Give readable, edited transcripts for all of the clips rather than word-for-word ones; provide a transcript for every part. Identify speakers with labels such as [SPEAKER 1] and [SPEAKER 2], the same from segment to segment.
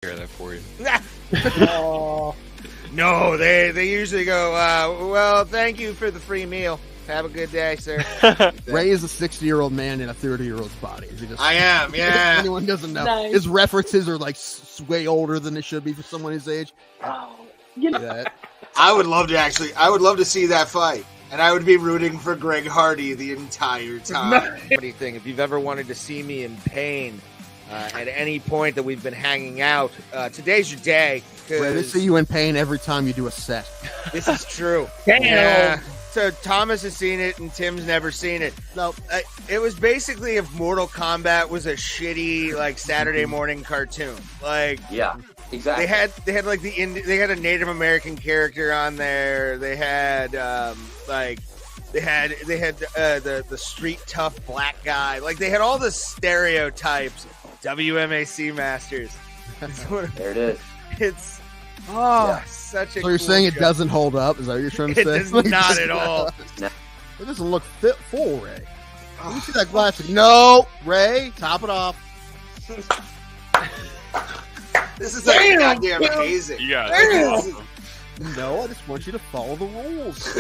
[SPEAKER 1] hear that for you.
[SPEAKER 2] Oh.
[SPEAKER 3] No, they usually go, well, thank you for the free meal. Have a good day, sir.
[SPEAKER 2] Ray is a 60-year-old man in a 30-year-old's body.
[SPEAKER 3] I am, yeah.
[SPEAKER 2] If anyone doesn't know.
[SPEAKER 4] Nice.
[SPEAKER 2] His references are like way older than they should be for someone his age.
[SPEAKER 4] Oh, you know,
[SPEAKER 2] Yeah.
[SPEAKER 3] I would love to see that fight. And I would be rooting for Greg Hardy the entire time. Funny thing, if you've ever wanted to see me in pain at any point that we've been hanging out, today's your day.
[SPEAKER 2] Ray, they see you in pain every time you do a set.
[SPEAKER 3] This is true.
[SPEAKER 4] Damn.
[SPEAKER 3] Yeah. So Thomas has seen it and Tim's never seen it.
[SPEAKER 2] No,
[SPEAKER 3] It was basically if Mortal Kombat was a shitty like Saturday morning cartoon. Like
[SPEAKER 5] Yeah, exactly.
[SPEAKER 3] they had like they had a Native American character on there. They had they had the street tough black guy. Like they had all the stereotypes. WMAC Masters.
[SPEAKER 5] There it is.
[SPEAKER 3] It's such a.
[SPEAKER 2] so you're
[SPEAKER 3] cool
[SPEAKER 2] saying it
[SPEAKER 3] show.
[SPEAKER 2] doesn't hold up? Is that what you're trying to
[SPEAKER 3] It
[SPEAKER 2] say?
[SPEAKER 3] does not at all.
[SPEAKER 2] It doesn't look fit full, Ray. Let me see that glass. No, Ray, top it off.
[SPEAKER 3] This is like goddamn amazing.
[SPEAKER 1] Yeah.
[SPEAKER 2] No, I just want you to follow the rules.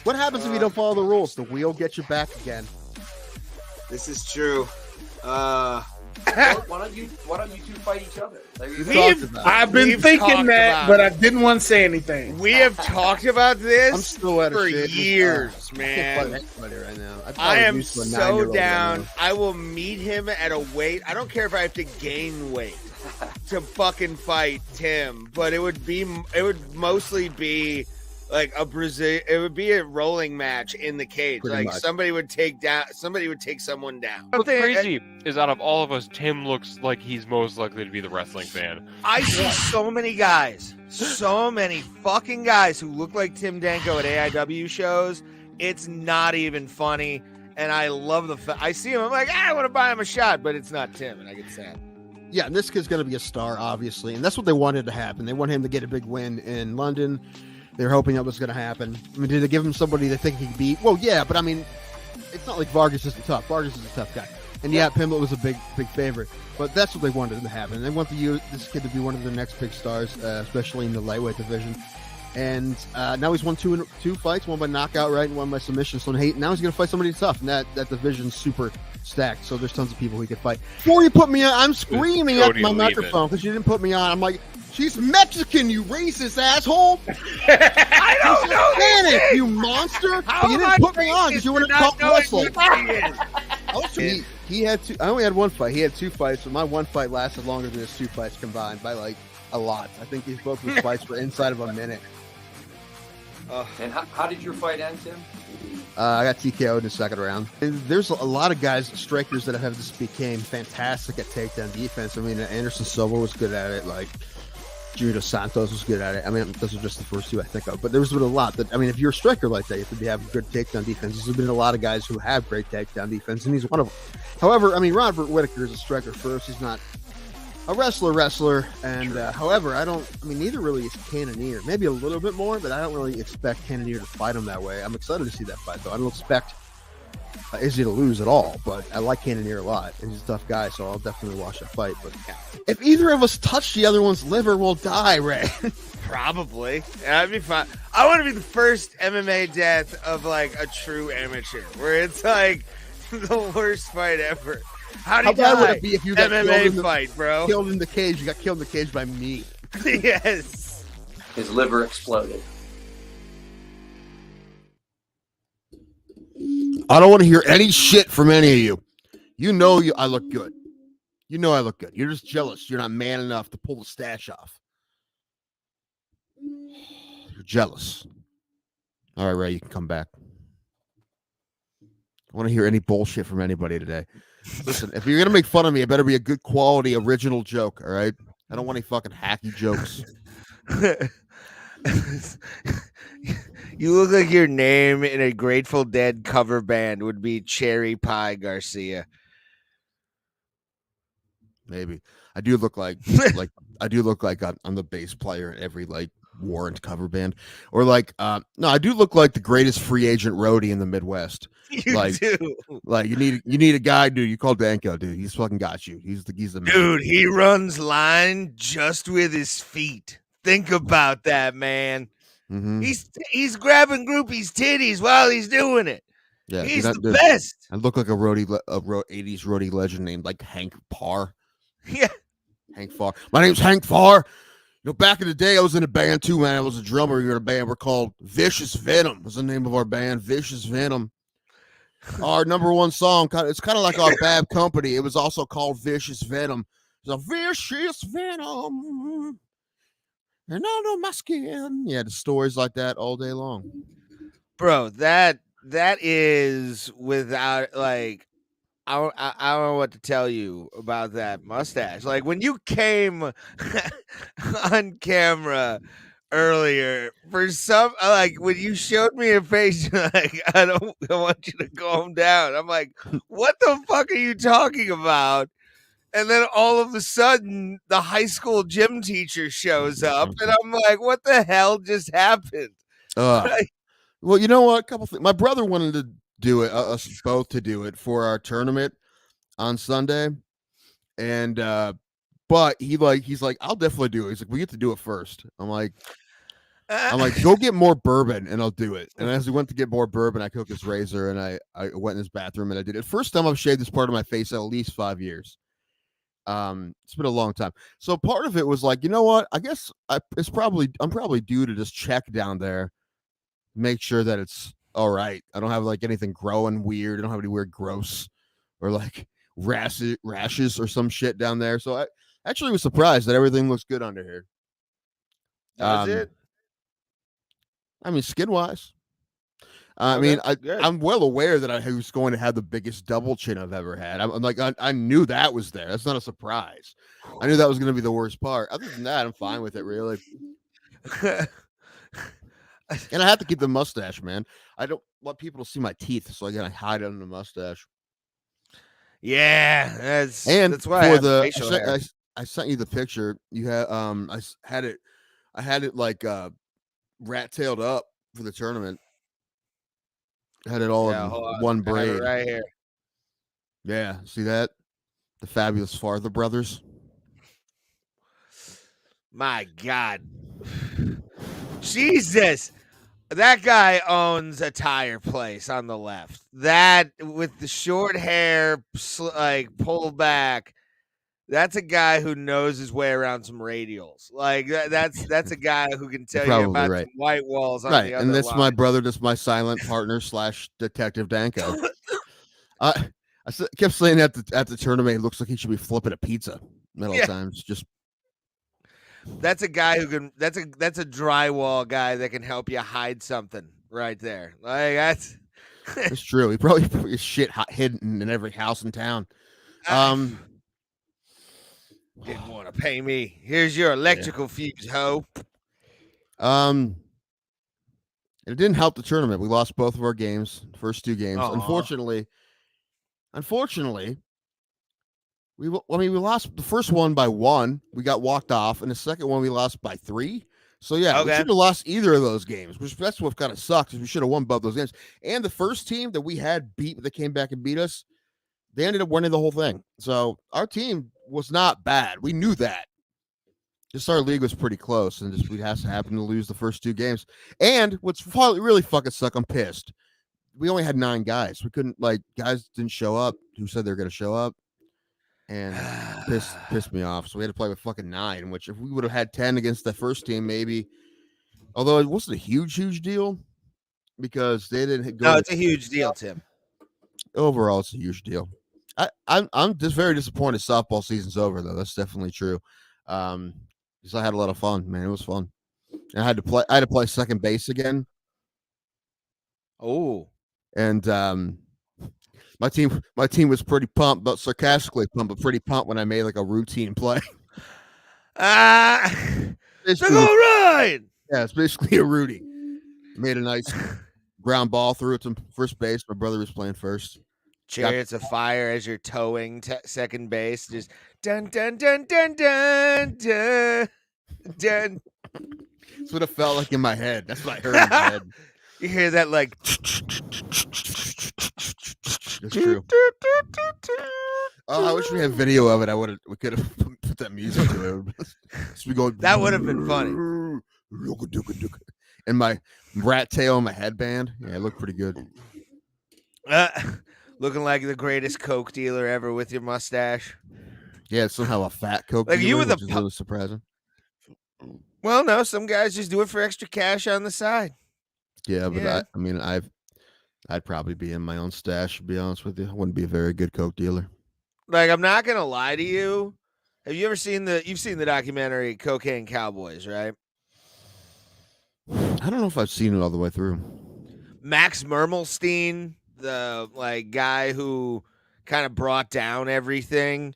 [SPEAKER 2] What happens if you don't follow the rules? The wheel gets you back again.
[SPEAKER 3] This is true.
[SPEAKER 5] Why don't you two fight each other? There you go.
[SPEAKER 2] Talked about it.
[SPEAKER 6] I've been
[SPEAKER 3] We've
[SPEAKER 6] thinking
[SPEAKER 3] talked
[SPEAKER 6] that,
[SPEAKER 3] about
[SPEAKER 6] but
[SPEAKER 3] it.
[SPEAKER 6] I didn't want to say anything.
[SPEAKER 3] We have talked about this
[SPEAKER 2] I'm still at a
[SPEAKER 3] for
[SPEAKER 2] stage.
[SPEAKER 3] years,
[SPEAKER 2] I can't
[SPEAKER 3] man.
[SPEAKER 2] fight anybody right now.
[SPEAKER 3] I am
[SPEAKER 2] used to a
[SPEAKER 3] so
[SPEAKER 2] 9-year-old right
[SPEAKER 3] down.
[SPEAKER 2] now.
[SPEAKER 3] I will meet him at a weight. I don't care if I have to gain weight to fucking fight Tim, but it would mostly be like it would be a rolling match in the cage.
[SPEAKER 2] Pretty
[SPEAKER 3] like
[SPEAKER 2] much.
[SPEAKER 3] somebody would take someone down.
[SPEAKER 1] What's crazy is out of all of us, Tim looks like he's most likely to be the wrestling fan.
[SPEAKER 3] I see so many fucking guys who look like Tim Danko at AIW shows. It's not even funny. And I love I see him, I'm like, I want to buy him a shot, but it's not Tim, and I get sad.
[SPEAKER 2] Yeah, and this kid's going to be a star, obviously. And that's what they wanted to happen. They want him to get a big win in London. They're hoping that was going to happen. I mean, did they give him somebody they think he could beat? Well, yeah, but I mean, it's not like Vargas isn't tough. Vargas is a tough guy. And yeah, Pimblett was a big favorite. But that's what they wanted to happen. They want this kid to be one of their next big stars, especially in the lightweight division. And now he's won two fights, one by knockout, right, and one by submission. So now he's going to fight somebody tough, and that division's super stacked. So there's tons of people he could fight. Before you put me on, I'm screaming at
[SPEAKER 1] Cody
[SPEAKER 2] my
[SPEAKER 1] Lehman.
[SPEAKER 2] microphone because you didn't put me on. I'm like, she's Mexican, you racist asshole.
[SPEAKER 3] I don't know
[SPEAKER 2] Spanish, you monster.
[SPEAKER 3] How
[SPEAKER 2] But you
[SPEAKER 3] am
[SPEAKER 2] didn't
[SPEAKER 3] I
[SPEAKER 2] put me on because you wouldn't talk wrestling. He had two. I only had one fight. He had two fights, but my one fight lasted longer than his two fights combined by like a lot. I think these both of his fights were inside of a minute.
[SPEAKER 5] And how did your fight end, Tim?
[SPEAKER 2] I got TKO'd in the second round. And there's a lot of guys, strikers that have just became fantastic at takedown defense. I mean, Anderson Silva was good at it. Like Junior Dos Santos was good at it. I mean, those are just the first two I think of. But there's been a lot that, I mean, if you're a striker like that, you have to have good takedown defense. There's been a lot of guys who have great takedown defense, and he's one of them. However, I mean, Robert Whittaker is a striker first. He's not a wrestler. And however, neither really is Cannonier. Maybe a little bit more, but I don't really expect Cannonier to fight him that way. I'm excited to see that fight, though. I don't expect Izzy to lose at all, but I like Cannonier a lot, and he's a tough guy, so I'll definitely watch that fight. But if either of us touch the other one's liver, we'll die, Ray.
[SPEAKER 3] Probably. That'd be fun. I want to be the first MMA death of like a true amateur, where it's like the worst fight ever. How
[SPEAKER 2] bad would it be if you got
[SPEAKER 3] MMA fight, bro?
[SPEAKER 2] Killed in the cage. You got killed in the cage by me.
[SPEAKER 3] Yes.
[SPEAKER 5] His liver exploded.
[SPEAKER 2] I don't want to hear any shit from any of you. You know I look good. You know I look good. You're just jealous. You're not man enough to pull the stash off. You're jealous. All right, Ray, you can come back. I want to hear any bullshit from anybody today. Listen, if you're going to make fun of me, it better be a good quality original joke, all right? I don't want any fucking hacky jokes.
[SPEAKER 3] You look like your name in a Grateful Dead cover band would be Cherry Pie Garcia.
[SPEAKER 2] Maybe. I do look like I'm the bass player in every like Warrant cover band. Or like no, I do look like the greatest free agent roadie in the Midwest.
[SPEAKER 3] You
[SPEAKER 2] Like,
[SPEAKER 3] do.
[SPEAKER 2] like you need a guy, dude. You call Danko, dude. He's fucking got you. He's the man.
[SPEAKER 3] Dude, he runs line just with his feet. Think about that, man.
[SPEAKER 2] Mm-hmm.
[SPEAKER 3] He's grabbing groupies' titties while he's doing it.
[SPEAKER 2] Yeah,
[SPEAKER 3] He's
[SPEAKER 2] dude,
[SPEAKER 3] the best.
[SPEAKER 2] I look like a 80s roadie legend named like Hank Parr.
[SPEAKER 3] Yeah.
[SPEAKER 2] Hank Farr. My name's Hank Farr. You know, back in the day, I was in a band too, man. I was a drummer in a band. We're called Vicious Venom. Was the name of our band, Vicious Venom. Our number one song, it's kind of like our Bad Company. It was also called Vicious Venom. It's a vicious venom, and under my skin. Yeah, the stories like that all day long.
[SPEAKER 3] Bro, that is without like I don't know what to tell you about that mustache. Like when you came on camera earlier for some like when you showed me a face, like I want you to calm down. I'm like, what the fuck are you talking about? And then all of a sudden the high school gym teacher shows up and I'm like, what the hell just happened? Like,
[SPEAKER 2] well, you know what? A couple things. My brother wanted to do it, us both to do it for our tournament on Sunday, and but he's like, I'll definitely do it. He's like, we get to do it first. I'm like, go get more bourbon and I'll do it. And as we went to get more bourbon, I took his razor and I went in his bathroom and I did it. First time I've shaved this part of my face in at least 5 years. It's been a long time. So part of it was like, you know what? I guess I'm probably due to just check down there, make sure that it's all right. I don't have like anything growing weird. I don't have any weird gross or like rashes or some shit down there. So I actually was surprised that everything looks good under here.
[SPEAKER 3] That's it.
[SPEAKER 2] I mean, skin wise. I'm well aware that I was going to have the biggest double chin I've ever had. I'm like, I knew that was there. That's not a surprise. I knew that was going to be the worst part. Other than that, I'm fine with it, really. And I have to keep the mustache, man. I don't want people to see my teeth, so I gotta hide it under the mustache.
[SPEAKER 3] Yeah, that's why
[SPEAKER 2] I sent you the picture. You had I had it like rat tailed up for the tournament. I had it all in one braid
[SPEAKER 3] right here.
[SPEAKER 2] Yeah, see that? The fabulous Farther brothers.
[SPEAKER 3] My God, Jesus. That guy owns a tire place on the left. That with the short hair, like pulled back. That's a guy who knows his way around some radials. Like that's a guy who can tell you about some white walls on the other
[SPEAKER 2] and that's
[SPEAKER 3] line.
[SPEAKER 2] my brother, that's my silent partner / Detective Danko. I kept saying at the tournament, it looks like he should be flipping a pizza at all times. Just.
[SPEAKER 3] That's a guy who can. That's a drywall guy that can help you hide something right there. Like that's.
[SPEAKER 2] It's true. He probably put his shit hidden in every house in town.
[SPEAKER 3] Didn't want to pay me. Here's your electrical fuse, ho.
[SPEAKER 2] It didn't help the tournament. We lost both of our games, first two games.
[SPEAKER 3] Aww.
[SPEAKER 2] Unfortunately. We lost the first one by 1. We got walked off, and the second one we lost by 3. So we should have lost either of those games, which that's what kind of sucks. We should have won both those games. And the first team that we had beat, that came back and beat us, they ended up winning the whole thing. So our team was not bad. We knew that. Just our league was pretty close, and just we have to happen to lose the first 2 games. And what's really fucking suck, I'm pissed. We only had 9 guys. We couldn't guys didn't show up who said they were going to show up. And pissed me off. So we had to play with fucking 9, which if we would have had 10 against the first team, maybe. Although it wasn't a huge deal because they didn't go.
[SPEAKER 3] No, it's a huge deal, Tim.
[SPEAKER 2] Overall, it's a huge deal. I'm just very disappointed softball season's over, though. That's definitely true. Because I had a lot of fun, man. It was fun. And I had to play second base again.
[SPEAKER 3] Oh.
[SPEAKER 2] And my team was pretty pumped, but sarcastically pumped, but pretty pumped when I made like a routine play.
[SPEAKER 3] It's all right.
[SPEAKER 2] Yeah, it's basically a Rudy. Made a nice ground ball through it to first base. My brother was playing first.
[SPEAKER 3] Chariots of Fire as you're towing second base. Just dun dun dun dun dun dun dun.
[SPEAKER 2] That's what it felt like in my head. That's what I heard in my head.
[SPEAKER 3] You hear that like
[SPEAKER 2] That's true. Oh, I wish we had video of it. We could have put that music to it. So we go.
[SPEAKER 3] That would have been funny.
[SPEAKER 2] And my rat tail and my headband. Yeah, it looked pretty good.
[SPEAKER 3] Looking like the greatest coke dealer ever with your mustache.
[SPEAKER 2] Yeah, it's somehow a fat coke
[SPEAKER 3] Like,
[SPEAKER 2] dealer,
[SPEAKER 3] you were the
[SPEAKER 2] which is a little surprising.
[SPEAKER 3] Well, no, some guys just do it for extra cash on the side.
[SPEAKER 2] Yeah, but
[SPEAKER 3] Yeah.
[SPEAKER 2] I mean, I'd probably be in my own stash. To be honest with you, I wouldn't be a very good coke dealer.
[SPEAKER 3] Like, I'm not gonna lie to you. Have you ever seen you've seen the documentary Cocaine Cowboys, right?
[SPEAKER 2] I don't know if I've seen it all the way through.
[SPEAKER 3] Max Mermelstein, the guy who kind of brought down everything.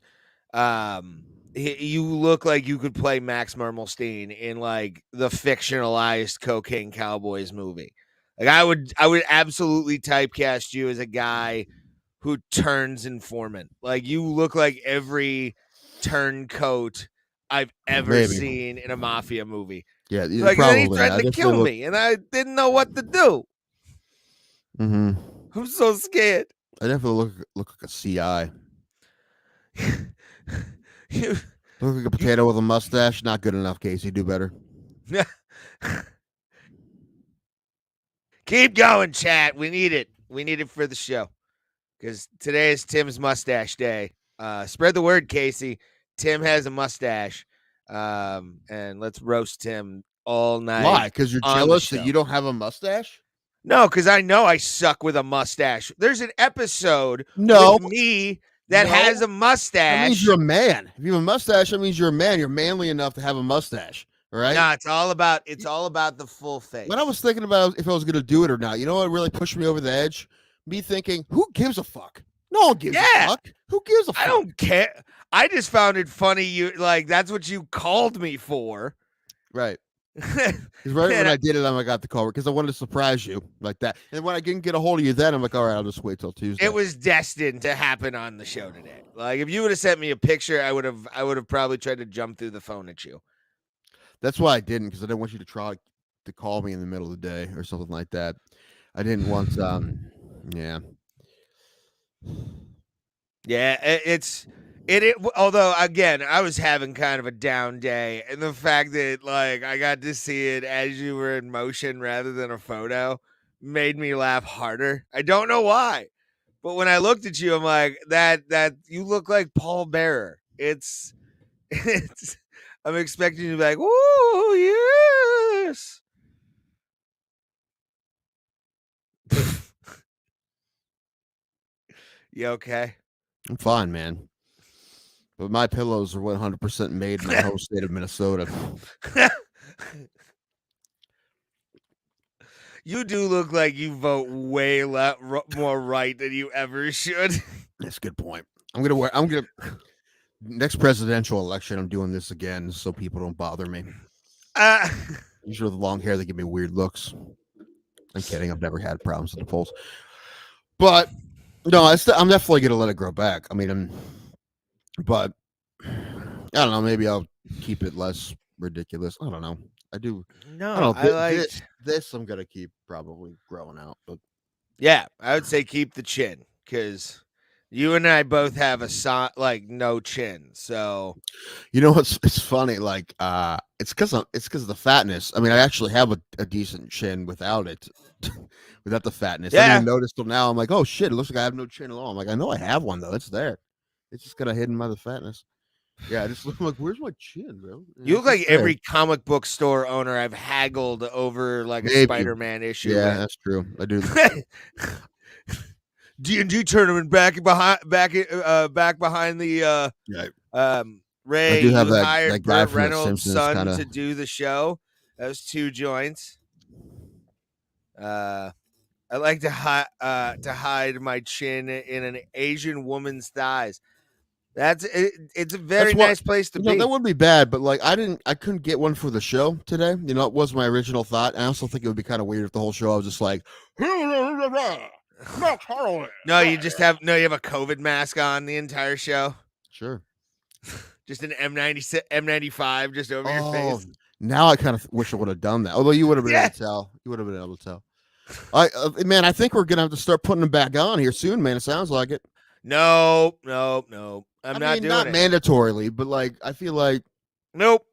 [SPEAKER 3] You look like you could play Max Mermelstein in like the fictionalized Cocaine Cowboys movie. Like, I would absolutely typecast you as a guy who turns informant. Like, you look like every turncoat I've ever seen in a mafia movie.
[SPEAKER 2] Yeah,
[SPEAKER 3] Like,
[SPEAKER 2] probably.
[SPEAKER 3] then he threatened to kill me, and I didn't know what to do.
[SPEAKER 2] Mm-hmm.
[SPEAKER 3] I'm so scared.
[SPEAKER 2] I definitely look like a CI.
[SPEAKER 3] You-
[SPEAKER 2] Look like a potato with a mustache. Not good enough, Casey. Do better.
[SPEAKER 3] Keep going, chat. We need it. We need it for the show. Because today is Tim's mustache day. Spread the word, Casey. Tim has a mustache. And let's roast Tim all night.
[SPEAKER 2] Why? Because you're
[SPEAKER 3] on the
[SPEAKER 2] jealous that
[SPEAKER 3] show.
[SPEAKER 2] you don't have a mustache?
[SPEAKER 3] No, because I know I suck with a mustache. There's an episode
[SPEAKER 2] No.
[SPEAKER 3] with me that has a mustache.
[SPEAKER 2] That means you're a man. If you have a mustache, that means you're a man. You're manly enough to have a mustache. All right?
[SPEAKER 3] No, it's all about the full face.
[SPEAKER 2] When I was thinking about if I was going to do it or not, you know what really pushed me over the edge? Me thinking, who gives a fuck? No one gives a fuck. Who gives a fuck?
[SPEAKER 3] I don't care. I just found it funny. That's what you called me for.
[SPEAKER 2] Right. Because right when I did it, I got the call because I wanted to surprise you like that. And when I didn't get a hold of you then, I'm like, all right, I'll just wait till Tuesday.
[SPEAKER 3] It was destined to happen on the show today. Like, if you would have sent me a picture, I would have probably tried to jump through the phone at you.
[SPEAKER 2] That's why I didn't, because I didn't want you to try to call me in the middle of the day or something like that. I didn't want yeah.
[SPEAKER 3] Yeah, it although again, I was having kind of a down day, and the fact that I got to see it as you were in motion rather than a photo made me laugh harder. I don't know why. But when I looked at you, I'm like, that you look like Paul Bearer. It's I'm expecting you to be like, "Ooh, yes." You okay?
[SPEAKER 2] I'm fine, man. But my pillows are 100% made in my home state of Minnesota.
[SPEAKER 3] You do look like you vote way more right than you ever should.
[SPEAKER 2] That's a good point. Next presidential election, I'm doing this again so people don't bother me. Usually with long hair, they give me weird looks. I'm kidding. I've never had problems with the polls. But no, I'm definitely going to let it grow back. I mean, but I don't know. Maybe I'll keep it less ridiculous. I don't know. I do.
[SPEAKER 3] No,
[SPEAKER 2] I don't know.
[SPEAKER 3] I like
[SPEAKER 2] this. I'm going to keep probably growing out. But
[SPEAKER 3] yeah, I would say keep the chin because you and I both have no chin. So
[SPEAKER 2] you know what's it's funny? It's because of the fatness. I mean, I actually have a decent chin without it. Without the fatness.
[SPEAKER 3] Yeah.
[SPEAKER 2] I didn't even notice till now. I'm like, oh shit, it looks like I have no chin at all. I'm like, I know I have one though. It's there. It's just kind of hidden by the fatness. Yeah, I just look like, where's my chin, bro?
[SPEAKER 3] you look like every comic book store owner I've haggled over a Spider-Man issue.
[SPEAKER 2] Yeah, that's true. I do.
[SPEAKER 3] D&D tournament back behind the Ray.
[SPEAKER 2] I do have
[SPEAKER 3] you
[SPEAKER 2] that
[SPEAKER 3] hired
[SPEAKER 2] guy
[SPEAKER 3] Burt
[SPEAKER 2] from The
[SPEAKER 3] Reynolds'
[SPEAKER 2] Simpsons
[SPEAKER 3] son
[SPEAKER 2] kinda...
[SPEAKER 3] to do the show. Those 2 joints. I like to hide my chin in an Asian woman's thighs. It's a very nice place to be.
[SPEAKER 2] That would be bad, but I couldn't get one for the show today. It was my original thought. I also think it would be kind of weird if the whole show I was just like,
[SPEAKER 3] no, you have a COVID mask on the entire show.
[SPEAKER 2] Sure.
[SPEAKER 3] Just an N95 just over your face.
[SPEAKER 2] Now I kind of wish I would have done that. Although you would have been able to tell. You would have been able to tell. Man, I think we're gonna have to start putting them back on here soon, man. It sounds like it.
[SPEAKER 3] No. I'm
[SPEAKER 2] I
[SPEAKER 3] not
[SPEAKER 2] mean,
[SPEAKER 3] doing
[SPEAKER 2] not
[SPEAKER 3] it.
[SPEAKER 2] mandatorily, but like, I feel like,
[SPEAKER 3] Nope.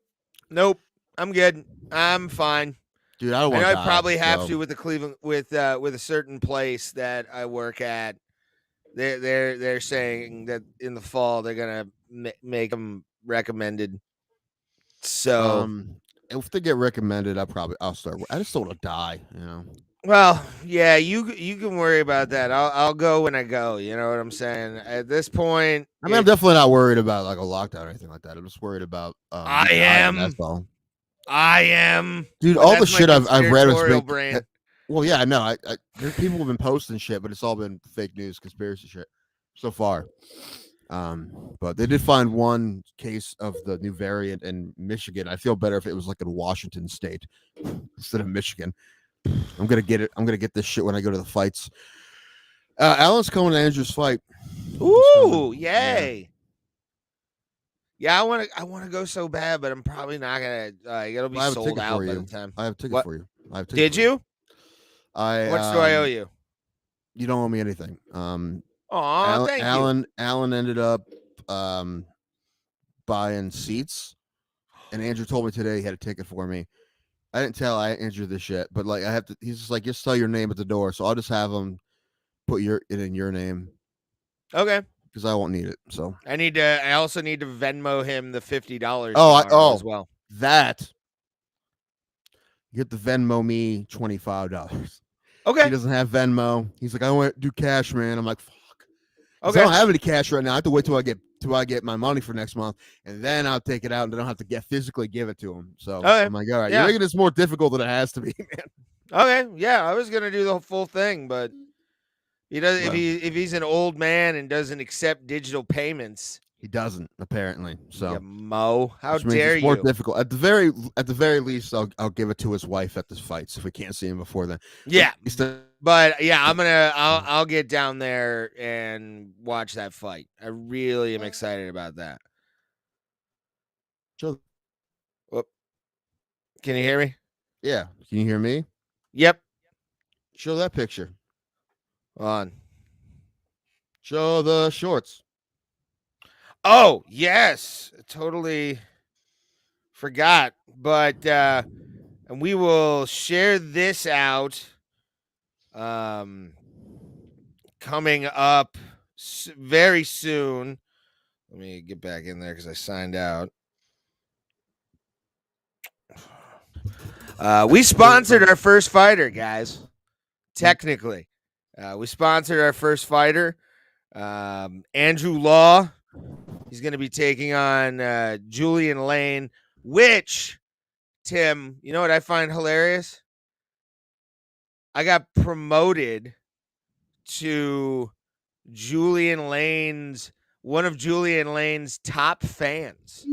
[SPEAKER 3] I'm good. I'm fine.
[SPEAKER 2] dude, I don't
[SPEAKER 3] I
[SPEAKER 2] want
[SPEAKER 3] know
[SPEAKER 2] to
[SPEAKER 3] I
[SPEAKER 2] die.
[SPEAKER 3] probably have
[SPEAKER 2] So.
[SPEAKER 3] to with the Cleveland with a certain place that I work at. They're saying that in the fall they're gonna make them recommended. So
[SPEAKER 2] If they get recommended, I'll start. I just don't want to die. You know.
[SPEAKER 3] well, yeah, you can worry about that. I'll go when I go. You know what I'm saying? At this point,
[SPEAKER 2] I mean, I'm definitely not worried about like a lockdown or anything like that. I'm just worried about
[SPEAKER 3] I
[SPEAKER 2] me dying. That's
[SPEAKER 3] am.
[SPEAKER 2] all.
[SPEAKER 3] I am.
[SPEAKER 2] Dude,
[SPEAKER 3] But
[SPEAKER 2] all the
[SPEAKER 3] that's my
[SPEAKER 2] shit I've read has
[SPEAKER 3] conspiratorial
[SPEAKER 2] been.
[SPEAKER 3] brain.
[SPEAKER 2] Well, yeah, I know. There's people have been posting shit, but it's all been fake news, conspiracy shit so far. But they did find one case of the new variant in Michigan. I feel better if it was like in Washington State instead of Michigan. I'm gonna get it. I'm gonna get this shit when I go to the fights. Alan's coming to Andrew's fight.
[SPEAKER 3] Ooh, yay! Yeah, I want to go so bad, but I'm probably not gonna. It'll be
[SPEAKER 2] I have a
[SPEAKER 3] sold
[SPEAKER 2] ticket
[SPEAKER 3] out
[SPEAKER 2] for
[SPEAKER 3] by
[SPEAKER 2] you.
[SPEAKER 3] the time.
[SPEAKER 2] I have a ticket
[SPEAKER 3] What?
[SPEAKER 2] for you. I have a ticket
[SPEAKER 3] Did
[SPEAKER 2] for you.
[SPEAKER 3] you?
[SPEAKER 2] I
[SPEAKER 3] How much do I owe you?
[SPEAKER 2] You don't owe me anything.
[SPEAKER 3] Oh, thank you.
[SPEAKER 2] Alan ended up buying seats, and Andrew told me today he had a ticket for me. I didn't tell Andrew this shit, but like I have to. He's just like, just tell your name at the door, so I'll just have him put it in your name
[SPEAKER 3] Okay.
[SPEAKER 2] because I won't need it. So
[SPEAKER 3] I also need to Venmo him the $50 as well.
[SPEAKER 2] That you get the Venmo me $25.
[SPEAKER 3] Okay.
[SPEAKER 2] He doesn't have Venmo. He's like, I want to do cash, man. I'm like, fuck.
[SPEAKER 3] Okay.
[SPEAKER 2] I don't have any cash right now. I have to wait till I get my money for next month, and then I'll take it out, and I don't have to physically give it to him. So
[SPEAKER 3] Okay.
[SPEAKER 2] I'm like, all right,
[SPEAKER 3] Yeah.
[SPEAKER 2] you're making this more difficult than it has to be, man.
[SPEAKER 3] Okay. Yeah, I was gonna do the full thing, but he does.
[SPEAKER 2] Well.
[SPEAKER 3] If he's an old man and doesn't accept digital payments,
[SPEAKER 2] He doesn't apparently. So
[SPEAKER 3] you Mo, how
[SPEAKER 2] which means
[SPEAKER 3] dare
[SPEAKER 2] it's more
[SPEAKER 3] you?
[SPEAKER 2] difficult. At the very least, I'll give it to his wife at the fights if we can't see him before then.
[SPEAKER 3] Yeah. But yeah,
[SPEAKER 2] Mm.
[SPEAKER 3] I'll get down there and watch that fight. I really am excited about that.
[SPEAKER 2] Sure.
[SPEAKER 3] Whoop. Can you hear me?
[SPEAKER 2] Yeah. Can you hear me?
[SPEAKER 3] Yep.
[SPEAKER 2] Show that picture.
[SPEAKER 3] On.
[SPEAKER 2] Show the shorts.
[SPEAKER 3] Oh, yes. Totally forgot. But and we will share this out coming up very soon. Let me get back in there because I signed out. We sponsored our first fighter, guys. Technically, we sponsored our first fighter, Andrew Law. He's going to be taking on Julian Lane, which, Tim, you know what I find hilarious? I got promoted to one of Julian Lane's top fans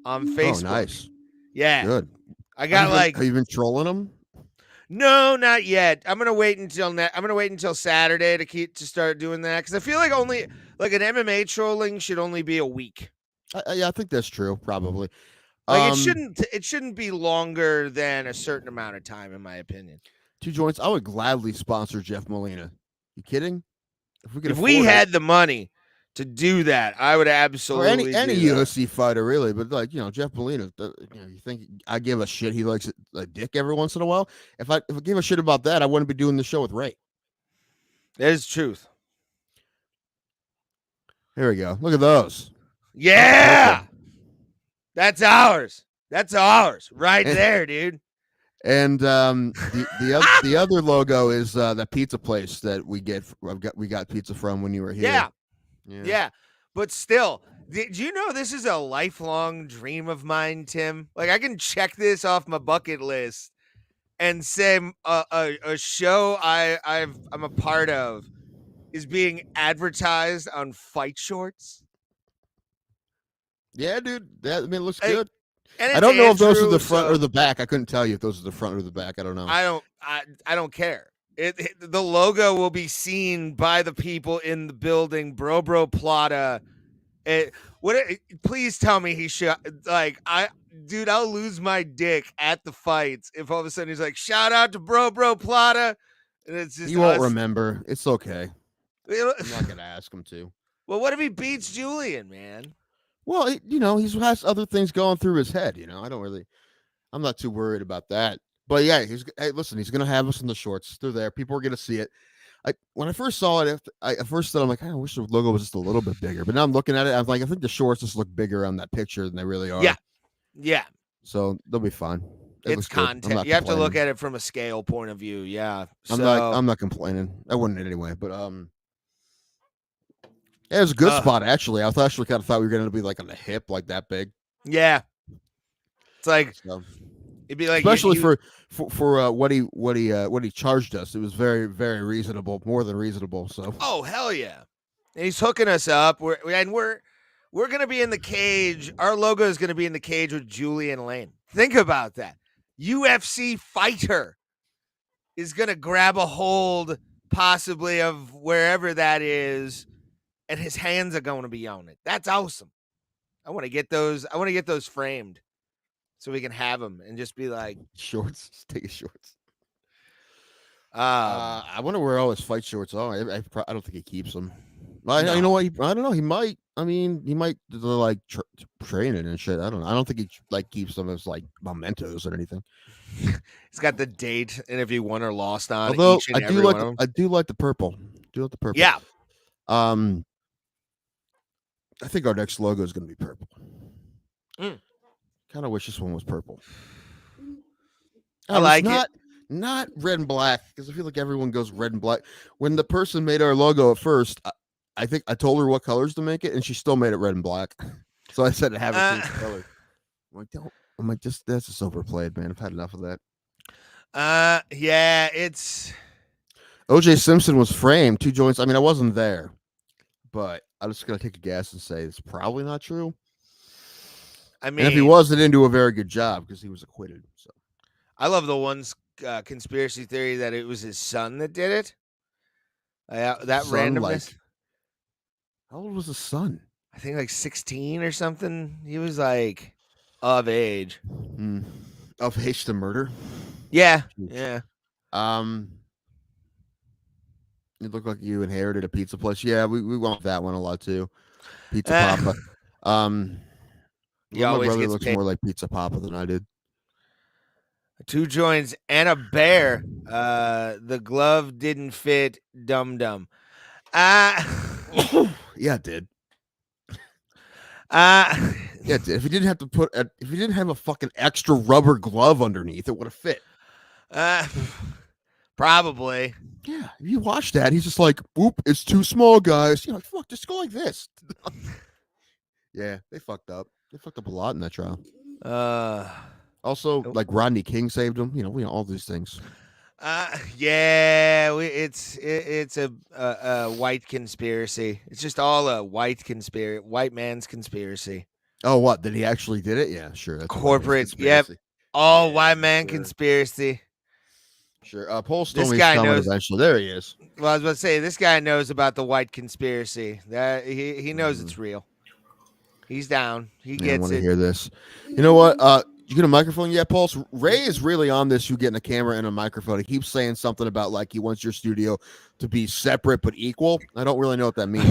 [SPEAKER 3] on Facebook.
[SPEAKER 2] Oh, nice.
[SPEAKER 3] Yeah.
[SPEAKER 2] Good.
[SPEAKER 3] I got
[SPEAKER 2] have you been trolling him?
[SPEAKER 3] No, not yet. I'm gonna wait until Saturday to start doing that because I feel like only like an MMA trolling should only be a week.
[SPEAKER 2] Yeah, I think that's true. Probably.
[SPEAKER 3] Like it shouldn't be longer than a certain amount of time, in my opinion.
[SPEAKER 2] 2 joints. I would gladly sponsor Jeff Molina. You kidding?
[SPEAKER 3] If we had the money to do that, I would absolutely.
[SPEAKER 2] Or any UFC fighter, really. But like Jeff Molina, you think I give a shit? He likes a dick every once in a while. If I give a shit about that, I wouldn't be doing the show with Ray.
[SPEAKER 3] That is truth.
[SPEAKER 2] Here we go. Look at those.
[SPEAKER 3] Yeah, that's ours. That's ours right there, dude.
[SPEAKER 2] And the other logo is that pizza place that we got pizza from when you were here.
[SPEAKER 3] Yeah. But still, do you know this is a lifelong dream of mine, Tim? Like I can check this off my bucket list and say a show I'm a part of is being advertised on Fight Shorts.
[SPEAKER 2] Yeah, dude. It looks good.
[SPEAKER 3] And
[SPEAKER 2] I don't know if those are the front or the back. I couldn't tell you if those are the front or the back. I don't know.
[SPEAKER 3] I don't care. The logo will be seen by the people in the building. Bro Plata. Please tell me he should. Like dude, I'll lose my dick at the fights if all of a sudden he's like, shout out to Bro Plata. And it's just
[SPEAKER 2] He won't
[SPEAKER 3] us.
[SPEAKER 2] remember. It's okay. I'm not gonna ask him to.
[SPEAKER 3] Well, what if he beats Julian, man?
[SPEAKER 2] Well, he has other things going through his head. I'm not too worried about that. But yeah, listen, he's gonna have us in the shorts. They're there. People are gonna see it. When I first saw it, I first thought, I'm like, I wish the logo was just a little bit bigger. But now I'm looking at it, I'm like, I think the shorts just look bigger on that picture than they really are.
[SPEAKER 3] Yeah.
[SPEAKER 2] So they'll be fine.
[SPEAKER 3] It's content. You have to look at it from a scale point of view. Yeah.
[SPEAKER 2] I'm not complaining. I wouldn't anyway. But yeah, it was a good spot actually. I actually kind of thought we were gonna be like on the hip, like that big.
[SPEAKER 3] Yeah. It's like it'd be like
[SPEAKER 2] especially for what he charged us. It was very, very reasonable, more than reasonable. So
[SPEAKER 3] oh hell yeah, and he's hooking us up. We're gonna be in the cage. Our logo is gonna be in the cage with Julian Lane. Think about that. UFC fighter is gonna grab a hold, possibly of wherever that is, and his hands are going to be on it. That's awesome. I want to get those. I want to get those framed. So we can have him and just be like
[SPEAKER 2] shorts. Just take his shorts. I wonder where all his fight shorts are. I don't think he keeps them. No. You know what? I don't know. He might. I mean, he might like training and shit. I don't know. I don't think he like keeps them as like mementos or anything.
[SPEAKER 3] He's got the date and if he won or lost on.
[SPEAKER 2] Although I do like the purple. Yeah. I think our next logo is going to be purple. Kind of wish this one was purple.
[SPEAKER 3] I like it.
[SPEAKER 2] Not red and black, because I feel like everyone goes red and black. When the person made our logo at first, I think I told her what colors to make it, and she still made it red and black. So I said, "Have it change color." I'm like, that's just overplayed, man. I've had enough of that.
[SPEAKER 3] Yeah, it's
[SPEAKER 2] O.J. Simpson was framed 2 joints. I mean, I wasn't there, but I'm just gonna take a guess and say it's probably not true. I mean, and if he was, they didn't do a very good job because he was acquitted. So,
[SPEAKER 3] I love the one's conspiracy theory that it was his son that did it. That randomness.
[SPEAKER 2] Like, how old was his son?
[SPEAKER 3] I think like 16 or something. He was like of age.
[SPEAKER 2] Of age to murder.
[SPEAKER 3] Yeah.
[SPEAKER 2] Jeez.
[SPEAKER 3] Yeah.
[SPEAKER 2] It looked like you inherited a pizza place. Yeah, we want that one a lot too. Pizza Papa.
[SPEAKER 3] He always
[SPEAKER 2] brother
[SPEAKER 3] gets
[SPEAKER 2] looks
[SPEAKER 3] paid.
[SPEAKER 2] More like Pizza Papa than I did.
[SPEAKER 3] 2 joints and a bear. The glove didn't fit. Dum dum.
[SPEAKER 2] Yeah, it did. Yeah, it did. If you didn't have a fucking extra rubber glove underneath, it would have fit.
[SPEAKER 3] Probably.
[SPEAKER 2] Yeah, if you watch that, he's just like, "Oop, it's too small, guys." You know, fuck, just go like this. Yeah, they fucked up. They fucked up a lot in that trial. Also, like Rodney King saved him. You know, all these things.
[SPEAKER 3] Yeah, it's a white conspiracy. It's just all a white man's conspiracy.
[SPEAKER 2] Oh, what? That he actually did it? Yeah, sure. That's
[SPEAKER 3] corporate. Yep. All white man conspiracy.
[SPEAKER 2] Sure. Paul's told me he's coming eventually. There he is.
[SPEAKER 3] Well, I was about to say, this guy knows about the white conspiracy. That he knows it's real. He's down. He gets it. I
[SPEAKER 2] want to hear this. You know what? You get a microphone yet, Paul? So Ray is really on this. You getting a camera and a microphone. He keeps saying something about like he wants your studio to be separate but equal. I don't really know what that means.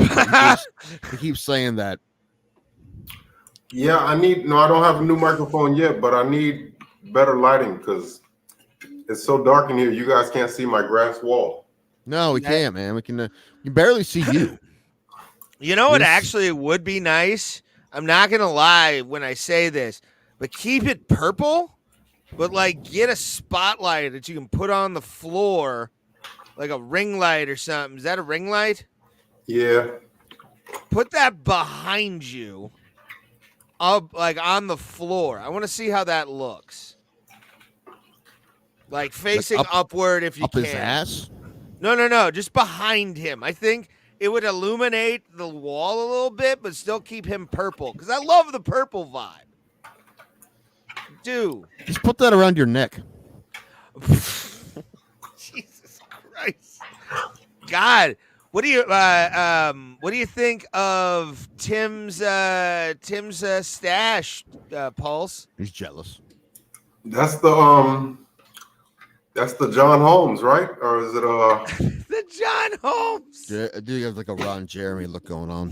[SPEAKER 2] He keeps saying that.
[SPEAKER 4] Yeah, I don't have a new microphone yet, but I need better lighting because it's so dark in here. You guys can't see my grass wall.
[SPEAKER 2] No, we can't, man. We can barely see you.
[SPEAKER 3] You know what actually would be nice? I'm not going to lie when I say this, but keep it purple, but like get a spotlight that you can put on the floor, like a ring light or something. Is that a ring light?
[SPEAKER 4] Yeah.
[SPEAKER 3] Put that behind you, up like on the floor. I want to see how that looks. Like facing upward if you can.
[SPEAKER 2] Up his ass?
[SPEAKER 3] No. Just behind him. I think it would illuminate the wall a little bit, but still keep him purple. Because I love the purple vibe. Dude.
[SPEAKER 2] Just put that around your neck.
[SPEAKER 3] Jesus Christ. God. What do you think of Tim's stash, Pulse?
[SPEAKER 2] He's jealous.
[SPEAKER 4] That's the That's the John Holmes, right? Or is it
[SPEAKER 3] The John Holmes.
[SPEAKER 2] I do have like a Ron Jeremy look going on.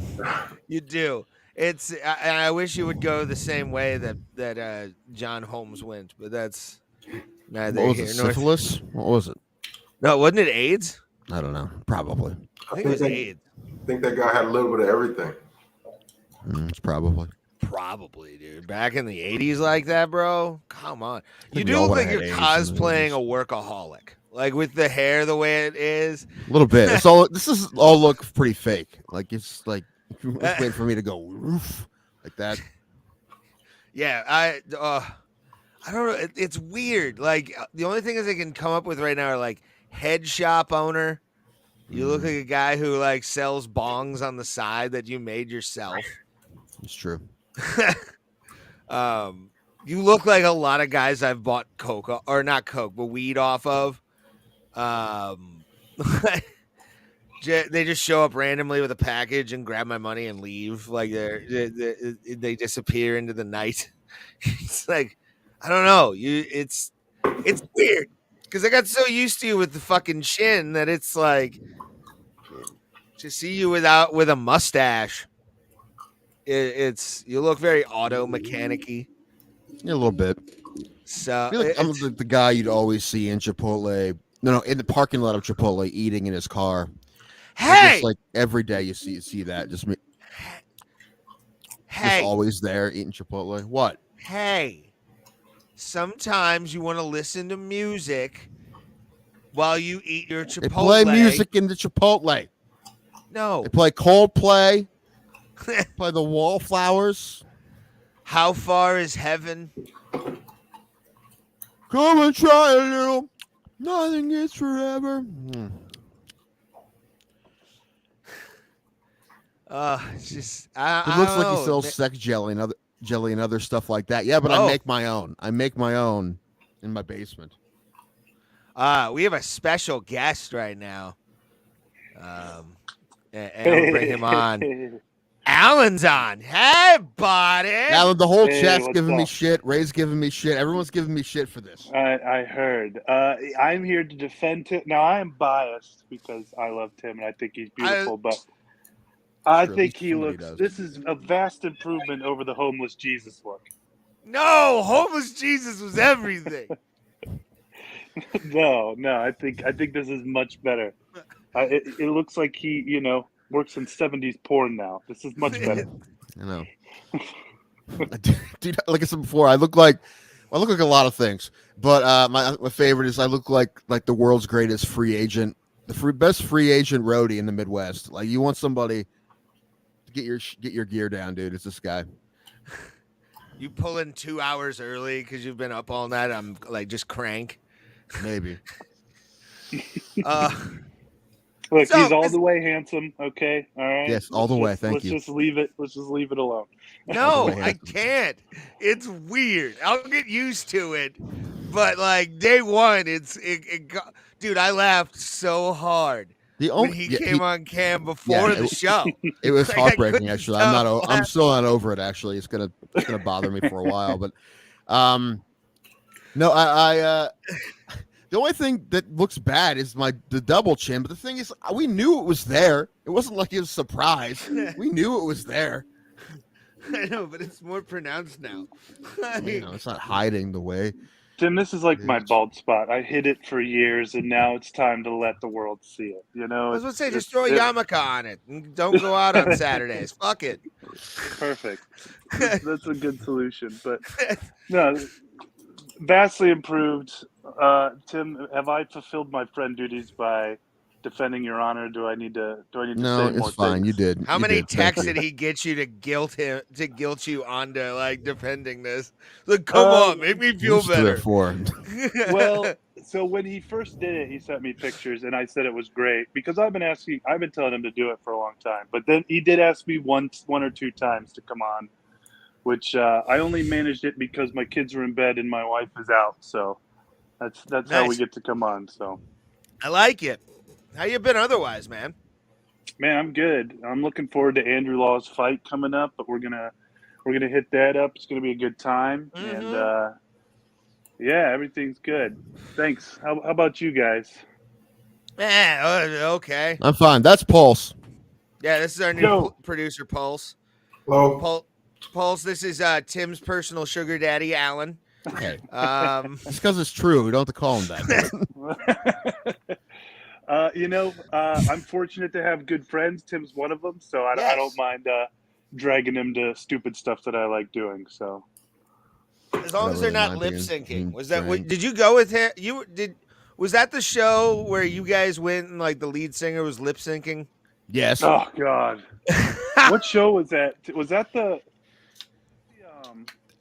[SPEAKER 3] You do. It's. I wish you would go the same way that John Holmes went, but that's neither
[SPEAKER 2] What was
[SPEAKER 3] here
[SPEAKER 2] it?
[SPEAKER 3] nor.
[SPEAKER 2] Syphilis? What was it?
[SPEAKER 3] No, wasn't it AIDS?
[SPEAKER 2] I don't know. Probably.
[SPEAKER 3] I think it was AIDS.
[SPEAKER 4] I think that guy had a little bit of everything.
[SPEAKER 2] It's probably.
[SPEAKER 3] Probably, dude. Back in the 80s like that, bro? Come on. You
[SPEAKER 2] think we
[SPEAKER 3] do
[SPEAKER 2] all
[SPEAKER 3] look like
[SPEAKER 2] would've
[SPEAKER 3] you're
[SPEAKER 2] had AIDS in the
[SPEAKER 3] cosplaying
[SPEAKER 2] 80s.
[SPEAKER 3] a workaholic. Like with the hair the way it is.
[SPEAKER 2] A little bit. It's all. This is all look pretty fake. Like it's like it's waiting for me to go roof like that.
[SPEAKER 3] Yeah, I don't know. It's weird. Like the only things I can come up with right now are like head shop owner. You look like a guy who like sells bongs on the side that you made yourself.
[SPEAKER 2] It's true.
[SPEAKER 3] You look like a lot of guys I've bought coke or not coke, but weed off of. They just show up randomly with a package and grab my money and leave. Like they disappear into the night. It's like I don't know. It's weird because I got so used to you with the fucking chin that it's like to see you with a mustache. It's you look very auto mechanic-y.
[SPEAKER 2] Yeah, a little bit.
[SPEAKER 3] So
[SPEAKER 2] I feel like I'm the guy you'd always see in Chipotle. No, in the parking lot of Chipotle, eating in his car.
[SPEAKER 3] hey,
[SPEAKER 2] Just like every day you see that. Just
[SPEAKER 3] hey,
[SPEAKER 2] always there eating Chipotle. What?
[SPEAKER 3] hey. Sometimes you want to listen to music while you eat your Chipotle.
[SPEAKER 2] They play music in the Chipotle.
[SPEAKER 3] No.
[SPEAKER 2] They play Coldplay. Play the Wallflowers.
[SPEAKER 3] How far is heaven?
[SPEAKER 2] Come and try a little. Nothing is forever.
[SPEAKER 3] It's just
[SPEAKER 2] It looks like he sells sex jelly and other stuff like that. Yeah, but I make my own. I make my own in my basement.
[SPEAKER 3] We have a special guest right now. And I'll bring him on. Alan's on. Hey, buddy.
[SPEAKER 2] Alan, the whole
[SPEAKER 6] Hey,
[SPEAKER 2] chat's
[SPEAKER 6] what's
[SPEAKER 2] giving me
[SPEAKER 6] up?
[SPEAKER 2] shit. Ray's giving me shit. Everyone's giving me shit for this.
[SPEAKER 6] I heard. I'm here to defend Tim. Now, I am biased because I love Tim and I think he's beautiful, but I
[SPEAKER 2] Sure,
[SPEAKER 6] think
[SPEAKER 2] at least
[SPEAKER 6] he
[SPEAKER 2] somebody
[SPEAKER 6] looks.
[SPEAKER 2] does.
[SPEAKER 6] This is a vast improvement over the homeless Jesus look.
[SPEAKER 3] No, homeless Jesus was everything.
[SPEAKER 6] No, I think this is much better. It looks like he, works in 70s porn now. This is much better.
[SPEAKER 2] I know. Dude, like I said before, I look like a lot of things, but my favorite is I look like the world's greatest free agent, best free agent roadie in the Midwest. Like you want somebody to get your gear down, dude. It's this guy.
[SPEAKER 3] You pull in 2 hours early because you've been up all night. I'm like just crank.
[SPEAKER 2] Maybe.
[SPEAKER 6] Look,
[SPEAKER 3] So,
[SPEAKER 6] he's all the way handsome. Okay, all right.
[SPEAKER 2] Yes, all the way. Thank you.
[SPEAKER 6] Let's just leave it. Let's just leave it alone.
[SPEAKER 3] No,
[SPEAKER 2] way,
[SPEAKER 3] I can't. It's weird. I'll get used to it, but like day one, dude. I laughed so hard when he came on cam before the show.
[SPEAKER 2] It was
[SPEAKER 3] Like, I
[SPEAKER 2] heartbreaking.
[SPEAKER 3] couldn't
[SPEAKER 2] Actually,
[SPEAKER 3] stop
[SPEAKER 2] I'm still not over it. Actually, it's gonna bother me for a while. But no, I the only thing that looks bad is the double chin. But the thing is, we knew it was there. It wasn't like it was a surprise. We knew it was there.
[SPEAKER 3] I know, but it's more pronounced now.
[SPEAKER 2] It's not hiding the way.
[SPEAKER 6] Tim, this is like my bald spot. I hid it for years, and now it's time to let the world see it.
[SPEAKER 3] I was going to say, just throw a yarmulke on it and don't go out on Saturdays. Fuck it.
[SPEAKER 6] Perfect. That's a good solution. But no, vastly improved. Tim, have I fulfilled my friend duties by defending your honor? Do I need to
[SPEAKER 2] No,
[SPEAKER 6] say more
[SPEAKER 2] it's fine.
[SPEAKER 6] things?
[SPEAKER 2] You did.
[SPEAKER 3] How
[SPEAKER 2] You
[SPEAKER 3] many
[SPEAKER 2] did. Thank
[SPEAKER 3] texts
[SPEAKER 2] you.
[SPEAKER 3] did he get you to guilt you onto like defending this? Like, come on, make me feel
[SPEAKER 2] Just 3 or
[SPEAKER 3] better.
[SPEAKER 2] 4.
[SPEAKER 6] Well, so when he first did it, he sent me pictures, and I said it was great because I've been telling him to do it for a long time. But then he did ask me one or two times to come on, which I only managed it because my kids were in bed and my wife is out. So that's how we
[SPEAKER 3] Nice.
[SPEAKER 6] get to come on. So,
[SPEAKER 3] I like it. How you been otherwise, man?
[SPEAKER 6] man, I'm good. I'm looking forward to Andrew Law's fight coming up, but we're gonna hit that up. It's gonna be a good time, and Yeah, everything's good. Thanks. How about you guys?
[SPEAKER 3] Okay.
[SPEAKER 2] I'm fine. That's Pulse.
[SPEAKER 3] Yeah, this is our new
[SPEAKER 6] Yo.
[SPEAKER 3] producer, Pulse.
[SPEAKER 4] Hello.
[SPEAKER 3] Pulse, this is Tim's personal sugar daddy, Alan.
[SPEAKER 2] Hey,
[SPEAKER 3] It's
[SPEAKER 2] because it's true. We don't have to call him that.
[SPEAKER 6] I'm fortunate to have good friends. Tim's one of them, so I
[SPEAKER 3] Yes.
[SPEAKER 6] don't mind dragging him to stupid stuff that I like doing. So
[SPEAKER 3] as long as they're
[SPEAKER 2] really
[SPEAKER 3] not
[SPEAKER 2] mind
[SPEAKER 3] lip
[SPEAKER 2] being
[SPEAKER 3] syncing. Was that?
[SPEAKER 2] dragged.
[SPEAKER 3] Did you go with him? Was that the show where you guys went and like the lead singer was lip syncing?
[SPEAKER 2] Yes.
[SPEAKER 6] oh god, what show was that? Was that the?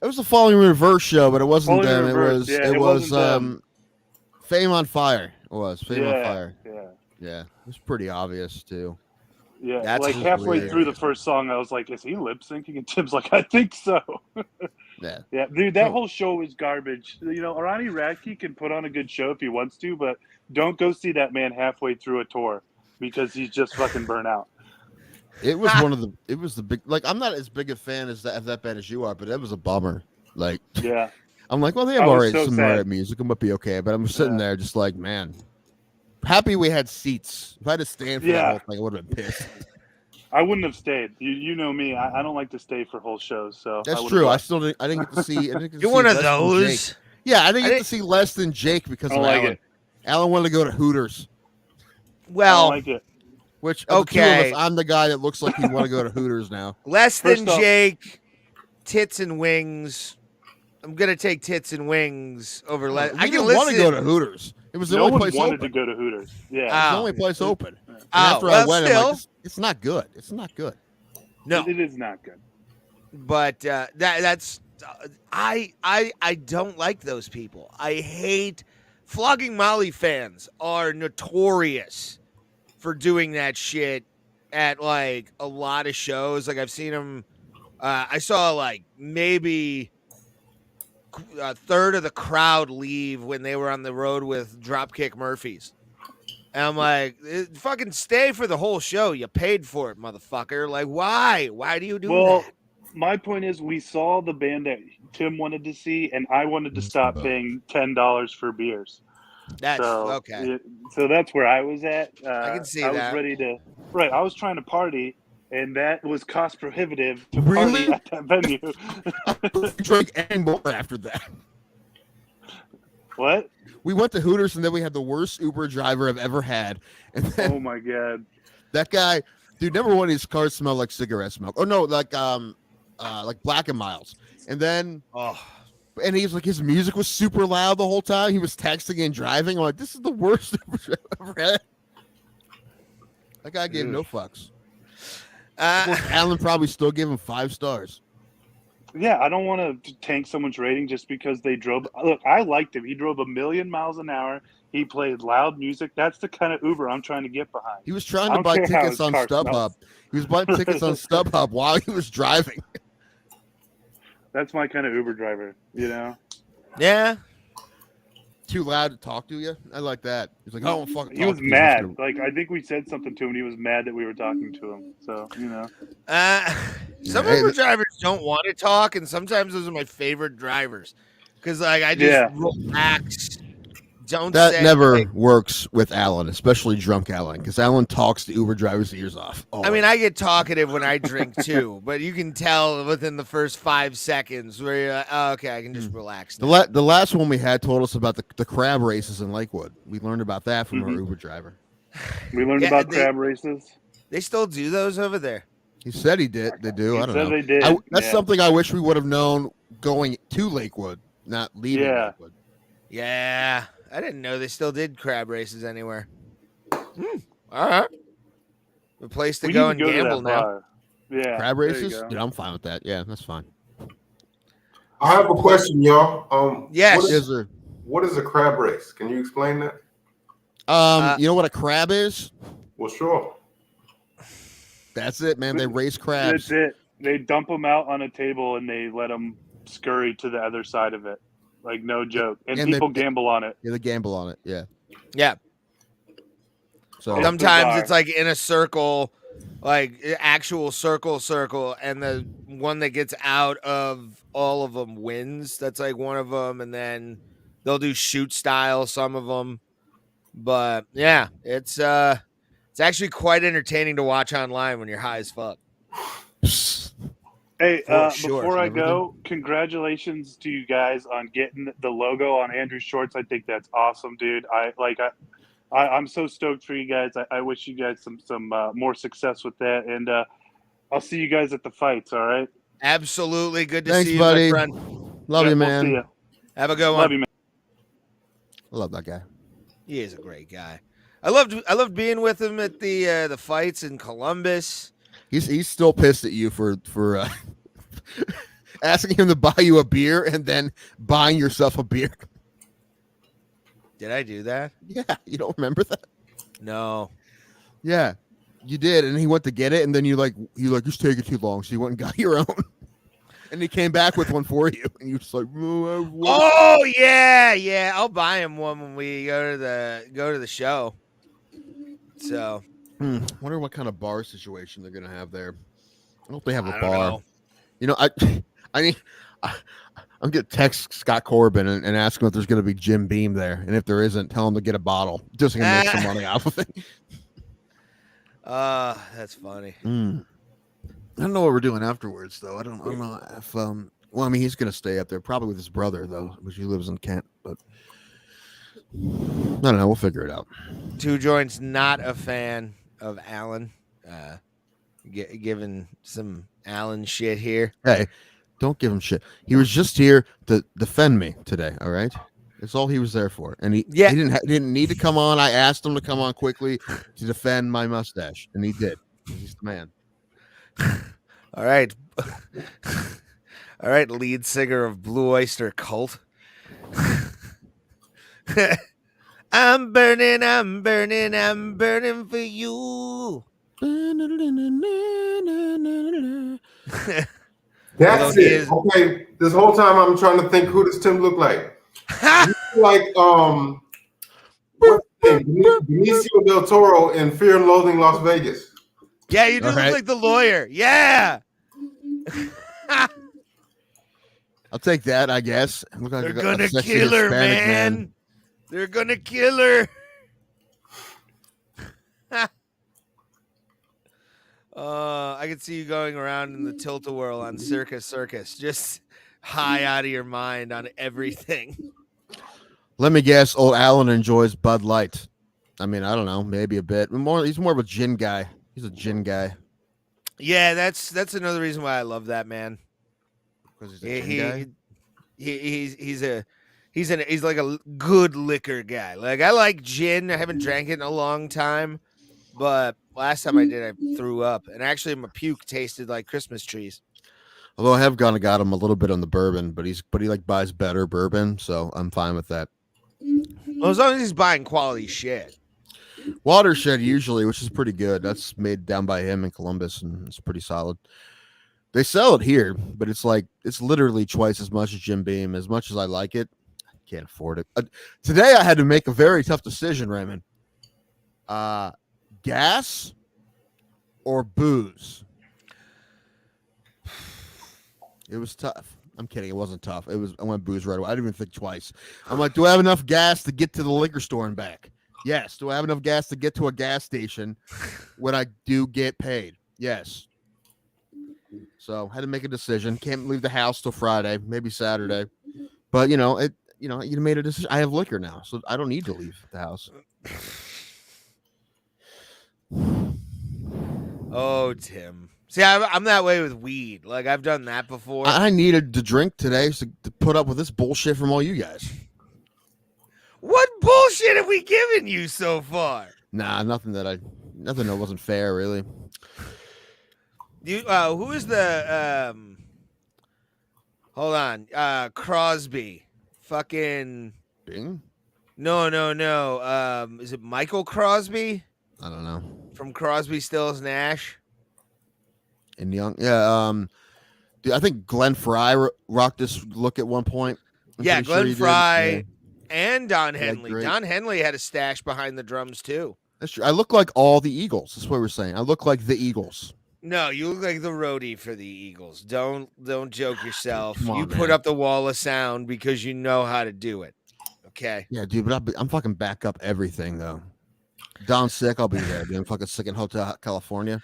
[SPEAKER 2] It was a Falling in Reverse show, but it wasn't
[SPEAKER 6] Falling in
[SPEAKER 2] them.
[SPEAKER 6] Reverse,
[SPEAKER 2] It
[SPEAKER 6] it
[SPEAKER 2] was
[SPEAKER 6] wasn't them.
[SPEAKER 2] Fame on Fire. It was Fame on
[SPEAKER 6] Yeah,
[SPEAKER 2] Fire.
[SPEAKER 6] yeah,
[SPEAKER 2] Yeah, it was pretty obvious too.
[SPEAKER 6] yeah.
[SPEAKER 3] That's
[SPEAKER 6] Like
[SPEAKER 3] just
[SPEAKER 6] halfway
[SPEAKER 3] weird.
[SPEAKER 6] through the first song, I was like, "Is he lip syncing?" And Tim's like, "I think so."
[SPEAKER 2] Yeah.
[SPEAKER 6] Yeah, dude, that whole show was garbage. Arani Radke can put on a good show if he wants to, but don't go see that man halfway through a tour because he's just fucking burnt out.
[SPEAKER 2] It was it was the big, like, I'm not as big a fan of that band as you are, but it was a bummer. Like,
[SPEAKER 6] Yeah,
[SPEAKER 2] I'm like, well, they
[SPEAKER 6] I
[SPEAKER 2] have
[SPEAKER 6] was so
[SPEAKER 2] some
[SPEAKER 6] sad.
[SPEAKER 2] alright music. It might be okay, but I'm sitting
[SPEAKER 6] Yeah.
[SPEAKER 2] there just like, man, happy we had seats. If I had to stand for
[SPEAKER 6] Yeah.
[SPEAKER 2] that whole thing, I would have been pissed.
[SPEAKER 6] I wouldn't have stayed. You know me. I don't like to stay for whole shows. So
[SPEAKER 2] That's
[SPEAKER 6] I would've
[SPEAKER 2] true. I
[SPEAKER 6] left.
[SPEAKER 2] still didn't. I didn't get to see. I didn't get to
[SPEAKER 3] You're
[SPEAKER 2] see
[SPEAKER 3] one of
[SPEAKER 2] less than
[SPEAKER 3] those.
[SPEAKER 2] Jake. Yeah, I didn't
[SPEAKER 3] I
[SPEAKER 2] get to see less than Jake because
[SPEAKER 6] I
[SPEAKER 2] of
[SPEAKER 6] don't like
[SPEAKER 2] Alan.
[SPEAKER 6] it.
[SPEAKER 2] Alan wanted to go to Hooters,
[SPEAKER 6] I
[SPEAKER 3] Well,
[SPEAKER 6] don't like it.
[SPEAKER 2] which of the two of
[SPEAKER 3] Okay.
[SPEAKER 2] us, I'm the guy that looks like he'd want to go to Hooters now.
[SPEAKER 3] less than
[SPEAKER 6] First off-
[SPEAKER 3] Jake, tits and wings. I'm gonna take tits and wings over.
[SPEAKER 2] We
[SPEAKER 3] I can
[SPEAKER 2] didn't
[SPEAKER 3] listen.
[SPEAKER 2] want to go to Hooters. It was the
[SPEAKER 6] No
[SPEAKER 2] only
[SPEAKER 6] one
[SPEAKER 2] place
[SPEAKER 6] wanted
[SPEAKER 2] open.
[SPEAKER 6] to go to Hooters. Yeah.
[SPEAKER 2] It was
[SPEAKER 3] Ah.
[SPEAKER 2] the only place open. And
[SPEAKER 3] Oh,
[SPEAKER 2] after I
[SPEAKER 3] well,
[SPEAKER 2] went, I'm
[SPEAKER 3] still.
[SPEAKER 2] like, it's not good. It's not good.
[SPEAKER 3] No,
[SPEAKER 6] It is not good.
[SPEAKER 3] but that's I don't like those people. I hate Flogging Molly fans are notorious for doing that shit at like a lot of shows. Like I've seen them. I saw like maybe a third of the crowd leave when they were on the road with Dropkick Murphys. And I'm like, fucking stay for the whole show. You paid for it, motherfucker. Like, why? Why do you do
[SPEAKER 6] Well,
[SPEAKER 3] that?
[SPEAKER 6] my point is, we saw the band that Tim wanted to see, and I wanted to stop paying $10 for beers.
[SPEAKER 3] That's
[SPEAKER 6] So
[SPEAKER 3] okay.
[SPEAKER 6] so that's where I was at.
[SPEAKER 3] I can see
[SPEAKER 6] I was
[SPEAKER 3] that.
[SPEAKER 6] ready to. Right, I was trying to party, and that was cost prohibitive to
[SPEAKER 2] Really?
[SPEAKER 6] party at that venue.
[SPEAKER 2] We drank and more after that.
[SPEAKER 6] What?
[SPEAKER 2] We went to Hooters and then we had the worst Uber driver I've ever had. And then
[SPEAKER 6] Oh my god!
[SPEAKER 2] that guy, dude, number one, his car smelled like cigarette smoke. Oh no, like Black and Miles. And then and he was like, his music was super loud the whole time. He was texting and driving. I'm like, this is the worst Uber driver I've ever had. That guy gave no fucks. Alan probably still gave him 5 stars.
[SPEAKER 6] Yeah, I don't want to tank someone's rating just because they drove. Look, I liked him. He drove 1,000,000 miles an hour. He played loud music. That's the kind of Uber I'm trying to get behind.
[SPEAKER 2] He was trying
[SPEAKER 6] I
[SPEAKER 2] to
[SPEAKER 6] don't
[SPEAKER 2] buy
[SPEAKER 6] care how
[SPEAKER 2] tickets
[SPEAKER 6] his
[SPEAKER 2] on
[SPEAKER 6] car
[SPEAKER 2] StubHub.
[SPEAKER 6] smells.
[SPEAKER 2] He was buying tickets on StubHub while he was driving.
[SPEAKER 6] That's my kind of Uber driver, you know?
[SPEAKER 3] Yeah.
[SPEAKER 2] Too loud to talk to you. I like that. He's like, I don't want to fucking
[SPEAKER 6] He
[SPEAKER 2] talk
[SPEAKER 6] was
[SPEAKER 2] to you.
[SPEAKER 6] mad. Like, I think we said something to him, and he was mad that we were talking to him. So, you know.
[SPEAKER 3] Some
[SPEAKER 2] Hey,
[SPEAKER 3] Uber drivers don't want to talk, and sometimes those are my favorite drivers because, like, I just relax. Don't
[SPEAKER 2] That
[SPEAKER 3] say,
[SPEAKER 2] never
[SPEAKER 3] like,
[SPEAKER 2] works with Alan, especially drunk Alan, because Alan talks the Uber driver's ears off.
[SPEAKER 3] I mean, I get talkative when I drink too, but you can tell within the first 5 seconds where you're like, oh, okay, I can just relax. Now.
[SPEAKER 2] The last one we had told us about the crab races in Lakewood. We learned about that from our Uber driver.
[SPEAKER 6] We learned about crab races.
[SPEAKER 3] They still do those over there.
[SPEAKER 2] He said he did. They do.
[SPEAKER 6] He
[SPEAKER 2] I don't
[SPEAKER 6] said
[SPEAKER 2] know.
[SPEAKER 6] they did,
[SPEAKER 2] That's
[SPEAKER 6] yeah.
[SPEAKER 2] something I wish we would have known going to Lakewood, not leaving
[SPEAKER 6] Yeah.
[SPEAKER 2] Lakewood.
[SPEAKER 3] Yeah, I didn't know they still did crab races anywhere. All right, a place to
[SPEAKER 6] We
[SPEAKER 3] go
[SPEAKER 6] need
[SPEAKER 3] and
[SPEAKER 6] to go to
[SPEAKER 3] gamble
[SPEAKER 6] that
[SPEAKER 3] now.
[SPEAKER 6] bar. Yeah.
[SPEAKER 2] Crab
[SPEAKER 6] there you
[SPEAKER 2] races?
[SPEAKER 6] go.
[SPEAKER 2] Dude, I'm fine with that. Yeah, that's fine.
[SPEAKER 4] I have a question, y'all.
[SPEAKER 3] Yes.
[SPEAKER 2] Is there?
[SPEAKER 4] What is a crab race? Can you explain that?
[SPEAKER 2] You know what a crab is?
[SPEAKER 4] Well, sure.
[SPEAKER 2] That's it, man. They race crabs.
[SPEAKER 6] That's it. They dump them out on a table and they let them scurry to the other side of it. Like, no joke. And
[SPEAKER 2] And
[SPEAKER 6] people
[SPEAKER 2] they-
[SPEAKER 6] gamble on it.
[SPEAKER 2] Yeah, they gamble on it. Yeah.
[SPEAKER 3] Yeah.
[SPEAKER 2] So
[SPEAKER 3] Sometimes
[SPEAKER 6] bizarre.
[SPEAKER 3] it's like in a circle, like actual circle, and the one that gets out of all of them wins. That's like one of them, and then They'll do shoot style, some of them. But yeah, it's actually quite entertaining to watch online when you're high as fuck.
[SPEAKER 6] Hey,
[SPEAKER 3] For sure.
[SPEAKER 6] before I
[SPEAKER 2] Never
[SPEAKER 6] go, congratulations to you guys on getting the logo on Andrew's shorts. I think that's awesome, dude. I'm so stoked for you guys. I wish you guys some more success with that, and I'll see you guys at the fights. All right.
[SPEAKER 3] Absolutely. Good to
[SPEAKER 2] Thanks,
[SPEAKER 3] see you,
[SPEAKER 2] buddy.
[SPEAKER 3] my friend.
[SPEAKER 2] Love
[SPEAKER 6] Yeah,
[SPEAKER 2] you,
[SPEAKER 6] we'll
[SPEAKER 2] man.
[SPEAKER 6] see ya.
[SPEAKER 3] Have a good one.
[SPEAKER 6] Love you, man.
[SPEAKER 2] I love that guy.
[SPEAKER 3] He is a great guy. I loved being with him at the fights in Columbus.
[SPEAKER 2] He's still pissed at you for asking him to buy you a beer and then buying yourself a beer.
[SPEAKER 3] Did I do that?
[SPEAKER 2] Yeah, you don't remember that?
[SPEAKER 3] No.
[SPEAKER 2] Yeah, you did, and he went to get it, and then you just take it too long, so you went and got your own, and he came back with one for you, and you just like,
[SPEAKER 3] Oh yeah. I'll buy him one when we go to the show. So
[SPEAKER 2] wonder what kind of bar situation they're gonna have there. I hope they have a
[SPEAKER 3] I don't
[SPEAKER 2] bar.
[SPEAKER 3] know.
[SPEAKER 2] You know, I'm gonna text Scott Corbin and ask him if there's gonna be Jim Beam there, and if there isn't, tell him to get a bottle, just so he can make some money off of it.
[SPEAKER 3] That's funny.
[SPEAKER 2] I don't know what we're doing afterwards, though. I don't know if well, I mean, he's gonna stay up there, probably with his brother, though, which he lives in Kent. But I don't know. We'll figure it out.
[SPEAKER 3] Two Joints not a fan of Alan. Giving some Alan shit here.
[SPEAKER 2] Hey, don't give him shit. He was just here to defend me today. All right, that's all he was there for. And he didn't need to come on. I asked him to come on quickly to defend my mustache, and he did. He's the man.
[SPEAKER 3] All right. All right, lead singer of Blue Oyster Cult. I'm burning for you.
[SPEAKER 4] That's it. Okay, this whole time I'm trying to think, who does Tim look like? Like what's his name? Benicio del Toro in Fear and Loathing Las Vegas.
[SPEAKER 3] Yeah, you do look like the lawyer. Yeah.
[SPEAKER 2] I'll take that, I guess. Look like
[SPEAKER 3] They're
[SPEAKER 2] a
[SPEAKER 3] gonna
[SPEAKER 2] sexy
[SPEAKER 3] kill her,
[SPEAKER 2] Hispanic
[SPEAKER 3] man. They're gonna kill her. I can see you going around in the tilt-a-whirl on Circus, just high out of your mind on everything.
[SPEAKER 2] Let me guess. Old Alan enjoys Bud Light. I mean, I don't know, maybe a bit. He's more of a gin guy. He's a gin guy.
[SPEAKER 3] Yeah, that's another reason why I love that man.
[SPEAKER 2] Because he's a gin guy.
[SPEAKER 3] He's like a good liquor guy. Like, I like gin. I haven't drank it in a long time, but last time I did, I threw up, and actually my puke tasted like Christmas trees.
[SPEAKER 2] Although I have gone and got him a little bit on the bourbon, but he like buys better bourbon, so I'm fine with that.
[SPEAKER 3] Well, as long as he's buying quality shit.
[SPEAKER 2] Watershed usually, which is pretty good. That's made down by him in Columbus, and it's pretty solid. They sell it here, but it's literally twice as much as Jim Beam. As much as I like it, I can't afford it. Today I had to make a very tough decision, Raymond. Gas or booze? It was tough. I'm kidding. It wasn't tough. I went booze right away. I didn't even think twice. I'm like, do I have enough gas to get to the liquor store and back? Yes. Do I have enough gas to get to a gas station when I do get paid? Yes. So I had to make a decision. Can't leave the house till Friday, maybe Saturday. But you made a decision. I have liquor now, so I don't need to leave the house.
[SPEAKER 3] Oh, Tim. See, I'm that way with weed. Like, I've done that before.
[SPEAKER 2] I needed to drink today to put up with this bullshit from all you guys.
[SPEAKER 3] What bullshit have we given you so far?
[SPEAKER 2] Nah, nothing that wasn't fair, really.
[SPEAKER 3] Who is the hold on, Crosby, fucking
[SPEAKER 2] Bing?
[SPEAKER 3] No. Is it Michael Crosby?
[SPEAKER 2] I don't know.
[SPEAKER 3] From Crosby, Stills, Nash.
[SPEAKER 2] And Young, yeah. Dude, I think Glenn Fry rocked this look at one point.
[SPEAKER 3] Yeah, Glenn Fry and Don
[SPEAKER 2] Yeah,
[SPEAKER 3] Henley.
[SPEAKER 2] great.
[SPEAKER 3] Don Henley had a stash behind the drums too.
[SPEAKER 2] That's true. I look like all the Eagles. That's what we're saying. I look like the Eagles.
[SPEAKER 3] No, you look like the roadie for the Eagles. Don't joke yourself.
[SPEAKER 2] Come on,
[SPEAKER 3] You put
[SPEAKER 2] man.
[SPEAKER 3] up the wall of sound because you know how to do it. okay.
[SPEAKER 2] Yeah, dude, but I'm fucking back up everything though. Down sick, I'll be there, dude. I'm fucking sick in Hotel California.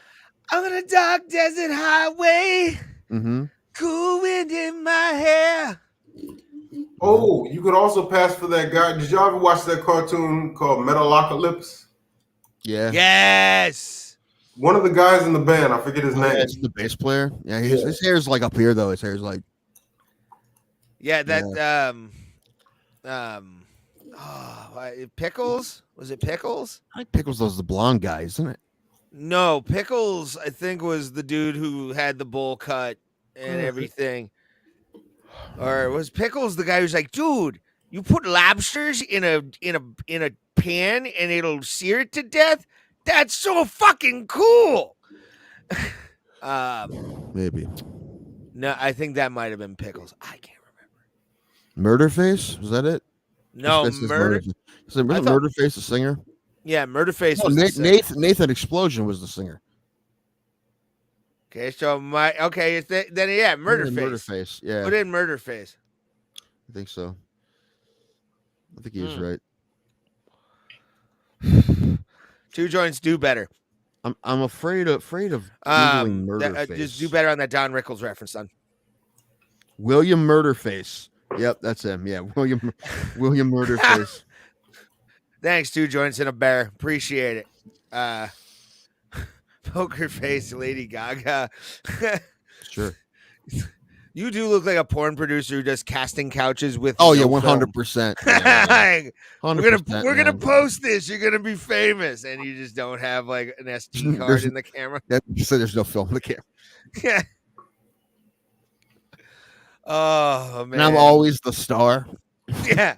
[SPEAKER 3] I'm on a dark desert highway,
[SPEAKER 2] Mm-hmm.
[SPEAKER 3] cool wind in my hair.
[SPEAKER 4] Oh, you could also pass for that guy. Did y'all ever watch that cartoon called Metalocalypse?
[SPEAKER 2] Yeah.
[SPEAKER 3] Yes.
[SPEAKER 4] One of the guys in the band, I forget his
[SPEAKER 2] Oh,
[SPEAKER 4] name.
[SPEAKER 2] yeah, it's the bass player. Yeah, his hair's like up here though. His hair's like
[SPEAKER 3] Yeah, that Pickles? Was it Pickles?
[SPEAKER 2] I think Pickles was the blonde guy, isn't it?
[SPEAKER 3] No, Pickles I think was the dude who had the bowl cut and everything. Or was Pickles the guy who's like, "Dude, you put lobsters in a pan and it'll sear it to death? That's so fucking cool."
[SPEAKER 2] Maybe.
[SPEAKER 3] No, I think that might have been Pickles. I can't
[SPEAKER 2] Murder Face? Was that it?
[SPEAKER 3] remember. No,
[SPEAKER 2] This is
[SPEAKER 3] Murder.
[SPEAKER 2] So
[SPEAKER 3] I thought-
[SPEAKER 2] Murder Face the singer?
[SPEAKER 3] Yeah, Murderface
[SPEAKER 2] No,
[SPEAKER 3] was the singer.
[SPEAKER 2] Nathan Explosion was the singer.
[SPEAKER 3] Okay, so Murderface.
[SPEAKER 2] Murderface. Yeah,
[SPEAKER 3] Put in Murderface.
[SPEAKER 2] I think so. I think he was right.
[SPEAKER 3] Two joints do better.
[SPEAKER 2] I'm afraid of Googling Murderface.
[SPEAKER 3] Just do better on that Don Rickles reference, son.
[SPEAKER 2] William Murderface. Yep, that's him. Yeah, William Murderface.
[SPEAKER 3] Thanks, two joints and a bear. Appreciate it. Poker face, Lady Gaga.
[SPEAKER 2] Sure.
[SPEAKER 3] You do look like a porn producer who does casting couches with.
[SPEAKER 2] Oh yeah,
[SPEAKER 3] no film.
[SPEAKER 2] 100%.
[SPEAKER 3] We're gonna post this. You're gonna be famous, and you just don't have like an SD card in the camera.
[SPEAKER 2] You said there's no film in the camera.
[SPEAKER 3] Yeah. Oh man.
[SPEAKER 2] And I'm always the star.
[SPEAKER 3] Yeah.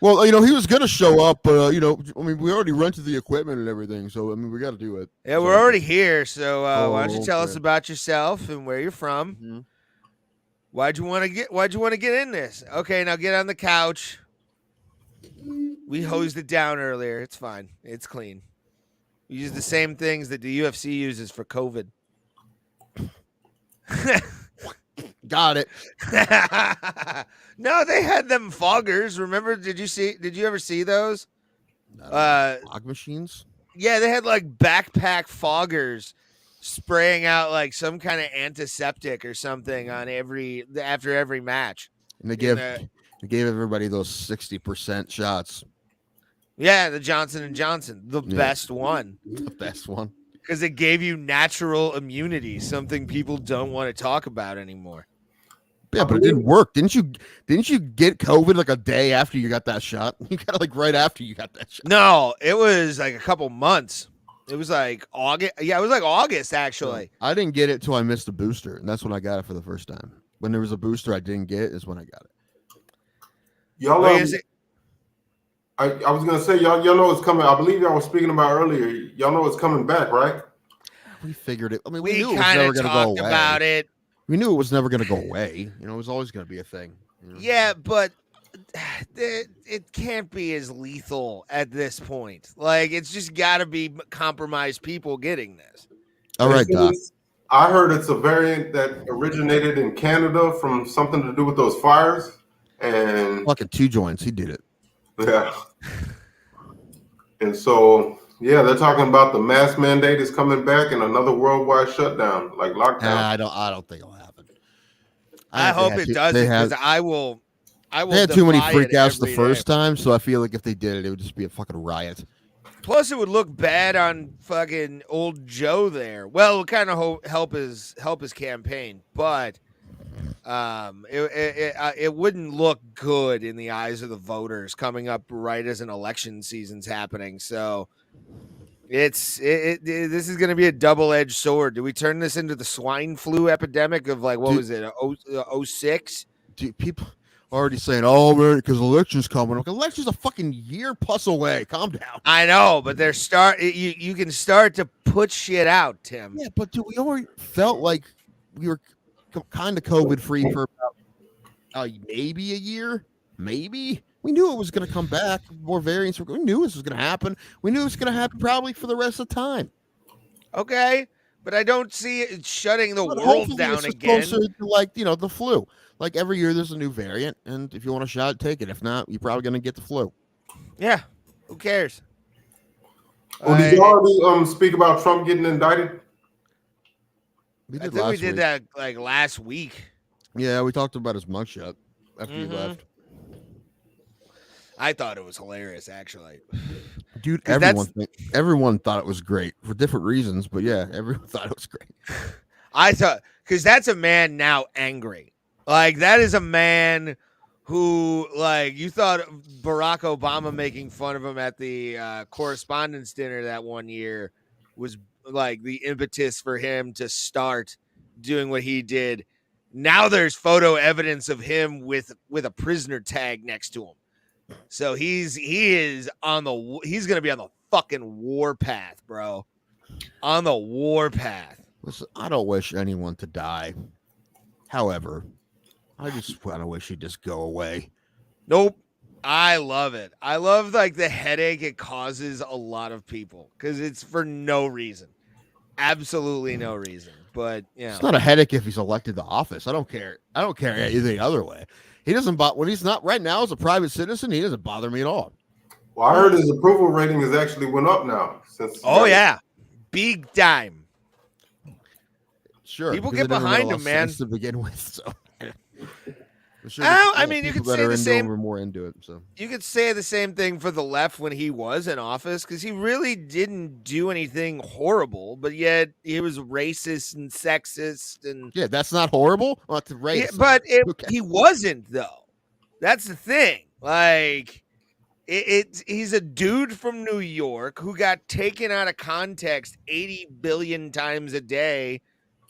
[SPEAKER 2] Well, he was gonna show up, but we already rented the equipment and everything, so we got to do it.
[SPEAKER 3] Yeah, we're already here. So why don't you tell us
[SPEAKER 2] okay.
[SPEAKER 3] about yourself and where you're from?
[SPEAKER 2] Mm-hmm.
[SPEAKER 3] Why'd you want to get in this? Okay, now get on the couch. We hosed it down earlier. It's fine. It's clean. We use the same things that the UFC uses for COVID.
[SPEAKER 2] Got it.
[SPEAKER 3] No, they had them foggers. Remember? Did you ever see those?
[SPEAKER 2] Fog machines.
[SPEAKER 3] Yeah, they had like backpack foggers spraying out like some kind of antiseptic or something on after every match.
[SPEAKER 2] And they gave everybody those 60% shots.
[SPEAKER 3] Yeah, the Johnson & Johnson, the best one.
[SPEAKER 2] The best one.
[SPEAKER 3] Because it gave you natural immunity, something people don't want to talk about anymore.
[SPEAKER 2] Yeah, but it didn't work. Didn't you get COVID like a day after you got that shot? You got it like right after you got that shot.
[SPEAKER 3] No, it was like a couple months. It was like August. Yeah, it was like August, actually.
[SPEAKER 2] I didn't get it till I missed a booster, and that's when I got it for the first time. When there was a booster I didn't get is when I got it.
[SPEAKER 4] Y'all,
[SPEAKER 3] Wait, is it?
[SPEAKER 4] I was gonna say y'all know it's coming. I believe y'all were speaking about earlier. Y'all know it's coming back, right?
[SPEAKER 2] We figured it. I mean,
[SPEAKER 3] We
[SPEAKER 2] knew it was
[SPEAKER 3] kind
[SPEAKER 2] never
[SPEAKER 3] of
[SPEAKER 2] going to go
[SPEAKER 3] talked
[SPEAKER 2] away.
[SPEAKER 3] about it.
[SPEAKER 2] We knew it was never going to go away. It was always going to be a thing.
[SPEAKER 3] Yeah, but it can't be as lethal at this point. Like, it's just got to be compromised people getting this.
[SPEAKER 2] All right, Doc.
[SPEAKER 4] I heard it's a variant that originated in Canada from something to do with those fires. And
[SPEAKER 2] Fucking two joints. He did it.
[SPEAKER 4] yeah. And so, yeah, they're talking about the mask mandate is coming back and another worldwide shutdown, like lockdown.
[SPEAKER 2] I don't think it'll happen.
[SPEAKER 3] I hope it doesn't, because I will.
[SPEAKER 2] They had too many
[SPEAKER 3] defy it
[SPEAKER 2] freakouts the
[SPEAKER 3] every
[SPEAKER 2] first
[SPEAKER 3] day.
[SPEAKER 2] time, so I feel like if they did it, it would just be a fucking riot.
[SPEAKER 3] Plus, it would look bad on fucking old Joe there. Well, it would kind of help his campaign, but it wouldn't look good in the eyes of the voters coming up right as an election season's happening. So this is going to be a double-edged sword. Do we turn this into the swine flu epidemic of like was it 06?
[SPEAKER 2] Dude, people already saying, "Oh man, because elections coming." Like, elections a fucking year plus away. Calm down.
[SPEAKER 3] I know, but you can start to put shit out, Tim.
[SPEAKER 2] Yeah, but dude, we already felt like we were kind of COVID free for about maybe a year. Maybe we knew it was going to come back. More variants. We knew this was going to happen. We knew it was going to happen probably for the rest of the time.
[SPEAKER 3] Okay, But I don't see it shutting the
[SPEAKER 2] But
[SPEAKER 3] world
[SPEAKER 2] hopefully
[SPEAKER 3] down
[SPEAKER 2] it's just
[SPEAKER 3] again.
[SPEAKER 2] closer to, like, the flu. Like, every year there's a new variant, and if you want a shot, take it. If not, you're probably going to get the flu.
[SPEAKER 3] Yeah, who cares?
[SPEAKER 4] Well, did you already speak about Trump getting indicted?
[SPEAKER 2] We
[SPEAKER 3] I
[SPEAKER 2] did
[SPEAKER 3] think we
[SPEAKER 2] last
[SPEAKER 3] did
[SPEAKER 2] week.
[SPEAKER 3] that like last week.
[SPEAKER 2] Yeah, we talked about his mugshot after he left.
[SPEAKER 3] I thought it was hilarious, actually.
[SPEAKER 2] Dude,
[SPEAKER 3] 'Cause
[SPEAKER 2] everyone thought it was great for different reasons, but yeah, everyone thought it was great.
[SPEAKER 3] I thought, because that's a man now angry. Like, that is a man who, like, you thought Barack Obama making fun of him at the correspondence dinner that one year was like the impetus for him to start doing what he did. Now there's photo evidence of him with a prisoner tag next to him. So he's gonna be on the fucking war path, bro. On the war path.
[SPEAKER 2] Listen, I don't wish anyone to die. However, I just kind of wish he'd just go away.
[SPEAKER 3] Nope. I love it. I love like the headache it causes a lot of people because it's for no reason. Absolutely no reason. But
[SPEAKER 2] it's not a headache if he's elected to office. I don't care. I don't care anything other way. He doesn't when he's not right now as a private citizen. He doesn't bother me at all.
[SPEAKER 4] Well, I heard his approval rating has actually went up now since.
[SPEAKER 3] Oh yeah, big time.
[SPEAKER 2] Sure,
[SPEAKER 3] people get behind him, man.
[SPEAKER 2] To begin with, so. Sure,
[SPEAKER 3] I mean, you could say the same.
[SPEAKER 2] We're more into it, so
[SPEAKER 3] you could say the same thing for the left when he was in office because he really didn't do anything horrible, but yet he was racist and sexist and
[SPEAKER 2] yeah, that's not horrible. Well, it's racist.
[SPEAKER 3] Yeah, but he wasn't though. That's the thing. Like, he's a dude from New York who got taken out of context 80 billion times a day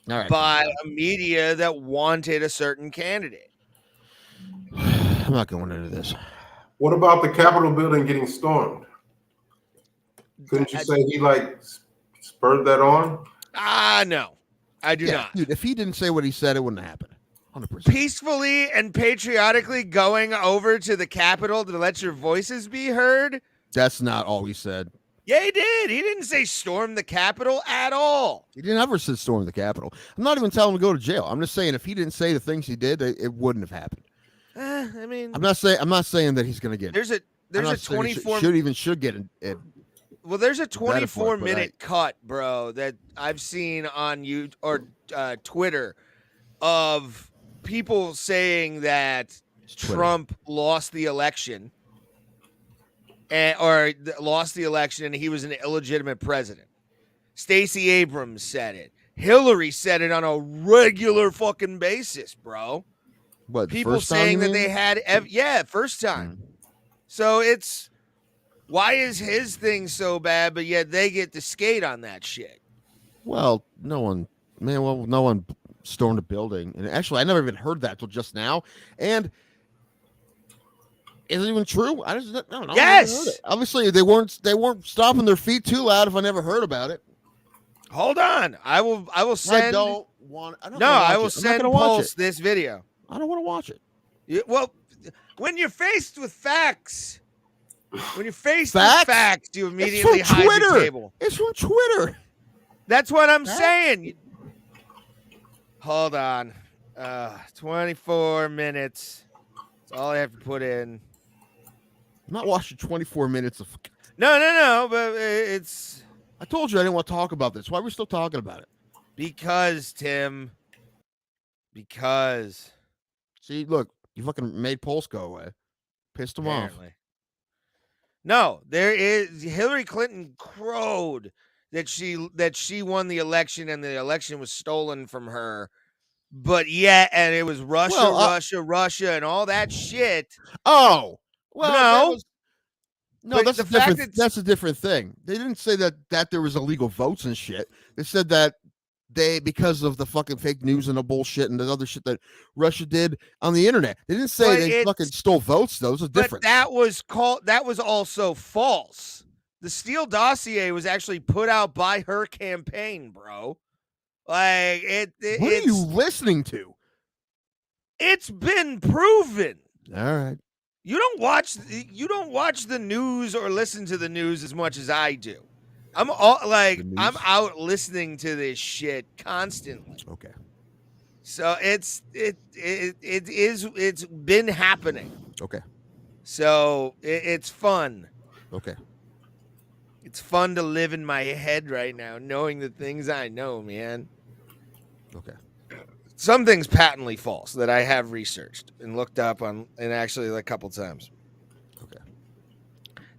[SPEAKER 3] by a media that wanted a certain candidate.
[SPEAKER 2] I'm not going into this.
[SPEAKER 4] What about the Capitol building getting stormed? Couldn't you say he like spurred that on?
[SPEAKER 3] No, I do not.
[SPEAKER 2] Dude, if he didn't say what he said, it wouldn't happen. 100%.
[SPEAKER 3] Peacefully and patriotically going over to the Capitol to let your voices be heard.
[SPEAKER 2] That's not all he said.
[SPEAKER 3] Yeah, he did. He didn't say storm the Capitol at all.
[SPEAKER 2] He didn't ever say storm the Capitol. I'm not even telling him to go to jail. I'm just saying if he didn't say the things he did, it wouldn't have happened.
[SPEAKER 3] I mean,
[SPEAKER 2] I'm not saying that he's going to get.
[SPEAKER 3] There's a 24
[SPEAKER 2] should get it.
[SPEAKER 3] Well, there's a 24-minute cut, bro, that I've seen on YouTube or Twitter of people saying that Trump lost the election and he was an illegitimate president. Stacey Abrams said it. Hillary said it on a regular fucking basis, bro.
[SPEAKER 2] What,
[SPEAKER 3] people saying that they had first time. So it's why is his thing so bad, but yet they get to skate on that shit?
[SPEAKER 2] Well, no one stormed a building, and actually, I never even heard that till just now. And is it even true? I don't know.
[SPEAKER 3] Yes.
[SPEAKER 2] Obviously, they weren't stomping their feet too loud. If I never heard about it.
[SPEAKER 3] Hold on, I will send. I will send Pulse this video.
[SPEAKER 2] I don't want to watch it.
[SPEAKER 3] Well, when you're faced with facts, you immediately hide the table.
[SPEAKER 2] It's from Twitter.
[SPEAKER 3] That's what I'm saying. Hold on. 24 minutes. That's all I have to put in.
[SPEAKER 2] I'm not watching 24 minutes of.
[SPEAKER 3] No, but it's.
[SPEAKER 2] I told you I didn't want to talk about this. Why are we still talking about it?
[SPEAKER 3] Because, Tim. Because.
[SPEAKER 2] See, look, you fucking made Pulse go away. Pissed him off.
[SPEAKER 3] No, there is Hillary Clinton crowed that she won the election and the election was stolen from her. But and it was Russia, and all that shit.
[SPEAKER 2] Oh, well,
[SPEAKER 3] no.
[SPEAKER 2] That's a different. That's a different thing. They didn't say that there was illegal votes and shit. They said that because of the fucking fake news and the bullshit and the other shit that Russia did on the internet. They didn't say they fucking stole votes. Those are different.
[SPEAKER 3] But that was also false. The Steele dossier was actually put out by her campaign, bro. Like
[SPEAKER 2] what are you listening to?
[SPEAKER 3] It's been proven.
[SPEAKER 2] All right.
[SPEAKER 3] You don't watch the news or listen to the news as much as I do. I'm all like
[SPEAKER 2] The news?
[SPEAKER 3] I'm out listening to this shit constantly.
[SPEAKER 2] Okay.
[SPEAKER 3] So it's been happening.
[SPEAKER 2] Okay.
[SPEAKER 3] So it's fun.
[SPEAKER 2] Okay.
[SPEAKER 3] It's fun to live in my head right now, knowing the things I know, man.
[SPEAKER 2] Okay.
[SPEAKER 3] Some things patently false that I have researched and looked up on, and actually a couple times.
[SPEAKER 2] Okay.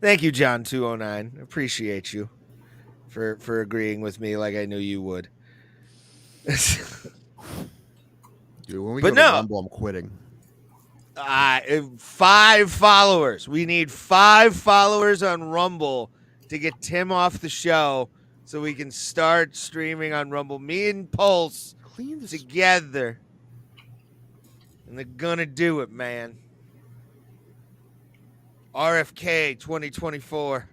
[SPEAKER 3] Thank you, John 209. Appreciate you for agreeing with me like I knew you would.
[SPEAKER 2] Dude, when we
[SPEAKER 3] But
[SPEAKER 2] go
[SPEAKER 3] no.
[SPEAKER 2] to Rumble, I'm quitting.
[SPEAKER 3] 5 followers. We need 5 followers on Rumble to get Tim off the show so we can start streaming on Rumble. Me and Pulse
[SPEAKER 2] Clean this.
[SPEAKER 3] together. And they're gonna do it, man. RFK 2024.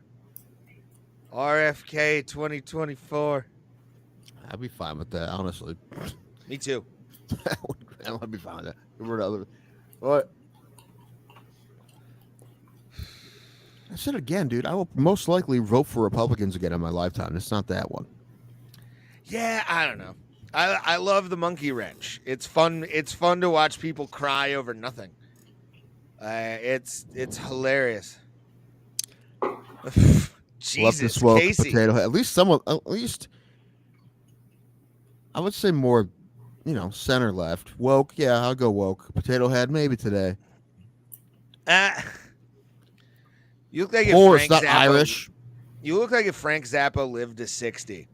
[SPEAKER 3] RFK 2024.
[SPEAKER 2] I'd be fine with that, honestly.
[SPEAKER 3] Me too.
[SPEAKER 2] I'd be fine with that. We're other. What? I said it again, dude. I will most likely vote for Republicans again in my lifetime. It's not that one.
[SPEAKER 3] Yeah, I don't know. I love the monkey wrench. It's fun. It's fun to watch people cry over nothing. It's hilarious. Jesus,
[SPEAKER 2] Leftist woke,
[SPEAKER 3] Casey.
[SPEAKER 2] potato head. At least someone. At least I would say more. Center left. Woke. Yeah, I'll go woke. Potato head. Maybe today.
[SPEAKER 3] You look like
[SPEAKER 2] Or
[SPEAKER 3] if
[SPEAKER 2] it's
[SPEAKER 3] Frank
[SPEAKER 2] not
[SPEAKER 3] Zappa,
[SPEAKER 2] Irish.
[SPEAKER 3] You look like if Frank Zappa lived to 60.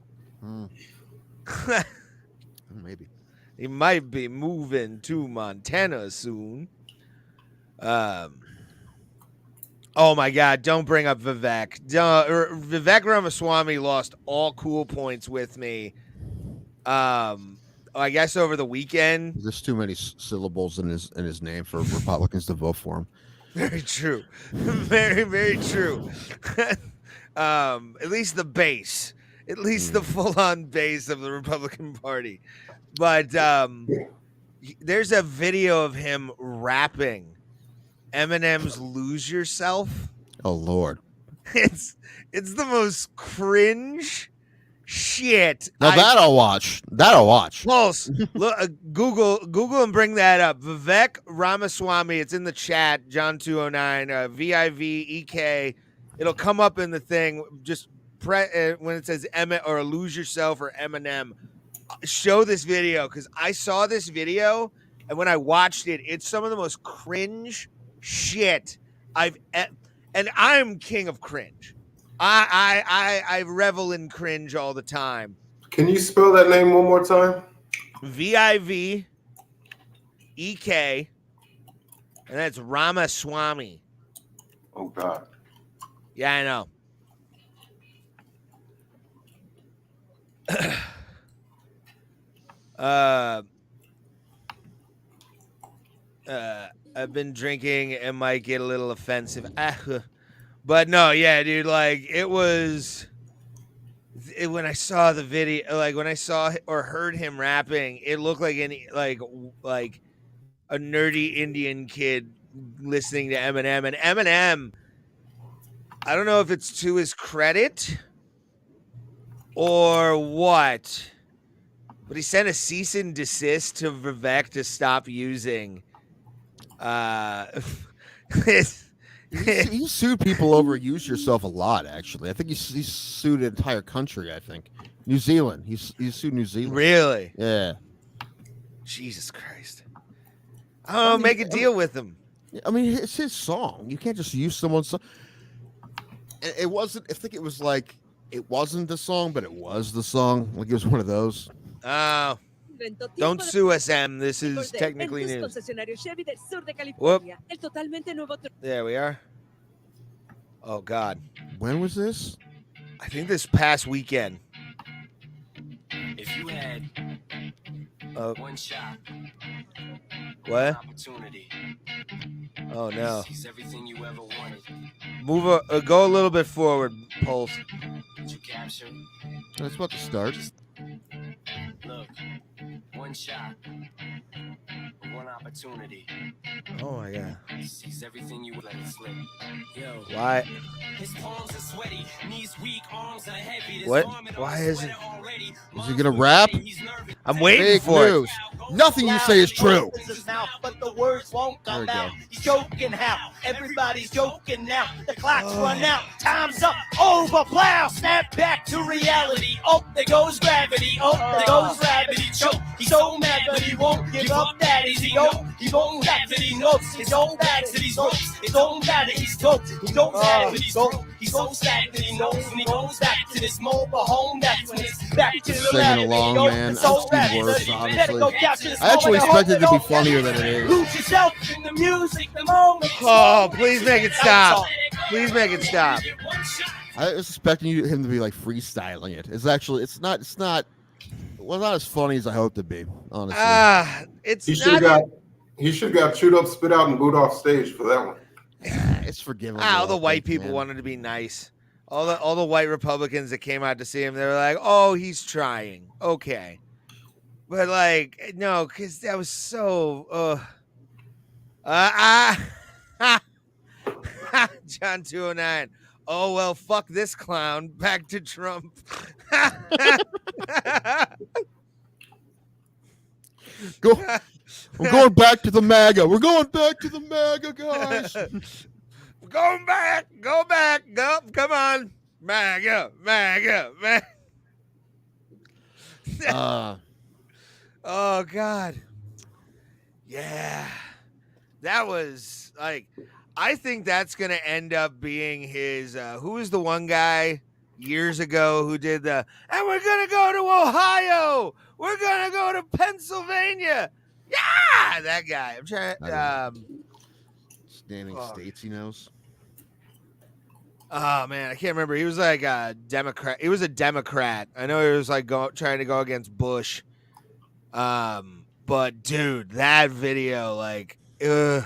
[SPEAKER 2] Maybe.
[SPEAKER 3] He might be moving to Montana soon. Oh my God! Don't bring up Vivek. Vivek Ramaswamy lost all cool points with me. I guess over the weekend.
[SPEAKER 2] There's too many syllables in his name for Republicans to vote for him.
[SPEAKER 3] Very true. Very, very true. At least the base. At least the full-on base of the Republican Party. But there's a video of him rapping Eminem's "Lose Yourself."
[SPEAKER 2] Oh Lord.
[SPEAKER 3] It's the most cringe shit.
[SPEAKER 2] Now that I'll watch.
[SPEAKER 3] Pulse, look, Google and bring that up. Vivek Ramaswamy. It's in the chat. John 209. VIVEK. It'll come up in the thing. Just when it says Emmett or "Lose Yourself" or Eminem. Show this video because I saw this video and when I watched it, it's some of the most cringe shit and I'm king of cringe. I revel in cringe all the time.
[SPEAKER 4] Can you spell that name one more time?
[SPEAKER 3] VIVEK, and that's Ramaswamy.
[SPEAKER 4] Oh God.
[SPEAKER 3] Yeah, I know. I've been drinking. It might get a little offensive. But no, yeah, dude, like it was when I saw the video, like when I saw or heard him rapping, it looked like like a nerdy Indian kid listening to Eminem. And Eminem, I don't know if it's to his credit or what, but he sent a cease and desist to Vivek to stop using
[SPEAKER 2] He sued people over "Use Yourself" a lot, actually. I think he sued an entire country, I think. New Zealand. He sued New Zealand.
[SPEAKER 3] Really?
[SPEAKER 2] Yeah.
[SPEAKER 3] Jesus Christ. I don't know, make a deal with him.
[SPEAKER 2] I mean, it's his song. You can't just use someone's song. It wasn't, I think it was like, it wasn't the song, but it was the song. Like it was one of those.
[SPEAKER 3] Oh. Don't sue us, Em. This is technically news. Whoop. There we are. Oh, God.
[SPEAKER 2] When was this?
[SPEAKER 3] I think this past weekend.
[SPEAKER 7] If you had one shot,
[SPEAKER 3] What?
[SPEAKER 7] opportunity,
[SPEAKER 3] Oh, no.
[SPEAKER 7] seize everything you ever wanted,
[SPEAKER 3] Move. Go a little bit forward, Pulse.
[SPEAKER 7] did you capture?
[SPEAKER 2] It's about to start.
[SPEAKER 7] Look, one shot, one opportunity.
[SPEAKER 3] Oh my god.
[SPEAKER 7] Sees everything you let it slip. Yo.
[SPEAKER 3] Why?
[SPEAKER 7] His palms are sweaty, knees weak, arms are heavy. This
[SPEAKER 3] What?
[SPEAKER 7] garment
[SPEAKER 3] Why
[SPEAKER 7] on
[SPEAKER 3] isn't?
[SPEAKER 7] already.
[SPEAKER 2] Is he gonna rap?
[SPEAKER 3] I'm waiting
[SPEAKER 2] Fake
[SPEAKER 3] for
[SPEAKER 2] news. Nothing you say is true.
[SPEAKER 8] But the words won't
[SPEAKER 2] There we
[SPEAKER 8] come
[SPEAKER 2] go.
[SPEAKER 8] out. He's joking how everybody's joking now. The clock's run out. Time's up. Over. Plow. Snap back to reality. Oh, there goes gravity. Oh, there goes gravity. Choke. He's so mad, but he won't give up that easy. Oh, he won't back that he knows his own back that he's ropes. His own back that he's broke. He don't have that he's broke. He's so sad that he knows when he goes back to this mobile home. That's when it's back to the
[SPEAKER 2] Singing
[SPEAKER 8] rabbit.
[SPEAKER 2] along,
[SPEAKER 8] Yo,
[SPEAKER 2] man.
[SPEAKER 8] it's so
[SPEAKER 2] I've seen
[SPEAKER 8] rabbit.
[SPEAKER 2] worse,
[SPEAKER 8] Better go
[SPEAKER 2] honestly.
[SPEAKER 8] capture this
[SPEAKER 2] I actually
[SPEAKER 8] moment.
[SPEAKER 2] expected it to be funnier than it is.
[SPEAKER 8] Lose yourself in the music, the moment.
[SPEAKER 3] Oh, please make it stop. Please make it stop.
[SPEAKER 2] I was expecting him to be like freestyling it. It's actually, it's not as funny as I hoped it'd be, honestly.
[SPEAKER 3] It's
[SPEAKER 4] He should
[SPEAKER 3] not.
[SPEAKER 4] have got chewed up, spit out, and booed off stage for that one.
[SPEAKER 2] It's forgivable.
[SPEAKER 3] All the
[SPEAKER 2] I
[SPEAKER 3] white
[SPEAKER 2] think,
[SPEAKER 3] people
[SPEAKER 2] man.
[SPEAKER 3] wanted to be nice. All the white Republicans that came out to see him, they were like, "Oh, he's trying." Okay, but like, no, because that was so. John 209. Oh well, fuck this clown. Back to Trump.
[SPEAKER 2] We're going back to the MAGA. We're going back to the MAGA, guys.
[SPEAKER 3] Going back. Go back. Go. Come on. MAGA. MAGA. MAGA. Oh God. Yeah. That was like, I think that's gonna end up being his who was the one guy years ago who did the and we're gonna go to Ohio. We're gonna go to Pennsylvania. Yeah, that guy. I'm trying
[SPEAKER 2] Standing states, he knows.
[SPEAKER 3] oh man, I can't remember. He was like a Democrat. He was a Democrat. I know he was like trying to go against Bush. But dude, that video, like, ooh.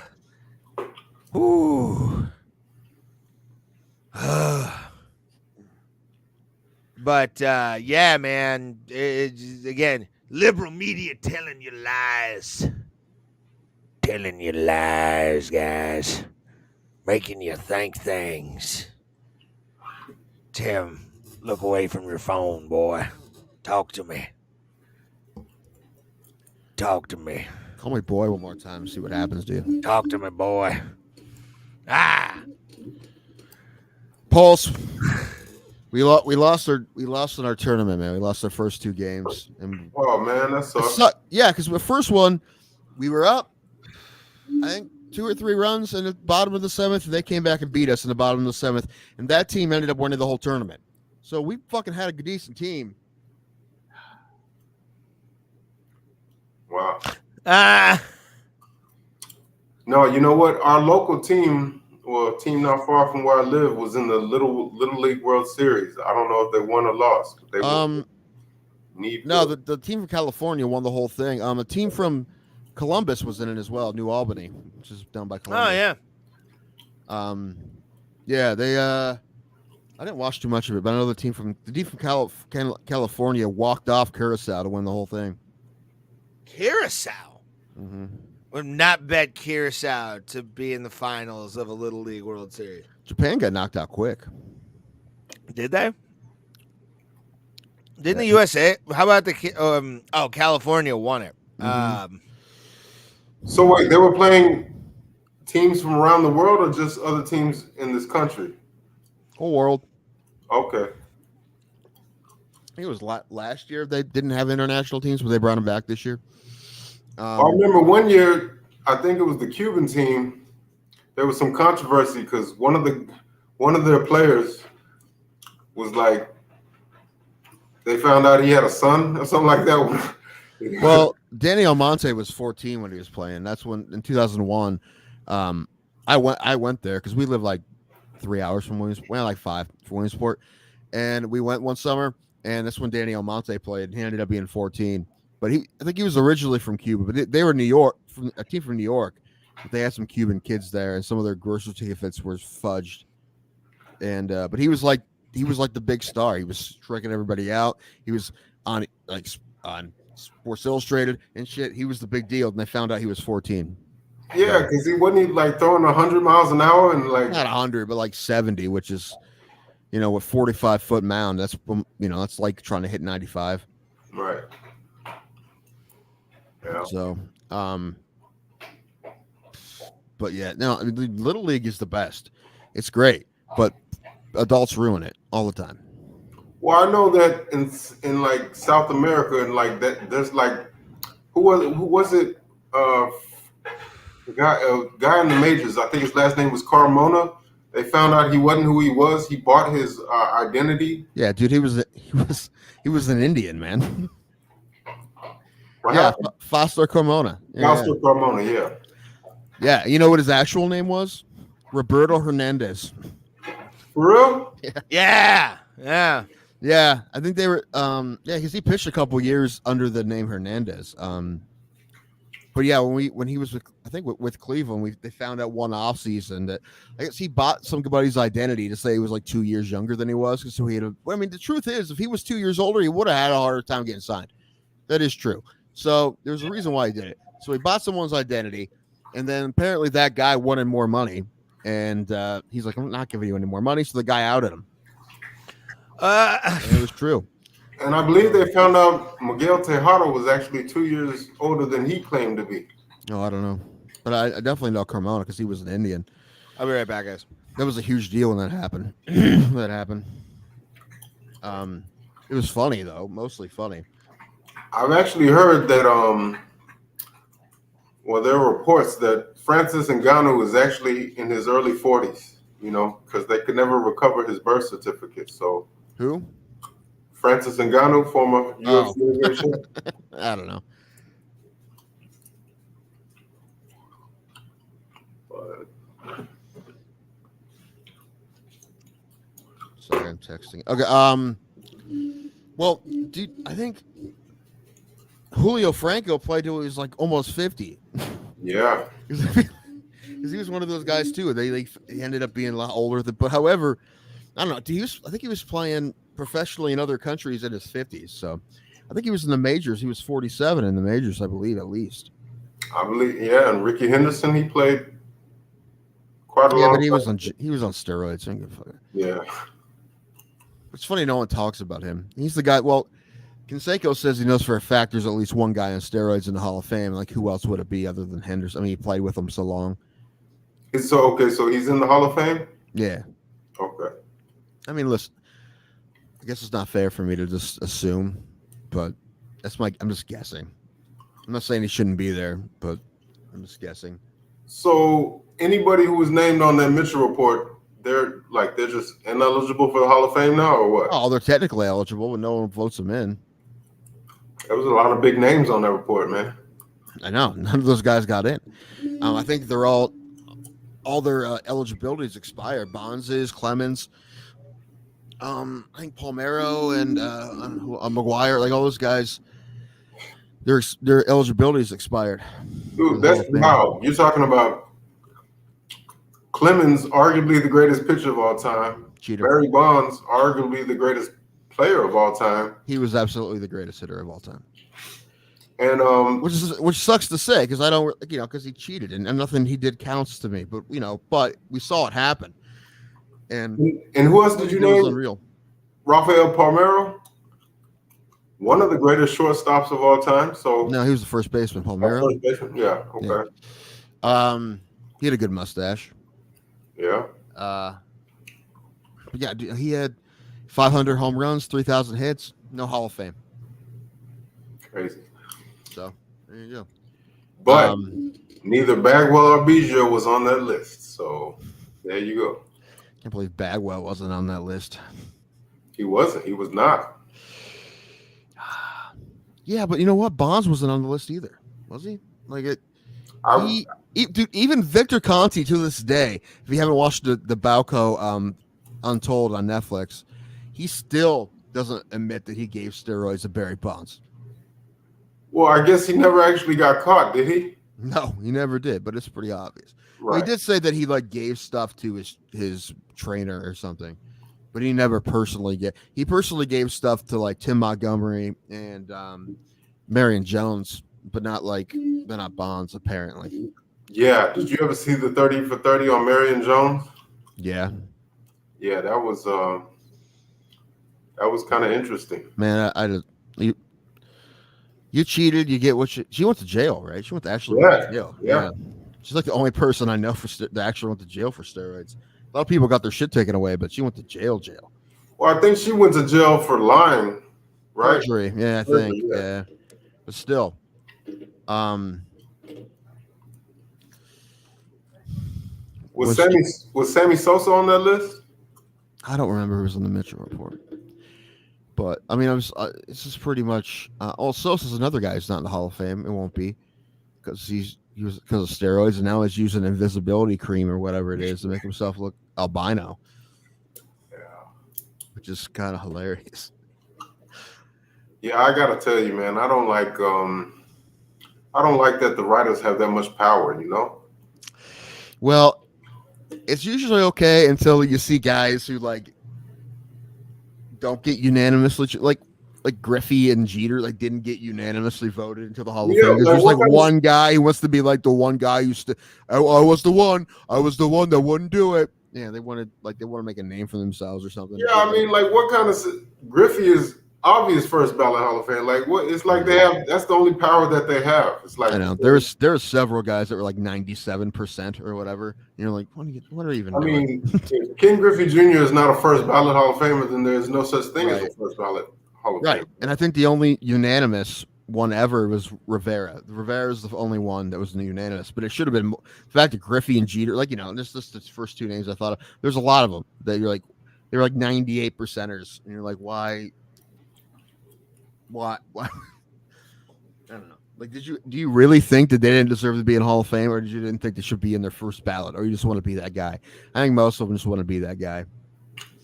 [SPEAKER 3] But yeah, man. Again, liberal media telling you lies. Telling you lies, guys. Making you think things. Tim, look away from your phone, boy. Talk to me. Talk to me.
[SPEAKER 2] Call me boy one more time and see what happens to you.
[SPEAKER 3] Talk to me, boy. Ah.
[SPEAKER 2] Pulse. We lost in our tournament, man. We lost our first two games. And
[SPEAKER 4] Oh man, that sucks.
[SPEAKER 2] yeah, because the first one, we were up, I think 2 or 3 runs in the bottom of the 7th, and they came back and beat us in the bottom of the 7th, and that team ended up winning the whole tournament. So we fucking had a decent team.
[SPEAKER 4] Wow.
[SPEAKER 3] Ah.
[SPEAKER 4] No, you know what? Our local team, well, a team not far from where I live, was in the Little League World Series. I don't know if they won or lost. But they
[SPEAKER 2] no, the team from California won the whole thing. A team from Columbus was in it as well, New Albany, which is down by Columbus.
[SPEAKER 3] Oh yeah.
[SPEAKER 2] Yeah, they I didn't watch too much of it, but I know the team from California walked off Curacao to win the whole thing.
[SPEAKER 3] Curacao.
[SPEAKER 2] Mm-hmm.
[SPEAKER 3] Would not bet Curacao to be in the finals of a Little League World Series.
[SPEAKER 2] Japan got knocked out quick.
[SPEAKER 3] Did they? Didn't the USA? How about California won it.
[SPEAKER 2] Mm-hmm.
[SPEAKER 4] So wait, they were playing teams from around the world or just other teams in this country?
[SPEAKER 2] Whole world.
[SPEAKER 4] Okay.
[SPEAKER 2] I think it was last year they didn't have international teams, but they brought them back this year.
[SPEAKER 4] I remember one year, I think it was the Cuban team. There was some controversy because one of their players was like, they found out he had a son or something like that.
[SPEAKER 2] Well, Danny Almonte was 14 when he was playing. That's when in 2001. I went there because we live like 3 hours from Williamsport, well, like 5 from Williamsport, and we went one summer, and that's when Danny Almonte played. And he ended up being 14. But I think he was originally from Cuba, but they were New York, from a team from New York. But they had some Cuban kids there, and some of their birth certificates were fudged. And but he was like the big star. He was striking everybody out. He was on Sports Illustrated and shit. He was the big deal, and they found out he was 14.
[SPEAKER 4] Yeah, because he wasn't like throwing 100 miles an hour and like
[SPEAKER 2] Not 100, but like 70, which is, with 45-foot mound. That's that's like trying to hit 95.
[SPEAKER 4] right. Yeah.
[SPEAKER 2] So, but yeah, no, I mean, the Little League is the best. It's great, but adults ruin it all the time.
[SPEAKER 4] Well, I know that in like South America and like that, there's like who was it? A guy in the majors. I think his last name was Carmona. They found out he wasn't who he was. He bought his identity.
[SPEAKER 2] Yeah, dude, he was an Indian, man.
[SPEAKER 4] What
[SPEAKER 2] Yeah,
[SPEAKER 4] happened?
[SPEAKER 2] Foster Carmona.
[SPEAKER 4] Foster Carmona, yeah.
[SPEAKER 2] Yeah, you know what his actual name was? Roberto Hernandez.
[SPEAKER 4] For real?
[SPEAKER 3] Yeah.
[SPEAKER 2] Yeah, I think they were. Because he pitched a couple years under the name Hernandez. But yeah, when he was with Cleveland, they found out one off season that I guess he bought somebody's identity to say he was like 2 years younger than he was. So he had. I mean, the truth is, if he was 2 years older, he would have had a harder time getting signed. That is true. So there's a reason why he did it. So he bought someone's identity, and then apparently that guy wanted more money, and he's like, "I'm not giving you any more money." So the guy outed him. And it was true.
[SPEAKER 4] And I believe they found out Miguel Tejada was actually 2 years older than he claimed to be.
[SPEAKER 2] No, I don't know, but I definitely know Carmona because he was an Indian.
[SPEAKER 3] I'll be right back, guys.
[SPEAKER 2] That was a huge deal when that happened. That happened. It was funny though, mostly funny.
[SPEAKER 4] I've actually heard that there are reports that Francis Ngannou was actually in his early 40s, because they could never recover his birth certificate. So
[SPEAKER 2] Who?
[SPEAKER 4] Francis Ngannou, former UFC champion.
[SPEAKER 2] I don't know. Sorry, I'm texting. Okay. Well, dude, I think Julio Franco played till he was like almost 50.
[SPEAKER 4] Yeah.
[SPEAKER 2] Because he was one of those guys too. He ended up being a lot older. But however, I don't know. I think he was playing professionally in other countries in his 50s. So I think he was in the majors. He was 47 in the majors, I believe, at least.
[SPEAKER 4] I believe, yeah. And Ricky Henderson, he played quite a long time.
[SPEAKER 2] But he was on steroids. I don't give a fuck.
[SPEAKER 4] Yeah.
[SPEAKER 2] It's funny no one talks about him. He's the guy. Well, Canseco says he knows for a fact there's at least one guy on steroids in the Hall of Fame. Like, who else would it be other than Henderson? I mean, he played with him so long.
[SPEAKER 4] So he's in the Hall of Fame?
[SPEAKER 2] Yeah.
[SPEAKER 4] Okay.
[SPEAKER 2] I mean, listen, I guess it's not fair for me to just assume, but I'm just guessing. I'm not saying he shouldn't be there, but I'm just guessing.
[SPEAKER 4] So anybody who was named on that Mitchell report, they're just ineligible for the Hall of Fame now, or what?
[SPEAKER 2] Oh, they're technically eligible, but no one votes them in.
[SPEAKER 4] There was a lot of big names on that report, man.
[SPEAKER 2] I know. None of those guys got in. I think they're all their eligibilities expired. Bonds, Clemens, I think Palmeiro and McGuire, like all those guys, their eligibilities expired.
[SPEAKER 4] Dude, that's wow. You're talking about Clemens, arguably the greatest pitcher of all time.
[SPEAKER 2] Cheater.
[SPEAKER 4] Barry Bonds, arguably the greatest player of all time.
[SPEAKER 2] He was absolutely the greatest hitter of all time.
[SPEAKER 4] And
[SPEAKER 2] which sucks to say because I don't, because he cheated and nothing he did counts to me. But but we saw it happen. And
[SPEAKER 4] who else did you name?
[SPEAKER 2] Unreal.
[SPEAKER 4] Rafael Palmeiro, one of the greatest shortstops of all time. So
[SPEAKER 2] no, he was the first baseman. Palmeiro.
[SPEAKER 4] First baseman? Yeah. Okay.
[SPEAKER 2] Yeah. He had a good mustache.
[SPEAKER 4] Yeah.
[SPEAKER 2] But yeah, he had 500 home runs, 3,000 hits, no Hall of Fame.
[SPEAKER 4] Crazy.
[SPEAKER 2] So there you go.
[SPEAKER 4] But neither Bagwell or Biggio was on that list. So there you go.
[SPEAKER 2] Can't believe Bagwell wasn't on that list.
[SPEAKER 4] He wasn't. He was not.
[SPEAKER 2] Yeah, but you know what? Bonds wasn't on the list either, was he? Like it. Dude, even Victor Conti to this day, if you haven't watched the Bauco Untold on Netflix, he still doesn't admit that he gave steroids to Barry Bonds.
[SPEAKER 4] Well, I guess he never actually got caught, did he?
[SPEAKER 2] No, he never did, but it's pretty obvious.
[SPEAKER 4] Right.
[SPEAKER 2] Well, he did say that he gave stuff to his trainer or something, but he never personally he personally gave stuff to Tim Montgomery and Marion Jones, but not Bonds apparently.
[SPEAKER 4] Yeah. Did you ever see the 30 for 30 on Marion Jones?
[SPEAKER 2] Yeah.
[SPEAKER 4] Yeah, that was kind of interesting.
[SPEAKER 2] Man, I just you cheated, you get what she went to jail, right? She went to actually jail.
[SPEAKER 4] Yeah.
[SPEAKER 2] She's like the only person I know that actually went to jail for steroids. A lot of people got their shit taken away, but she went to jail.
[SPEAKER 4] Well, I think she went to jail for lying, right?
[SPEAKER 2] Perjury, yeah, I think, yeah. But still,
[SPEAKER 4] was Sammy Sosa on that list?
[SPEAKER 2] I don't remember who was on the Mitchell report, but I mean, this is pretty much. Sosa's another guy who's not in the Hall of Fame. It won't be because he was because of steroids, and now he's using invisibility cream or whatever it is to make himself look albino.
[SPEAKER 4] Yeah,
[SPEAKER 2] which is kind of hilarious.
[SPEAKER 4] Yeah, I gotta tell you, man, I don't like that the writers have that much power. You know.
[SPEAKER 2] Well, it's usually okay until you see guys who don't get unanimously like Griffey and Jeter didn't get unanimously voted into the Hall of Fame. There's one guy who wants to be like the one guy who I was the one that wouldn't do it. Yeah, they want to make a name for themselves or something.
[SPEAKER 4] Yeah, I mean, what kind of Griffey is obvious first ballot Hall of Fame. What it's like they have. That's the only power that they have. It's like
[SPEAKER 2] I know there's several guys that were 97% or whatever. You're like, what are you even doing?
[SPEAKER 4] I mean, if Ken Griffey Jr. is not a first ballot Hall of Famer, then there's no such thing as a first ballot Hall of Fame.
[SPEAKER 2] And I think the only unanimous one ever was Rivera. Rivera is the only one that was unanimous, but it should have been the fact that Griffey and Jeter, this the first two names I thought of. There's a lot of them that you're they're 98 percenters, and you're like, why? I don't know. Do you really think that they didn't deserve to be in Hall of Fame, or did you didn't think they should be in their first ballot, or you just want to be that guy? I think most of them just want to be that guy.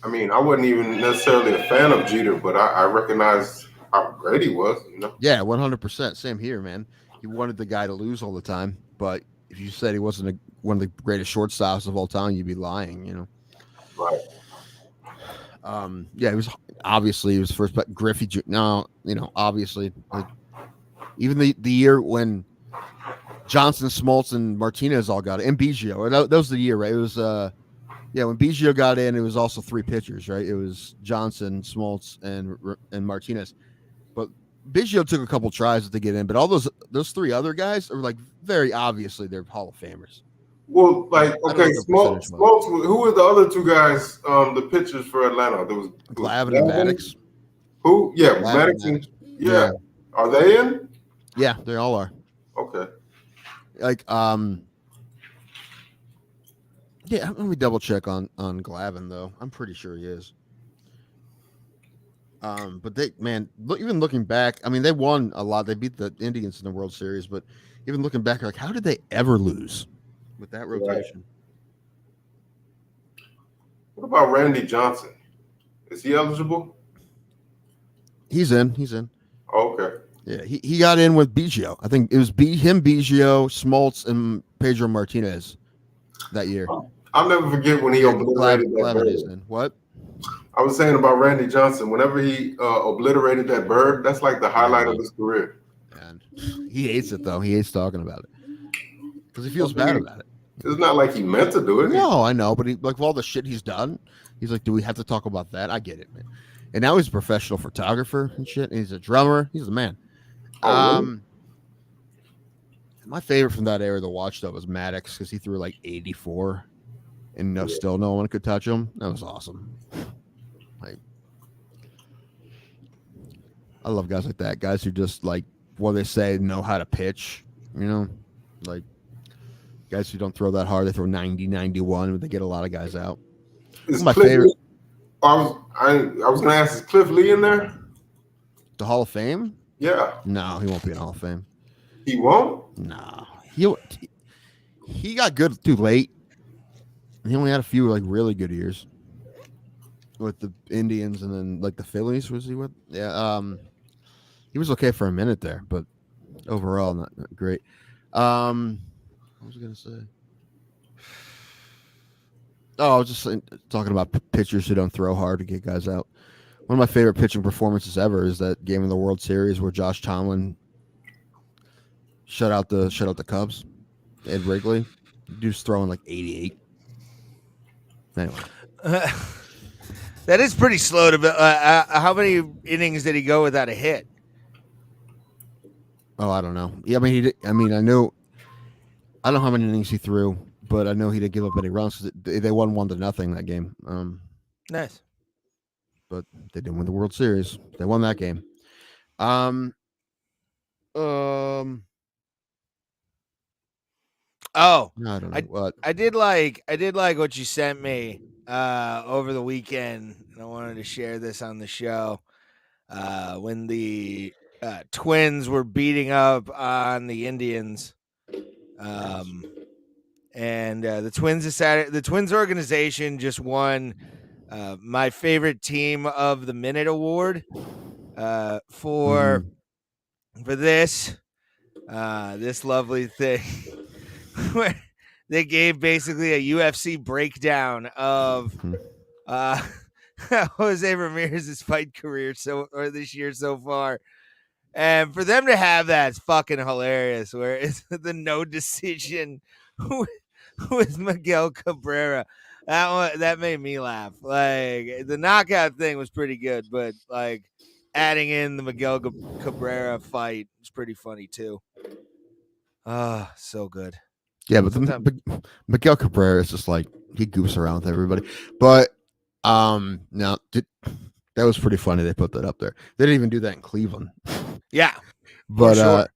[SPEAKER 4] I mean, I wasn't even necessarily a fan of Jeter, but I recognized how great he was.
[SPEAKER 2] Yeah, 100%. Same here, man. He wanted the guy to lose all the time, but if you said he wasn't one of the greatest shortstops of all time, you'd be lying.
[SPEAKER 4] Right.
[SPEAKER 2] Yeah, he was first, but Griffey. No, obviously, even the year when Johnson, Smoltz, and Martinez all got it, and Biggio. That was the year, right? It was when Biggio got in, it was also three pitchers, right? It was Johnson, Smoltz, and Martinez. But Biggio took a couple tries to get in, but all those three other guys are very obviously they're Hall of Famers.
[SPEAKER 4] Well, Smoltz. Who were the other two guys? The pitchers for Atlanta. There was
[SPEAKER 2] Glavine and Maddox.
[SPEAKER 4] Who? Yeah, Maddox. Yeah. Are they in?
[SPEAKER 2] Yeah, they all are.
[SPEAKER 4] Okay.
[SPEAKER 2] Yeah, let me double check on Glavine though. I'm pretty sure he is. But even looking back, I mean, they won a lot. They beat the Indians in the World Series, but even looking back, how did they ever lose with that rotation?
[SPEAKER 4] Right. What about Randy Johnson? Is he eligible?
[SPEAKER 2] He's in.
[SPEAKER 4] Oh, okay.
[SPEAKER 2] Yeah, he got in with Biggio. I think it was him, Biggio, Smoltz, and Pedro Martinez that year.
[SPEAKER 4] I'll never forget when he obliterated that bird.
[SPEAKER 2] What?
[SPEAKER 4] I was saying about Randy Johnson, whenever he obliterated that bird, that's the highlight of his career.
[SPEAKER 2] And he hates it, though. He hates talking about it because he feels bad about it.
[SPEAKER 4] It's not like he meant to do it.
[SPEAKER 2] No, I know, but with all the shit he's done, he's like, do we have to talk about that? I get it, man. And now he's a professional photographer and shit. And he's a drummer. He's the man.
[SPEAKER 4] Really?
[SPEAKER 2] My favorite from that era to watch though was Maddox because he threw 84, and still no one could touch him. That was awesome. I love guys like that. Guys who just what they say know how to pitch. Guys who don't throw that hard. They throw 90, 91, but they get a lot of guys out. My favorite.
[SPEAKER 4] I was going to ask, is Cliff Lee in there?
[SPEAKER 2] The Hall of Fame?
[SPEAKER 4] Yeah.
[SPEAKER 2] No, he won't be in the Hall of Fame.
[SPEAKER 4] He won't?
[SPEAKER 2] No. He got good too late. He only had a few really good years with the Indians and then the Phillies. Was he with? Yeah. He was okay for a minute there, but overall not great. What was I gonna say? Oh, I was just talking about pitchers who don't throw hard to get guys out. One of my favorite pitching performances ever is that game in the World Series where Josh Tomlin shut out the Cubs at Wrigley. Dude's throwing like 88. Anyway,
[SPEAKER 3] That is pretty slow to. How many innings did he go without a hit?
[SPEAKER 2] oh, I don't know. Yeah, I mean, I don't know how many innings he threw, but I know he didn't give up any runs. 'Cause they won 1-0 that game.
[SPEAKER 3] Nice.
[SPEAKER 2] But they didn't win the World Series. They won that game.
[SPEAKER 3] Oh,
[SPEAKER 2] I don't know what.
[SPEAKER 3] I did like what you sent me over the weekend, and I wanted to share this on the show. When the Twins were beating up on the Indians, and the Twins organization just won my favorite team of the minute award for this lovely thing. Where they gave basically a UFC breakdown of Jose Ramirez's fight career or this year so far, and for them to have that's fucking hilarious. Where it's the no decision with Miguel Cabrera, that made me laugh. Like the knockout thing was pretty good, but like adding in the Miguel Cabrera fight was pretty funny too. So good.
[SPEAKER 2] Yeah, but Miguel Cabrera is just like he goofs around with everybody. But no, that was pretty funny. They put that up there. They didn't even do that in Cleveland.
[SPEAKER 3] Yeah,
[SPEAKER 2] but
[SPEAKER 3] sure.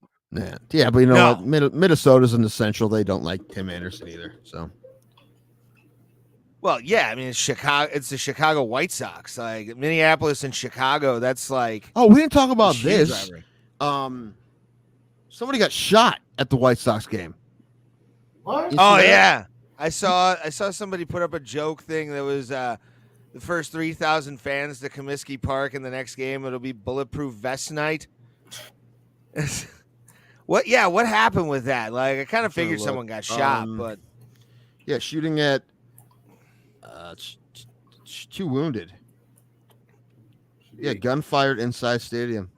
[SPEAKER 2] yeah, but you know what? Minnesota's in the Central. They don't like Tim Anderson either. So,
[SPEAKER 3] well, yeah, I mean it's Chicago. It's the Chicago White Sox. Like Minneapolis and Chicago. That's like.
[SPEAKER 2] Oh, we didn't talk about this. Somebody got shot at the White Sox game.
[SPEAKER 4] What?
[SPEAKER 3] Oh yeah, I saw somebody put up a joke thing that was the first 3,000 fans to Comiskey Park in the next game. It'll be bulletproof vest night. What happened with that? Like I kind of figured someone got shot, but
[SPEAKER 2] yeah, shooting at 2 wounded. Yeah, gun fired inside stadium.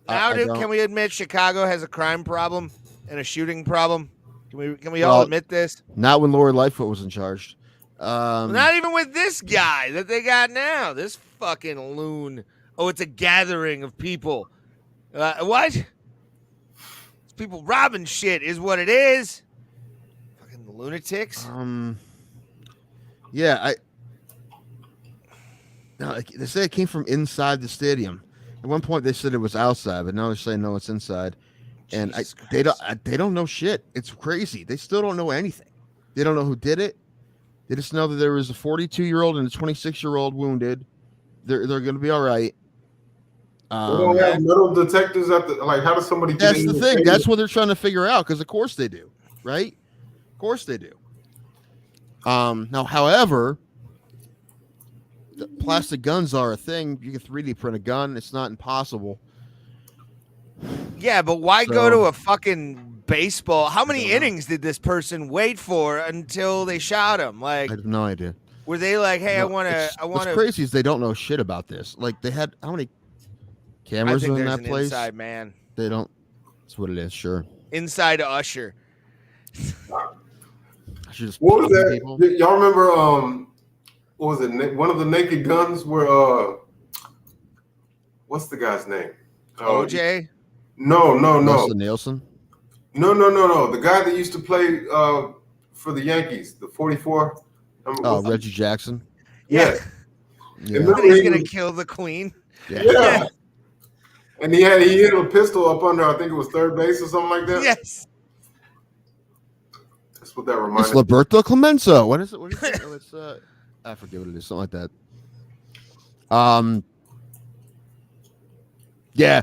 [SPEAKER 3] Now, can we admit Chicago has a crime problem and a shooting problem? Can we all admit this?
[SPEAKER 2] Not when Lori Lightfoot was in charge.
[SPEAKER 3] Not even with this guy that they got now. This fucking loon. Oh, it's a gathering of people. What? It's people robbing shit is what it is. Fucking lunatics.
[SPEAKER 2] Yeah, they say it came from inside the stadium. At one point they said it was outside, but now they're saying no, it's inside. And they don't know shit. It's crazy. They still don't know anything. They don't know who did it. They just know that there was a 42-year-old and a 26-year-old wounded. They're going to be all right.
[SPEAKER 4] They don't have metal detectors at the how does somebody get
[SPEAKER 2] That's the thing. That's what they're trying to figure out, because of course they do, right? Of course they do. Now, however, the plastic guns are a thing. You can 3D print a gun. It's not impossible.
[SPEAKER 3] Yeah, but why go to a fucking baseball? How many innings did this person wait for until they shot him? Like,
[SPEAKER 2] I have no idea.
[SPEAKER 3] Were they like, hey, I want to.
[SPEAKER 2] What's crazy is they don't know shit about this. Like, they had how many cameras in that place?
[SPEAKER 3] Inside man.
[SPEAKER 2] They don't. That's what it is. Sure.
[SPEAKER 3] Inside Usher.
[SPEAKER 2] I should just.
[SPEAKER 4] What was that? People. Y'all remember? What was it? One of the Naked Guns were. What's the guy's name?
[SPEAKER 3] OJ.
[SPEAKER 4] No.
[SPEAKER 2] Nielsen.
[SPEAKER 4] No. The guy that used to play for the Yankees, the 44.
[SPEAKER 2] Reggie Jackson.
[SPEAKER 3] Yeah. He's gonna kill the Queen.
[SPEAKER 4] Yeah. And he hit a pistol up under, I think it was third base or something like that.
[SPEAKER 3] Yes.
[SPEAKER 4] That's what that reminded
[SPEAKER 2] me. It's Roberto Clemenza. What is it? What is it? It's I forget what it is. Something like that. Yeah.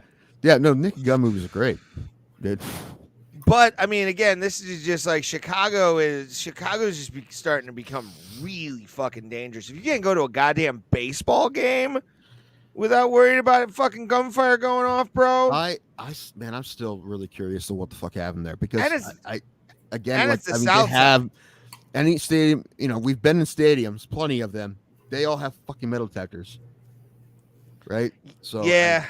[SPEAKER 2] No, Naked Gun movies are great, dude.
[SPEAKER 3] But I mean, again, this is just like Chicago's just starting to become really fucking dangerous. If you can't go to a goddamn baseball game without worrying about it, fucking gunfire going off, bro.
[SPEAKER 2] I'm still really curious to what the fuck happened there, because they
[SPEAKER 3] South
[SPEAKER 2] have any stadium. You know, we've been in stadiums, plenty of them. They all have fucking metal detectors, right? So
[SPEAKER 3] yeah.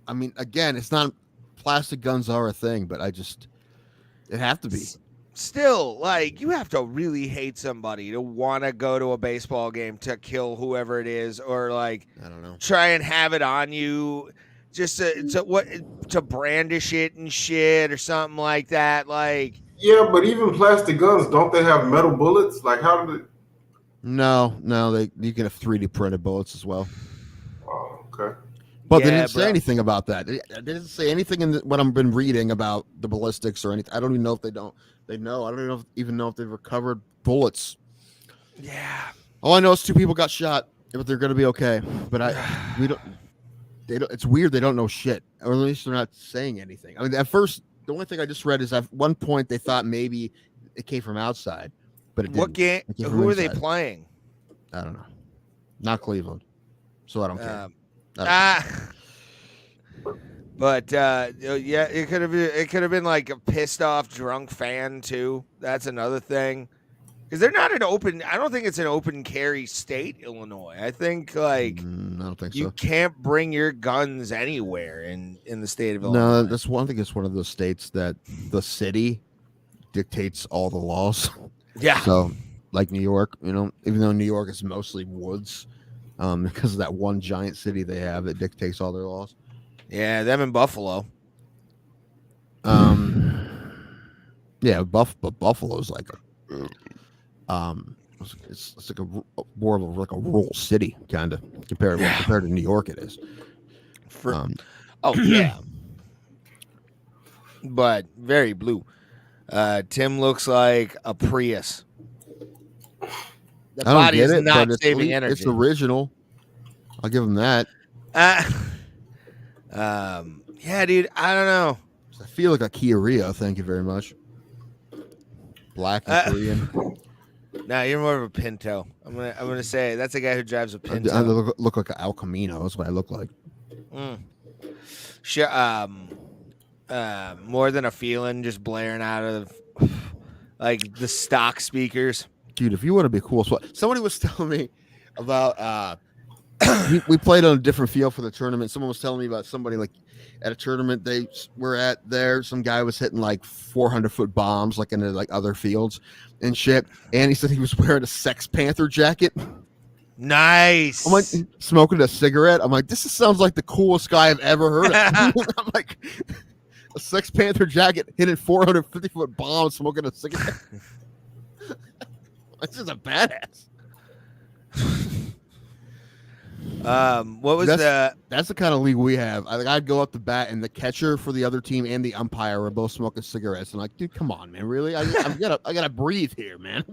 [SPEAKER 2] I mean, again, it's not. plastic guns are a thing, but it have to be.
[SPEAKER 3] Still, like, you have to really hate somebody to want to go to a baseball game to kill whoever it is, or like,
[SPEAKER 2] I don't know.
[SPEAKER 3] try and have it on you just to brandish it and shit or something like that. Like,
[SPEAKER 4] Yeah, but even plastic guns, don't they have metal bullets? Like, how did it?
[SPEAKER 2] No, you can have 3D printed bullets as well.
[SPEAKER 4] Oh, okay.
[SPEAKER 2] But they
[SPEAKER 3] Yeah,
[SPEAKER 2] didn't say
[SPEAKER 3] bro.
[SPEAKER 2] anything about that. They didn't say anything in what I've been reading about the ballistics or anything. I don't even know if they know. I don't even know if they've recovered bullets.
[SPEAKER 3] yeah.
[SPEAKER 2] All I know is 2 people got shot, but they're going to be okay. But we don't. They don't. It's weird. They don't know shit, or at least they're not saying anything. I mean, at first, the only thing I just read is at one point they thought maybe it came from outside, but it didn't.
[SPEAKER 3] What game?
[SPEAKER 2] It came from
[SPEAKER 3] Who are they
[SPEAKER 2] inside.
[SPEAKER 3] playing?
[SPEAKER 2] I don't know. Not Cleveland, so I don't care.
[SPEAKER 3] But yeah, it could have been like a pissed off drunk fan too. That's another thing, because they're not an open. I don't think it's an open carry state, Illinois. I think like
[SPEAKER 2] I don't think
[SPEAKER 3] you
[SPEAKER 2] so.
[SPEAKER 3] can't bring your guns anywhere in the state of
[SPEAKER 2] No,
[SPEAKER 3] Illinois.
[SPEAKER 2] that's one. I think it's one of those states that the city dictates all the laws.
[SPEAKER 3] Yeah.
[SPEAKER 2] So, like New York, even though New York is mostly woods, because of that one giant city they have that dictates all their laws.
[SPEAKER 3] Yeah, them in Buffalo.
[SPEAKER 2] Yeah, but Buffalo's like it's like more of a rural city kind of compared to New York. It is.
[SPEAKER 3] Oh yeah, but very blue. Tim looks like a Prius. The
[SPEAKER 2] I don't
[SPEAKER 3] body
[SPEAKER 2] get
[SPEAKER 3] is
[SPEAKER 2] it,
[SPEAKER 3] not
[SPEAKER 2] but it's,
[SPEAKER 3] saving energy.
[SPEAKER 2] it's original. I'll give him that.
[SPEAKER 3] Yeah, dude. I don't know.
[SPEAKER 2] I feel like a Kia Rio. Thank you very much. Black and Korean.
[SPEAKER 3] Nah, you're more of a Pinto. I'm gonna say that's a guy who drives a Pinto.
[SPEAKER 2] I look like an El Camino. That's what I look like.
[SPEAKER 3] Sure. More than a feeling, just blaring out of like the stock speakers.
[SPEAKER 2] Dude, if you want to be cool, somebody was telling me about we played on a different field for the tournament. Someone was telling me about somebody like at a tournament they were at there. Some guy was hitting like 400-foot bombs like into like other fields and shit. And he said he was wearing a Sex Panther jacket.
[SPEAKER 3] Nice.
[SPEAKER 2] I'm like smoking a cigarette. I'm like, sounds like the coolest guy I've ever heard of. I'm like, a Sex Panther jacket hitting 450-foot bombs, smoking a cigarette. This is a badass.
[SPEAKER 3] What was
[SPEAKER 2] that's the kind of league we have. I'd go up to bat, and the catcher for the other team and the umpire were both smoking cigarettes. I'm like, dude, come on, man, really? I gotta breathe here, man.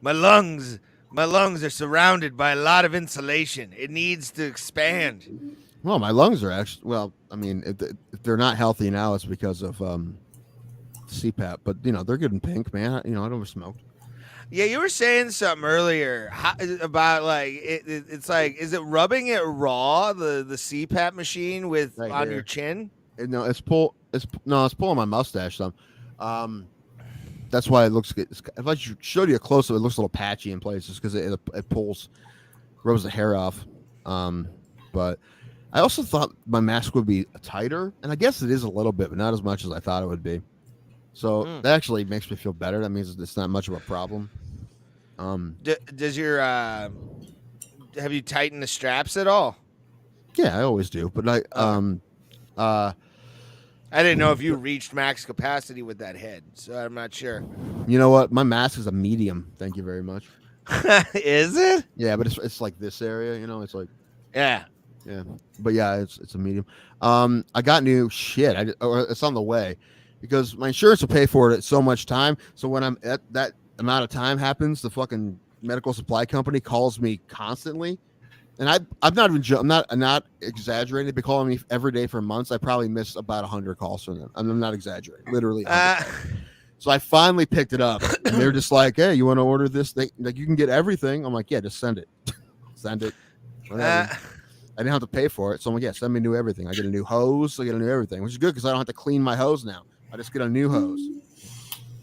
[SPEAKER 3] My lungs are surrounded by a lot of insulation. It needs to expand.
[SPEAKER 2] Well, my lungs are actually. Well, I mean, if they're not healthy now, it's because of CPAP. But they're good in pink, man. I don't smoked.
[SPEAKER 3] Yeah, you were saying something earlier about like it's like, is it rubbing it raw, the CPAP machine with
[SPEAKER 2] Right
[SPEAKER 3] on
[SPEAKER 2] here.
[SPEAKER 3] your chin?
[SPEAKER 2] No, it's pulling my mustache some. That's why it looks good. If I showed you a close up, it looks a little patchy in places because it rubs the hair off. But I also thought my mask would be tighter, and I guess it is a little bit, but not as much as I thought it would be. So that actually makes me feel better. That means it's not much of a problem.
[SPEAKER 3] Does your have you tightened the straps at all?
[SPEAKER 2] Yeah, I always do. But
[SPEAKER 3] I didn't know if you reached max capacity with that head, so I'm not sure.
[SPEAKER 2] You know what? My mask is a medium. Thank you very much.
[SPEAKER 3] Is it?
[SPEAKER 2] Yeah, but it's like this area. It's like
[SPEAKER 3] Yeah.
[SPEAKER 2] But yeah, it's a medium. I got new shit. It's on the way. Because my insurance will pay for it at so much time. So when I'm at that amount of time happens, the fucking medical supply company calls me constantly. And I'm not exaggerating. They've been calling me every day for months. I probably missed about 100 calls from them. I'm not exaggerating. Literally. So I finally picked it up. And they're just like, hey, you want to order this thing? Like, you can get everything. I'm like, yeah, just send it. Send it. Whatever. I didn't have to pay for it. So I'm like, yeah, send me new everything. I get a new hose. I get a new everything, which is good because I don't have to clean my hose now. I just get a new hose.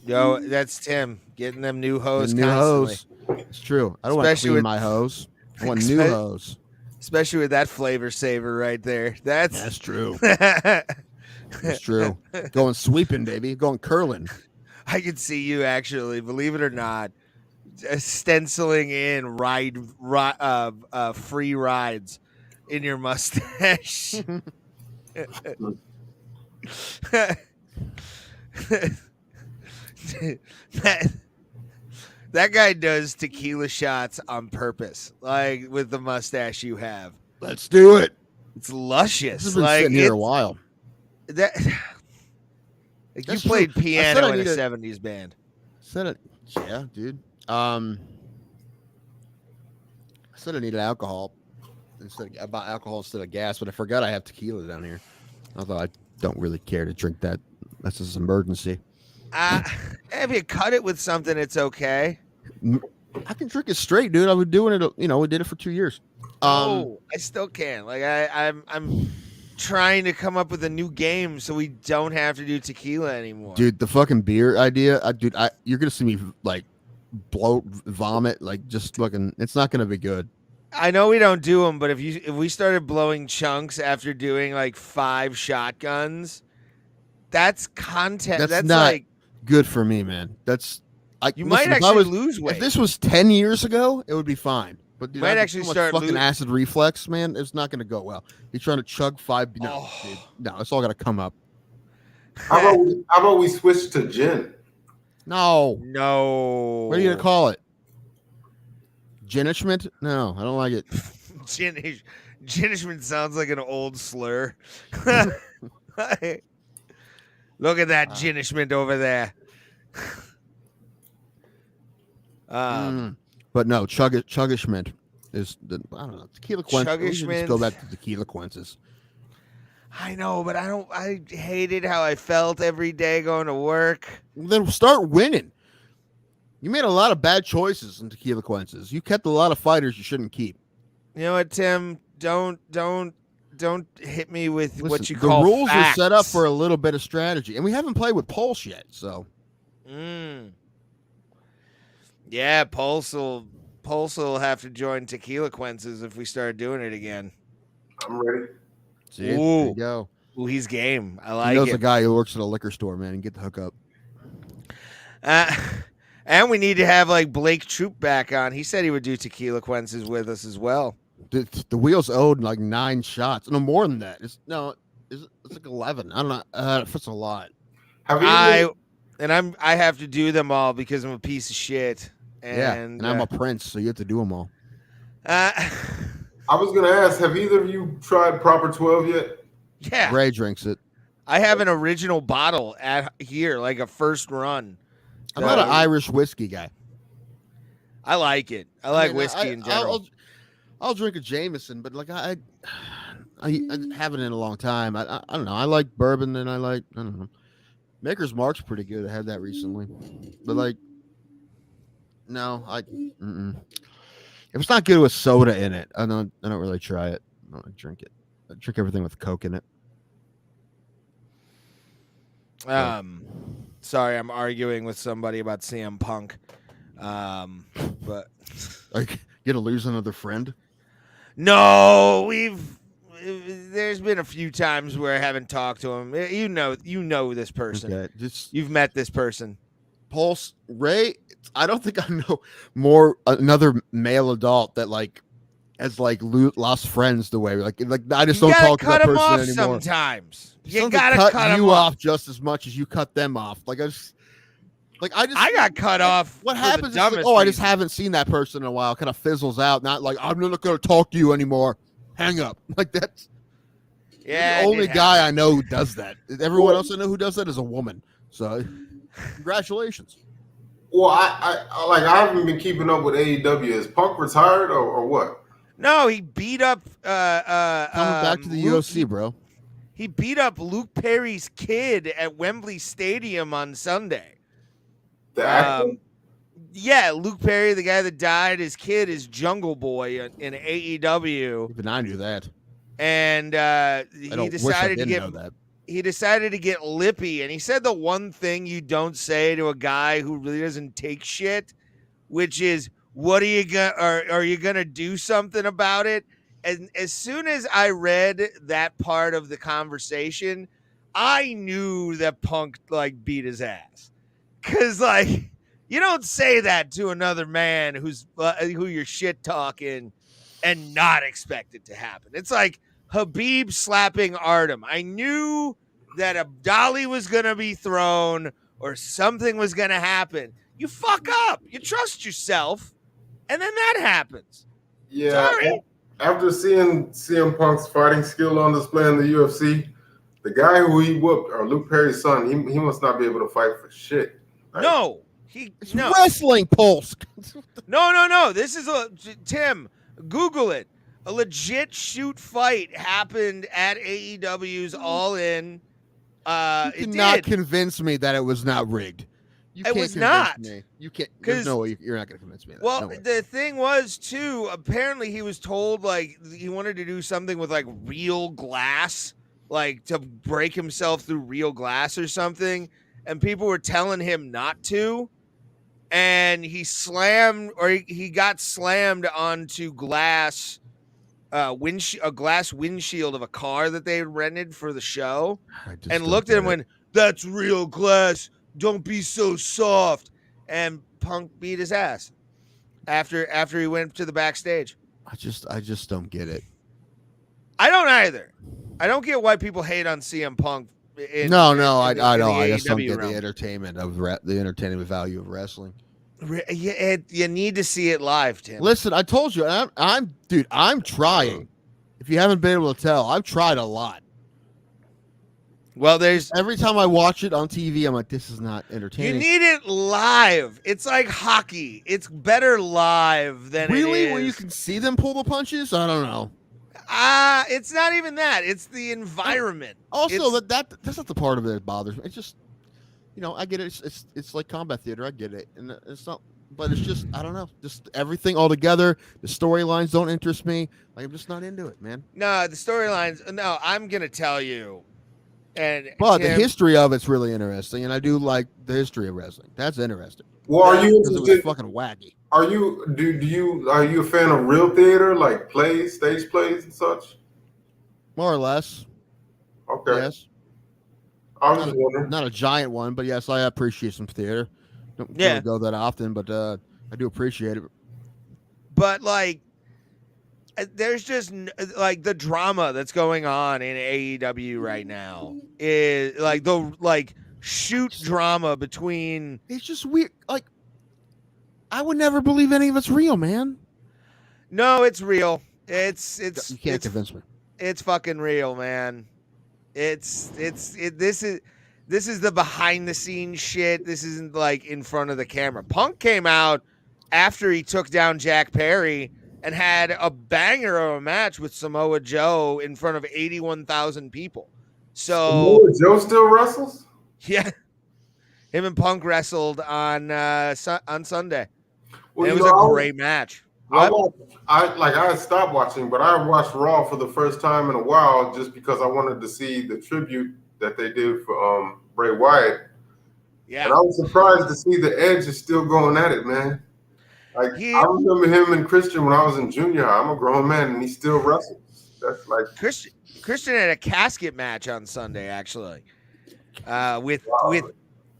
[SPEAKER 3] Yo, that's Tim getting them new hose.
[SPEAKER 2] New hose. It's true. I don't want to clean my hose. I want new hose.
[SPEAKER 3] especially with that flavor saver right there.
[SPEAKER 2] That's true. That's true. Going sweeping, baby. Going curling.
[SPEAKER 3] I can see you actually, believe it or not, stenciling in free rides in your mustache. that guy does tequila shots on purpose, like with the mustache you have.
[SPEAKER 2] Let's do it.
[SPEAKER 3] It's luscious.
[SPEAKER 2] This has been
[SPEAKER 3] like
[SPEAKER 2] sitting here a while.
[SPEAKER 3] That like
[SPEAKER 2] That's
[SPEAKER 3] you played
[SPEAKER 2] true.
[SPEAKER 3] piano in a 70s band.
[SPEAKER 2] Said it. Yeah, dude. I said I needed alcohol about alcohol instead of gas, but I forgot I have tequila down here. Although I don't really care to drink that. That's just an emergency.
[SPEAKER 3] If you cut it with something, it's okay.
[SPEAKER 2] I can drink it straight, dude. I've been doing it. We did it for 2 years.
[SPEAKER 3] I still can. Like I'm trying to come up with a new game so we don't have to do tequila anymore.
[SPEAKER 2] Dude, the fucking beer idea, you're gonna see me like vomit, like just fucking. It's not gonna be good.
[SPEAKER 3] I know we don't do them, but if we started blowing chunks after doing like 5 shotguns, that's content. That's
[SPEAKER 2] not
[SPEAKER 3] like
[SPEAKER 2] good for me, man. You
[SPEAKER 3] might actually lose weight.
[SPEAKER 2] If this was 10 years ago, it would be fine. But dude,
[SPEAKER 3] might actually start
[SPEAKER 2] fucking acid reflex, man. It's not going to go well. You're trying to chug 5. No, dude, no, it's all got to come up.
[SPEAKER 4] How about we switch to gin?
[SPEAKER 2] No.
[SPEAKER 3] What
[SPEAKER 2] are you going to call it? Ginishment? No, I don't like it.
[SPEAKER 3] Ginishment sounds like an old slur. Look at that ginishment over there.
[SPEAKER 2] But no, chuggishment is I don't know. Tequila Quences. We should just go back to tequila Quences.
[SPEAKER 3] I know, but I hated how I felt every day going to work.
[SPEAKER 2] Then start winning. You made a lot of bad choices in tequila Quences. You kept a lot of fighters you shouldn't keep.
[SPEAKER 3] You know what, Tim? Don't hit me with what you call
[SPEAKER 2] the rules
[SPEAKER 3] facts.
[SPEAKER 2] are set up for a little bit of strategy, and we haven't played with Pulse yet, so.
[SPEAKER 3] Yeah, Pulse will have to join tequila Quences if we start doing it again.
[SPEAKER 4] I'm ready.
[SPEAKER 2] See, there you go.
[SPEAKER 3] Ooh, he's game. I like it.
[SPEAKER 2] He knows a guy who works at a liquor store, man, and get the hookup.
[SPEAKER 3] And we need to have like Blake Troop back on. He said he would do tequila Quences with us as well.
[SPEAKER 2] The wheels owed like 9 shots. No, more than that. It's like 11. I don't know. That's a lot.
[SPEAKER 3] I have to do them all because I'm a piece of shit. And
[SPEAKER 2] I'm a prince, so you have to do them all.
[SPEAKER 4] I was gonna ask, have either of you tried Proper 12 yet?
[SPEAKER 3] Yeah.
[SPEAKER 2] Ray drinks it.
[SPEAKER 3] I have an original bottle at here, like a first run.
[SPEAKER 2] I'm not an Irish whiskey guy.
[SPEAKER 3] I like it. I like whiskey in general.
[SPEAKER 2] I'll drink a Jameson, but like I haven't in a long time. I don't know. I like bourbon, and I don't know. Maker's Mark's pretty good. I had that recently, but like, no, if it's not good with soda in it, I don't really try it. I don't drink it. I drink everything with Coke in it.
[SPEAKER 3] Sorry, I'm arguing with somebody about CM Punk. But
[SPEAKER 2] like, you gonna lose another friend?
[SPEAKER 3] No, there's been a few times where I haven't talked to him. You know this person.
[SPEAKER 2] Okay,
[SPEAKER 3] you've met this person.
[SPEAKER 2] Pulse Ray. I don't think I know another male adult that like has like lost friends the way like I just don't talk to that person anymore.
[SPEAKER 3] Sometimes you
[SPEAKER 2] gotta cut you off just as much as you cut them off. I got
[SPEAKER 3] cut off.
[SPEAKER 2] What happens is I just haven't seen that person in a while. Kind of fizzles out. Not like I'm not going to talk to you anymore. Hang up. Like that's the only guy I know who does that. Everyone else I know who does that is a woman. So congratulations.
[SPEAKER 4] Well, I haven't been keeping up with AEW. Is Punk retired or what?
[SPEAKER 3] No, he beat up
[SPEAKER 2] coming back to the UFC, bro.
[SPEAKER 3] He beat up Luke Perry's kid at Wembley Stadium on Sunday.
[SPEAKER 4] The actor?
[SPEAKER 3] Yeah, Luke Perry, the guy that died, his kid is Jungle Boy in AEW.
[SPEAKER 2] Even I knew that.
[SPEAKER 3] And he decided to get lippy, and he said the one thing you don't say to a guy who really doesn't take shit, which is, "What are you gonna? Are you gonna do something about it?" And as soon as I read that part of the conversation, I knew that Punk like beat his ass. Cause like you don't say that to another man who you're shit talking and not expect it to happen. It's like Habib slapping Artem. I knew that a dolly was gonna be thrown or something was gonna happen. You fuck up. You trust yourself, and then that happens.
[SPEAKER 4] Yeah.
[SPEAKER 3] Sorry.
[SPEAKER 4] After seeing CM Punk's fighting skill on display in the UFC, the guy who he whooped, or Luke Perry's son, he must not be able to fight for shit. Right?
[SPEAKER 3] No,
[SPEAKER 2] It's wrestling, Pulse.
[SPEAKER 3] No. This is Tim. Google it. A legit shoot fight happened at AEW's All In.
[SPEAKER 2] You cannot convince me that it was not rigged. You can't
[SPEAKER 3] was
[SPEAKER 2] convince
[SPEAKER 3] not.
[SPEAKER 2] me. You can't. There's no way you're not going to convince me of that.
[SPEAKER 3] Well,
[SPEAKER 2] No way.
[SPEAKER 3] the thing was too. Apparently, he was told like he wanted to do something with like real glass, like to break himself through real glass or something, and people were telling him not to. And he got slammed onto glass, a glass windshield of a car that they had rented for the show, and looked at him and went, "That's real glass. Don't be so soft." And Punk beat his ass after he went to the backstage.
[SPEAKER 2] I just don't get it.
[SPEAKER 3] I don't either. I don't get why people hate on CM Punk. I
[SPEAKER 2] don't.
[SPEAKER 3] I
[SPEAKER 2] just don't get the entertainment of the entertainment value of wrestling.
[SPEAKER 3] You need to see it live, Tim.
[SPEAKER 2] Listen, I told you, I'm trying. If you haven't been able to tell, I've tried a lot.
[SPEAKER 3] Well, there's
[SPEAKER 2] every time I watch it on TV, I'm like, this is not entertaining.
[SPEAKER 3] You need it live. It's like hockey. It's better live than
[SPEAKER 2] really
[SPEAKER 3] it is.
[SPEAKER 2] when you can see them pull the punches. I don't know.
[SPEAKER 3] It's not even that. It's the environment.
[SPEAKER 2] Also, that's not the part of it that bothers me. It's just, I get it. It's like combat theater. I get it, and it's not. But it's just, I don't know. Just everything all together. The storylines don't interest me. Like, I'm just not into it, man.
[SPEAKER 3] No, the storylines. No, I'm gonna tell you.
[SPEAKER 2] But the history of it's really interesting, and I do like the history of wrestling. That's interesting.
[SPEAKER 4] Well, are you
[SPEAKER 2] interested? It was fucking wacky.
[SPEAKER 4] Are you a fan of real theater, like stage plays and such?
[SPEAKER 2] More or less.
[SPEAKER 4] Okay.
[SPEAKER 2] Yes.
[SPEAKER 4] I was just wondering.
[SPEAKER 2] Not a giant one, but yes, I appreciate some theater. Don't really go that often, but I do appreciate it.
[SPEAKER 3] But like, there's just like the drama that's going on in AEW right now is like the shoot drama between.
[SPEAKER 2] It's just weird. Like, I would never believe any of it's real, man.
[SPEAKER 3] No, it's real. It's
[SPEAKER 2] you can't convince me.
[SPEAKER 3] It's fucking real, man. This is the behind the scenes shit. This isn't like in front of the camera. Punk came out after he took down Jack Perry and had a banger of a match with Samoa Joe in front of 81,000 people. So
[SPEAKER 4] Samoa Joe still wrestles?
[SPEAKER 3] Yeah. Him and Punk wrestled on Sunday.
[SPEAKER 4] Well,
[SPEAKER 3] it was a great match.
[SPEAKER 4] I stopped watching, but I watched Raw for the first time in a while just because I wanted to see the tribute that they did for Bray Wyatt.
[SPEAKER 3] Yeah.
[SPEAKER 4] And I was surprised to see the Edge is still going at it, man. Like I remember him and Christian when I was in junior high. I'm a grown man and he still wrestles. That's like
[SPEAKER 3] Christian had a casket match on Sunday, actually. With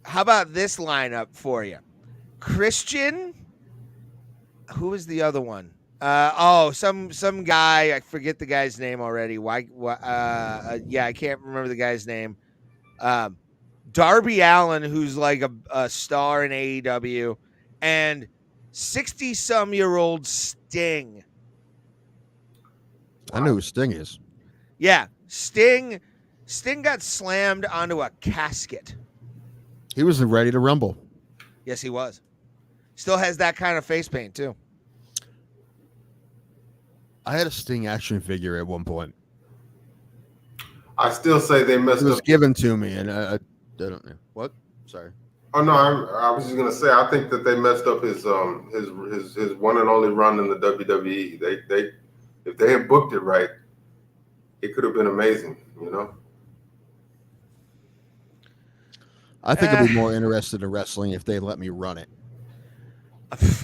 [SPEAKER 3] how about this lineup for you? Christian, who was the other one? Some guy, I forget the guy's name already. I can't remember the guy's name. Darby Allin, who's like a star in AEW, and 60-some-year-old Sting.
[SPEAKER 2] I know who Sting is.
[SPEAKER 3] Yeah, Sting got slammed onto a casket.
[SPEAKER 2] He was ready to rumble.
[SPEAKER 3] Yes, he was. Still has that kind of face paint, too.
[SPEAKER 2] I had a Sting action figure at one point.
[SPEAKER 4] I still say they messed up.
[SPEAKER 2] It was given to me, and I don't know. What? Sorry.
[SPEAKER 4] Oh no, I was just gonna say I think that they messed up his one and only run in the WWE. They if they had booked it right, it could have been amazing,
[SPEAKER 2] I think I'd be more interested in wrestling if they let me run it.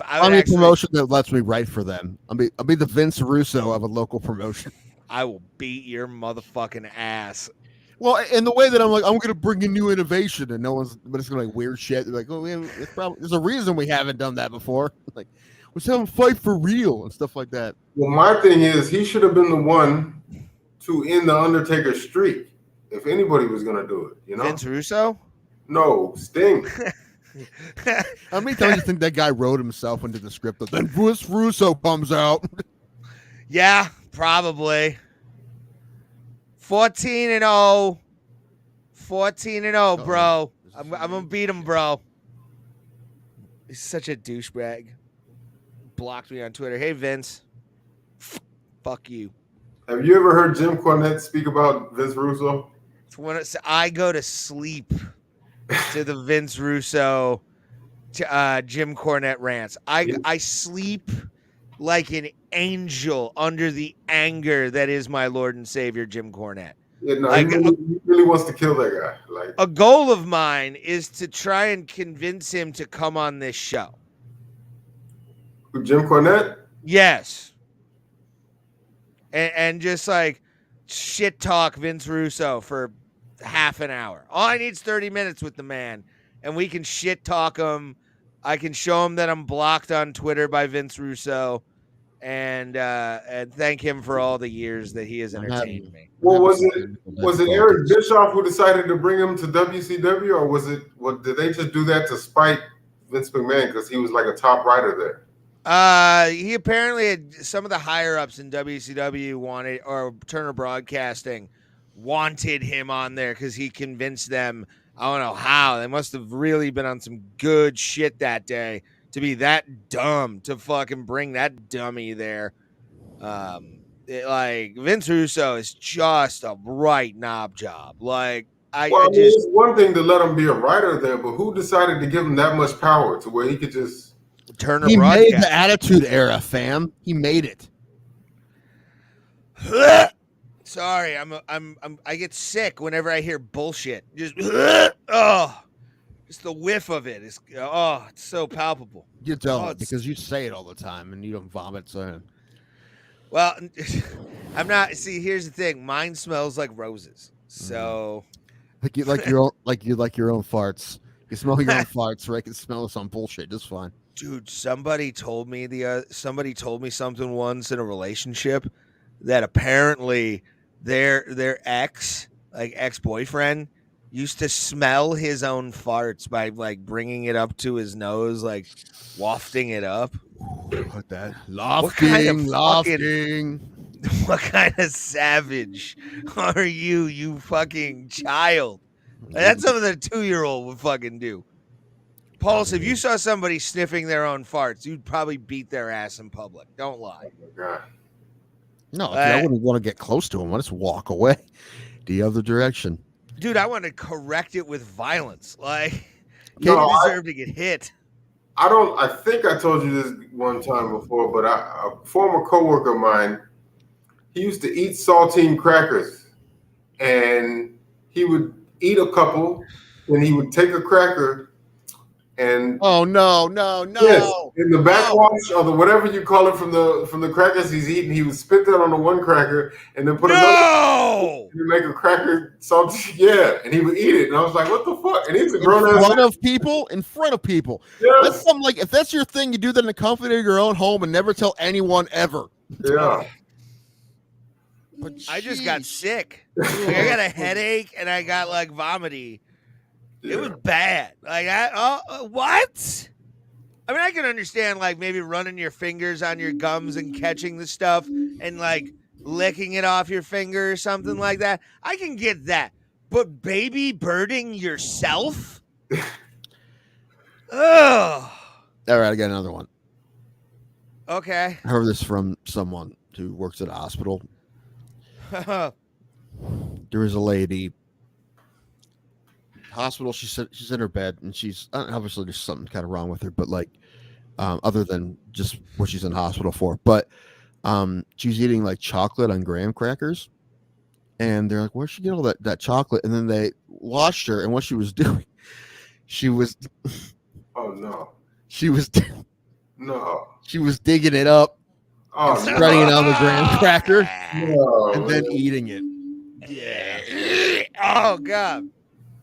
[SPEAKER 3] I
[SPEAKER 2] I
[SPEAKER 3] would
[SPEAKER 2] mean,
[SPEAKER 3] actually,
[SPEAKER 2] promotion that lets me write for them. I'll be the Vince Russo of a local promotion.
[SPEAKER 3] I will beat your motherfucking ass.
[SPEAKER 2] Well, in the way that I'm like, I'm going to bring a new innovation, and no one's, but it's going to like weird shit. They're like, oh, man, there's a reason we haven't done that before. Like, let's have them fight for real and stuff like that.
[SPEAKER 4] Well, my thing is, he should have been the one to end the Undertaker streak. If anybody was going to do it, you know?
[SPEAKER 3] Vince Russo?
[SPEAKER 4] No, Sting.
[SPEAKER 2] How many times do you think that guy wrote himself into the script? Then Vince Russo comes out.
[SPEAKER 3] Yeah, probably. 14-0. 14-0, bro. I'm gonna beat him, bro. He's such a douchebag. Blocked me on Twitter. Hey, Vince. Fuck you.
[SPEAKER 4] Have you ever heard Jim Cornette speak about Vince Russo?
[SPEAKER 3] I go to sleep to the Vince Russo, Jim Cornette rants. I sleep like an angel under the anger that is my Lord and Savior, Jim Cornette.
[SPEAKER 4] Yeah, no, he really wants to kill that guy. Like,
[SPEAKER 3] a goal of mine is to try and convince him to come on this show.
[SPEAKER 4] Who, Jim Cornette?
[SPEAKER 3] Yes. And just like shit talk Vince Russo for half an hour. All I need is 30 minutes with the man, and we can shit talk him. I can show him that I'm blocked on Twitter by Vince Russo, and thank him for all the years that he has entertained me.
[SPEAKER 4] Well, was it Eric Bischoff who decided to bring him to WCW, or did they just do that to spite Vince McMahon because he was like a top writer there?
[SPEAKER 3] He apparently had some of the higher ups in WCW wanted, or Turner Broadcasting wanted him on there because he convinced them. I don't know how. They must have really been on some good shit that day to be that dumb to fucking bring that dummy there. Like Vince Russo is just a right knob job. Like
[SPEAKER 4] it's one thing to let him be a writer there, but who decided to give him that much power to where he could just
[SPEAKER 3] Turner
[SPEAKER 2] He
[SPEAKER 3] Broadcast.
[SPEAKER 2] made the Attitude Era, fam. He made it.
[SPEAKER 3] Sorry, I get sick whenever I hear bullshit. Just just the whiff of it is it's so palpable.
[SPEAKER 2] You don't because you say it all the time and you don't vomit. So,
[SPEAKER 3] well, I'm not. See, here's the thing. Mine smells like roses. So,
[SPEAKER 2] like you like your own farts. You smell your own farts, right? You can smell some bullshit just fine.
[SPEAKER 3] Dude, somebody told me something once in a relationship that apparently their ex-boyfriend used to smell his own farts by like bringing it up to his nose, like wafting it up.
[SPEAKER 2] What that? Lofting.
[SPEAKER 3] What kind of savage are you, you fucking child? That's something that a 2-year-old would fucking do. Pulse, if you saw somebody sniffing their own farts, you'd probably beat their ass in public. Don't lie.
[SPEAKER 4] Oh my God.
[SPEAKER 2] No, I wouldn't want to get close to him. I just walk away the other direction.
[SPEAKER 3] Dude, I want to correct it with violence. Like,
[SPEAKER 4] No,
[SPEAKER 3] you deserve to get hit.
[SPEAKER 4] I think I told you this one time before, but a former coworker of mine, he used to eat saltine crackers, and he would eat a couple, and he would take a cracker and
[SPEAKER 2] no,
[SPEAKER 4] yes, in the backwash or the whatever you call it from the crackers he's eating, he would spit that on the one cracker and then put another and make a cracker salty, and he would eat it, and I was like, what the fuck? And he's a grown ass
[SPEAKER 2] in front of people.
[SPEAKER 4] Yes.
[SPEAKER 2] That's something like, if that's your thing, you do that in the comfort of your own home and never tell anyone ever.
[SPEAKER 4] Yeah.
[SPEAKER 2] But
[SPEAKER 3] I just got sick. Like, I got a headache and I got like vomity.
[SPEAKER 4] Yeah.
[SPEAKER 3] It was bad. Like, what? I mean, I can understand like maybe running your fingers on your gums and catching the stuff and like licking it off your finger or something like that. I can get that. But baby birding yourself? Ugh.
[SPEAKER 2] All right, I got another one.
[SPEAKER 3] Okay.
[SPEAKER 2] I heard this from someone who works at a hospital. There was a lady. Hospital. She's in her bed, and she's obviously there's something kind of wrong with her, but like, other than just what she's in hospital for. But she's eating like chocolate on graham crackers, and they're like, "Where'd she get all that chocolate?" And then they watched her, and what she was doing, she was.
[SPEAKER 4] Oh no.
[SPEAKER 2] She was
[SPEAKER 4] No.
[SPEAKER 2] She was digging it up
[SPEAKER 4] Oh,
[SPEAKER 2] and spreading it on the graham cracker
[SPEAKER 4] no.
[SPEAKER 2] and then eating it.
[SPEAKER 3] Yeah. Oh God.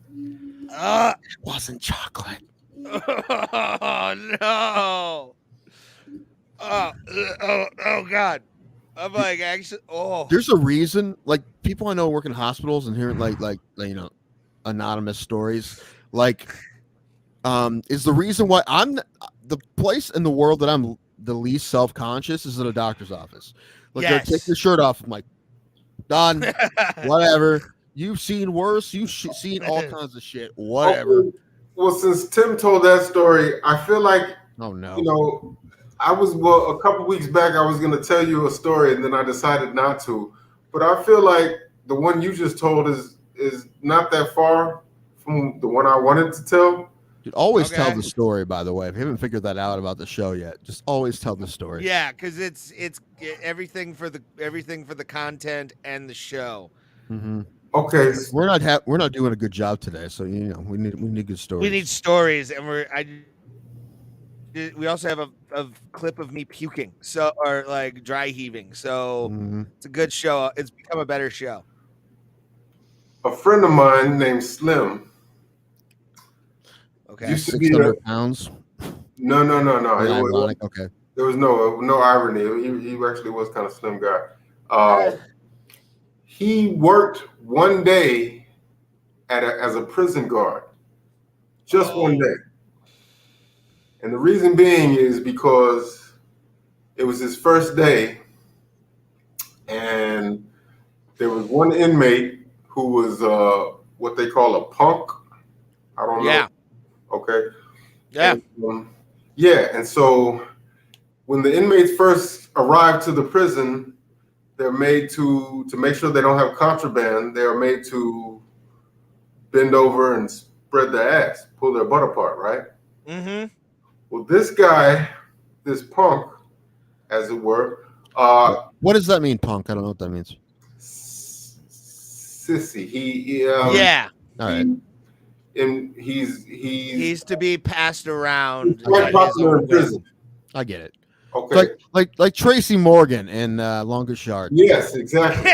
[SPEAKER 2] It wasn't chocolate.
[SPEAKER 3] Oh no. Oh God. I'm like actually. Oh.
[SPEAKER 2] There's a reason, like people I know work in hospitals and hearing like anonymous stories, like is the reason why I'm the place in the world that I'm the least self-conscious is in a doctor's office. Like they'll take your shirt off. I'm like, done, whatever. You've seen worse. You've seen all kinds of shit. Whatever.
[SPEAKER 4] Okay. Well, since Tim told that story, I feel like
[SPEAKER 2] Oh no.
[SPEAKER 4] you know, a couple weeks back I was gonna tell you a story and then I decided not to. But I feel like the one you just told is not that far from the one I wanted to tell.
[SPEAKER 2] Dude, always tell the story, by the way. If you haven't figured that out about the show yet, just always tell the story.
[SPEAKER 3] Yeah, because it's everything for the content and the show.
[SPEAKER 2] Mm-hmm.
[SPEAKER 4] Okay,
[SPEAKER 2] we're not doing a good job today, so you know we need good stories.
[SPEAKER 3] We need stories, and we also have a clip of me puking, or like dry heaving. So it's a good show. It's become a better show.
[SPEAKER 4] A friend of mine named Slim.
[SPEAKER 3] Okay.
[SPEAKER 2] Used to be 600 pounds.
[SPEAKER 4] No.
[SPEAKER 2] Ironic. Okay.
[SPEAKER 4] There was no irony. He actually was kind of slim guy. He worked one day as a prison guard, just one day. And the reason being is because it was his first day, and there was one inmate who was what they call a punk. I don't know.
[SPEAKER 3] Yeah.
[SPEAKER 4] Okay.
[SPEAKER 3] Yeah.
[SPEAKER 4] And, and so when the inmates first arrive to the prison, they're made to make sure they don't have contraband. They are made to bend over and spread their ass, pull their butt apart, right?
[SPEAKER 3] Mm-hmm.
[SPEAKER 4] Well, this guy, this punk, as it were.
[SPEAKER 2] What does that mean, punk? I don't know what that means.
[SPEAKER 4] Sissy.
[SPEAKER 3] Yeah.
[SPEAKER 2] All right.
[SPEAKER 4] And he's
[SPEAKER 3] to be passed around.
[SPEAKER 4] Quite popular in prison.
[SPEAKER 2] I get it.
[SPEAKER 4] Okay.
[SPEAKER 2] Like Tracy Morgan in Longest Yard.
[SPEAKER 4] Yes, exactly.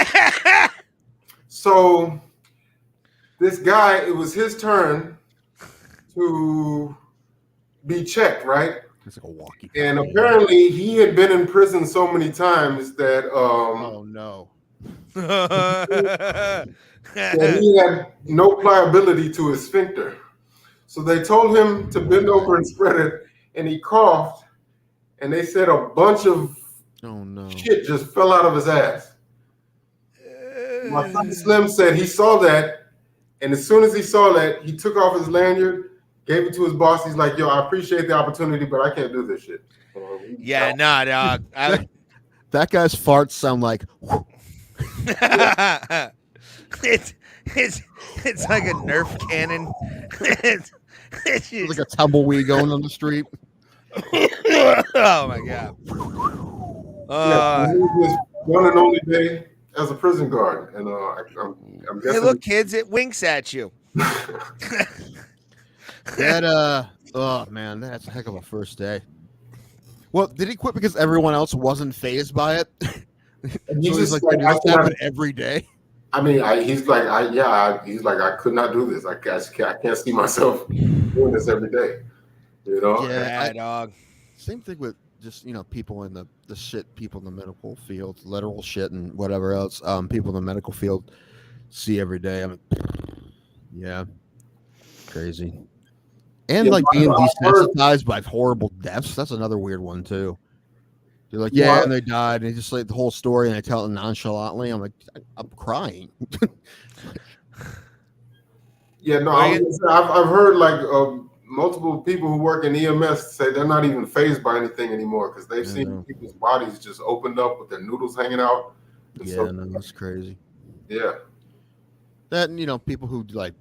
[SPEAKER 4] So this guy, it was his turn to be checked, right?
[SPEAKER 2] It's like a walkie.
[SPEAKER 4] And apparently he had been in prison so many times that
[SPEAKER 2] oh no.
[SPEAKER 4] that he had no pliability to his sphincter. So they told him to bend over and spread it, and he coughed, and they said a bunch of shit just fell out of his ass. My friend Slim said he saw that, and as soon as he saw that, he took off his lanyard, gave it to his boss. He's like, "Yo, I appreciate the opportunity, but I can't do this shit."
[SPEAKER 3] Yeah, nah, dog.
[SPEAKER 2] That guy's farts sound like.
[SPEAKER 3] It's like a Nerf cannon. it's
[SPEAKER 2] like a tumbleweed going on the street.
[SPEAKER 3] Oh my god.
[SPEAKER 4] He was his one and only day as a prison guard, and I'm guessing.
[SPEAKER 3] Hey, look, kids, it winks at you.
[SPEAKER 2] That oh man, that's a heck of a first day. Well, did he quit because everyone else wasn't fazed by it? He's like, does this happen every day?
[SPEAKER 4] I mean, he's like, I could not do this. I can't see myself doing this every day. You know?
[SPEAKER 2] Yeah,
[SPEAKER 3] dog.
[SPEAKER 2] Same thing with just people in the shit, people in the medical field, literal shit and whatever else. People in the medical field see every day. I mean, yeah, crazy. And like being desensitized by horrible deaths. That's another weird one too. They're like, yeah, and they died, and they just like the whole story, and they tell it nonchalantly. I'm like, I'm crying.
[SPEAKER 4] Yeah, no, I've heard like multiple people who work in EMS say they're not even fazed by anything anymore because they've seen people's bodies just opened up with their noodles hanging out.
[SPEAKER 2] Yeah, no, that's crazy.
[SPEAKER 4] Yeah.
[SPEAKER 2] That, and, people who like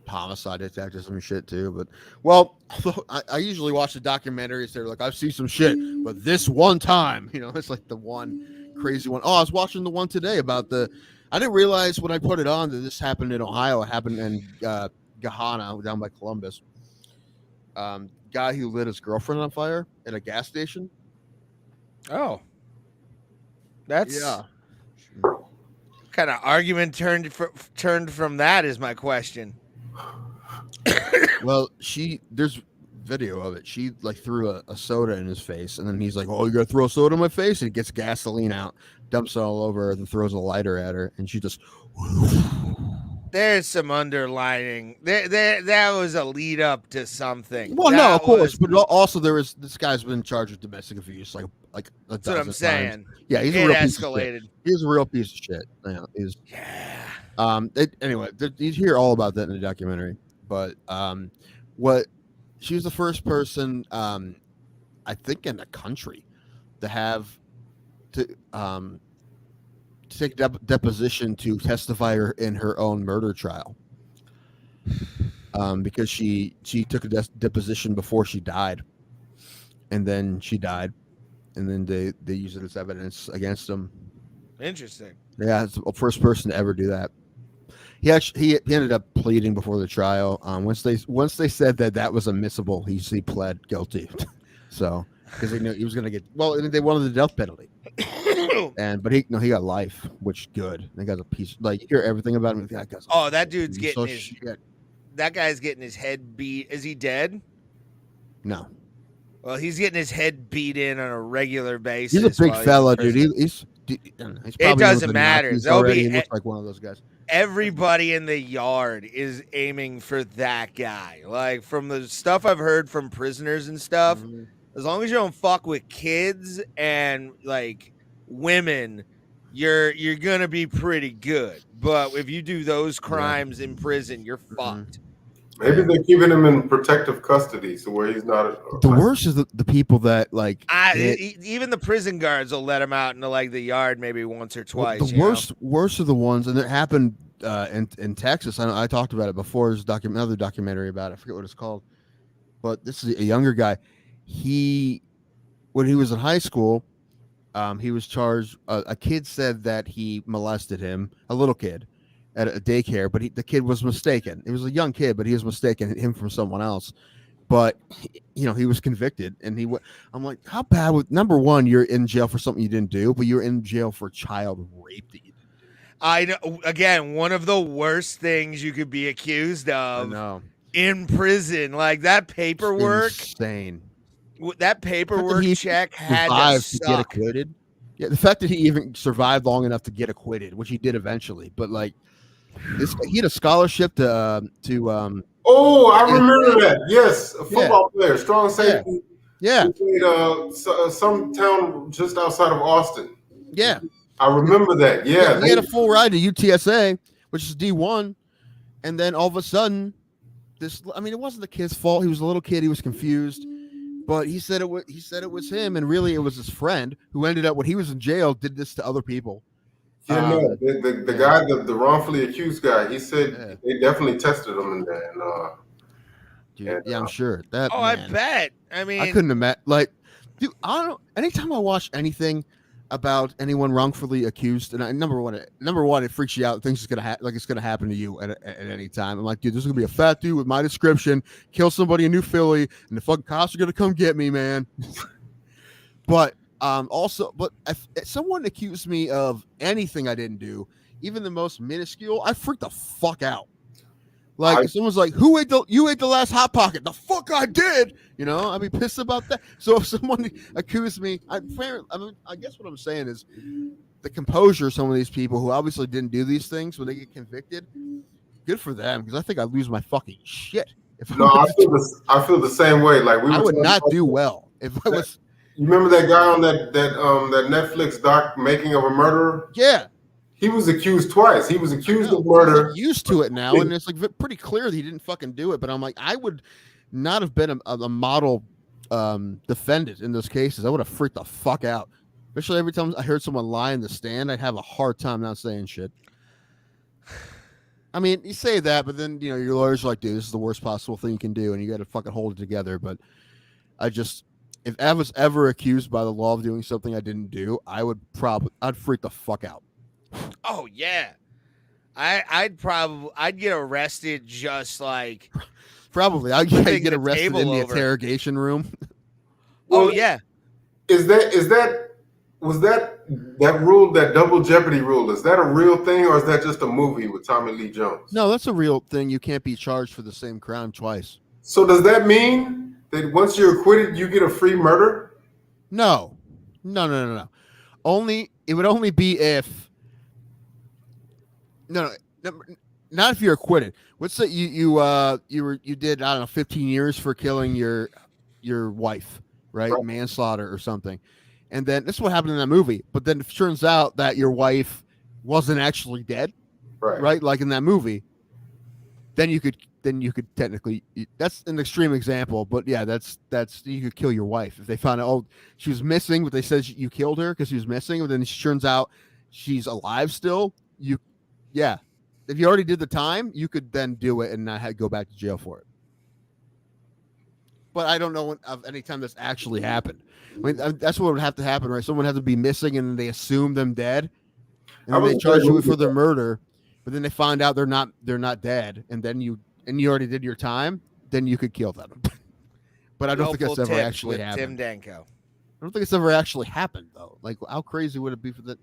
[SPEAKER 2] homicide detectives and shit too. But, well, I usually watch the documentaries. They're like, I've seen some shit, but this one time, it's like the one crazy one. Oh, I was watching the one today about I didn't realize when I put it on that this happened in Ohio. It happened in Gahanna down by Columbus. guy who lit his girlfriend on fire at a gas station.
[SPEAKER 3] Oh, that's
[SPEAKER 2] Yeah.
[SPEAKER 3] kind of argument turned from that is my question.
[SPEAKER 2] Well, there's video of it. She like threw a soda in his face, and then he's like, "Oh, you gotta throw soda in my face?" And he gets gasoline out, dumps it all over her, and throws a lighter at her, and she just.
[SPEAKER 3] There's some underlining. That was a lead up to something.
[SPEAKER 2] Well,
[SPEAKER 3] That
[SPEAKER 2] no, of course,
[SPEAKER 3] was-
[SPEAKER 2] but also this guy's been charged with domestic abuse like a
[SPEAKER 3] That's what I'm
[SPEAKER 2] dozen
[SPEAKER 3] saying.
[SPEAKER 2] times. Yeah, he's a
[SPEAKER 3] It
[SPEAKER 2] real piece of shit.
[SPEAKER 3] escalated.
[SPEAKER 2] He's a real piece of shit. Anyway, you hear all about that in the documentary. But she was the first person, I think, in the country to have to take deposition to testify in her own murder trial. Because she took a deposition before she died, and then she died, and then they used it as evidence against him.
[SPEAKER 3] Interesting.
[SPEAKER 2] Yeah, it's the first person to ever do that. He ended up pleading before the trial. Once they said that was admissible, he pled guilty. So because they knew he was going to get they wanted the death penalty, but he got life, which good. That guy's a piece. Like you hear everything about him.
[SPEAKER 3] That dude's getting his.
[SPEAKER 2] Shit.
[SPEAKER 3] That guy's getting his head beat. Is he dead?
[SPEAKER 2] No.
[SPEAKER 3] Well, he's getting his head beat in on a regular basis.
[SPEAKER 2] He's a big fella, dude. He's
[SPEAKER 3] it doesn't matter.
[SPEAKER 2] He looks like one of those guys.
[SPEAKER 3] Everybody in the yard is aiming for that guy. Like from the stuff I've heard from prisoners and stuff, as long as you don't fuck with kids and like women, you're gonna be pretty good. But if you do those crimes in prison, you're fucked.
[SPEAKER 4] Maybe they're keeping him in protective custody, so where he's not.
[SPEAKER 2] The worst is the people that like.
[SPEAKER 3] Even the prison guards will let him out into like the yard maybe once or twice.
[SPEAKER 2] The worst are the ones, and it happened in Texas. I talked about it before. There's another documentary about it. I forget what it's called, but this is a younger guy. When he was in high school, he was charged. A kid said that he molested him, a little kid, at a daycare, but the kid was mistaken. It was a young kid, but he was mistaken him from someone else. But he was convicted, and I'm like, how bad would number one, you're in jail for something you didn't do, but you're in jail for child rape that you didn't do.
[SPEAKER 3] I know. Again, one of the worst things you could be accused of.
[SPEAKER 2] I know.
[SPEAKER 3] In prison, like that paperwork.
[SPEAKER 2] Insane.
[SPEAKER 3] That paperwork check had to suck.
[SPEAKER 2] Get acquitted. Yeah, the fact that he even survived long enough to get acquitted, which he did eventually, but like. He had a scholarship to
[SPEAKER 4] Oh, I remember that. Yes, a football player, strong safety.
[SPEAKER 2] Yeah.
[SPEAKER 4] He played some town just outside of Austin.
[SPEAKER 2] Yeah.
[SPEAKER 4] I remember that. Yeah.
[SPEAKER 2] He had a full ride to UTSA, which is D1, and then all of a sudden, it wasn't the kid's fault. He was a little kid. He was confused, but he said it was him, and really it was his friend who ended up when he was in jail did this to other people.
[SPEAKER 4] Yeah, no, the guy, the wrongfully accused guy, he said they definitely tested him in there.
[SPEAKER 2] I'm sure that.
[SPEAKER 3] Oh, man, I bet. I mean,
[SPEAKER 2] I couldn't imagine. Like, dude, I don't. Anytime I watch anything about anyone wrongfully accused, and number one, it freaks you out. Things is gonna it's gonna happen to you at any time. I'm like, dude, this is gonna be a fat dude with my description, kill somebody in New Philly, and the fucking cops are gonna come get me, man. But. But if someone accused me of anything I didn't do, even the most minuscule, I freak the fuck out. Like if someone's like, you ate the last Hot Pocket? The fuck I did. I'd be pissed about that. So if someone accused me, I guess what I'm saying is the composure of some of these people who obviously didn't do these things when they get convicted, good for them, because I think I'd lose my fucking shit.
[SPEAKER 4] I feel the same way. Like
[SPEAKER 2] I would not do well if I was.
[SPEAKER 4] You remember that guy on that Netflix doc, Making of a Murderer?
[SPEAKER 2] Yeah.
[SPEAKER 4] He was accused twice. He was accused of murder.
[SPEAKER 2] He's used to it now, and it's like pretty clear that he didn't fucking do it. But I'm like, I would not have been a model defendant in those cases. I would have freaked the fuck out. Especially every time I heard someone lie in the stand, I'd have a hard time not saying shit. I mean, you say that, but then your lawyer's like, dude, this is the worst possible thing you can do, and you got to fucking hold it together. But if I was ever accused by the law of doing something I didn't do, I'd freak the fuck out.
[SPEAKER 3] Oh yeah, I'd get arrested just like
[SPEAKER 2] Probably. I'll
[SPEAKER 3] Flipping
[SPEAKER 2] get
[SPEAKER 3] the
[SPEAKER 2] arrested
[SPEAKER 3] table
[SPEAKER 2] in the
[SPEAKER 3] over.
[SPEAKER 2] interrogation room.
[SPEAKER 3] Oh yeah.
[SPEAKER 4] Was that rule, that double jeopardy rule? Is that a real thing, or is that just a movie with Tommy Lee Jones?
[SPEAKER 2] No, that's a real thing. You can't be charged for the same crime twice.
[SPEAKER 4] So does that mean that once you're acquitted, you get a free murder?
[SPEAKER 2] No. It would only be if no, not if you're acquitted. Let's say you did, I don't know, 15 years for killing your wife, right? Manslaughter or something. And then this is what happened in that movie. But then it turns out that your wife wasn't actually dead, right? Like in that movie. Then you could technically, that's an extreme example, but yeah, that's you could kill your wife if they found out she was missing, but they said you killed her because she was missing, but then it turns out she's alive still. If you already did the time, you could then do it and not go back to jail for it. But I don't know of any time that's actually happened. I mean, that's what would have to happen, right? Someone has to be missing and they assume them dead, and then they charge you for their murder, but then they find out they're not dead, and then you already did your time, then you could kill them. But I don't think that's ever actually happened.
[SPEAKER 3] Tim Danko.
[SPEAKER 2] I don't think it's ever actually happened though. Like, how crazy would it be for that?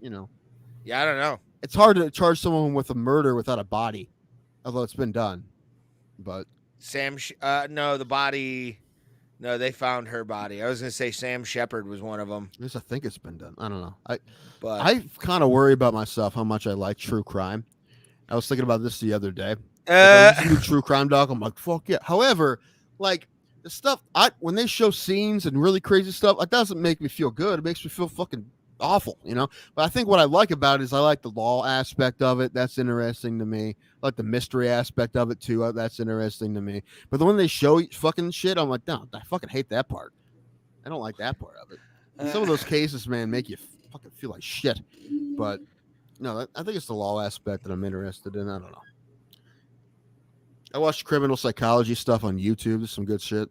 [SPEAKER 3] Yeah, I don't know.
[SPEAKER 2] It's hard to charge someone with a murder without a body, although it's been done. But
[SPEAKER 3] the body. No, they found her body. I was gonna say Sam Shepard was one of them.
[SPEAKER 2] I think it's been done. I don't know.
[SPEAKER 3] But
[SPEAKER 2] I kind of worry about myself how much I like true crime. I was thinking about this the other day. True crime doc. I'm like, fuck yeah. However, like the stuff when they show scenes and really crazy stuff, it doesn't make me feel good. It makes me feel fucking awful, But I think what I like about it is I like the law aspect of it. That's interesting to me. I like the mystery aspect of it too. That's interesting to me. But the when they show fucking shit, I'm like, no, I fucking hate that part. I don't like that part of it. And some of those cases, man, make you fucking feel like shit. But no, I think it's the law aspect that I'm interested in. I don't know. I watched criminal psychology stuff on YouTube. There's some good shit.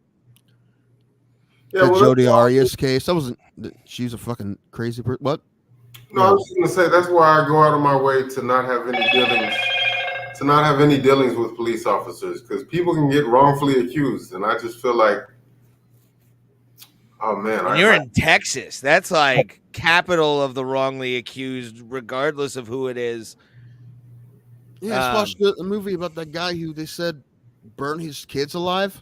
[SPEAKER 2] Yeah, the Jodi Arias case. She's a fucking crazy person. What?
[SPEAKER 4] No, I was just gonna say that's why I go out of my way to not have any dealings with police officers, because people can get wrongfully accused, and I just feel like, oh man,
[SPEAKER 3] you're in Texas. That's like capital of the wrongly accused, regardless of who it is.
[SPEAKER 2] Yeah, I watched a movie about that guy who they said burned his kids alive.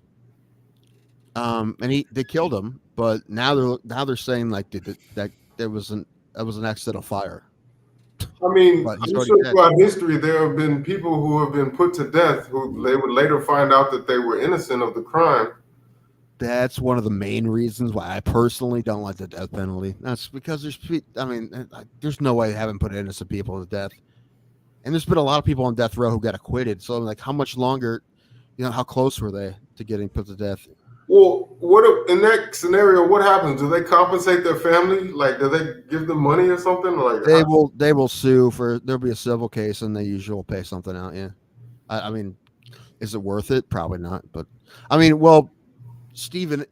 [SPEAKER 2] And they killed him, but now they're saying like that there was an accidental fire.
[SPEAKER 4] I mean, I'm sure throughout history there have been people who have been put to death who they would later find out that they were innocent of the crime.
[SPEAKER 2] That's one of the main reasons why I personally don't like the death penalty. That's because there's no way they haven't put innocent people to death, and there's been a lot of people on death row who got acquitted. So like, how much longer? How close were they to getting put to death?
[SPEAKER 4] Well, in that scenario, what happens? Do they compensate their family? Like, do they give them money or something? Like,
[SPEAKER 2] they will sue there'll be a civil case, and they usually will pay something out. Yeah, I mean, is it worth it? Probably not. But I mean, well, Stephen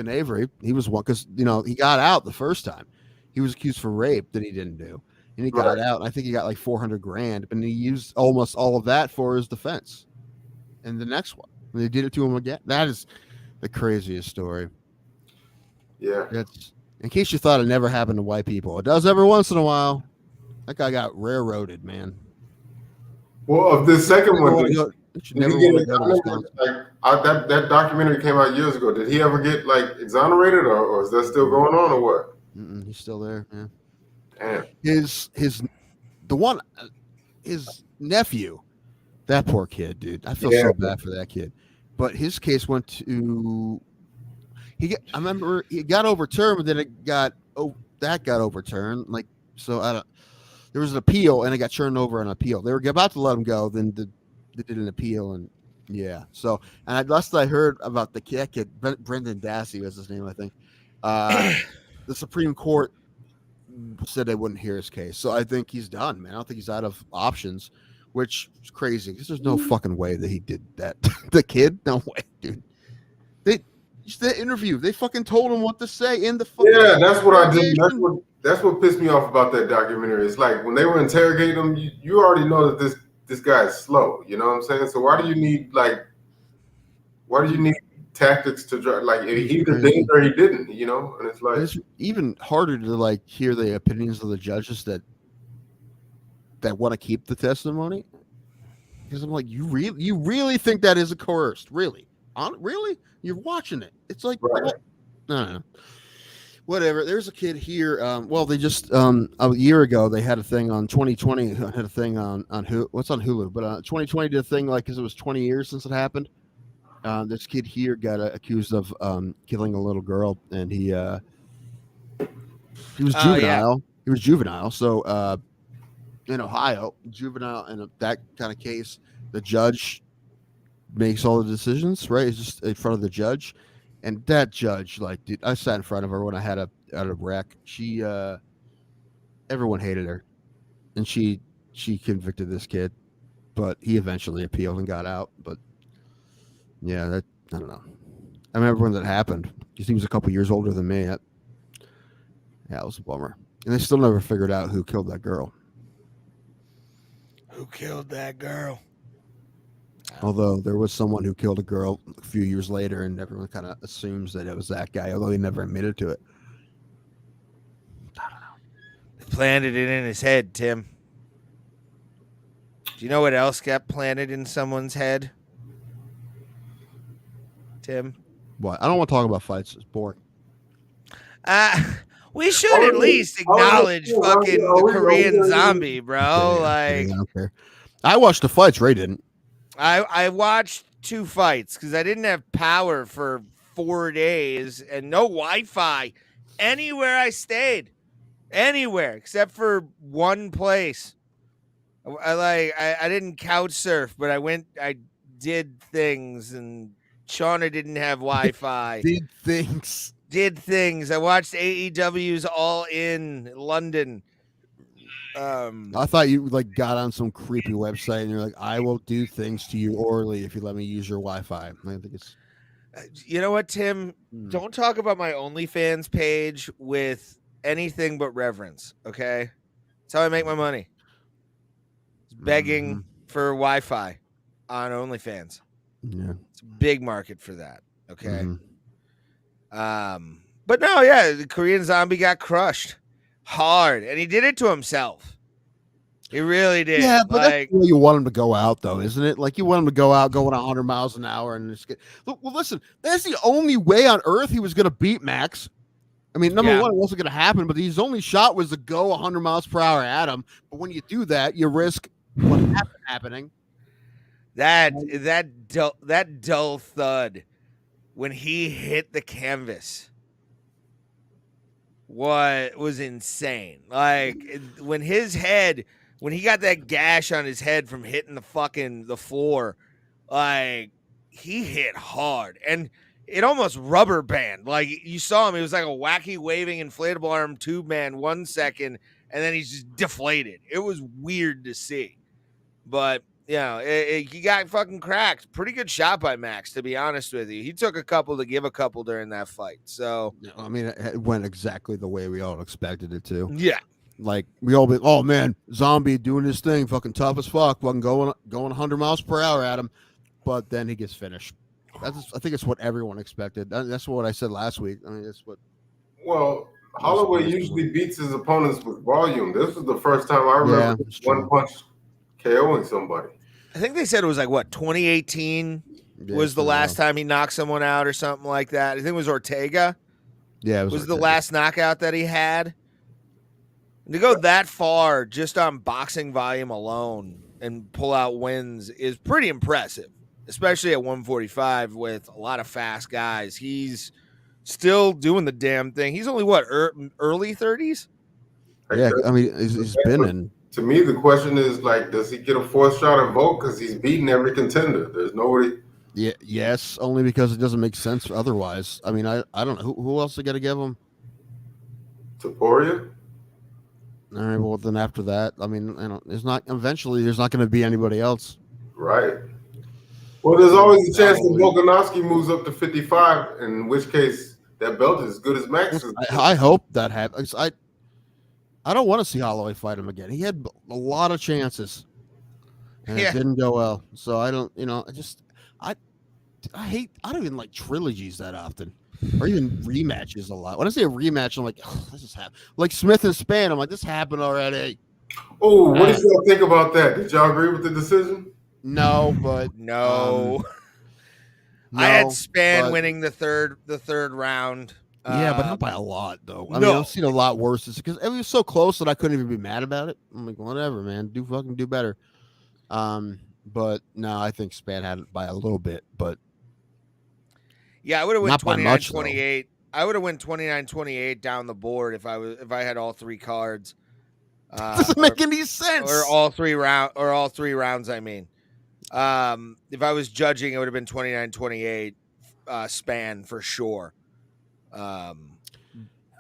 [SPEAKER 2] Avery, he was one because he got out the first time. He was accused for rape that he didn't do, and he got out. I think he got like $400,000, and he used almost all of that for his defense. And the next one, when they did it to him again, that is the craziest story.
[SPEAKER 4] Yeah.
[SPEAKER 2] That's in case you thought it never happened to white people. It does every once in a while. That guy got railroaded, man.
[SPEAKER 4] Well, of this second one, that documentary came out years ago. Did he ever get like exonerated, or is that still going on, or what?
[SPEAKER 2] He's still there. Yeah.
[SPEAKER 4] Damn.
[SPEAKER 2] His nephew, that poor kid, dude. I feel so bad for that kid. But his case went to I remember it got overturned, but then that got overturned. Like, so there was an appeal, and it got turned over on appeal. They were about to let him go, then they did an appeal, and yeah. So, and last I heard about the kid, Brendan Dassey was his name, I think. The Supreme Court said they wouldn't hear his case, so I think he's done, man. I don't think he's out of options. Which is crazy because there's no fucking way that he did that. The kid, no way, dude. The interview, they fucking told him what to say in the fucking.
[SPEAKER 4] Yeah, that's what I did. That's what pissed me off about that documentary. It's like when they were interrogating him, you already know that this guy is slow. You know what I'm saying? So why do you need Why do you need tactics to drive? Like he either did or he didn't, you know. And it's like
[SPEAKER 2] it's even harder to like hear the opinions of the judges that want to keep the testimony. Because I'm like, you really think that is coerced? Really? Really? You're watching it. It's like,
[SPEAKER 4] right.
[SPEAKER 2] No. Whatever. There's a kid here. Well, they just a year ago they had a thing on 2020. Had a thing on what's on Hulu, but 2020 did a thing like because it was 20 years since it happened. This kid here got accused of killing a little girl, and he was juvenile. Yeah. He was juvenile. So in Ohio, juvenile in that kind of case, the judge makes all the decisions. Right? It's just in front of the judge. And that judge, like, dude, I sat in front of her when I had a wreck. She, everyone hated her, and she convicted this kid, but he eventually appealed and got out. But yeah, I don't know. I remember when that happened because he was a couple years older than me. That was a bummer, and they still never figured out who killed that girl.
[SPEAKER 3] Who killed that girl?
[SPEAKER 2] Although there was someone who killed a girl a few years later, and everyone kind of assumes that it was that guy, although he never admitted to it. I don't know.
[SPEAKER 3] They planted it in his head, Tim. Do you know what else got planted in someone's head? Tim?
[SPEAKER 2] What? I don't want to talk about fights. It's boring.
[SPEAKER 3] We should at least acknowledge fucking the Korean zombie, bro. Like,
[SPEAKER 2] I don't care. I watched the fights. Ray didn't.
[SPEAKER 3] I watched 2 fights because I didn't have power for 4 days and no Wi-Fi anywhere I stayed, anywhere except for one place. I didn't couch surf, but I did things, and Shauna didn't have Wi-Fi. Did things. I watched AEW's All In London.
[SPEAKER 2] I thought you like got on some creepy website and you're like, I will do things to you orally if you let me use your Wi-Fi. I think it's.
[SPEAKER 3] You know what, Tim? Don't talk about my OnlyFans page with anything but reverence. Okay, that's how I make my money. It's begging for Wi-Fi on OnlyFans.
[SPEAKER 2] Yeah,
[SPEAKER 3] it's a big market for that. Okay. But no, yeah, the Korean zombie got crushed hard, and he did it to himself. He really did.
[SPEAKER 2] Yeah, but that's the way you want him to go out, though, isn't it? Like you want him to go out going 100 miles an hour and just get. Well, listen, that's the only way on earth he was going to beat Max. I mean, number one, it wasn't going to happen, but his only shot was to go 100 miles per hour at him. But when you do that, you risk what happening.
[SPEAKER 3] That dull thud when he hit the canvas. What was insane. Like when he got that gash on his head from hitting the floor, like he hit hard and it almost rubber band. Like you saw him, it was like a wacky waving inflatable arm tube man 1 second, and then he's just deflated. It was weird to see, but he got fucking cracked. Pretty good shot by Max, to be honest with you. He took a couple to give a couple during that fight. So
[SPEAKER 2] I mean, it went exactly the way we all expected it to.
[SPEAKER 3] Yeah.
[SPEAKER 2] Like we all been, oh man, zombie doing his thing, fucking tough as fuck, fucking going 100 miles per hour at him, but then he gets finished. I think it's what everyone expected. That's what I said last week. I mean, that's what.
[SPEAKER 4] Well, Holloway usually beats his opponents with volume. This was the first time I remember one punch KOing somebody.
[SPEAKER 3] I think they said it was like 2018 was the last time he knocked someone out or something like that. I think it was Ortega.
[SPEAKER 2] Yeah,
[SPEAKER 3] it was the last knockout that he had. To go that far just on boxing volume alone and pull out wins is pretty impressive, especially at 145 with a lot of fast guys. He's still doing the damn thing. He's only early 30s?
[SPEAKER 2] Yeah, I mean, he's been in.
[SPEAKER 4] To me, the question is like, does he get a 4th shot at vote because he's beaten every contender? There's nobody.
[SPEAKER 2] Yeah, yes, only because it doesn't make sense otherwise. I mean, I don't know who else they got to give him.
[SPEAKER 4] Taporia.
[SPEAKER 2] All right, well then after that, I mean, there's not going to be anybody else.
[SPEAKER 4] Right. Well, there's always a chance that Volkanovski moves up to 55, in which case that belt is as good as Max's.
[SPEAKER 2] I hope that happens. I don't want to see Holloway fight him again. He had a lot of chances, and it didn't go well. So I don't, I don't even like trilogies that often, or even rematches a lot. When I say a rematch, I'm like, oh, this has happened. Like Smith and Span, I'm like, this happened already.
[SPEAKER 4] Oh, what did y'all think about that? Did y'all agree with the decision?
[SPEAKER 2] No, but
[SPEAKER 3] No.
[SPEAKER 2] no,
[SPEAKER 3] I had Span
[SPEAKER 2] but-
[SPEAKER 3] winning the third round.
[SPEAKER 2] Yeah, but not by a lot, though. I mean,
[SPEAKER 3] no.
[SPEAKER 2] I've seen a lot worse because it was so close that I couldn't even be mad about it. I'm like, whatever, man, do better. But no, I think Span had it by a little bit, but
[SPEAKER 3] Yeah, I would have went
[SPEAKER 2] not by much,
[SPEAKER 3] 29-28. I would have went 29-28 down the board if I had all three cards.
[SPEAKER 2] doesn't make any sense.
[SPEAKER 3] Or all three rounds, I mean. If I was judging, it would have been 29-28 Span for sure.
[SPEAKER 2] I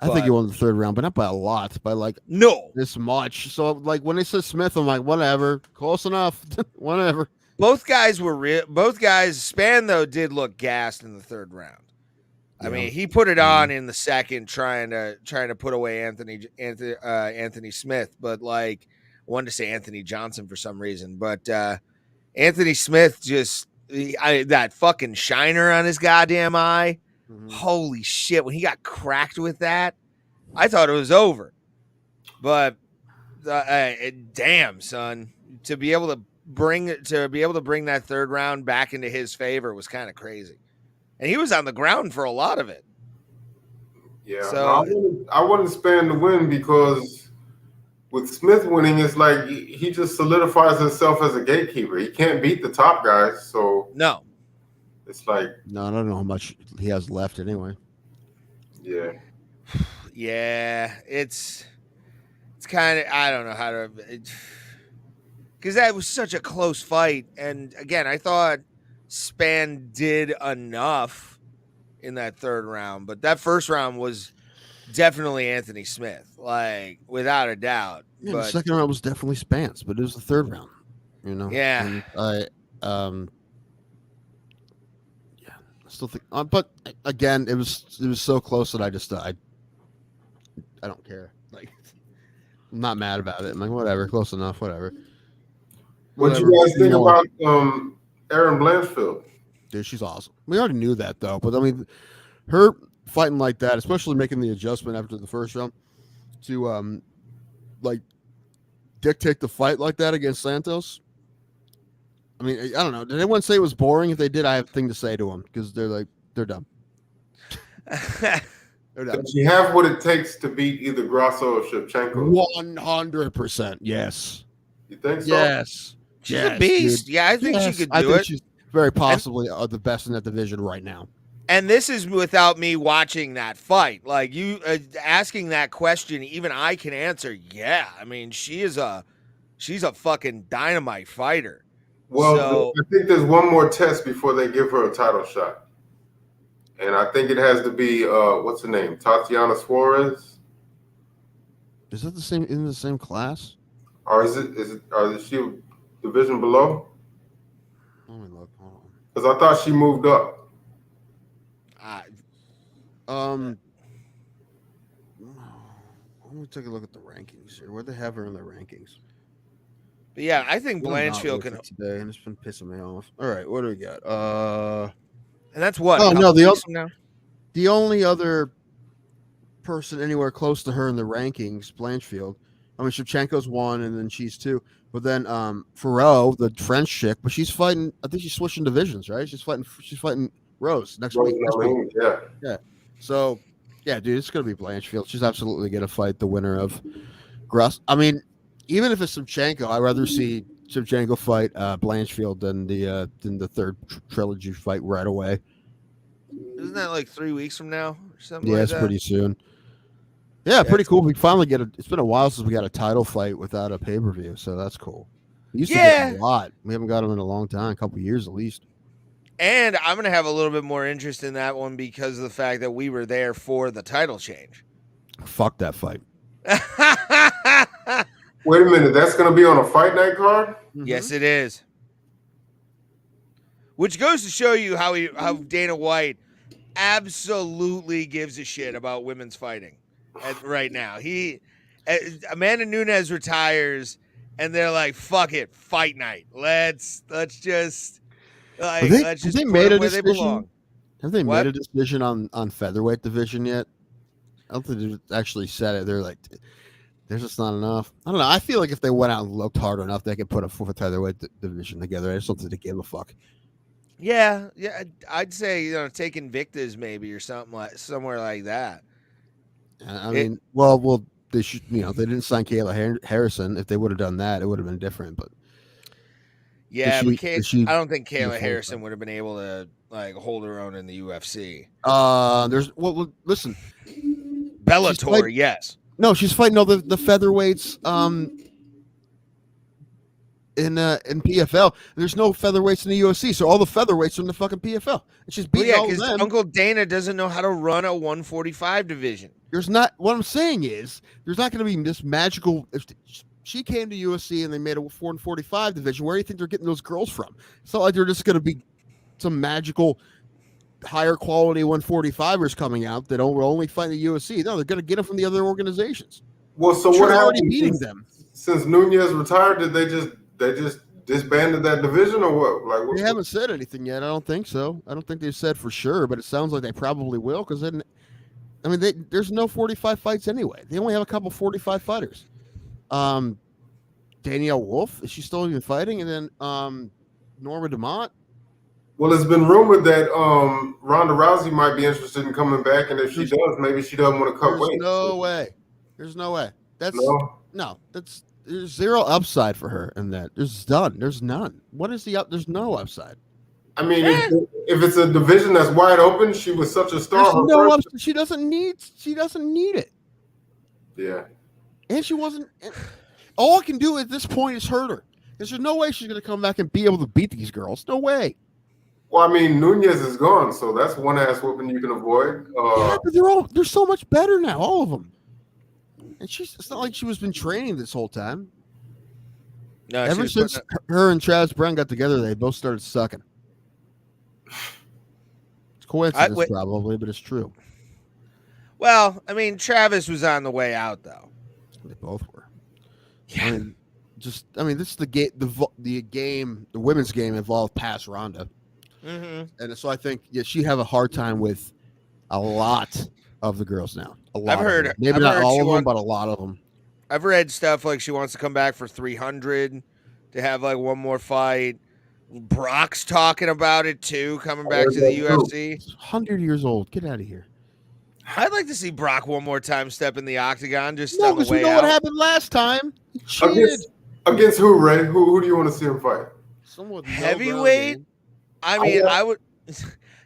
[SPEAKER 2] think he won the third round, but not by a lot, by like
[SPEAKER 3] no
[SPEAKER 2] this much. So like when they said Smith, I'm like, whatever, close enough, whatever.
[SPEAKER 3] Both guys were real. Both guys, Span though did look gassed in the third round. I mean, he put it on in the second, trying to put away Anthony Smith, but like I wanted to say Anthony Johnson for some reason, but Anthony Smith just that fucking shiner on his goddamn eye. Holy shit! When he got cracked with that, I thought it was over. But damn, son, to be able to bring that third round back into his favor was kind of crazy. And he was on the ground for a lot of it.
[SPEAKER 4] Yeah,
[SPEAKER 3] so
[SPEAKER 4] I wanted Span to win because with Smith winning, it's like he just solidifies himself as a gatekeeper. He can't beat the top guys, so
[SPEAKER 3] no.
[SPEAKER 4] It's like
[SPEAKER 2] no, I don't know how much he has left anyway.
[SPEAKER 4] Yeah,
[SPEAKER 3] yeah, it's kind of I don't know how to because that was such a close fight, and again, I thought Span did enough in that third round, but that first round was definitely Anthony Smith, like without a doubt.
[SPEAKER 2] Yeah,
[SPEAKER 3] but
[SPEAKER 2] the second round was definitely Spence, but it was the third round, you know.
[SPEAKER 3] Yeah,
[SPEAKER 2] and I still think, but again, it was so close that I just I don't care. Like, I'm not mad about it. I'm like, whatever, close enough, whatever.
[SPEAKER 4] What you guys think about Erin Blanchfield?
[SPEAKER 2] Dude, she's awesome. We already knew that though, but I mean, her fighting like that, especially making the adjustment after the first round to like dictate the fight like that against Santos. I mean, I don't know. Did anyone say it was boring? If they did, I have a thing to say to them because they're dumb. They're dumb.
[SPEAKER 4] Does she have what it takes to beat either Grasso or Shevchenko?
[SPEAKER 2] 100%. Yes.
[SPEAKER 4] You think so?
[SPEAKER 2] Yes.
[SPEAKER 3] She's a beast.
[SPEAKER 2] Dude.
[SPEAKER 3] Yeah, I think she could do
[SPEAKER 2] I think
[SPEAKER 3] it.
[SPEAKER 2] she's very possibly the best in that division right now.
[SPEAKER 3] And this is without me watching that fight. Like you asking that question, even I can answer. Yeah, I mean she's a fucking dynamite fighter.
[SPEAKER 4] Well,
[SPEAKER 3] so,
[SPEAKER 4] I think there's one more test before they give her a title shot, and I think it has to be what's her name, Tatiana Suarez.
[SPEAKER 2] Is that in the same class?
[SPEAKER 4] Or is she a division below?
[SPEAKER 2] Let me look. Hold on.
[SPEAKER 4] Because I thought she moved up.
[SPEAKER 2] Let me take a look at the rankings here. Where they have her in the rankings?
[SPEAKER 3] But yeah, I think Blanchfield can
[SPEAKER 2] today, and it's been pissing me off. All right, what do we got?
[SPEAKER 3] And that's what?
[SPEAKER 2] Oh no,
[SPEAKER 3] the
[SPEAKER 2] only other person anywhere close to her in the rankings, Blanchfield. I mean, Shevchenko's one, and then she's two. But then Farrell, the French chick, but she's fighting. I think she's switching divisions, right? She's fighting Rose next week. Yeah. So, yeah, dude, it's gonna be Blanchfield. She's absolutely gonna fight the winner of Gross. I mean, even if it's Shevchenko, I'd rather see Shevchenko fight Blanchfield than the third trilogy fight right away.
[SPEAKER 3] Isn't that like 3 weeks from now or something?
[SPEAKER 2] Yeah,
[SPEAKER 3] like
[SPEAKER 2] it's
[SPEAKER 3] that?
[SPEAKER 2] pretty soon. Yeah, pretty cool. We finally get it's been a while since we got a title fight without a pay-per-view, so that's cool. We used to get a lot. We haven't got them in a long time, a couple years at least.
[SPEAKER 3] And I'm going to have a little bit more interest in that one because of the fact that we were there for the title change.
[SPEAKER 2] Fuck that fight.
[SPEAKER 4] Wait a minute, that's going to be on a fight night card?
[SPEAKER 3] Mm-hmm. Yes, it is. Which goes to show you how Dana White absolutely gives a shit about women's fighting right now. Amanda Nunes retires, and they're like, "Fuck it, fight night. Let's just." Like,
[SPEAKER 2] Have they,
[SPEAKER 3] let's
[SPEAKER 2] have
[SPEAKER 3] just
[SPEAKER 2] they
[SPEAKER 3] put
[SPEAKER 2] made
[SPEAKER 3] them
[SPEAKER 2] a
[SPEAKER 3] where they
[SPEAKER 2] decision?
[SPEAKER 3] belong.
[SPEAKER 2] Have they
[SPEAKER 3] What?
[SPEAKER 2] made a decision on featherweight division yet? I don't think they've actually said it. They're like, there's just not enough. I don't know. I feel like if they went out and looked hard enough, they could put a featherweight division together. I just don't think they give a fuck.
[SPEAKER 3] Yeah, I'd say take Invictus maybe or something like somewhere like that.
[SPEAKER 2] I mean, well, they should. They didn't sign Kayla Harrison. If they would have done that, it would have been different. But
[SPEAKER 3] Yeah, but I don't think
[SPEAKER 2] be a
[SPEAKER 3] Kayla
[SPEAKER 2] full
[SPEAKER 3] Harrison
[SPEAKER 2] fight?
[SPEAKER 3] would have been able to like hold her own in the UFC.
[SPEAKER 2] Listen,
[SPEAKER 3] Bellator, yes.
[SPEAKER 2] no, she's fighting all the featherweights. In PFL, there's no featherweights in the UFC, so all the featherweights are in the fucking PFL. And she's beating all of
[SPEAKER 3] because
[SPEAKER 2] them.
[SPEAKER 3] Uncle Dana doesn't know how to run a 145 division.
[SPEAKER 2] There's not. What I'm saying is, there's not going to be this magical. If she came to UFC and they made a 445 division, where do you think they're getting those girls from? It's not like they're just going to be some magical, higher quality 145ers coming out that will only fight in the UFC. No, they're going to get them from the other organizations.
[SPEAKER 4] Well, so
[SPEAKER 2] Sure,
[SPEAKER 4] what
[SPEAKER 2] they're already
[SPEAKER 4] happened
[SPEAKER 2] beating them.
[SPEAKER 4] since Nunez retired? Did they just disbanded that division or what? Like
[SPEAKER 2] They haven't said anything yet. I don't think so. I don't think they've said for sure, but it sounds like they probably will because then, I mean, there's no 45 fights anyway. They only have a couple 45 fighters. Danielle Wolf, is she still even fighting? And then Norma DeMont.
[SPEAKER 4] Well, it's been rumored that Ronda Rousey might be interested in coming back, and if she does, maybe she doesn't want to cut weight.
[SPEAKER 2] No way. There's no way. There's zero upside for her in that. There's none. What is the up? There's no upside.
[SPEAKER 4] I mean, if it's a division that's wide open, she was such a star.
[SPEAKER 2] There's no upside. She doesn't need it.
[SPEAKER 4] Yeah.
[SPEAKER 2] And she wasn't. All I can do at this point is hurt her. There's no way she's going to come back and be able to beat these girls. No way.
[SPEAKER 4] Well, I mean, Nunez is gone, so that's one ass whooping you can avoid.
[SPEAKER 2] Yeah, but they're so much better now, all of them. And it's not like she was been training this whole time.
[SPEAKER 3] No,
[SPEAKER 2] ever since her and Travis Brown got together, they both started sucking. It's coincidence probably, but it's true.
[SPEAKER 3] Well, I mean, Travis was on the way out though.
[SPEAKER 2] They both were.
[SPEAKER 3] Yeah.
[SPEAKER 2] I mean, this is the game. The women's game evolved past Ronda.
[SPEAKER 3] Mm-hmm.
[SPEAKER 2] And so I think she'd have a hard time with a lot of the girls now.
[SPEAKER 3] I've heard
[SPEAKER 2] maybe not all of them, but a lot of them.
[SPEAKER 3] I've read stuff like she wants to come back for 300 to have like one more fight. Brock's talking about it too, coming back to the UFC.
[SPEAKER 2] 100 years old. Get out of here.
[SPEAKER 3] I'd like to see Brock one more time step in the octagon. Just
[SPEAKER 2] no,
[SPEAKER 3] on the
[SPEAKER 2] because
[SPEAKER 3] way
[SPEAKER 2] we know
[SPEAKER 3] out.
[SPEAKER 2] what happened last time. He cheated.
[SPEAKER 4] Against who, Ray? Who do you want to see him fight?
[SPEAKER 2] Someone with
[SPEAKER 3] heavyweight. I mean, I would.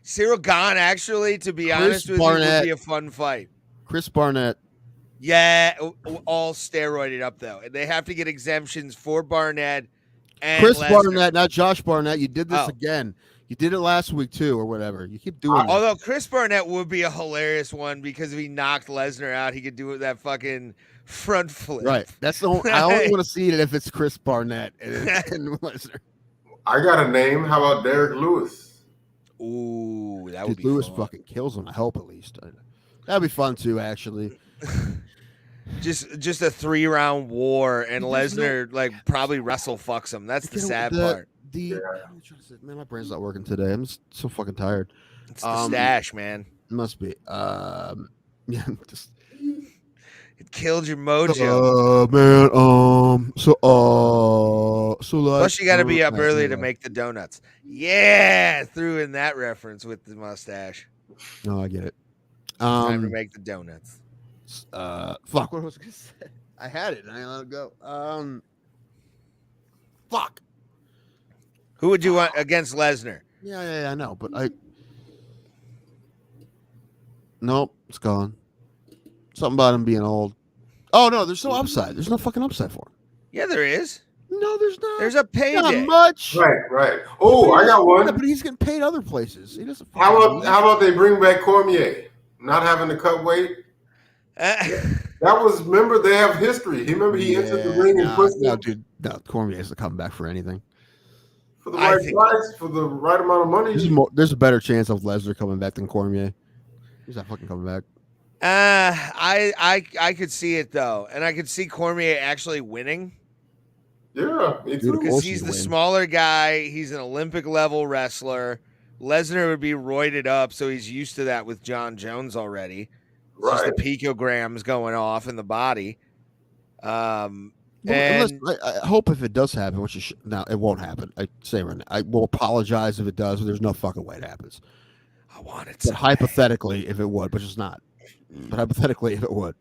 [SPEAKER 3] Cyril Gahn, actually, to be honest with you, would be a fun fight.
[SPEAKER 2] Chris Barnett.
[SPEAKER 3] Yeah, all steroided up though. They have to get exemptions for Barnett and
[SPEAKER 2] Chris
[SPEAKER 3] Lesnar.
[SPEAKER 2] Barnett, not Josh Barnett. You did this again. You did it last week too, or whatever. You keep doing it.
[SPEAKER 3] Although Chris Barnett would be a hilarious one because if he knocked Lesnar out, he could do it with that fucking front flip.
[SPEAKER 2] Right. That's the only, I only want to see it if it's Chris Barnett and Lesnar.
[SPEAKER 4] I got a name. How about Derek Lewis?
[SPEAKER 3] Ooh, that would be
[SPEAKER 2] Lewis
[SPEAKER 3] fun.
[SPEAKER 2] fucking kills him. I hope at least. That'd be fun too, actually.
[SPEAKER 3] Just a 3-round war and Lesnar like probably wrestle fucks him. That's the sad part.
[SPEAKER 2] Man, my brain's not working today. I'm so fucking tired.
[SPEAKER 3] It's the stash, man.
[SPEAKER 2] It must be. Yeah, just
[SPEAKER 3] it killed your mojo.
[SPEAKER 2] Man. So like.
[SPEAKER 3] Plus, you got to be up early to make the donuts. Yeah, threw in that reference with the mustache.
[SPEAKER 2] No, I get it.
[SPEAKER 3] Time to make the donuts.
[SPEAKER 2] Fuck. What was I gonna say? I had it and I let it go. Fuck.
[SPEAKER 3] Who would you want against Lesnar?
[SPEAKER 2] Yeah, I know, but nope, it's gone. Something about him being old. Oh no, there's no upside. There's no fucking upside for him.
[SPEAKER 3] Yeah, there is.
[SPEAKER 2] No, there's not.
[SPEAKER 3] There's a payday.
[SPEAKER 2] Not much.
[SPEAKER 4] Right. Oh, I got one.
[SPEAKER 2] Yeah, but he's getting paid other places. He doesn't.
[SPEAKER 4] How about they bring back Cormier? Not having to cut weight. That was, remember, they have history. He entered the ring and pushed
[SPEAKER 2] no, dude. No, Cormier has to come back for anything.
[SPEAKER 4] For the right price, for the right amount of money.
[SPEAKER 2] There's a better chance of Lesnar coming back than Cormier. He's not fucking coming back.
[SPEAKER 3] I could see it though, and I could see Cormier actually winning.
[SPEAKER 4] Yeah, me
[SPEAKER 2] Dude,
[SPEAKER 4] too.
[SPEAKER 2] of
[SPEAKER 3] because
[SPEAKER 2] course
[SPEAKER 3] he's
[SPEAKER 2] he'd
[SPEAKER 3] the
[SPEAKER 2] win.
[SPEAKER 3] smaller guy. He's an Olympic level wrestler. Lesnar would be roided up, so he's used to that with John Jones already. It's just
[SPEAKER 4] Right.
[SPEAKER 3] the picograms going off in the body.
[SPEAKER 2] Well,
[SPEAKER 3] And
[SPEAKER 2] listen, I hope if it does happen, which now it won't happen. I say right now, I will apologize if it does. But there's no fucking way it happens.
[SPEAKER 3] I want it.
[SPEAKER 2] But
[SPEAKER 3] So
[SPEAKER 2] hypothetically, if it would, but it's not. But hypothetically, if it would,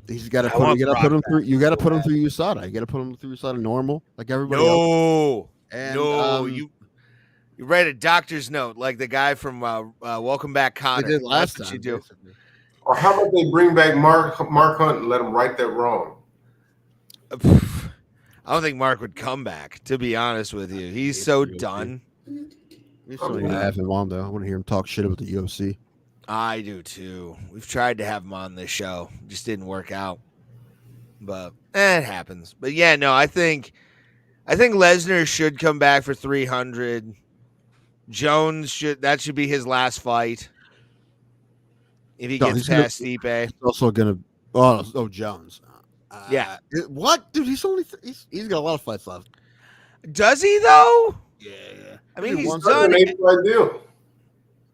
[SPEAKER 2] he's got to
[SPEAKER 3] I
[SPEAKER 2] put.
[SPEAKER 3] want
[SPEAKER 2] You got to put him through. You got to
[SPEAKER 3] so
[SPEAKER 2] put him
[SPEAKER 3] bad.
[SPEAKER 2] through USADA. You got to put him through USADA normal, like everybody else.
[SPEAKER 3] No,
[SPEAKER 2] And,
[SPEAKER 3] you write a doctor's note like the guy from Welcome Back,
[SPEAKER 2] they
[SPEAKER 3] Connor.
[SPEAKER 2] did last
[SPEAKER 3] That's
[SPEAKER 2] time.
[SPEAKER 3] what you do.
[SPEAKER 2] Basically.
[SPEAKER 4] Or how about they bring back Mark Hunt and let him right that wrong?
[SPEAKER 3] I don't think Mark would come back. To be honest with you, he's so done.
[SPEAKER 2] We still need to have him on though. I want to hear him talk shit about the UFC.
[SPEAKER 3] I do too. We've tried to have him on this show, just didn't work out. But it happens. But yeah, no, I think Lesnar should come back for 300. Jones should be his last fight. If he gets past Stipe.
[SPEAKER 2] He's also gonna. Oh, Jones.
[SPEAKER 3] Yeah.
[SPEAKER 2] What, dude? He's only. He's got a lot of fights left.
[SPEAKER 3] Does he though?
[SPEAKER 2] Yeah.
[SPEAKER 3] I mean, he's
[SPEAKER 4] That's
[SPEAKER 3] done.
[SPEAKER 4] an 8-fight deal.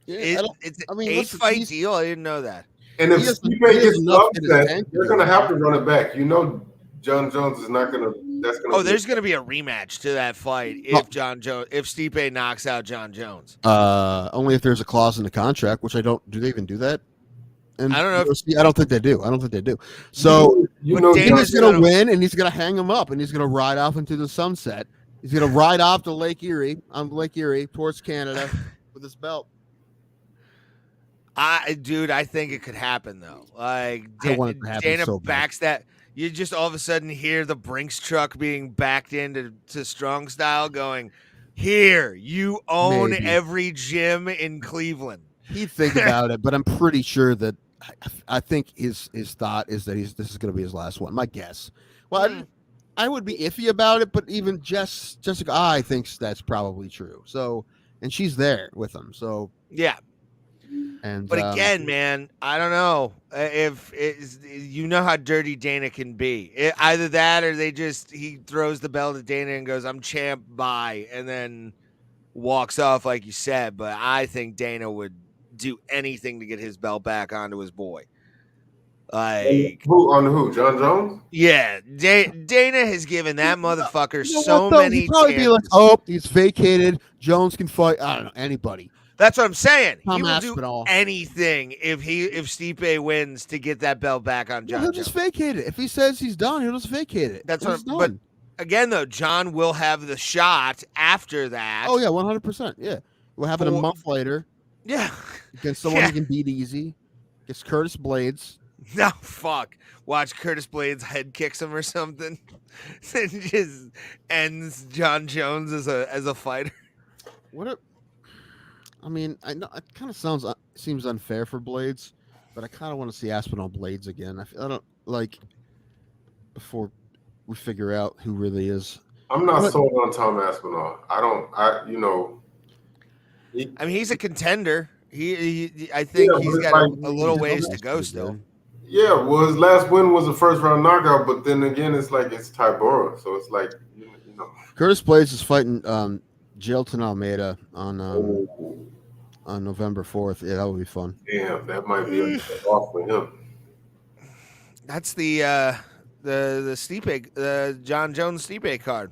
[SPEAKER 2] Yeah.
[SPEAKER 3] It's
[SPEAKER 2] I mean,
[SPEAKER 3] an
[SPEAKER 2] listen,
[SPEAKER 3] 8-fight deal. I didn't know that.
[SPEAKER 4] And if
[SPEAKER 2] He has-
[SPEAKER 4] Stipe
[SPEAKER 2] he has
[SPEAKER 4] gets
[SPEAKER 2] enough in his
[SPEAKER 4] upset,
[SPEAKER 2] tank
[SPEAKER 4] they're
[SPEAKER 2] to
[SPEAKER 4] going to
[SPEAKER 2] go.
[SPEAKER 4] have to run it back. You know, John Jones is not going to. That's going to.
[SPEAKER 3] Oh, there's going to be a rematch to that fight if if Stipe knocks out John Jones.
[SPEAKER 2] Only if there's a clause in the contract, which I don't. Do they even do that? And
[SPEAKER 3] I don't know if-
[SPEAKER 2] I don't think they do. So
[SPEAKER 4] you know,
[SPEAKER 3] Dana's
[SPEAKER 2] he's gonna win, and he's gonna hang him up, and he's gonna ride off into the sunset. He's gonna ride off to Lake Erie towards Canada with his belt.
[SPEAKER 3] I think it could happen though. Like
[SPEAKER 2] I want it to happen
[SPEAKER 3] Dana
[SPEAKER 2] so bad.
[SPEAKER 3] backs that. You just all of a sudden hear the Brinks truck being backed into Strong Style going, "Here, you own
[SPEAKER 2] Maybe.
[SPEAKER 3] every gym in Cleveland."
[SPEAKER 2] He'd think about it, but I'm pretty sure that I think his thought is that this is going to be his last one. My guess. Well, I would be iffy about it, but even Jessica I thinks that's probably true. So, and she's there with him. So
[SPEAKER 3] Yeah.
[SPEAKER 2] and
[SPEAKER 3] But again, man, I don't know if you know how dirty Dana can be. Either that, or he throws the belt at Dana and goes, "I'm champ, bye," and then walks off like you said. But I think Dana would do anything to get his belt back onto his boy. Like
[SPEAKER 4] who? John Jones?
[SPEAKER 3] yeah, Dana has given that motherfucker
[SPEAKER 2] you know
[SPEAKER 3] so
[SPEAKER 2] what, though?
[SPEAKER 3] many
[SPEAKER 2] He'd probably be like,
[SPEAKER 3] chances.
[SPEAKER 2] "Oh, he's vacated. Jones can fight. I don't know anybody."
[SPEAKER 3] That's what I'm saying.
[SPEAKER 2] Tom
[SPEAKER 3] He will do
[SPEAKER 2] Aspinall.
[SPEAKER 3] anything if Stipe wins to get that belt back on John
[SPEAKER 2] He'll
[SPEAKER 3] Jones.
[SPEAKER 2] just vacate it. If he says he's done, he'll just vacate it.
[SPEAKER 3] That's
[SPEAKER 2] He's
[SPEAKER 3] what. But
[SPEAKER 2] done.
[SPEAKER 3] again, though, John will have the shot after that.
[SPEAKER 2] Oh yeah, 100%. Yeah, what happened a month later
[SPEAKER 3] yeah.
[SPEAKER 2] against someone
[SPEAKER 3] Yeah.
[SPEAKER 2] he can beat easy? Against Curtis Blades.
[SPEAKER 3] No, fuck. Watch Curtis Blades head kicks him or something, and just ends John Jones as a fighter.
[SPEAKER 2] I mean, I know it kind of seems unfair for Blades, but I kind of want to see Aspinall Blades again. I don't like before we figure out who really is.
[SPEAKER 4] I'm not sold on Tom Aspinall. I
[SPEAKER 3] mean, he's a contender. I think he's got a little ways to go still.
[SPEAKER 4] Yeah, well, his last win was a first round knockout, but then again, it's like it's Tybura, so it's like you know.
[SPEAKER 2] Curtis Blades is fighting Jailton Almeida on November 4th. Yeah, that would be fun.
[SPEAKER 4] Damn, that might be a off for him.
[SPEAKER 3] That's the Stipe, the John Jones Stipe card.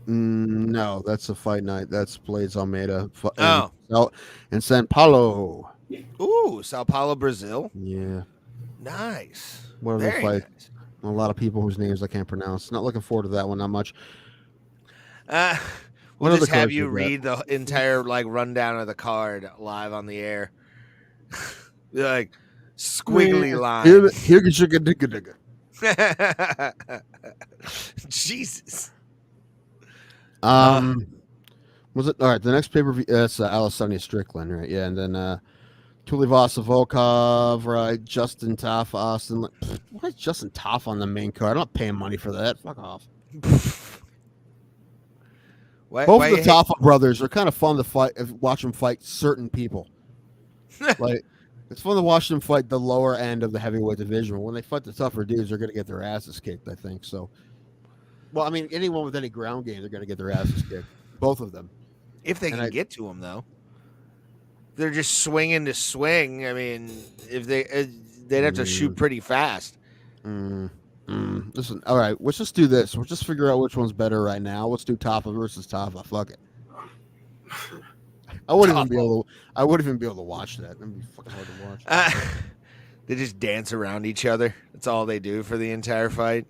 [SPEAKER 2] No, that's a fight night. That's Blades Almeida. In Sao Paulo.
[SPEAKER 3] Ooh, Sao Paulo, Brazil.
[SPEAKER 2] Yeah.
[SPEAKER 3] Nice.
[SPEAKER 2] What other
[SPEAKER 3] Very
[SPEAKER 2] fight?
[SPEAKER 3] nice.
[SPEAKER 2] A lot of people whose names I can't pronounce. Not looking forward to that one. Not much.
[SPEAKER 3] We'll
[SPEAKER 2] What
[SPEAKER 3] just
[SPEAKER 2] other
[SPEAKER 3] have
[SPEAKER 2] cards
[SPEAKER 3] you
[SPEAKER 2] we got?
[SPEAKER 3] read the entire rundown of the card live on the air. Like squiggly lines. Jesus.
[SPEAKER 2] Was it all right? The next pay per view. That's Alessandro Strickland, right? Yeah, and then Tuivasa Volkov, right? Justin Toff, Austin. Why is Justin Toff on the main card? I'm not paying money for that. Fuck off. Both of the Taffa brothers are kind of fun to fight. Watch them fight certain people. Like it's fun to watch them fight the lower end of the heavyweight division. When they fight the tougher dudes, they're going to get their asses kicked. I think so. Well, I mean, anyone with any ground game, they're going to get their asses kicked. Both of them.
[SPEAKER 3] If they can get to him, though. They're just swinging to swing. I mean, if they'd have to shoot pretty fast.
[SPEAKER 2] Listen, all right, let's just do this. We'll just figure out which one's better right now. Let's do Taffa versus Taffa. Fuck it. I wouldn't even be able to watch that. That'd be fucking hard to watch.
[SPEAKER 3] They just dance around each other. That's all they do for the entire fight.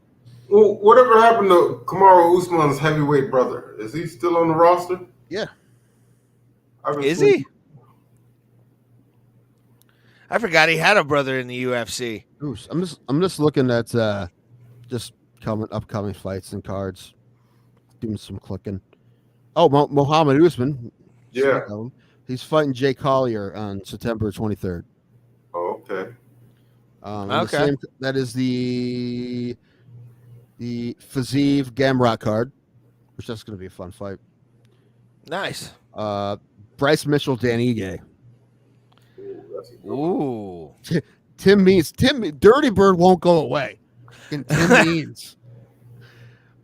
[SPEAKER 4] Well, whatever happened to Kamaru Usman's heavyweight brother? Is he still on the roster?
[SPEAKER 2] Yeah.
[SPEAKER 3] Is he? I forgot he had a brother in the UFC.
[SPEAKER 2] I'm just looking at just upcoming fights and cards, doing some clicking. Oh, Muhammad Usman.
[SPEAKER 4] Yeah.
[SPEAKER 2] He's fighting Jay Collier on September 23rd.
[SPEAKER 4] Oh, okay.
[SPEAKER 3] Okay.
[SPEAKER 2] That is the Fazeev Gamrot card, which that's going to be a fun fight.
[SPEAKER 3] Nice.
[SPEAKER 2] Bryce Mitchell, Dan Ige.
[SPEAKER 3] Ooh.
[SPEAKER 2] Tim Means. Dirty Bird won't go away. And Tim Means.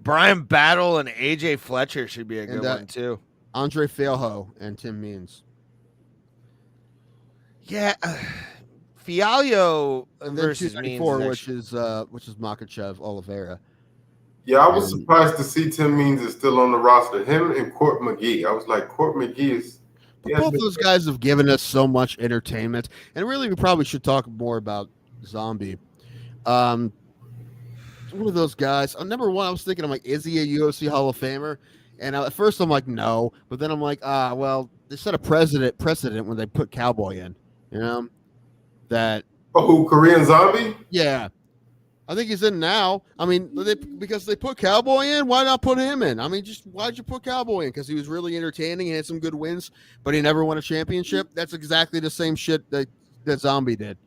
[SPEAKER 3] Brian Battle and AJ Fletcher should be a good one too.
[SPEAKER 2] Andre Failho and Tim Means.
[SPEAKER 3] Yeah. Fialho versus Means,
[SPEAKER 2] which is Makachev Oliveira.
[SPEAKER 4] Yeah, I was surprised to see Tim Means is still on the roster. Him and Court McGee. I was like, Court McGee is.
[SPEAKER 2] But both those guys have given us so much entertainment, and really, we probably should talk more about Zombie. One of those guys. Number one, I was thinking, I'm like, is he a UFC Hall of Famer? And at first, I'm like, no. But then I'm like, well, they set a precedent when they put Cowboy in. You know that.
[SPEAKER 4] Oh, who, Korean Zombie?
[SPEAKER 2] Yeah. I think he's in now. I mean, because they put Cowboy in, why not put him in? I mean, why'd you put Cowboy in? Because he was really entertaining and had some good wins, but he never won a championship. That's exactly the same shit that Zombie did.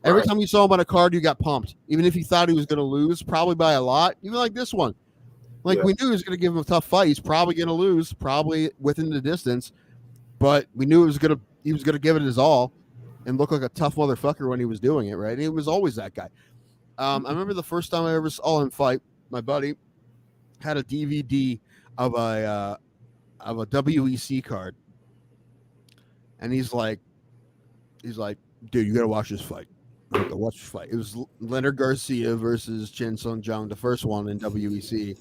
[SPEAKER 2] Every time you saw him on a card, you got pumped. Even if you thought he was going to lose, probably by a lot. Even like this one. We knew he was going to give him a tough fight. He's probably going to lose, probably within the distance. But we knew he was going to give it his all and look like a tough motherfucker when he was doing it, right? And he was always that guy. I remember the first time I ever saw him fight. My buddy had a DVD of a WEC card, and he's like, dude, you gotta watch this fight. I go, watch this fight. It was Leonard Garcia versus Chan Sung Jung, the first one in WEC,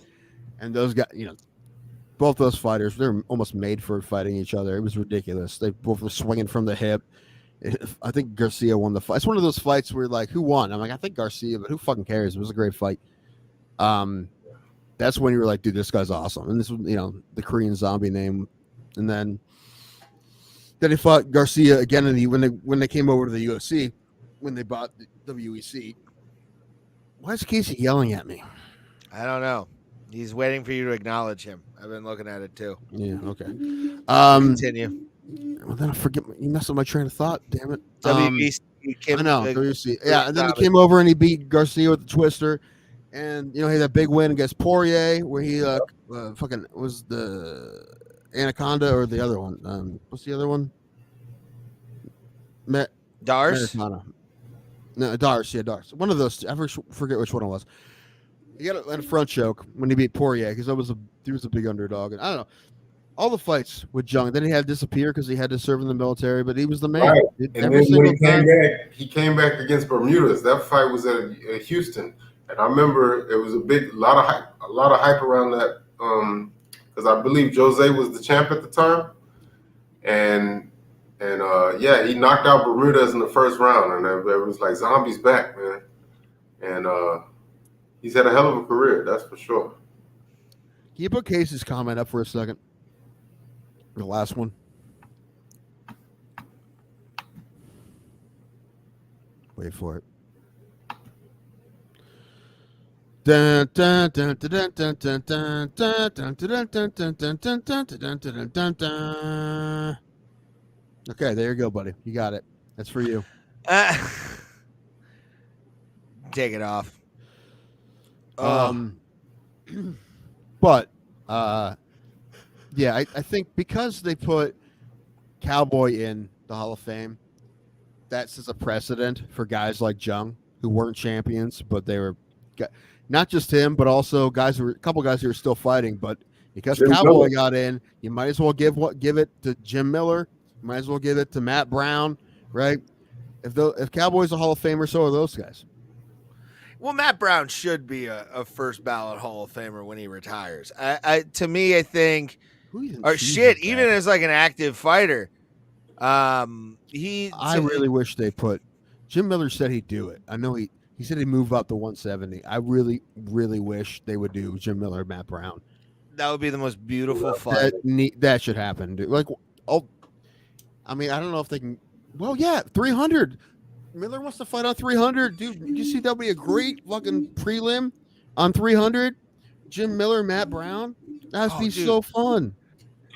[SPEAKER 2] and those guys, both those fighters, they're almost made for fighting each other. It was ridiculous. They both were swinging from the hip. I think Garcia won the fight. It's one of those fights where like, who won? I'm like, I think Garcia, but who fucking cares? It was a great fight. That's when you were like, dude, this guy's awesome. And this was, the Korean Zombie name. And then he fought Garcia again when they came over to the UFC, when they bought the WEC. Why is Casey yelling at me?
[SPEAKER 3] I don't know. He's waiting for you to acknowledge him. I've been looking at it too.
[SPEAKER 2] Yeah, okay.
[SPEAKER 3] Continue.
[SPEAKER 2] Well, then you messed up my train of thought. Damn it.
[SPEAKER 3] WEC.
[SPEAKER 2] I know. WEC. Yeah, and then he came over and he beat Garcia with the twister, and he had that big win against Poirier where he fucking was the Anaconda or the other one. What's the other one?
[SPEAKER 3] Dars.
[SPEAKER 2] No, Dars. Yeah, Dars. One of those two. I forget which one it was. He got a front choke when he beat Poirier because he was a big underdog, and I don't know. All the fights with Jung, then he had to disappear because he had to serve in the military, but he was the man.
[SPEAKER 4] Right. And then when he came back against Bermudez. That fight was at Houston, and I remember it was a lot of hype around that because I believe Jose was the champ at the time, and he knocked out Bermudez in the first round, and it was like Zombie's back, man, and he's had a hell of a career, that's for sure.
[SPEAKER 2] Can you put Casey's comment up for a second? The last one. Wait for it. Okay, there you go, buddy. You got it. That's for you.
[SPEAKER 3] Take it off.
[SPEAKER 2] But yeah, I think because they put Cowboy in the Hall of Fame, that sets a precedent for guys like Jung who weren't champions, but they were. not just him, but also a couple guys who are still fighting. But because
[SPEAKER 4] Jim
[SPEAKER 2] Cowboy
[SPEAKER 4] Miller.
[SPEAKER 2] got in, you might as well give it to Jim Miller. You might as well give it to Matt Brown, right? If Cowboy's a Hall of Famer, so are those guys.
[SPEAKER 3] Well, Matt Brown should be a first ballot Hall of Famer when he retires. To me, I think, or shit, even as like an active fighter,
[SPEAKER 2] I really wish they put. Jim Miller said he'd do it. I know he said he'd move up to 170. I really, really wish they would do Jim Miller, Matt Brown.
[SPEAKER 3] That would be the most beautiful fight.
[SPEAKER 2] That should happen, dude. Like, I mean, I don't know if they can. Well, yeah, 300. Miller wants to fight on 300, dude. You see, that'll be a great fucking prelim on 300. Jim Miller, Matt Brown. That'd be so fun.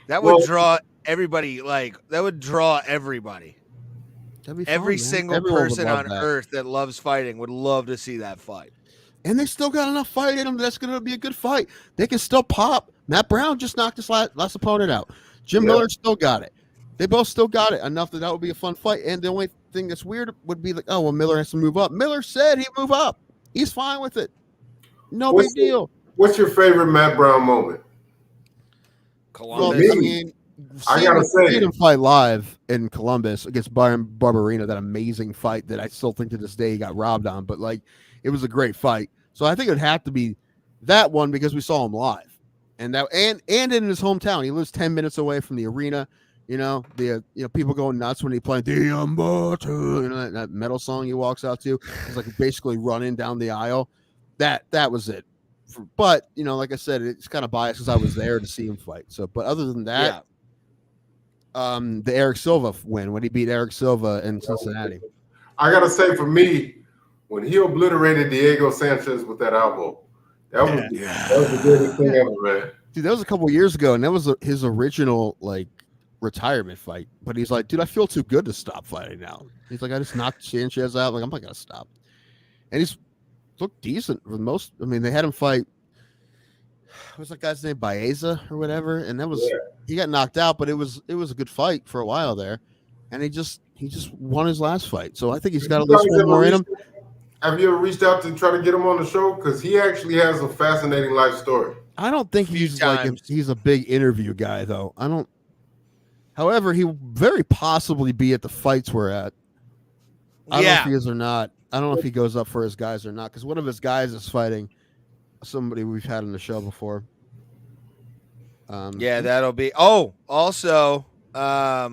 [SPEAKER 3] That would draw everybody. That would draw everybody.
[SPEAKER 2] That'd be fun,
[SPEAKER 3] Every
[SPEAKER 2] man.
[SPEAKER 3] single
[SPEAKER 2] Everyone would
[SPEAKER 3] person
[SPEAKER 2] love
[SPEAKER 3] on
[SPEAKER 2] that.
[SPEAKER 3] earth that loves fighting would love to see that fight.
[SPEAKER 2] And they still got enough fight in them. That's going to be a good fight. They can still pop. Matt Brown just knocked his last opponent out. Jim Miller still got it. They both still got it enough that would be a fun fight. And the only thing that's weird would be like, oh, well, Miller has to move up. Miller said he'd move up. He's fine with it. No big deal.
[SPEAKER 4] What's your favorite Matt Brown moment?
[SPEAKER 3] Columbus.
[SPEAKER 2] Well, I mean,
[SPEAKER 4] I gotta say,
[SPEAKER 2] seeing him fight live in Columbus against Barbarino, that amazing fight that I still think to this day he got robbed on, but like it was a great fight. So I think it would have to be that one because we saw him live, and in his hometown. He lives 10 minutes away from the arena. People going nuts when he playing that metal song he walks out to. He's like basically running down the aisle. That was it. But like I said, it's kind of biased because I was there to see him fight. So, but other than that, the Eric Silva win when he beat Eric Silva in Cincinnati.
[SPEAKER 4] I gotta say, for me, when he obliterated Diego Sanchez with that elbow, that was the greatest thing ever, man.
[SPEAKER 2] Dude, that was a couple years ago, and that was his original retirement fight. But he's like, dude, I feel too good to stop fighting now. He's like, I just knocked Sanchez out. Like, I'm not gonna stop. And he's looked decent for the most. I mean, they had him fight. What was that guy's name? Baeza or whatever, and that was he got knocked out, but it was a good fight for a while there, and he just won his last fight. So I think he's got at least one more in him.
[SPEAKER 4] Have you ever reached out to try to get him on the show? Because he actually has a fascinating life story.
[SPEAKER 2] I don't think he's he's a big interview guy though. I don't. However, he will very possibly be at the fights we're at. I don't know if he is or not. I don't know if he goes up for his guys or not, because one of his guys is fighting somebody we've had on the show before.
[SPEAKER 3] That'll be. Oh, also, a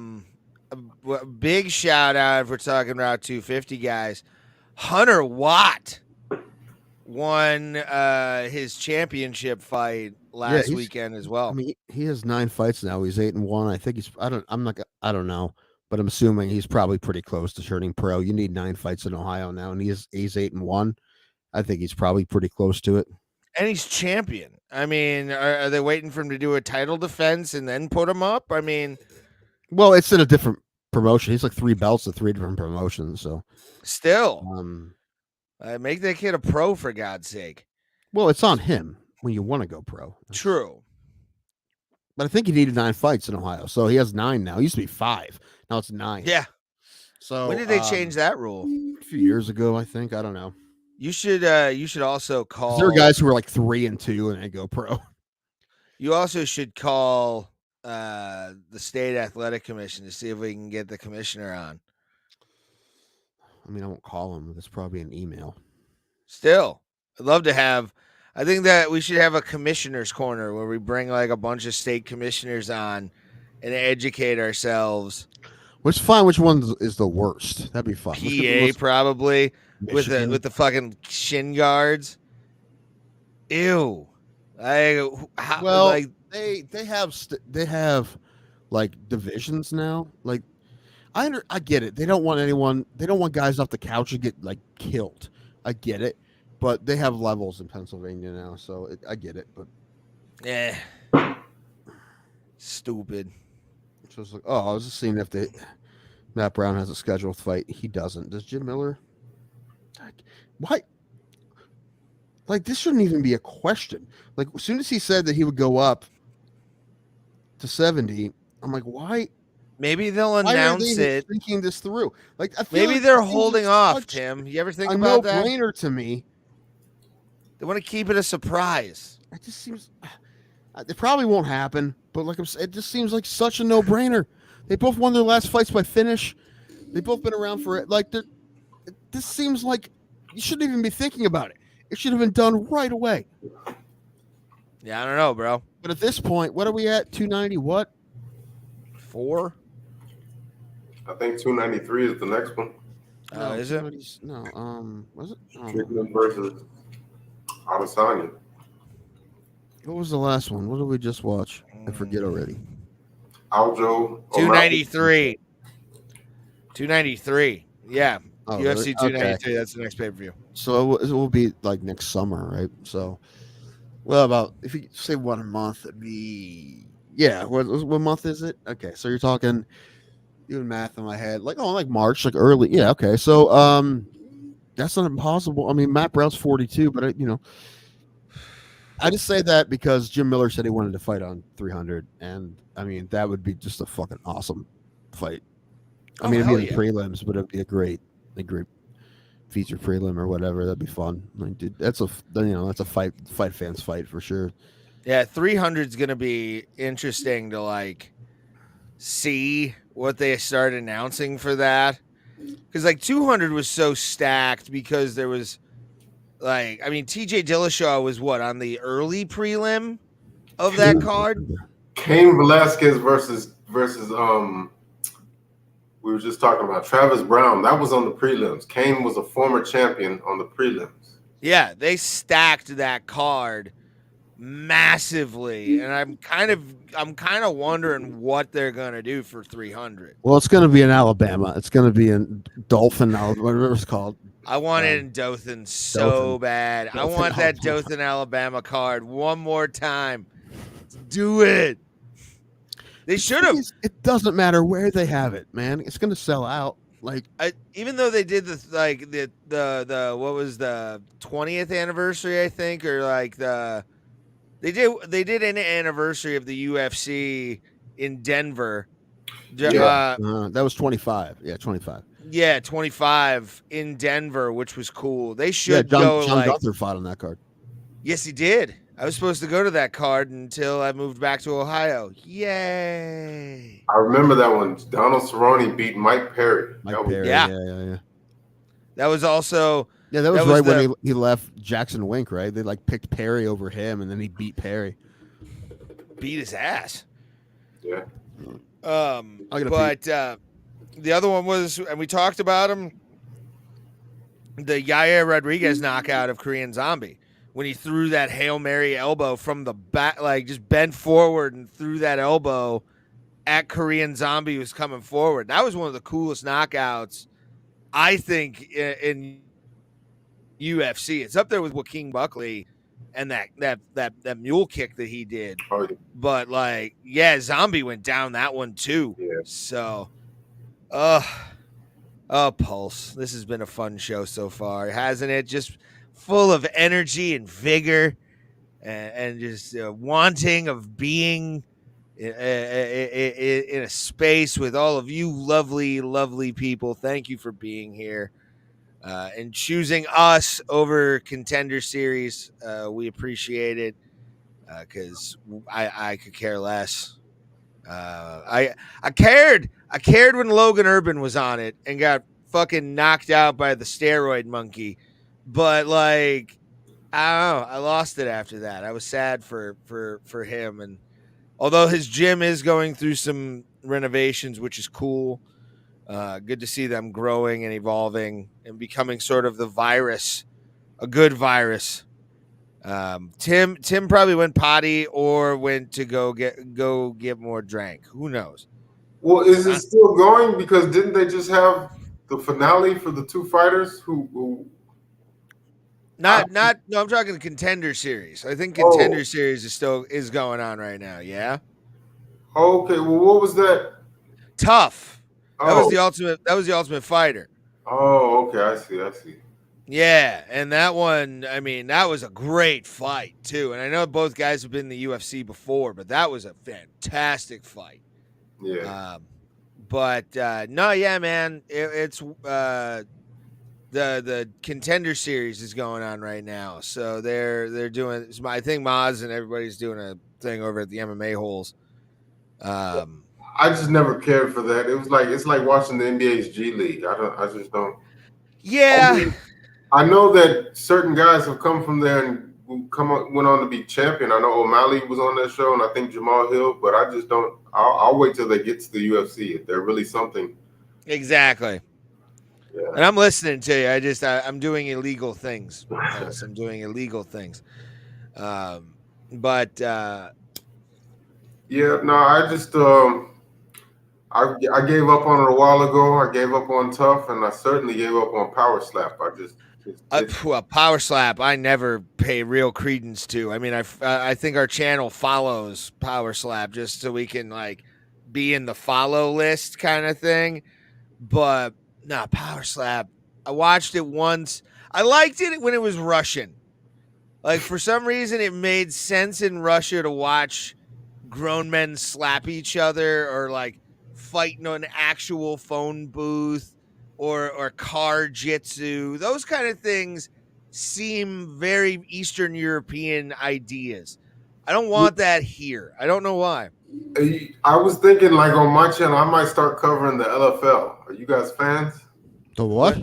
[SPEAKER 3] big shout out if we're talking about 250 guys. Hunter Watt won his championship fight last weekend as well.
[SPEAKER 2] I mean, he has 9 fights now. He's 8-1. I think I don't know, but I'm assuming he's probably pretty close to turning pro. You need 9 fights in Ohio now, and he's 8-1. I think he's probably pretty close to it.
[SPEAKER 3] And he's champion. I mean, are they waiting for him to do a title defense and then put him up? I mean,
[SPEAKER 2] well, it's in a different promotion. He's like 3 belts at 3 different promotions. So
[SPEAKER 3] still, make that kid a pro for God's sake.
[SPEAKER 2] Well, it's on him when you want to go pro.
[SPEAKER 3] True.
[SPEAKER 2] But I think he needed 9 fights in Ohio, so he has 9 now. He used to be 5. Now it's 9.
[SPEAKER 3] Yeah.
[SPEAKER 2] So
[SPEAKER 3] when did they change that rule?
[SPEAKER 2] A few years ago, I think. I don't know.
[SPEAKER 3] You should also call.
[SPEAKER 2] There are guys who are like 3-2 and they go pro.
[SPEAKER 3] You also should call the state athletic commission to see if we can get the commissioner on.
[SPEAKER 2] I mean, I won't call him. That's probably an email.
[SPEAKER 3] Still, I'd love to have. I think that we should have a commissioner's corner where we bring like a bunch of state commissioners on and educate ourselves.
[SPEAKER 2] Which fine? Which one is the worst? That'd be fun.
[SPEAKER 3] PA probably with the fucking shin guards. Ew.
[SPEAKER 2] They have like divisions now. Like I get it. They don't want guys off the couch to get like killed. I get it, but they have levels in Pennsylvania now, so I get it. But
[SPEAKER 3] stupid.
[SPEAKER 2] So it's like, I was just seeing if Matt Brown has a scheduled fight. He doesn't. Does Jim Miller? Why? Like, this shouldn't even be a question. Like, as soon as he said that he would go up to 70, I'm like, why?
[SPEAKER 3] Maybe they'll announce it.
[SPEAKER 2] Thinking this through, like, I feel
[SPEAKER 3] maybe
[SPEAKER 2] like
[SPEAKER 3] they're holding off. Tim, you ever think about that?
[SPEAKER 2] A no-brainer to me
[SPEAKER 3] They want to keep it a surprise.
[SPEAKER 2] It just seems it probably won't happen, but like I'm saying, it just seems like such a no-brainer. They both won their last fights by finish. They've both been around for it. Like this seems like you shouldn't even be thinking about it. It should have been done right away.
[SPEAKER 3] Yeah, I don't know, bro.
[SPEAKER 2] But at this point, what are we at? 290 what?
[SPEAKER 3] 4?
[SPEAKER 4] I think 293 is the next one.
[SPEAKER 3] Is it?
[SPEAKER 2] No, was it?
[SPEAKER 4] Strickland versus Adesanya.
[SPEAKER 2] What was the last one? What did we just watch? I forget already.
[SPEAKER 4] Aljo.
[SPEAKER 3] 293. 293. Yeah.
[SPEAKER 2] Oh,
[SPEAKER 3] UFC
[SPEAKER 2] really?
[SPEAKER 3] 293.
[SPEAKER 2] Okay.
[SPEAKER 3] That's the next pay-per-view.
[SPEAKER 2] So it will be like next summer, right? So, well, about if you say 1 month, it'd be What month is it? Okay, so you're talking doing math in my head, like March, like early. Yeah, okay. So that's not impossible. I mean, Matt Brown's 42, but I just say that because Jim Miller said he wanted to fight on 300, and I mean that would be just a fucking awesome fight. I mean, it'd be the prelims, but it'd be a great feature prelim or whatever. That'd be fun. Like, dude, that's a fight fans fight for sure.
[SPEAKER 3] Yeah, 300 is gonna be interesting to like see what they start announcing for that, because like 200 was so stacked because there was TJ Dillashaw was on the early prelim of that card.
[SPEAKER 4] Cain Velasquez versus we were just talking about Travis Brown. That was on the prelims. Cain was a former champion on the prelims.
[SPEAKER 3] Yeah, they stacked that card massively, and I'm kind of wondering what they're gonna do for 300.
[SPEAKER 2] Well, it's gonna be in Alabama. It's gonna be in Dolphin, whatever it's called.
[SPEAKER 3] I want it in Dothan so bad. I want that Dothan, Alabama card one more time. Let's do it. They should have.
[SPEAKER 2] It doesn't matter where they have it, man. It's gonna sell out. Like,
[SPEAKER 3] even though they did the what was the 20th anniversary, I think, or like they did an anniversary of the UFC in Denver.
[SPEAKER 2] that was 25. Yeah, 25.
[SPEAKER 3] Yeah, 25 in Denver, which was cool. They should go.
[SPEAKER 2] John Gunther fought on that card.
[SPEAKER 3] Yes, he did. I was supposed to go to that card until I moved back to Ohio. Yay!
[SPEAKER 4] I remember that one. Donald Cerrone beat Mike Perry.
[SPEAKER 2] Yeah.
[SPEAKER 3] That was also
[SPEAKER 2] that was right when he left Jackson Wink, right? They like picked Perry over him, and then he beat Perry.
[SPEAKER 3] Beat his ass.
[SPEAKER 4] Yeah.
[SPEAKER 3] The other one was, and we talked about him, the Yair Rodriguez knockout of Korean Zombie, when he threw that Hail Mary elbow from the back, like just bent forward and threw that elbow at Korean Zombie, who was coming forward. That was one of the coolest knockouts, I think, in UFC. It's up there with Joaquin Buckley and that mule kick that he did.
[SPEAKER 4] Oh, yeah.
[SPEAKER 3] But Zombie went down that one too.
[SPEAKER 4] Yeah.
[SPEAKER 3] So, Pulse. This has been a fun show so far, hasn't it? Just full of energy and vigor, and just wanting of being in a space with all of you lovely, lovely people. Thank you for being here and choosing us over Contender Series. We appreciate it because I could care less. I cared when Logan Urban was on it and got fucking knocked out by the steroid monkey, but like I don't know, I lost it after that. I was sad for him, and although his gym is going through some renovations, which is cool, good to see them growing and evolving and becoming sort of the virus, a good virus. Tim probably went potty or went to go get more drink. Who knows?
[SPEAKER 4] Well, is it still going? Because didn't they just have the finale for the two fighters who
[SPEAKER 3] No, I'm talking Contender Series. I think Contender Series is going on right now. Yeah.
[SPEAKER 4] Okay. Well, what was that?
[SPEAKER 3] Tough. That was the Ultimate Fighter.
[SPEAKER 4] Oh, okay. I see.
[SPEAKER 3] Yeah, and that one, I mean, that was a great fight too. And I know both guys have been in the UFC before, but that was a fantastic fight.
[SPEAKER 4] Yeah.
[SPEAKER 3] No, yeah, man, it's the contender series is going on right now. So they're doing. I think Maz and everybody's doing a thing over at the MMA holes.
[SPEAKER 4] I just never cared for that. It was like it's like watching the NBA's G League. I just don't.
[SPEAKER 3] Yeah.
[SPEAKER 4] I know that certain guys have come from there and went on to be champion. I know O'Malley was on that show, and I think Jamal Hill. But I just don't. I'll wait till they get to the UFC if they're really something.
[SPEAKER 3] Exactly.
[SPEAKER 4] Yeah.
[SPEAKER 3] And I'm listening to you. I'm doing illegal things. Yes, I'm doing illegal things. But
[SPEAKER 4] yeah, no, I just I gave up on it a while ago. I gave up on Tough, and I certainly gave up on Power Slap.
[SPEAKER 3] Power Slap, I never pay real credence to. I mean, I think our channel follows Power Slap just so we can like be in the follow list kind of thing. But nah, Power Slap. I watched it once. I liked it when it was Russian. Like for some reason, it made sense in Russia to watch grown men slap each other or like fight in an actual phone booth or car jitsu. Those kind of things seem very Eastern European ideas. I don't want that here. I don't know why.
[SPEAKER 4] I was thinking like on my channel, I might start covering the LFL. Are you guys fans?
[SPEAKER 2] The what?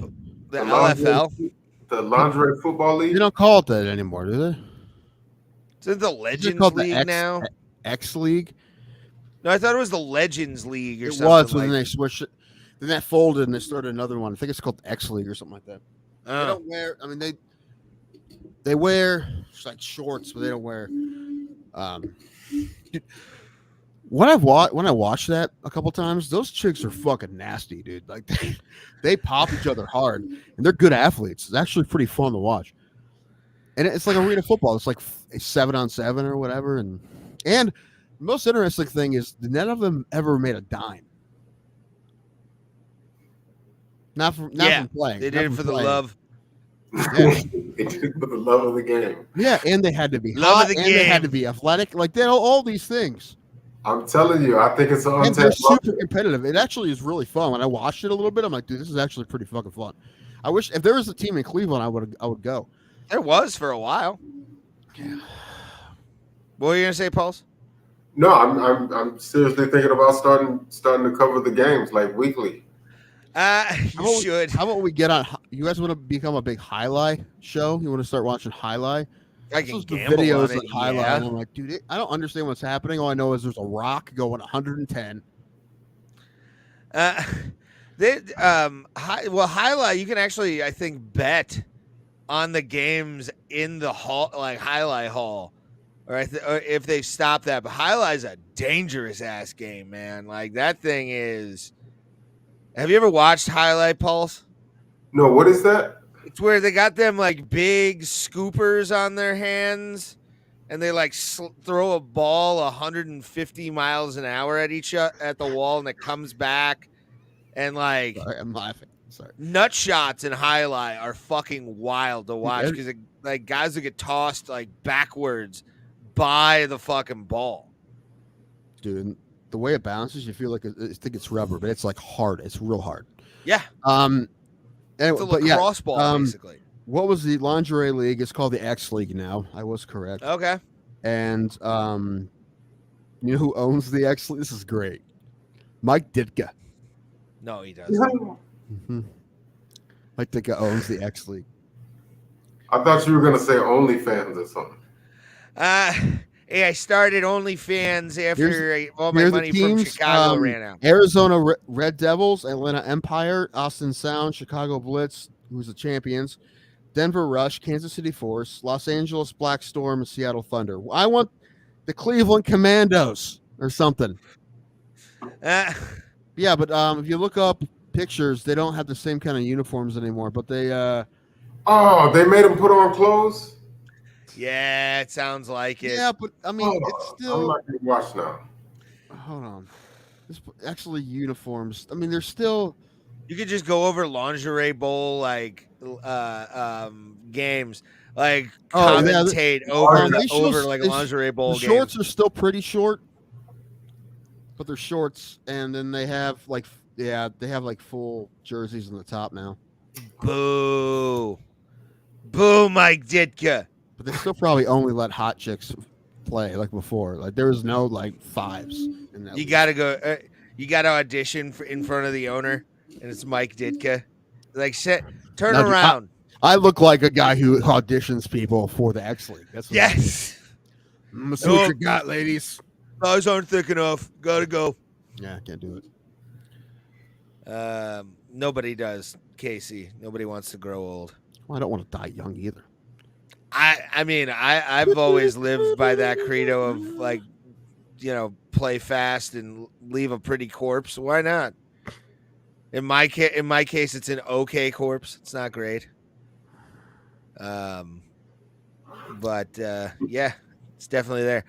[SPEAKER 3] The LFL?
[SPEAKER 4] The Lingerie Football League?
[SPEAKER 2] They don't call it that anymore, do they?
[SPEAKER 3] Is it the Legends
[SPEAKER 2] called
[SPEAKER 3] League
[SPEAKER 2] the
[SPEAKER 3] now?
[SPEAKER 2] X League?
[SPEAKER 3] No, I thought it was the Legends League or
[SPEAKER 2] it
[SPEAKER 3] something.
[SPEAKER 2] It was,
[SPEAKER 3] like
[SPEAKER 2] when they switched it. Then that folded and they started another one. I think it's called X League or something like that. They don't wear, I mean, they wear like shorts, but they don't wear. When I watched that a couple times, those chicks are fucking nasty, dude. Like they pop each other hard, and they're good athletes. It's actually pretty fun to watch. And it's like arena football. It's like a 7-on-7 or whatever. And the most interesting thing is none of them ever made a dime. Not from playing.
[SPEAKER 3] They did it for the love.
[SPEAKER 4] Yeah. They did it for the love of the game.
[SPEAKER 2] Yeah, and they had to be
[SPEAKER 3] love
[SPEAKER 2] hot,
[SPEAKER 3] of the
[SPEAKER 2] and
[SPEAKER 3] game.
[SPEAKER 2] they had to be athletic. Like they all these things.
[SPEAKER 4] I'm telling you, I think it's an
[SPEAKER 2] And they're
[SPEAKER 4] untapped
[SPEAKER 2] super
[SPEAKER 4] market.
[SPEAKER 2] competitive. It actually is really fun. When I watched it a little bit, I'm like, dude, this is actually pretty fucking fun. I wish if there was a team in Cleveland, I would go.
[SPEAKER 3] There was for a while. What were you gonna say, Pulse?
[SPEAKER 4] No, I'm seriously thinking about starting to cover the games like weekly.
[SPEAKER 3] You should.
[SPEAKER 2] How about we get on? You guys want to become a big highlight show? You want to start watching highlight?
[SPEAKER 3] I can
[SPEAKER 2] Those the
[SPEAKER 3] gamble
[SPEAKER 2] videos
[SPEAKER 3] on it,
[SPEAKER 2] that highlight.
[SPEAKER 3] yeah.
[SPEAKER 2] And I'm like, dude, I don't understand what's happening. All I know is there's a rock going 110.
[SPEAKER 3] Highlight. You can actually, I think, bet on the games in the hall, like highlight hall, or if they stop that. But highlight's a dangerous ass game, man. Like that thing is. Have you ever watched Highlight, Pulse?
[SPEAKER 4] No, what is that?
[SPEAKER 3] It's where they got them like big scoopers on their hands, and they like throw a ball 150 miles an hour at the wall, and it comes back, and like
[SPEAKER 2] Sorry, I'm laughing. Sorry.
[SPEAKER 3] Nut shots in highlight are fucking wild to watch because like guys will get tossed like backwards by the fucking ball.
[SPEAKER 2] Dude, the way it bounces, you feel like I think it's rubber, but it's like hard. It's real hard.
[SPEAKER 3] Yeah.
[SPEAKER 2] Anyway,
[SPEAKER 3] It's a lacrosse ball, basically.
[SPEAKER 2] What was the lingerie league? It's called the X League now. I was correct.
[SPEAKER 3] Okay.
[SPEAKER 2] And you know who owns the X League? This is great. Mike Ditka.
[SPEAKER 3] No, he doesn't.
[SPEAKER 2] Mm-hmm. Mike Ditka owns the X League.
[SPEAKER 4] I thought you were gonna say OnlyFans or something.
[SPEAKER 3] Hey, I started OnlyFans after all my money from Chicago ran out.
[SPEAKER 2] Arizona Red Devils, Atlanta Empire, Austin Sound, Chicago Blitz, who's the champions, Denver Rush, Kansas City Force, Los Angeles Black Storm, and Seattle Thunder. I want the Cleveland Commandos or something. Yeah, but if you look up pictures, they don't have the same kind of uniforms anymore. But they
[SPEAKER 4] they made them put on clothes.
[SPEAKER 3] Yeah, it sounds like it.
[SPEAKER 2] Yeah, but I mean, it's still.
[SPEAKER 4] I'm not gonna watch now.
[SPEAKER 2] Hold on. It's actually uniforms. I mean, they're still.
[SPEAKER 3] You could just go over lingerie bowl like games, like commentate over like a lingerie bowl.
[SPEAKER 2] The shorts are still pretty short, but they're shorts, and then they have like full jerseys on the top now.
[SPEAKER 3] Boo. Boo, Mike Ditka.
[SPEAKER 2] But they still probably only let hot chicks play like before. Like there was no like fives in that.
[SPEAKER 3] You
[SPEAKER 2] league.
[SPEAKER 3] gotta go. You gotta audition in front of the owner, and it's Mike Ditka. Like, turn
[SPEAKER 2] Now, dude,
[SPEAKER 3] around.
[SPEAKER 2] I look like a guy who auditions people for the X League. That's what
[SPEAKER 3] Yes.
[SPEAKER 2] Let's see what you got, ladies.
[SPEAKER 3] Thighs aren't thick enough. Gotta go.
[SPEAKER 2] Yeah, I can't do it.
[SPEAKER 3] Nobody does, Casey. Nobody wants to grow old.
[SPEAKER 2] Well, I don't want to die young either.
[SPEAKER 3] I mean, I've always lived by that credo of like, play fast and leave a pretty corpse. Why not? In my case, it's an okay corpse. It's not great. But yeah, it's definitely there.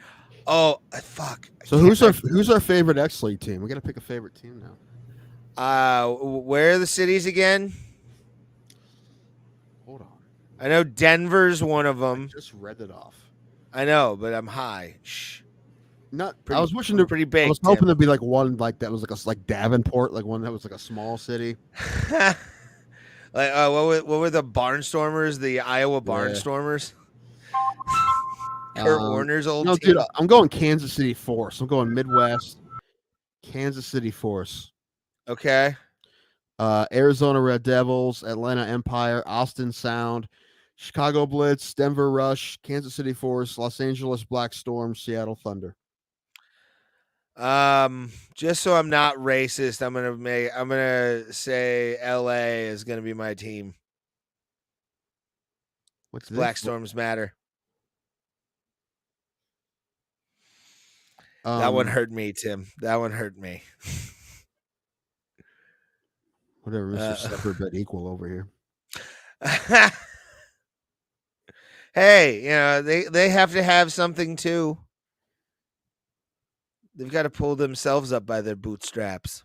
[SPEAKER 3] Oh, fuck.
[SPEAKER 2] So who's our favorite X League team? We got to pick a favorite team now.
[SPEAKER 3] Where are the cities again?
[SPEAKER 2] Hold on.
[SPEAKER 3] I know Denver's one of them.
[SPEAKER 2] I just read it off.
[SPEAKER 3] I know, but I'm high. Shh.
[SPEAKER 2] I was wishing to
[SPEAKER 3] pretty big.
[SPEAKER 2] I was hoping there'd be like one like that was like Davenport, like one that was like a small city.
[SPEAKER 3] Like what were the Barnstormers? The Iowa Barnstormers. Kurt Warner's old
[SPEAKER 2] no,
[SPEAKER 3] team.
[SPEAKER 2] dude, I'm going Kansas City Force. I'm going Midwest. Kansas City Force.
[SPEAKER 3] Okay.
[SPEAKER 2] Arizona Red Devils, Atlanta Empire, Austin Sound, Chicago Blitz, Denver Rush, Kansas City Force, Los Angeles Black Storm, Seattle Thunder.
[SPEAKER 3] Just so I'm not racist, I'm gonna say LA is gonna be my team.
[SPEAKER 2] What's
[SPEAKER 3] Black
[SPEAKER 2] this?
[SPEAKER 3] Storms matter. That one hurt me, Tim. That one hurt me.
[SPEAKER 2] Whatever, Mr. Separate but equal over here.
[SPEAKER 3] Hey, they have to have something too. They've got to pull themselves up by their bootstraps.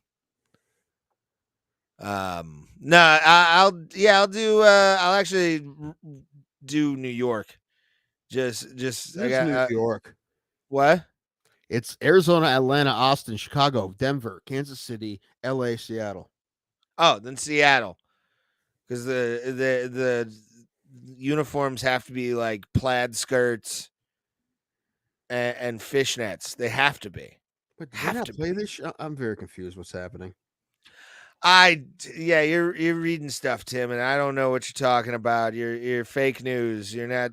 [SPEAKER 3] No, I'll actually do New York. Just I got
[SPEAKER 2] New York.
[SPEAKER 3] What?
[SPEAKER 2] It's Arizona, Atlanta, Austin, Chicago, Denver, Kansas City, LA, Seattle.
[SPEAKER 3] Oh, then Seattle, because the uniforms have to be like plaid skirts and fishnets. They have to be.
[SPEAKER 2] But do they not play this? I'm very confused. What's happening?
[SPEAKER 3] You're reading stuff, Tim, and I don't know what you're talking about. You're fake news. You're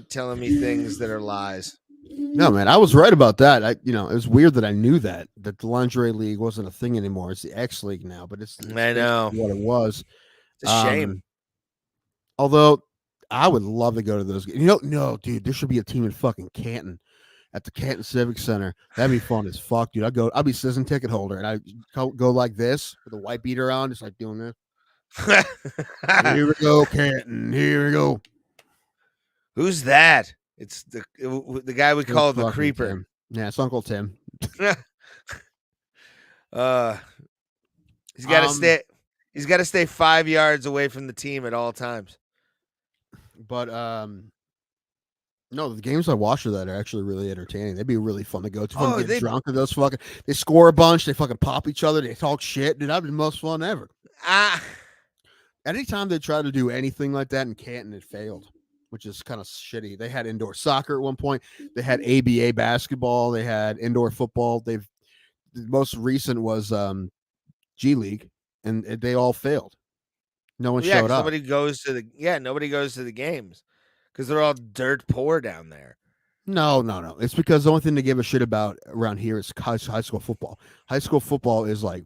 [SPEAKER 3] telling me things that are lies.
[SPEAKER 2] No, man, I was right about that. It was weird that I knew that the lingerie league wasn't a thing anymore. It's the X League now, but it's
[SPEAKER 3] I know
[SPEAKER 2] what it was.
[SPEAKER 3] It's a shame.
[SPEAKER 2] Although I would love to go to those. No, dude, there should be a team in fucking Canton at the Canton Civic Center. That'd be fun as fuck, dude. I'll be season ticket holder, and I go like this with a white beater on, just like doing this. Here we go, Canton. Here we go.
[SPEAKER 3] Who's that? It's the guy we call the creeper.
[SPEAKER 2] Tim. Yeah, it's Uncle Tim.
[SPEAKER 3] He's got to stay. He's got to stay 5 yards away from the team at all times.
[SPEAKER 2] But no, the games I watch of that are actually really entertaining. They'd be really fun to go to. Get drunk with those fucking. They score a bunch. They fucking pop each other. They talk shit. Dude, that'd be the most fun ever. Anytime they try to do anything like that in Canton, it failed, which is kind of shitty. They had indoor soccer at one point. They had ABA basketball. They had indoor football. The most recent was G League, and they all failed. No one showed up.
[SPEAKER 3] Nobody goes to the games because they're all dirt poor down there.
[SPEAKER 2] No. It's because the only thing they give a shit about around here is high school football. High school football is like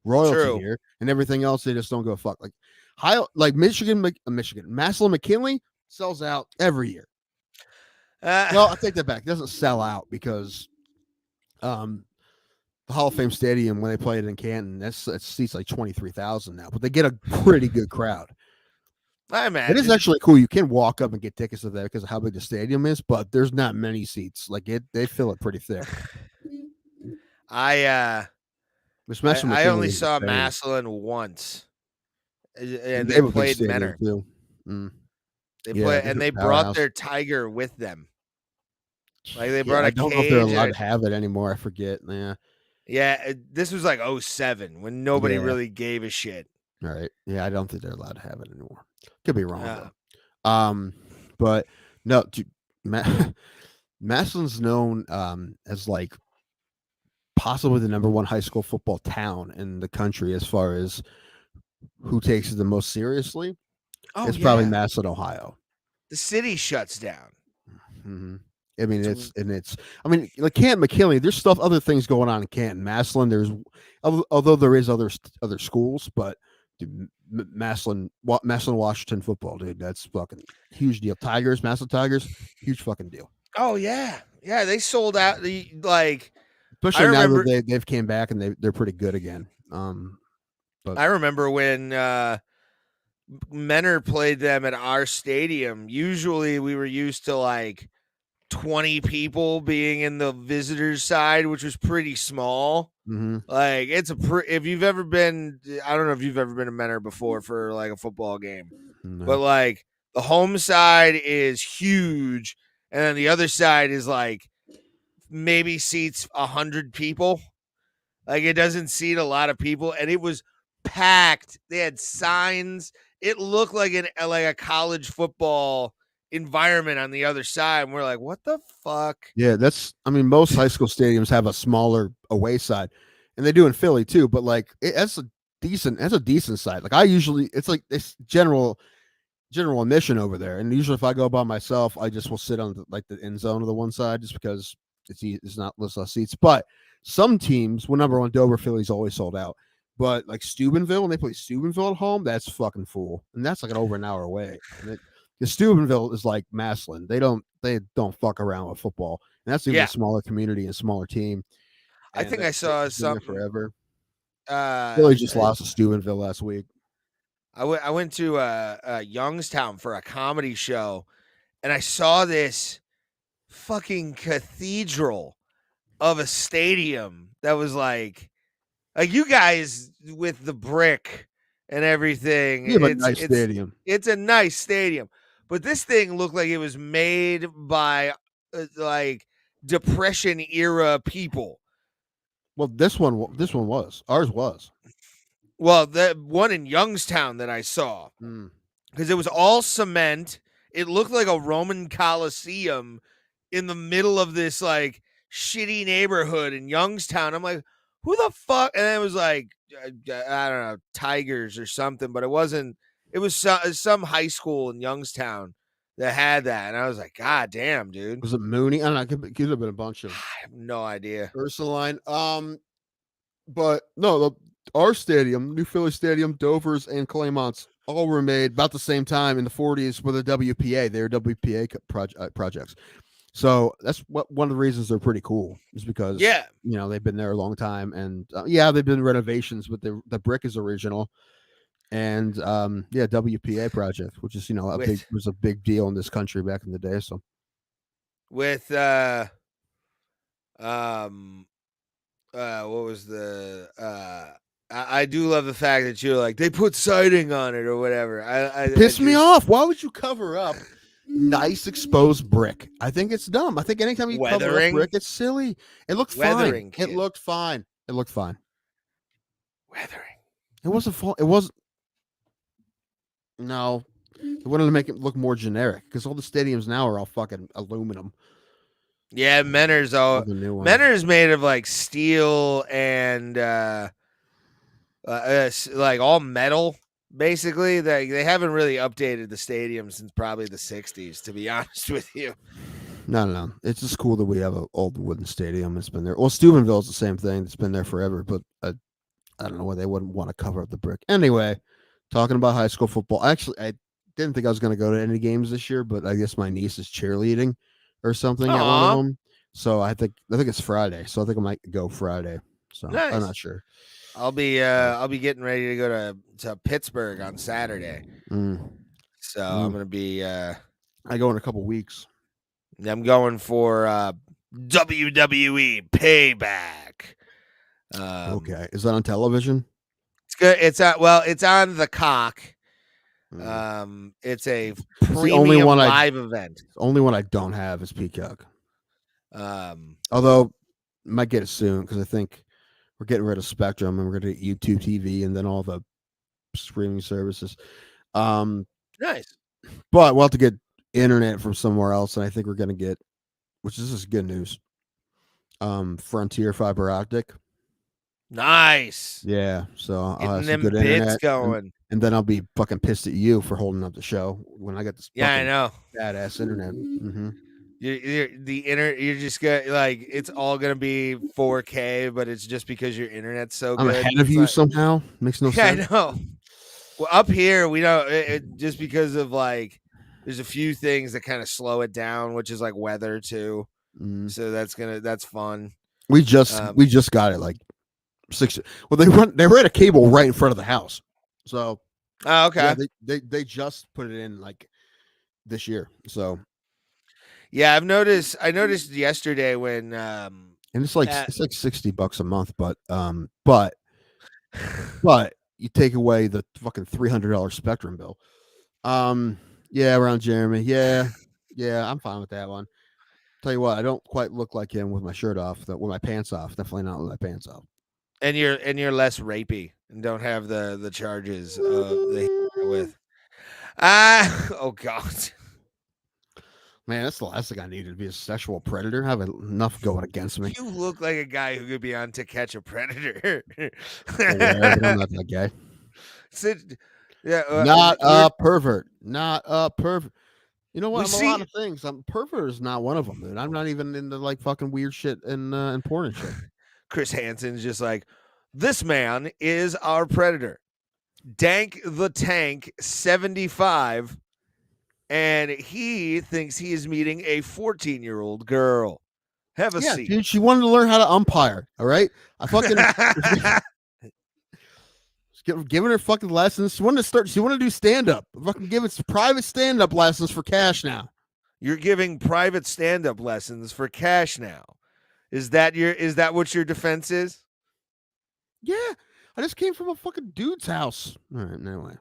[SPEAKER 2] royalty here, and everything else they just don't go a fuck. Like Michigan, Massillon McKinley sells out every year. Well, I take that back. It doesn't sell out because the Hall of Fame Stadium, when they play it in Canton, it seats like 23,000 now, but they get a pretty good crowd.
[SPEAKER 3] I imagine
[SPEAKER 2] it is actually cool. You can walk up and get tickets to that because of how big the stadium is, but there's not many seats. Like they fill it pretty thick.
[SPEAKER 3] I only saw Massillon once, and they played Menor.
[SPEAKER 2] Too.
[SPEAKER 3] They brought their tiger with them. Like they brought a cage.
[SPEAKER 2] I don't know if they're allowed to have it anymore. I forget.
[SPEAKER 3] Yeah, this was like 2007 when nobody really gave a shit.
[SPEAKER 2] All right. Yeah, I don't think they're allowed to have it anymore. Could be wrong
[SPEAKER 3] Yeah.
[SPEAKER 2] though. But no, dude, Massillon's known as like possibly the number one high school football town in the country as far as who takes it the most seriously.
[SPEAKER 3] Oh,
[SPEAKER 2] It's probably
[SPEAKER 3] yeah.
[SPEAKER 2] Massillon, Ohio.
[SPEAKER 3] The city shuts down.
[SPEAKER 2] Mm-hmm. I mean, I mean, like Canton, McKinley. There's other things going on in Canton, Massillon. There's, although there is other schools, but dude, Massillon, Washington football, dude, that's fucking huge deal. Massillon Tigers, huge fucking deal.
[SPEAKER 3] Oh yeah, yeah. They sold out the
[SPEAKER 2] Especially
[SPEAKER 3] I
[SPEAKER 2] now
[SPEAKER 3] remember-
[SPEAKER 2] that they've came back and they're pretty good again. But
[SPEAKER 3] I remember when Menor played them at our stadium. Usually, we were used to like 20 people being in the visitors side, which was pretty small.
[SPEAKER 2] mhm.
[SPEAKER 3] Like it's if you've ever been, I don't know if you've ever been to Menor before for like a football game,
[SPEAKER 2] No.
[SPEAKER 3] but like the home side is huge, and then the other side is like maybe seats 100 people. Like it doesn't seat a lot of people, and it was packed. They had signs. It looked like a college football environment on the other side. And we're like, what the fuck?
[SPEAKER 2] Yeah, I mean, most high school stadiums have a smaller away side, and they do in Philly too. But like, that's a decent side. Like it's like this general admission over there. And usually, if I go by myself, I just will sit on the end zone of the one side, just because it's not less seats. But some teams, well, number one, Dover, Philly's always sold out. But like Steubenville, when they play Steubenville at home, that's fucking full, and that's like over an hour away. The Steubenville is like Massillon. They don't fuck around with football, and that's even a smaller community and smaller team.
[SPEAKER 3] I think I saw something
[SPEAKER 2] forever. Philly just lost to Steubenville last week.
[SPEAKER 3] I went to Youngstown for a comedy show, and I saw this fucking cathedral of a stadium that was like you guys with the brick and everything.
[SPEAKER 2] You have a nice stadium.
[SPEAKER 3] It's a nice stadium, but this thing looked like it was made by like Depression era people.
[SPEAKER 2] Well, this one was. Ours was.
[SPEAKER 3] Well, the one in Youngstown that I saw, because it was all cement. It looked like a Roman Colosseum in the middle of this like shitty neighborhood in Youngstown. I'm like, who the fuck? And it was like, I don't know, Tigers or something, but it wasn't. It was some high school in Youngstown that had that. And I was like, God damn, dude.
[SPEAKER 2] Was it Mooney? I don't know. It could have been a bunch of.
[SPEAKER 3] I have no idea.
[SPEAKER 2] Ursuline. But no, our stadium, New Philly Stadium, Dover's, and Claymont's all were made about the same time in the 40s with a WPA. They were WPA projects. So that's one of the reasons they're pretty cool is because they've been there a long time, and they've been renovations, but the brick is original, and WPA project, which is was a big deal in this country back in the day. So
[SPEAKER 3] with what was the I do love the fact that you're like they put siding on it or whatever. I
[SPEAKER 2] pissed me off. Why would you cover up nice exposed brick? I think it's dumb. I think anytime you cover up brick, it's silly. It looked fine.
[SPEAKER 3] Kid.
[SPEAKER 2] It looked fine.
[SPEAKER 3] Weathering.
[SPEAKER 2] It wasn't fault. It wasn't. No, they wanted to make it look more generic because all the stadiums now are all fucking aluminum.
[SPEAKER 3] Yeah, Menor's made of like steel and like all metal. Basically, they haven't really updated the stadium since probably the 60s, to be honest with you.
[SPEAKER 2] No. It's just cool that we have an old wooden stadium. It's been there. Well, Steubenville's the same thing. It's been there forever, but I don't know why they wouldn't want to cover up the brick. Anyway, talking about high school football. Actually, I didn't think I was going to go to any games this year, but I guess my niece is cheerleading or something at one of them. So I think it's Friday. So I think I might go Friday. So nice. I'm not sure.
[SPEAKER 3] I'll be getting ready to go to Pittsburgh on Saturday. So I'm gonna be
[SPEAKER 2] I go in a couple weeks.
[SPEAKER 3] I'm going for WWE Payback.
[SPEAKER 2] Okay. Is that on television?
[SPEAKER 3] It's good. It's on the Cock. It's a premium live event.
[SPEAKER 2] The only one I don't have is Peacock. Although I might get it soon because I think we're getting rid of Spectrum and we're going to get YouTube TV and then all the streaming services.
[SPEAKER 3] Nice.
[SPEAKER 2] But we'll have to get internet from somewhere else, and I think we're gonna get, which is just good news. Frontier fiber optic.
[SPEAKER 3] Nice.
[SPEAKER 2] Yeah, so I'll
[SPEAKER 3] Getting
[SPEAKER 2] have some
[SPEAKER 3] them
[SPEAKER 2] good
[SPEAKER 3] bits
[SPEAKER 2] internet,
[SPEAKER 3] going.
[SPEAKER 2] and then I'll be fucking pissed at you for holding up the show when I get this.
[SPEAKER 3] Yeah, I
[SPEAKER 2] fucking
[SPEAKER 3] know.
[SPEAKER 2] badass internet. Mm-hmm.
[SPEAKER 3] You're just gonna like it's all gonna be 4K, but it's just because your internet's so
[SPEAKER 2] I'm
[SPEAKER 3] good.
[SPEAKER 2] ahead of
[SPEAKER 3] It's
[SPEAKER 2] you
[SPEAKER 3] like-
[SPEAKER 2] somehow. Makes no
[SPEAKER 3] Yeah,
[SPEAKER 2] sense.
[SPEAKER 3] I know. Well, up here we don't just because of like there's a few things that kind of slow it down, which is like weather too.
[SPEAKER 2] Mm.
[SPEAKER 3] So that's fun.
[SPEAKER 2] We just got it like 6. Well, they ran a cable right in front of the house. So
[SPEAKER 3] Oh, okay.
[SPEAKER 2] yeah, they just put it in like this year. So
[SPEAKER 3] Yeah, I noticed yesterday when
[SPEAKER 2] and it's like
[SPEAKER 3] at-
[SPEAKER 2] $60 a month, but you take away the fucking $300 Spectrum bill. Yeah, around Jeremy. Yeah, I'm fine with that one. Tell you what, I don't quite look like him with my shirt off, with my pants off. Definitely not with my pants off.
[SPEAKER 3] and you're less rapey and don't have the charges with. Oh God.
[SPEAKER 2] Man, that's the last thing I needed to be a sexual predator. I have enough going against me.
[SPEAKER 3] You look like a guy who could be on To Catch a Predator.
[SPEAKER 2] Aware, but I'm not that guy. Not a pervert. Not a pervert. You know what? I'm a lot of things. Pervert is not one of them, dude. I'm not even into like fucking weird shit and porn and shit.
[SPEAKER 3] Chris Hansen's just like, this man is our predator. Dank the Tank 75. And he thinks he is meeting a 14-year-old girl. Have a seat.
[SPEAKER 2] Dude, she wanted to learn how to umpire. All right. I fucking giving her fucking lessons. She wanted to do stand-up. Fucking giving private stand-up lessons for cash now.
[SPEAKER 3] You're giving private stand-up lessons for cash now. Is that what your defense is?
[SPEAKER 2] Yeah. I just came from a fucking dude's house. All right, anyway.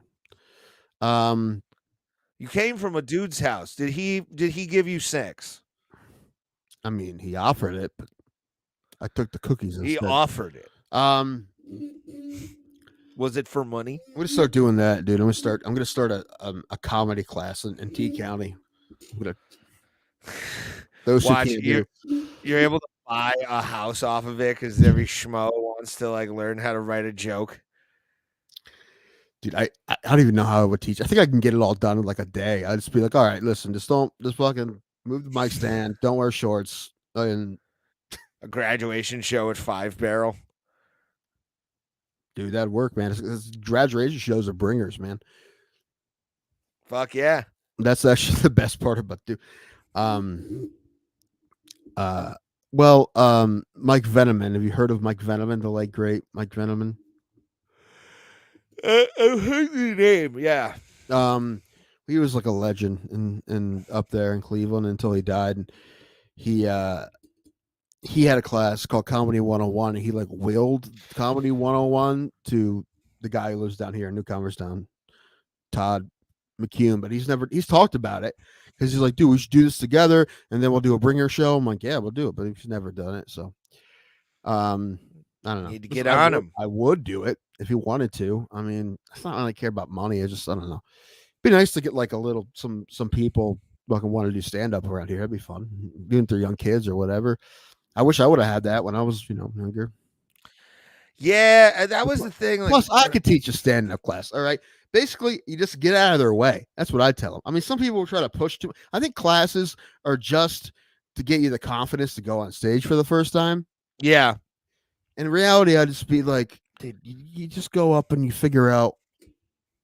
[SPEAKER 3] You came from a dude's house. Did he give you sex?
[SPEAKER 2] I mean, he offered it, but I took the cookies instead.
[SPEAKER 3] He offered it. Was it for money?
[SPEAKER 2] I'm gonna start doing that, dude. I'm gonna start a comedy class in T County. Those
[SPEAKER 3] Watch,
[SPEAKER 2] who can't
[SPEAKER 3] you're able to buy a house off of it because every schmo wants to like learn how to write a joke.
[SPEAKER 2] Dude, I don't even know how I would teach. I think I can get it all done in like a day. I'd just be like, all right, listen, just fucking move the mic stand, don't wear shorts, and
[SPEAKER 3] a graduation show at 5 Barrel.
[SPEAKER 2] Dude, that'd work, man. It's graduation shows are bringers, man.
[SPEAKER 3] Fuck yeah.
[SPEAKER 2] That's actually the best part about Mike Veneman. Have you heard of Mike Veneman, the late great Mike Veneman?
[SPEAKER 3] I've heard the name, yeah.
[SPEAKER 2] He was like a legend in up there in Cleveland until he died. And he had a class called Comedy 101, and he like willed Comedy 101 to the guy who lives down here in Newcomerstown, Todd McCune. But he's talked about it because he's like, dude, we should do this together, and then we'll do a bringer show. I'm like, yeah, we'll do it, but he's never done it. So I don't know.
[SPEAKER 3] Need to get on him.
[SPEAKER 2] I would do it if he wanted to. I mean, it's not really care about money. I don't know. Be nice to get like a little some people fucking want to do stand up around here. That'd be fun. Doing through young kids or whatever. I wish I would have had that when I was, younger.
[SPEAKER 3] Yeah, that was the thing. Like,
[SPEAKER 2] plus, I could teach a stand up class. All right. Basically, you just get out of their way. That's what I tell them. I mean, some people will try to push too. I think classes are just to get you the confidence to go on stage for the first time.
[SPEAKER 3] Yeah.
[SPEAKER 2] In reality, I'd just be like, dude, you just go up and you figure out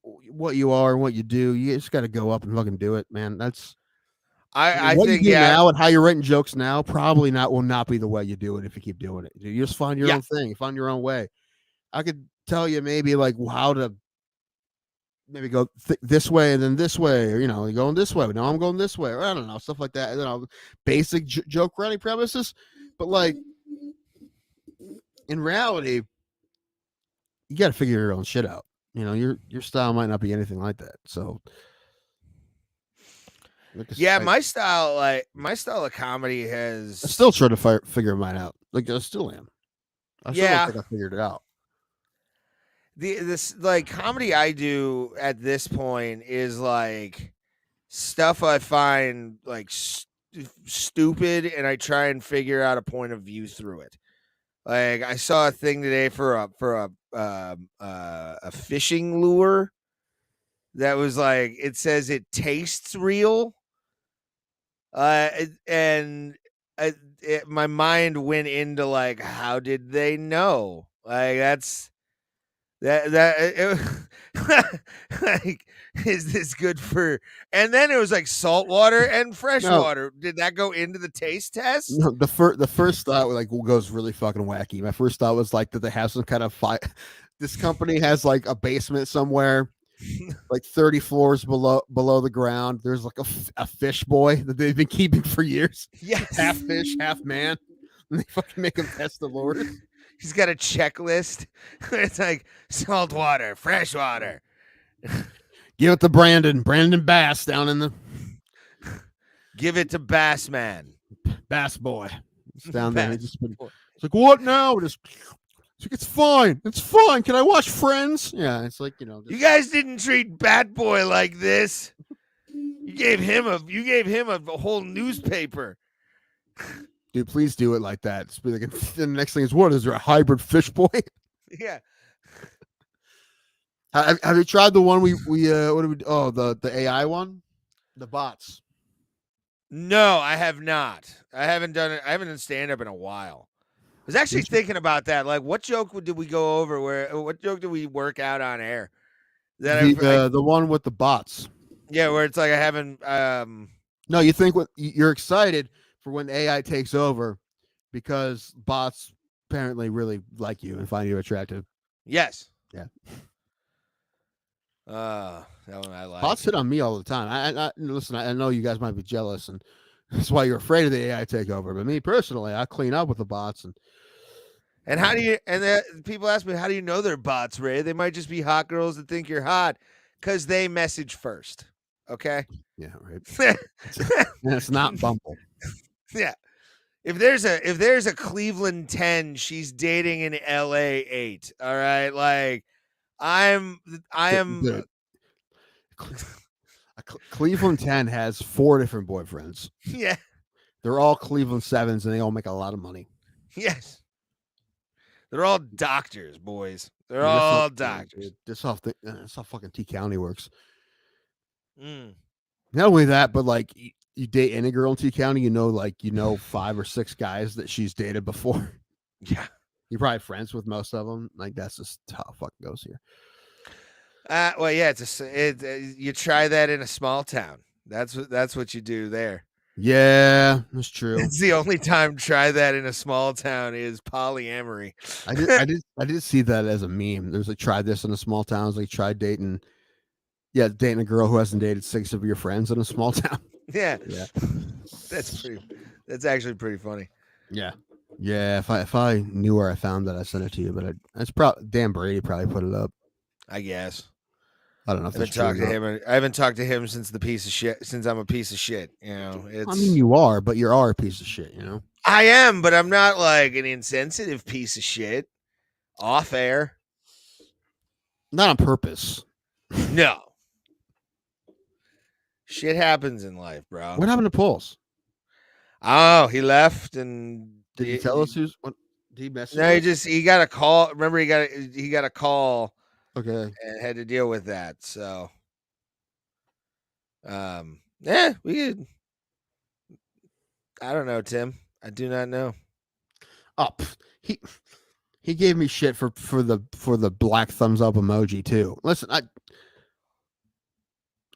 [SPEAKER 2] what you are and what you do. You just got to go up and fucking do it, man. That's
[SPEAKER 3] I
[SPEAKER 2] what
[SPEAKER 3] think
[SPEAKER 2] you do now and how you're writing jokes now will not be the way you do it if you keep doing it. You just find your own thing. You find your own way. I could tell you maybe like how to maybe go this way and then this way, or you're going this way. No, I'm going this way, or I don't know, stuff like that. Basic joke writing premises, but like in reality, you got to figure your own shit out. Your style might not be anything like that. So.
[SPEAKER 3] My style of comedy has.
[SPEAKER 2] I still try to figure mine out. Like I still am. I still don't think I figured it out.
[SPEAKER 3] this like comedy I do at this point is like stuff I find like stupid, and I try and figure out a point of view through it. Like I saw a thing today for a fishing lure that was like, it says it tastes real, and my mind went into like, how did they know? Like that's like, is this good for? And then it was like salt water and fresh
[SPEAKER 2] No.
[SPEAKER 3] water. Did that go into the taste test?
[SPEAKER 2] No, the first thought like goes really fucking wacky. My first thought was like that they have some kind of fight. This company has like a basement somewhere, like 30 floors below the ground. There's like a fish boy that they've been keeping for years.
[SPEAKER 3] Yes.
[SPEAKER 2] Half fish, half man. And they fucking make him test the lures.
[SPEAKER 3] He's got a checklist. It's like salt water, fresh water.
[SPEAKER 2] Give it to Brandon Bass down in the
[SPEAKER 3] Give it to Bass Man.
[SPEAKER 2] Bass boy. It's down
[SPEAKER 3] Bass
[SPEAKER 2] there. It's like, what now? It's like, it's fine. It's fine. Can I watch Friends? Yeah, it's like,
[SPEAKER 3] You guys didn't treat Bat Boy like this. You gave him a whole newspaper.
[SPEAKER 2] dude, please do it like that. It's like, the next thing is, what is there, a hybrid fish boy?
[SPEAKER 3] Yeah.
[SPEAKER 2] Have you tried the one we what do we? Oh, the AI one, the bots.
[SPEAKER 3] No, I have not. I haven't done it. I haven't done stand up in a while. I was actually thinking about that. Like, what joke did we go over? What joke did we work out on air?
[SPEAKER 2] The one with the bots.
[SPEAKER 3] Yeah, where it's like I haven't.
[SPEAKER 2] No, you think you're excited for when AI takes over because bots apparently really like you and find you attractive.
[SPEAKER 3] Yes.
[SPEAKER 2] Yeah.
[SPEAKER 3] That one I like.
[SPEAKER 2] Bots hit on me all the time. I listen. I know you guys might be jealous, and that's why you're afraid of the AI takeover. But me personally, I clean up with the bots.
[SPEAKER 3] And how do you? And people ask me, how do you know they're bots, Ray? They might just be hot girls that think you're hot because they message first. Okay.
[SPEAKER 2] Yeah, right. And it's not Bumble.
[SPEAKER 3] Yeah. If there's a Cleveland 10, she's dating an LA 8. All right. Like I am.
[SPEAKER 2] Dude. Cleveland 10 has 4 different boyfriends.
[SPEAKER 3] Yeah.
[SPEAKER 2] They're all Cleveland 7s and they all make a lot of money.
[SPEAKER 3] Yes. They're all doctors, boys. They're all doctors.
[SPEAKER 2] That's how fucking T County works.
[SPEAKER 3] Mm.
[SPEAKER 2] Not only that, but like you date any girl in T County, you know 5 or 6 guys that she's dated before.
[SPEAKER 3] Yeah.
[SPEAKER 2] You're probably friends with most of them. Like that's just how it fucking goes here.
[SPEAKER 3] Well, yeah, you try that in a small town. That's what you do there.
[SPEAKER 2] Yeah, that's true.
[SPEAKER 3] It's the only time try that in a small town is polyamory.
[SPEAKER 2] I did see that as a meme. There's like, try this in a small town. It's like try dating a girl who hasn't dated 6 of your friends in a small town.
[SPEAKER 3] Yeah.
[SPEAKER 2] That's
[SPEAKER 3] actually pretty funny.
[SPEAKER 2] Yeah. If I knew where I found that, I'd send it to you. But it's probably Dan Brady probably put it up.
[SPEAKER 3] I guess.
[SPEAKER 2] I don't know if
[SPEAKER 3] I haven't talked to him since since I'm a piece of shit. You know,
[SPEAKER 2] I mean, you are, but you are a piece of shit. You know,
[SPEAKER 3] I am, but I'm not like an insensitive piece of shit. Off air,
[SPEAKER 2] not on purpose.
[SPEAKER 3] No, shit happens in life, bro.
[SPEAKER 2] What happened to Pulse?
[SPEAKER 3] Oh, he left, and
[SPEAKER 2] did he tell us what? Did he message?
[SPEAKER 3] No, he got a call. Remember, he got a call.
[SPEAKER 2] Okay.
[SPEAKER 3] And had to deal with that. So, yeah, we could. I don't know, Tim. I do not know.
[SPEAKER 2] Oh, he gave me shit for the black thumbs up emoji too. Listen,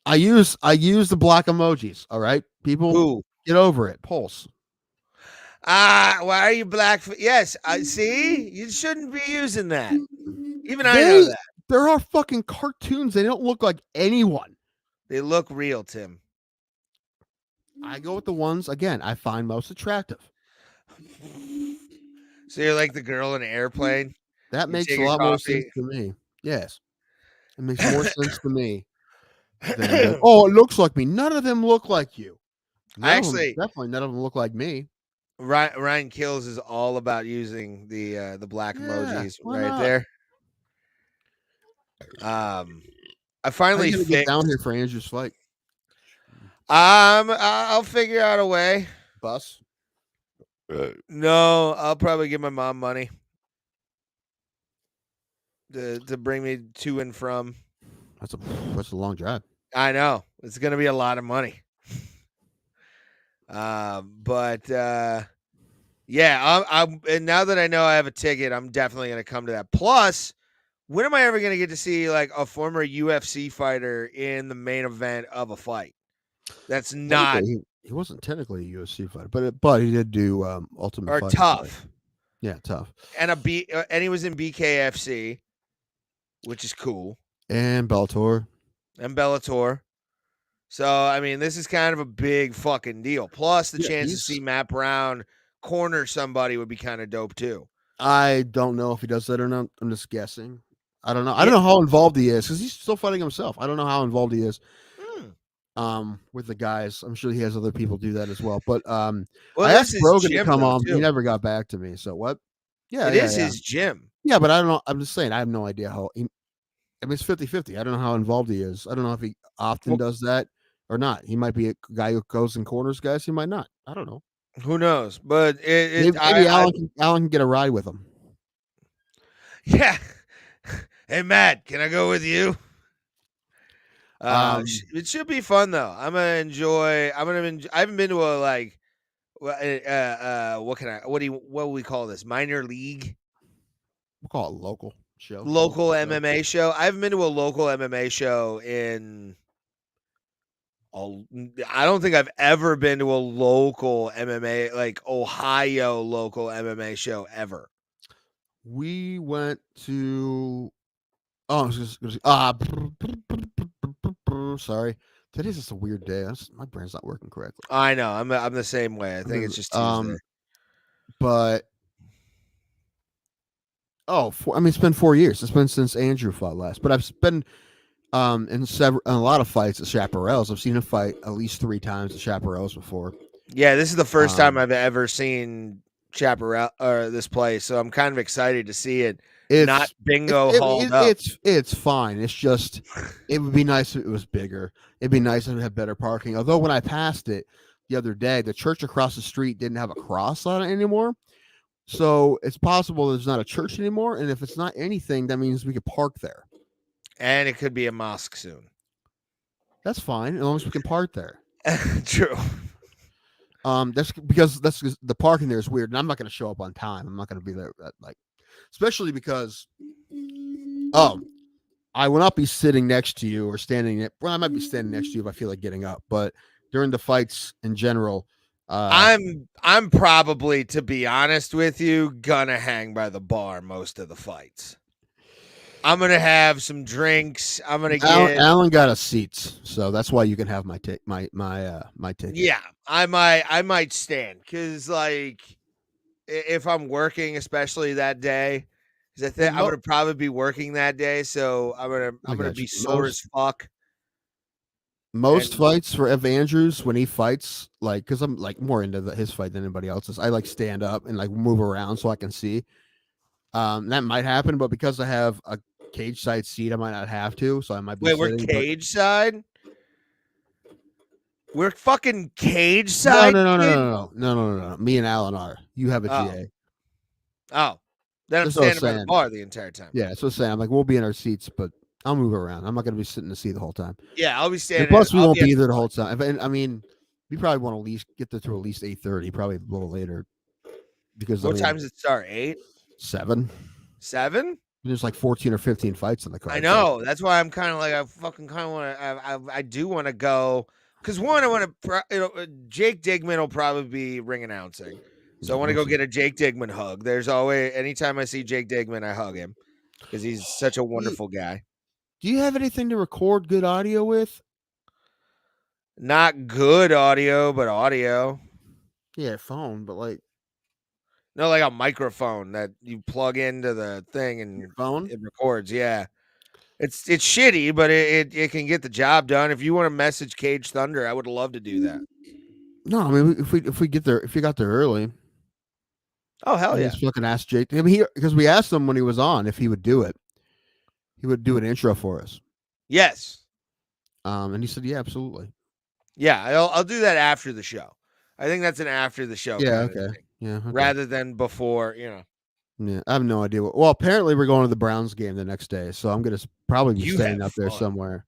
[SPEAKER 2] I use the black emojis. All right, people, get over it. Pulse.
[SPEAKER 3] Why are you black? Yes, I see. You shouldn't be using that. Even I know that.
[SPEAKER 2] There are fucking cartoons. They don't look like anyone.
[SPEAKER 3] They look real, Tim.
[SPEAKER 2] I go with the ones, again, I find most attractive.
[SPEAKER 3] So you're like the girl in an airplane?
[SPEAKER 2] That makes a lot more sense to me. Yes. It makes more sense to me than, oh, it looks like me. None of them look like you. Definitely none of them look like me.
[SPEAKER 3] Ryan Kills is all about using the black emojis right there. I
[SPEAKER 2] How
[SPEAKER 3] finally
[SPEAKER 2] you gonna get
[SPEAKER 3] fixed.
[SPEAKER 2] down here for Andrew's fight?
[SPEAKER 3] I'll figure out a way.
[SPEAKER 2] Bus.
[SPEAKER 3] No, I'll probably give my mom money to bring me to and from.
[SPEAKER 2] That's a long drive.
[SPEAKER 3] I know it's gonna be a lot of money. But yeah, and now that I know I have a ticket, I'm definitely gonna come to that. Plus, when am I ever gonna get to see like a former UFC fighter in the main event of a fight? That's not
[SPEAKER 2] He wasn't technically a UFC fighter, but he did do Ultimate
[SPEAKER 3] or
[SPEAKER 2] Fighter.
[SPEAKER 3] tough.
[SPEAKER 2] Yeah, tough.
[SPEAKER 3] And and he was in BKFC, which is cool,
[SPEAKER 2] And Bellator.
[SPEAKER 3] and Bellator. So I mean, this is kind of a big fucking deal. Plus, the chance to see Matt Brown corner somebody would be kind of dope too.
[SPEAKER 2] I don't know if he does that or not. I'm just guessing. I don't know. I don't know how involved he is because he's still fighting himself. I don't know how involved he is. With the guys. I'm sure he has other people do that as well. But
[SPEAKER 3] Well,
[SPEAKER 2] I
[SPEAKER 3] this
[SPEAKER 2] asked
[SPEAKER 3] is
[SPEAKER 2] Brogan to
[SPEAKER 3] Jim,
[SPEAKER 2] come
[SPEAKER 3] though,
[SPEAKER 2] on.
[SPEAKER 3] too.
[SPEAKER 2] He never got back to me. So what? Yeah,
[SPEAKER 3] It is his gym.
[SPEAKER 2] Yeah, but I don't know. I'm just saying I have no idea how. I mean, it's 50-50. I don't know how involved he is. I don't know if he often does that or not. He might be a guy who goes and corners guys. He might not. I don't know.
[SPEAKER 3] Who knows? But
[SPEAKER 2] Maybe Alan can get a ride with him.
[SPEAKER 3] Yeah. Hey, Matt, can I go with you? It should be fun though. I haven't been to a like, what do we call this? Minor league?
[SPEAKER 2] We'll call it local show.
[SPEAKER 3] Local MMA show. I haven't been to a local MMA show in. I don't think I've ever been to a local MMA, like Ohio local MMA show ever.
[SPEAKER 2] We went to. Oh, sorry. Today's just a weird day. My brain's not working correctly.
[SPEAKER 3] I know. I'm the same way. I think it's just Tuesday.
[SPEAKER 2] But it's been 4 years. It's been since Andrew fought last. But I've been in a lot of fights at Chaparral's. I've seen him fight at least 3 times at Chaparral's before.
[SPEAKER 3] Yeah, this is the first time I've ever seen Chaparral or this place, so I'm kind of excited to see it. Not bingo hauled up.
[SPEAKER 2] It's fine. It's just it would be nice if it was bigger. It'd be nice if it had better parking. Although when I passed it the other day, the church across the street didn't have a cross on it anymore. So it's possible there's not a church anymore. And if it's not anything, that means we could park there.
[SPEAKER 3] And it could be a mosque soon.
[SPEAKER 2] That's fine, as long as we can park there.
[SPEAKER 3] True.
[SPEAKER 2] That's because the parking there is weird, and I'm not going to show up on time. I'm not going to be there especially because I will not be sitting next to you or standing. Well, I might be standing next to you if I feel like getting up, but during the fights in general,
[SPEAKER 3] I'm probably, to be honest with you, gonna hang by the bar most of the fights. I'm gonna have some drinks. I'm gonna get.
[SPEAKER 2] Alan got us seats, so that's why you can have my ticket.
[SPEAKER 3] Yeah, I might stand because like if I'm working, especially that day, because I think I'm gonna probably be working that day, so I'm gonna be sore as fuck.
[SPEAKER 2] Most fights for Ev Andrews when he fights, like, because I'm like more into his fight than anybody else's. I like stand up and like move around so I can see. That might happen, but because I have a cage side seat, I might not have to. So I might be.
[SPEAKER 3] Wait, we're cage side. We're fucking cage side.
[SPEAKER 2] No. Me and Alan are. You have a GA.
[SPEAKER 3] Oh, then I'm standing by the bar the entire time.
[SPEAKER 2] Yeah, so I'm like, we'll be in our seats, but I'll move around. I'm not going to be sitting in the seat the whole time.
[SPEAKER 3] Yeah, I'll be standing.
[SPEAKER 2] And plus, we won't be there the whole time. I mean, we probably want to at least get there to at least 8:30, probably a little later. Because
[SPEAKER 3] what time does it start? 8?
[SPEAKER 2] 7.
[SPEAKER 3] 7?
[SPEAKER 2] There's like 14 or 15 fights in the card.
[SPEAKER 3] I know. That's why I'm kind of like I fucking kind of want to. I do want to go because one, I want to. Jake Digman will probably be ring announcing, so I want to go get a Jake Digman hug. There's always anytime I see Jake Digman, I hug him because he's such a wonderful guy.
[SPEAKER 2] Do you have anything to record good audio with?
[SPEAKER 3] Not good audio, but audio.
[SPEAKER 2] Yeah, phone, but like.
[SPEAKER 3] No, like a microphone that you plug into the thing and
[SPEAKER 2] your phone.
[SPEAKER 3] It records. Yeah, it's shitty, but it can get the job done. If you want to message Cage Thunder, I would love to do that.
[SPEAKER 2] No, I mean if we get there, if you got there early.
[SPEAKER 3] Oh hell yeah!
[SPEAKER 2] Just fucking ask Jake. I mean, because we asked him when he was on if he would do it. he would do an intro for us.
[SPEAKER 3] Yes.
[SPEAKER 2] And he said, yeah, absolutely.
[SPEAKER 3] Yeah, I'll do that after the show. I think that's an after the show.
[SPEAKER 2] Yeah,
[SPEAKER 3] kind of
[SPEAKER 2] okay.
[SPEAKER 3] thing,
[SPEAKER 2] Yeah, okay.
[SPEAKER 3] rather than before.
[SPEAKER 2] Yeah, I have no idea. Well, apparently we're going to the Browns game the next day, so I'm gonna probably be
[SPEAKER 3] You
[SPEAKER 2] staying
[SPEAKER 3] have
[SPEAKER 2] up there
[SPEAKER 3] fun.
[SPEAKER 2] somewhere.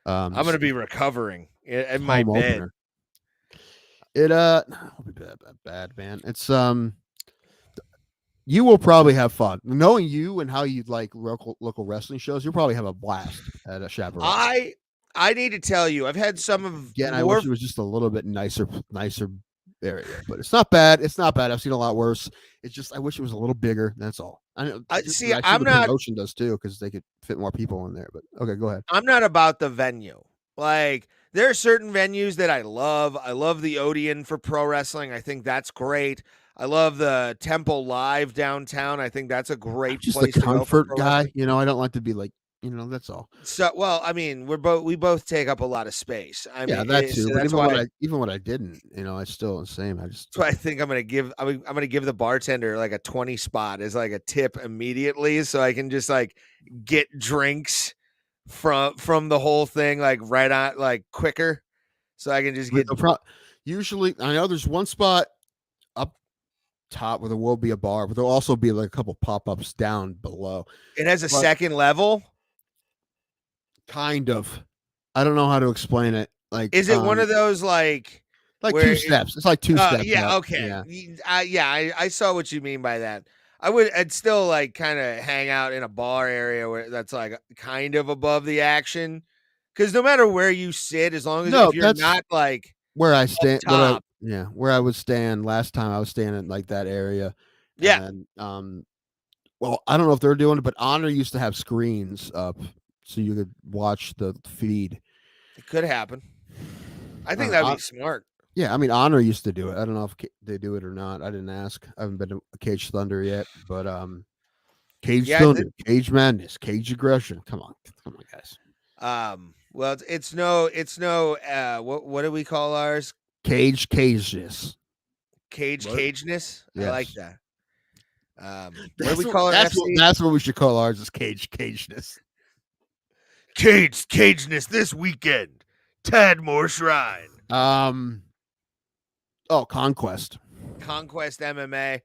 [SPEAKER 3] I'm gonna be recovering in my
[SPEAKER 2] home
[SPEAKER 3] bed.
[SPEAKER 2] opener. It it'll be bad, man. It's you will probably have fun. Knowing you and how you like local wrestling shows, you'll probably have a blast at a chaperone.
[SPEAKER 3] I need to tell you, I've had some of
[SPEAKER 2] Again, I wish it was just a little bit nicer area, but it's not bad. It's not bad. I've seen a lot worse. It's just I wish it was a little bigger. That's all. I know.
[SPEAKER 3] See,
[SPEAKER 2] the
[SPEAKER 3] I'm not.
[SPEAKER 2] promotion does too because they could fit more people in there. But okay, go ahead.
[SPEAKER 3] I'm not about the venue. Like there are certain venues that I love. I love the Odeon for pro wrestling. I think that's great. I love the Temple Live downtown. I think that's a great
[SPEAKER 2] Just
[SPEAKER 3] place
[SPEAKER 2] the
[SPEAKER 3] to go for
[SPEAKER 2] comfort
[SPEAKER 3] pro
[SPEAKER 2] guy.
[SPEAKER 3] wrestling.
[SPEAKER 2] I don't like to be like. That's all.
[SPEAKER 3] So, well, I mean, we both take up a lot of space. I
[SPEAKER 2] Yeah,
[SPEAKER 3] mean,
[SPEAKER 2] that too.
[SPEAKER 3] so
[SPEAKER 2] But
[SPEAKER 3] that's
[SPEAKER 2] even when I didn't, it's still the same.
[SPEAKER 3] That's why I think I'm gonna give the bartender like a 20 spot as like a tip immediately, so I can just like get drinks from the whole thing like right on like quicker, so I can just get.
[SPEAKER 2] Usually, I know there's one spot up top where there will be a bar, but there'll also be like a couple pop-ups down below.
[SPEAKER 3] It has a second level.
[SPEAKER 2] Kind of. I don't know how to explain it. Like,
[SPEAKER 3] is it one of those like
[SPEAKER 2] two steps? It's like two steps.
[SPEAKER 3] Yeah.
[SPEAKER 2] Up.
[SPEAKER 3] Okay. Yeah. I saw what you mean by that. I'd still like kind of hang out in a bar area where that's like kind of above the action, because no matter where you sit, as long as if you're not like
[SPEAKER 2] where I stand, where I would stand last time, I was staying in like that area.
[SPEAKER 3] Yeah.
[SPEAKER 2] And well, I don't know if they're doing it, but Honor used to have screens up so you could watch the feed.
[SPEAKER 3] It could happen. I think that would be smart.
[SPEAKER 2] Yeah, I mean, Honor used to do it. I don't know if they do it or not. I didn't ask. I haven't been to Cage Thunder yet, but Cage Thunder, Cage Madness, Cage Aggression. Come on, guys.
[SPEAKER 3] Well, it's no. What do we call ours?
[SPEAKER 2] Cageness.
[SPEAKER 3] Cageness. Yes. I like that.
[SPEAKER 2] What do we call it? That's what we should call ours. Is cageness.
[SPEAKER 3] Cageness this weekend. Tadmore Shrine.
[SPEAKER 2] Conquest
[SPEAKER 3] MMA.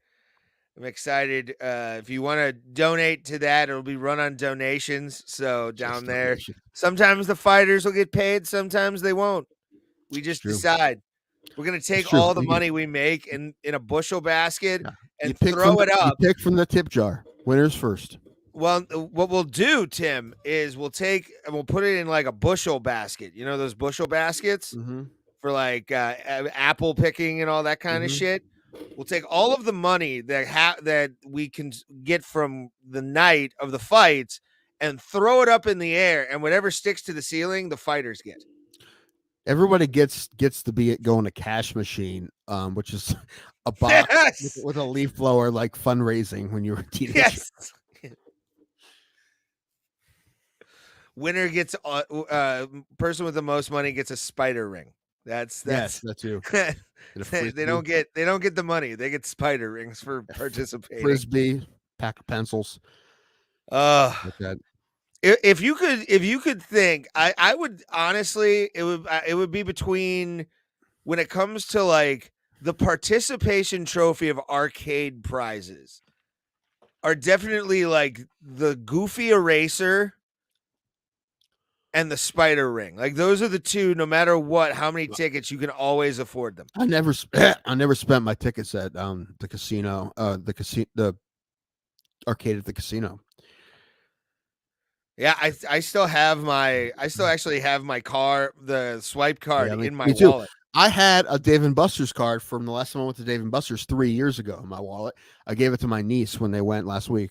[SPEAKER 3] I'm excited. If you want to donate to that, it'll be run on donations. So down there, sometimes the fighters will get paid, sometimes they won't. We just decide. We're gonna take all the money we make in a bushel basket and throw it up.
[SPEAKER 2] You pick from the tip jar. Winners first.
[SPEAKER 3] Well, what we'll do, Tim, is we'll put it in like a bushel basket. You know those bushel baskets for like apple picking and all that kind of shit. We'll take all of the money that we can get from the night of the fights and throw it up in the air, and whatever sticks to the ceiling, the fighters get.
[SPEAKER 2] Everybody gets to be going a cash machine, which is a box with a leaf blower, like fundraising when you were a teenager.
[SPEAKER 3] Yes. Winner gets person with the most money gets a spider ring. That's
[SPEAKER 2] you.
[SPEAKER 3] They don't get the money. They get spider rings for participating.
[SPEAKER 2] Frisbee, pack of pencils.
[SPEAKER 3] If you could think, I would honestly, it would be between, when it comes to like the participation trophy of arcade prizes, are definitely like the Goofy eraser and the spider ring. Like those are the two, no matter what, how many tickets, you can always afford them.
[SPEAKER 2] I never spent my tickets at the casino, the arcade at the casino.
[SPEAKER 3] Yeah, I still actually have my the swipe card in my
[SPEAKER 2] me too.
[SPEAKER 3] wallet.
[SPEAKER 2] I had a Dave & Buster's card from the last time I went to Dave & Buster's 3 years ago in my wallet. I gave it to my niece when they went last week.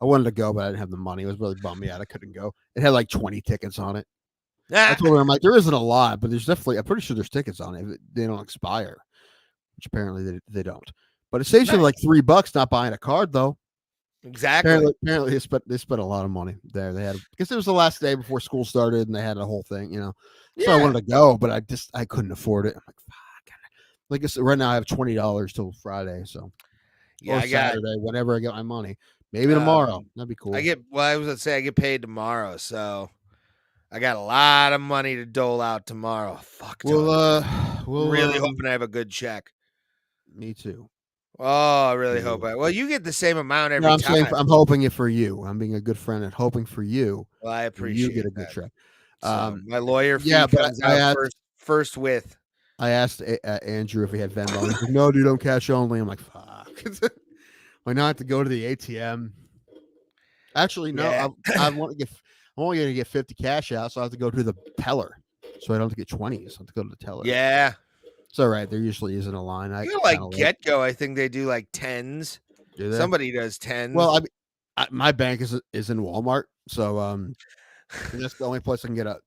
[SPEAKER 2] I wanted to go, but I didn't have the money. It was really bummed me out. I couldn't go. It had like 20 tickets on it. I told her, I'm like, there isn't a lot, but there's definitely, I'm pretty sure there's tickets on it. They don't expire, which apparently they don't. But it saves you like $3 not buying a card, though.
[SPEAKER 3] Exactly.
[SPEAKER 2] Apparently they spent a lot of money there. They had, because it was the last day before school started, and they had a whole thing, So I wanted to go, but I couldn't afford it. I'm like, fuck. Like I said, right now I have $20 till Friday, so or Saturday, whenever I get my money. Maybe tomorrow. That'd be cool.
[SPEAKER 3] I was gonna say I get paid tomorrow, so I got a lot of money to dole out tomorrow. Fuck.
[SPEAKER 2] We'll
[SPEAKER 3] really hoping I have a good check.
[SPEAKER 2] Me too.
[SPEAKER 3] Oh, I really hope I. Well, you get the same amount every
[SPEAKER 2] I'm
[SPEAKER 3] time.
[SPEAKER 2] saying I'm hoping it for you. I'm being a good friend and hoping for you.
[SPEAKER 3] Well, I appreciate
[SPEAKER 2] you get a good check.
[SPEAKER 3] So my lawyer fee
[SPEAKER 2] but
[SPEAKER 3] comes out first with.
[SPEAKER 2] I asked Andrew if he had Venmo. He's like, "No, dude, I'm cash only." I'm like, "Fuck." Why not to go to the ATM? Actually, no.
[SPEAKER 3] Yeah.
[SPEAKER 2] I want to get. I'm only going to get 50 cash out, so I have to go to the teller. So I don't have to get 20s. I have to go to the teller.
[SPEAKER 3] Yeah.
[SPEAKER 2] It's all right. There usually isn't a line.
[SPEAKER 3] Like GetGo, I think they do like 10s.
[SPEAKER 2] Do they?
[SPEAKER 3] Somebody does 10s.
[SPEAKER 2] Well, my bank is in Walmart, so that's the only place I can get a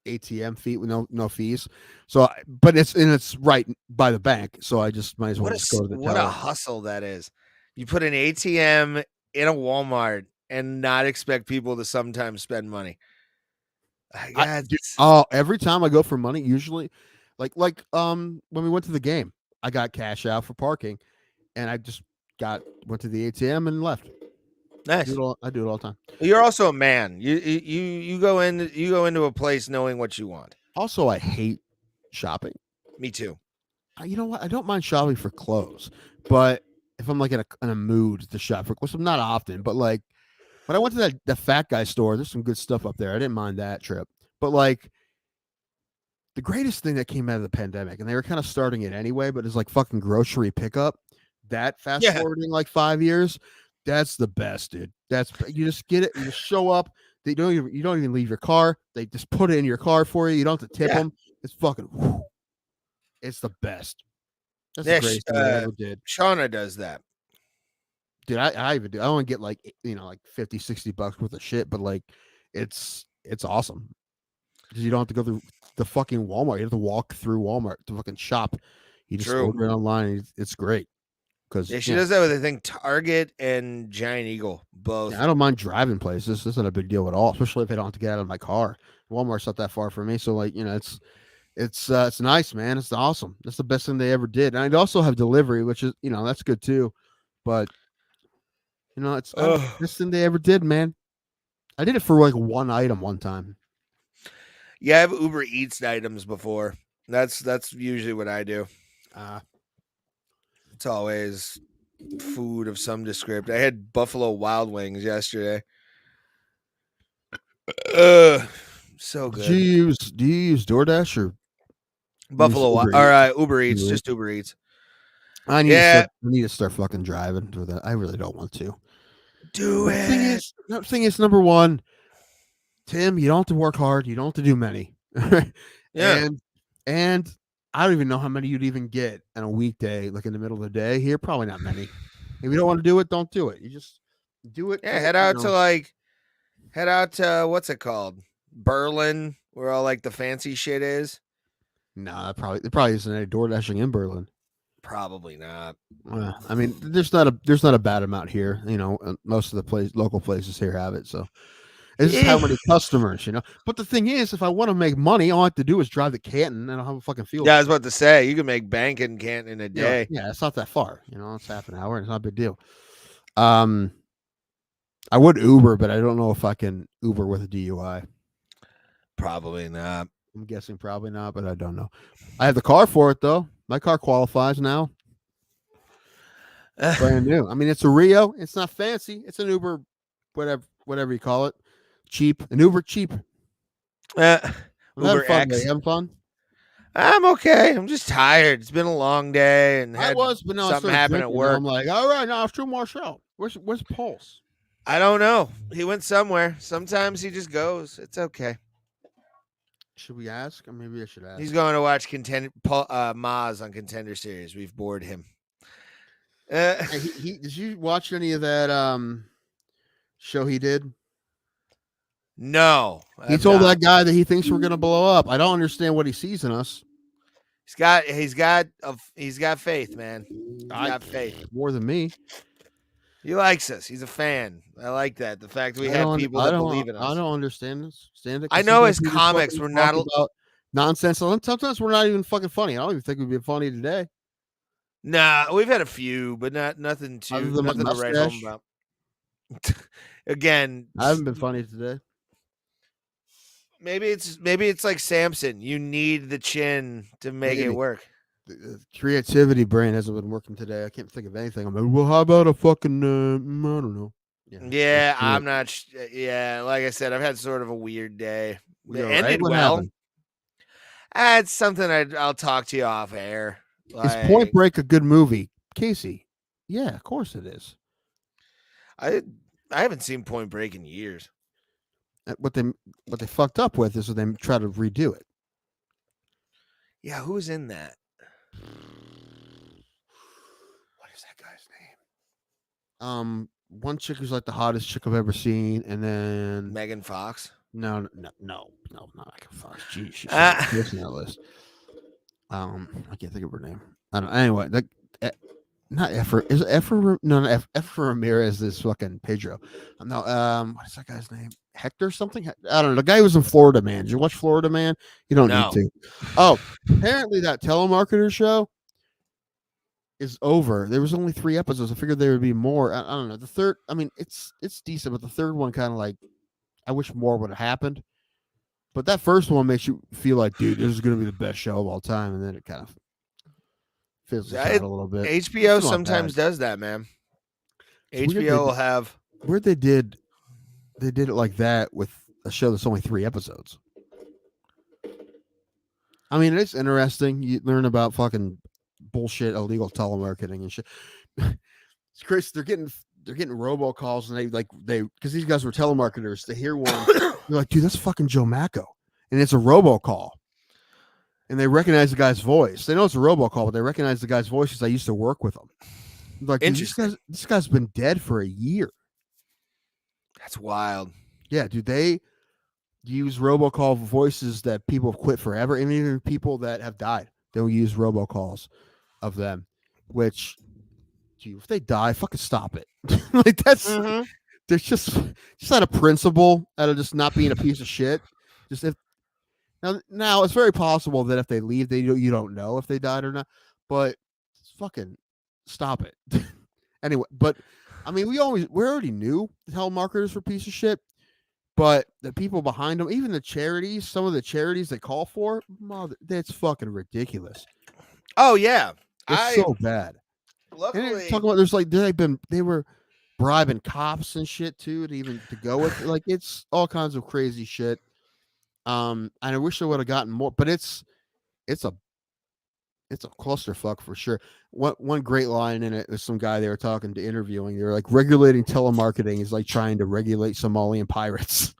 [SPEAKER 2] ATM fee with no fees. So, but it's right by the bank, so I just might as well just go to the teller.
[SPEAKER 3] What a hustle that is! You put an ATM in a Walmart and not expect people to sometimes spend money.
[SPEAKER 2] Every time I go for money, usually, like when we went to the game, I got cash out for parking, and I just went to the ATM and left.
[SPEAKER 3] Nice.
[SPEAKER 2] I do it all the time.
[SPEAKER 3] You're also a man. You go into a place knowing what you want.
[SPEAKER 2] Also, I hate shopping.
[SPEAKER 3] Me too.
[SPEAKER 2] You know what? I don't mind shopping for clothes, but if I'm like in a mood to shop for clothes, I'm not often. But like when I went to the fat guy store, there's some good stuff up there. I didn't mind that trip. But like the greatest thing that came out of the pandemic, and they were kind of starting it anyway, but it's like fucking grocery pickup. That fast forwarding like 5 years. That's the best, dude. You just get it. You just show up. You don't even leave your car. They just put it in your car for you. You don't have to tip them. It's fucking. It's the best. That's the greatest thing I ever did.
[SPEAKER 3] Shauna does that.
[SPEAKER 2] Dude, I even do. I only get like like $50-$60 worth of shit, but like it's awesome because you don't have to go through the fucking Walmart. You have to walk through Walmart to fucking shop. You just order it online. It's great.
[SPEAKER 3] She does that with I think Target and Giant Eagle both.
[SPEAKER 2] Yeah, I don't mind driving places. This isn't a big deal at all, especially if I don't have to get out of my car. Walmart's not that far from me, so like it's nice, man. It's awesome. That's the best thing they ever did. And I'd also have delivery, which is that's good too. But it's the best thing they ever did, man. I did it for like one item one time.
[SPEAKER 3] Yeah, I've Uber Eats items before. That's usually what I do. It's always food of some description. I had Buffalo Wild Wings yesterday. So good.
[SPEAKER 2] Do you use DoorDash or
[SPEAKER 3] Buffalo or Uber Eats? Just Uber Eats.
[SPEAKER 2] I need to start fucking driving with that. I really don't want to.
[SPEAKER 3] Do it.
[SPEAKER 2] The thing is, number one, Tim, you don't have to work hard. You don't have to do many.
[SPEAKER 3] Yeah.
[SPEAKER 2] And I don't even know how many you'd even get on a weekday, like in the middle of the day. Here, probably not many. If you don't want to do it, don't do it. You just do it.
[SPEAKER 3] Yeah, head out to what's it called? Berlin, where all like the fancy shit is.
[SPEAKER 2] Nah, there probably isn't any door dashing in Berlin.
[SPEAKER 3] Probably not.
[SPEAKER 2] I mean, there's not a bad amount here. Most of the local places here have it. So it's just how many customers, But the thing is, if I want to make money, all I have to do is drive to Canton, and I'll have a fucking field.
[SPEAKER 3] Yeah, I was about to say you can make bank in Canton in a day.
[SPEAKER 2] Yeah, it's not that far. It's half an hour. It's not a big deal. I would Uber, but I don't know if I can Uber with a DUI.
[SPEAKER 3] Probably not.
[SPEAKER 2] I'm guessing probably not, but I don't know. I have the car for it though. My car qualifies now. Brand new. I mean, it's a Rio. It's not fancy. It's an Uber, whatever you call it. Cheap. An Uber cheap.
[SPEAKER 3] Uber X.
[SPEAKER 2] Having fun?
[SPEAKER 3] I'm okay. I'm just tired. It's been a long day, and something happened at work.
[SPEAKER 2] I'm like, all right, now it's 2 more show. Where's Pulse?
[SPEAKER 3] I don't know. He went somewhere. Sometimes he just goes. It's okay.
[SPEAKER 2] Should we ask? Or maybe I should ask.
[SPEAKER 3] He's going to watch Maz on Contender Series. We've bored him.
[SPEAKER 2] Did you watch any of that show he did?
[SPEAKER 3] No.
[SPEAKER 2] He told that guy that he thinks we're gonna blow up. I don't understand what he sees in us.
[SPEAKER 3] He's got faith, man. He's got faith.
[SPEAKER 2] More than me.
[SPEAKER 3] He likes us. He's a fan. I like that. The fact that we have people that believe in us.
[SPEAKER 2] I don't understand this.
[SPEAKER 3] I know as comics we're not
[SPEAKER 2] about nonsense. Sometimes we're not even fucking funny. I don't even think we'd be funny today.
[SPEAKER 3] Nah, we've had a few, but nothing to write home about. Again,
[SPEAKER 2] I haven't been funny today.
[SPEAKER 3] maybe it's like Samson. You need the chin to make it
[SPEAKER 2] Maybe.
[SPEAKER 3] work.
[SPEAKER 2] The creativity brain hasn't been working today. I can't think of anything. I'm like, well, how about a fucking I don't know.
[SPEAKER 3] Yeah, I'm not. Yeah, like I said, I've had sort of a weird day.
[SPEAKER 2] We
[SPEAKER 3] It
[SPEAKER 2] all right?
[SPEAKER 3] ended
[SPEAKER 2] What
[SPEAKER 3] well.
[SPEAKER 2] happened?
[SPEAKER 3] It's something I'll talk to you off air.
[SPEAKER 2] Is Point Break a good movie, Casey? Yeah, of course it is.
[SPEAKER 3] I haven't seen Point Break in years.
[SPEAKER 2] What they fucked up with is that they try to redo it.
[SPEAKER 3] Yeah, who's in that?
[SPEAKER 2] What is that guy's name? One chick who's like the hottest chick I've ever seen, and then
[SPEAKER 3] Megan Fox.
[SPEAKER 2] No, not Megan Fox. Jeez, she's on that list. I can't think of her name. I don't know. Anyway, not Effer. Is it Effer? No, Effer Ramirez is fucking Pedro. No, what is that guy's name? Hector something? I don't know. The guy who was in Florida Man. Did you watch Florida Man? You don't need to. Oh, apparently that telemarketer show is over. There was only 3 episodes. I figured there would be more. I don't know. The third, I mean, it's decent, but the third one kind of like, I wish more would have happened. But that first one makes you feel like, dude, this is going to be the best show of all time, and then it kind of fizzles out a little bit.
[SPEAKER 3] HBO sometimes does that, man. HBO will have
[SPEAKER 2] where they did it like that with a show that's only 3 episodes. I mean, it's interesting. You learn about fucking bullshit, illegal telemarketing and shit. It's crazy. They're getting robocalls, and they because these guys were telemarketers. They hear one, they're like, dude, that's fucking Joe Macco, and it's a robocall. And they recognize the guy's voice. They know it's a robocall, but they recognize the guy's voice because I used to work with him. Like, this guy's been dead for a year.
[SPEAKER 3] That's wild.
[SPEAKER 2] Yeah, dude, they use robocall voices that people have quit forever, and even people that have died, they'll use robocalls of them. Which, dude, if they die, fucking stop it. Like that's there's just out of principle, out of just not being a piece of shit. Just if now it's very possible that if they leave, you don't know if they died or not. But fucking stop it. Anyway, but I mean, we already knew telemarketers were piece of shit, but the people behind them, even the charities, some of the charities they call for, that's fucking ridiculous.
[SPEAKER 3] Oh yeah,
[SPEAKER 2] it's so bad.
[SPEAKER 3] Luckily,
[SPEAKER 2] talking about they were bribing cops and shit too to go with like it's all kinds of crazy shit. And I wish I would have gotten more, but it's a clusterfuck for sure. One great line in it is some guy they were interviewing. They were like, regulating telemarketing is like trying to regulate Somalian pirates.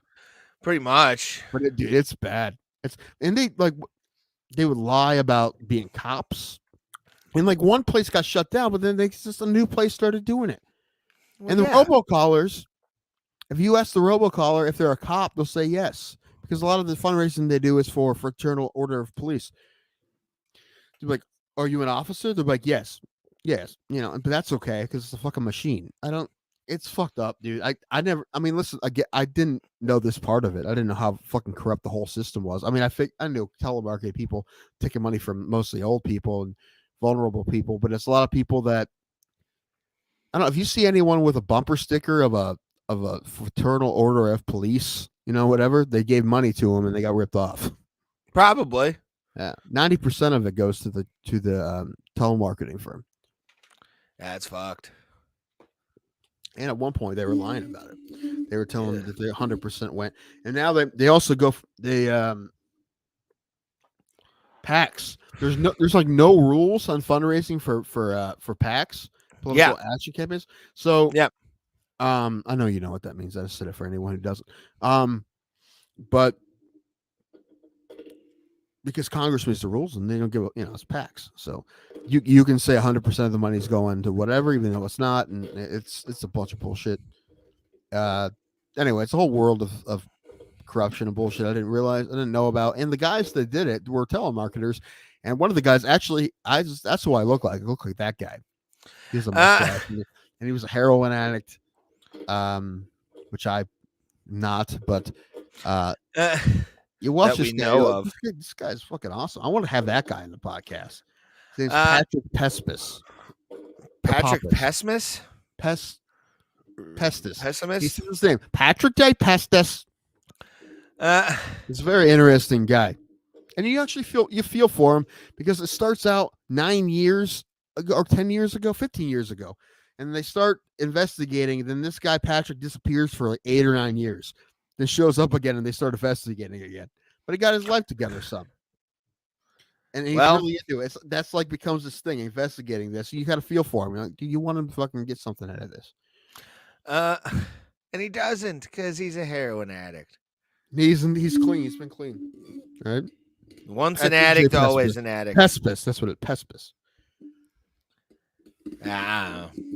[SPEAKER 3] Pretty much.
[SPEAKER 2] But it's bad. They would lie about being cops. And like one place got shut down, but then just a new place started doing it. Well, and the robocallers, if you ask the robocaller if they're a cop, they'll say yes. Because a lot of the fundraising they do is for Fraternal Order of Police. They're like, are you an officer? They're like, yes. But that's okay because it's a fucking machine. It's fucked up, dude. I didn't know this part of it. I didn't know how fucking corrupt the whole system was. I mean, I knew telemarketing people taking money from mostly old people and vulnerable people, but it's a lot of people that, I don't know, if you see anyone with a bumper sticker of a Fraternal Order of Police, whatever, they gave money to them and they got ripped off.
[SPEAKER 3] Probably.
[SPEAKER 2] Yeah, 90% of it goes to the telemarketing firm.
[SPEAKER 3] That's fucked.
[SPEAKER 2] And at one point, they were lying about it. They were telling them that they 100% went, and now they also go PACs. There's like no rules on fundraising for PACs, political action campaigns. So I know you know what that means. I just said it for anyone who doesn't. But because Congress makes the rules and they don't give it's PACs. So you can say 100% of the money is going to whatever, even though it's not, and it's a bunch of bullshit. Anyway, it's a whole world of corruption and bullshit I didn't know about. And the guys that did it were telemarketers. And one of the guys actually, that's who I look like. I look like that guy. He has a mustache, and he was a heroin addict, which I'm not, but you watch this guy. This guy's fucking awesome. I want to have that guy in the podcast. His name's Patrick Pespis.
[SPEAKER 3] Patrick Pesmus?
[SPEAKER 2] Pestis. He
[SPEAKER 3] Pessimist.
[SPEAKER 2] says his name, Patrick Day Pestis. He's a very interesting guy, and you actually feel for him because it starts out 9 years ago, or 10 years ago, 15 years ago, and they start investigating. Then this guy Patrick disappears for like 8 or 9 years, then shows up again, and they start investigating again. But he got his life together some. And he's really into it. That's like becomes this thing, investigating this. You got to feel for him. Like, do you want him to fucking get something out of this?
[SPEAKER 3] And he doesn't because he's a heroin addict.
[SPEAKER 2] He's clean. He's been clean, right?
[SPEAKER 3] Once an addict, always an addict.
[SPEAKER 2] Pespis. That's what it. Pespis.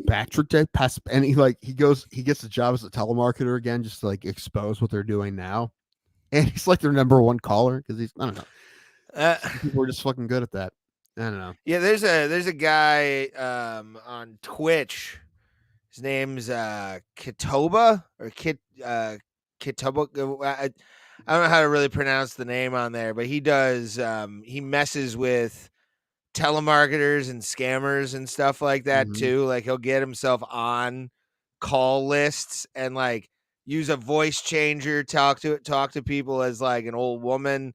[SPEAKER 2] Patrick J. Pespis, and he gets a job as a telemarketer again, just to like expose what they're doing now. And he's like their number one caller because I don't know. People are just fucking good at that. I don't know.
[SPEAKER 3] Yeah, there's a guy on Twitch. His name's Kitoba or Kitoba. I don't know how to really pronounce the name on there, but he does. He messes with telemarketers and scammers and stuff like that too. Like he'll get himself on call lists and like use a voice changer, talk to people as like an old woman.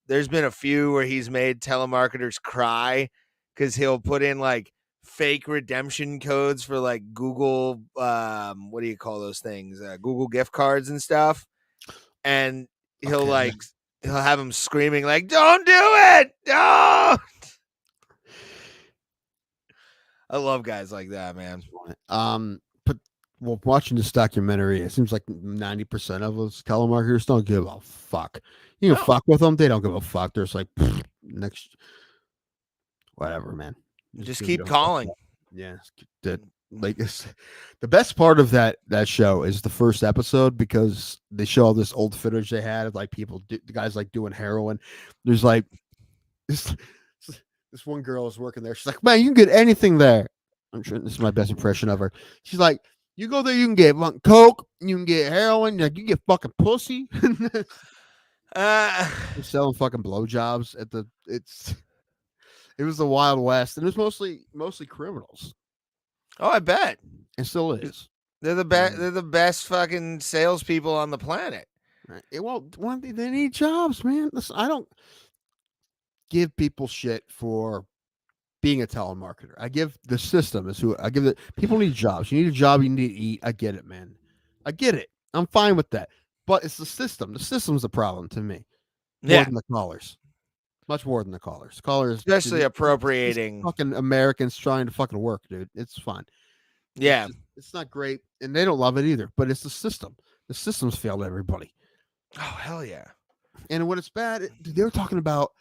[SPEAKER 3] There's been a few where he's made telemarketers cry because he'll put in like fake redemption codes for like Google, what do you call those things? Google gift cards and stuff. And he'll have him screaming like, "Don't do it! Don't!" I love guys like that, man.
[SPEAKER 2] But watching this documentary, it seems like 90% of those telemarketers don't give a fuck. You can fuck with them; they don't give a fuck. They're just like next, whatever, man.
[SPEAKER 3] Just keep calling.
[SPEAKER 2] Yeah, like the best part of that show is the first episode because they show all this old footage they had of like the guys like doing heroin. There's like this one girl is working there. She's like, "Man, you can get anything there." I'm sure this is my best impression of her. She's like, "You go there, you can get coke, you can get heroin, like you can get fucking pussy." They're selling fucking blowjobs at it was the Wild West, and it was mostly criminals.
[SPEAKER 3] Oh, I bet
[SPEAKER 2] it still is.
[SPEAKER 3] They're the best. They're the best fucking salespeople on the planet.
[SPEAKER 2] Right. They need jobs, man. Listen, I don't give people shit for being a telemarketer. I give the system people need jobs. You need a job, you need to eat. I get it, man. I get it. I'm fine with that. But it's the system. The system's the problem to me. More than the callers. Much more than the callers. Callers,
[SPEAKER 3] especially appropriating
[SPEAKER 2] fucking Americans trying to fucking work, dude. It's fine.
[SPEAKER 3] Yeah,
[SPEAKER 2] it's not great, and they don't love it either. But it's the system. The system's failed everybody.
[SPEAKER 3] Oh hell yeah!
[SPEAKER 2] And when it's bad, they were talking about.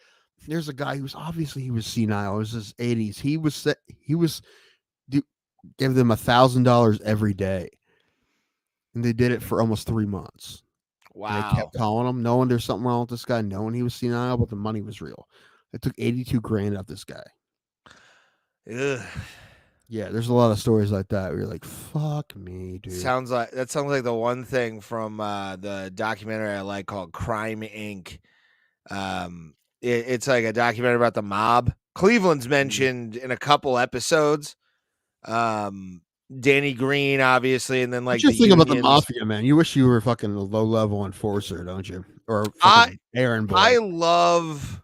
[SPEAKER 2] There's a guy who's obviously he was senile. It was his 80s. He was give them $1,000 every day, and they did it for almost 3 months.
[SPEAKER 3] Wow.
[SPEAKER 2] And they kept calling him, knowing there's something wrong with this guy, knowing he was senile, but the money was real. It took $82,000 off this guy.
[SPEAKER 3] Ugh.
[SPEAKER 2] Yeah, there's a lot of stories like that where you're like, fuck me, dude.
[SPEAKER 3] Sounds like the one thing from the documentary I like called Crime Inc. It's like a documentary about the mob. Cleveland's mentioned in a couple episodes. Danny Green, obviously, and then like
[SPEAKER 2] you think about the mafia, man. You wish you were fucking a low-level enforcer, don't you? Or Aaron boy.
[SPEAKER 3] I love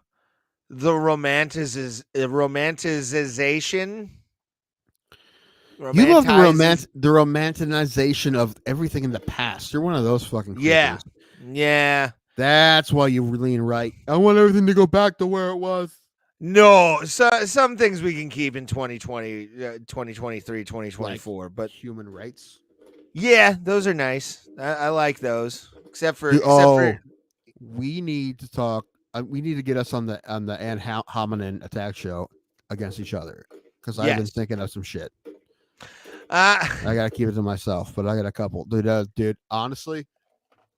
[SPEAKER 3] the romanticization.
[SPEAKER 2] You love the romanticization of everything in the past. You're one of those fucking creepers.
[SPEAKER 3] Yeah.
[SPEAKER 2] That's why you lean right. I want everything to go back to where it was.
[SPEAKER 3] No, some things we can keep in 2020, 2023, 2024,
[SPEAKER 2] like
[SPEAKER 3] but
[SPEAKER 2] human rights.
[SPEAKER 3] Yeah, those are nice. I like those. Except for
[SPEAKER 2] we need to talk. We need to get us on the ad hominem attack show against each other because I've been thinking of some shit. I gotta keep it to myself, but I got a couple, dude. Honestly,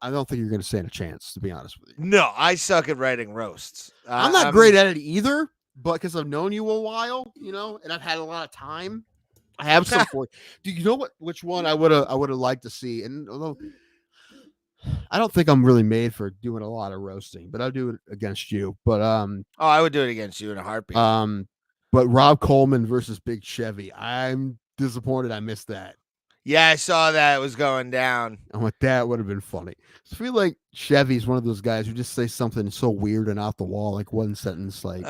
[SPEAKER 2] I don't think you're going to stand a chance, to be honest with you.
[SPEAKER 3] No, I suck at writing roasts.
[SPEAKER 2] I'm not great at it either, but because I've known you a while, and I've had a lot of time, I have some for you. Do you know which one I would have liked to see? And although I don't think I'm really made for doing a lot of roasting, but I'll do it against you. But
[SPEAKER 3] I would do it against you in a heartbeat.
[SPEAKER 2] But Rob Coleman versus Big Chevy, I'm disappointed I missed that.
[SPEAKER 3] Yeah, I saw that it was going down.
[SPEAKER 2] I'm like, that would have been funny. I feel like Chevy's one of those guys who just say something so weird and off the wall, like one sentence, like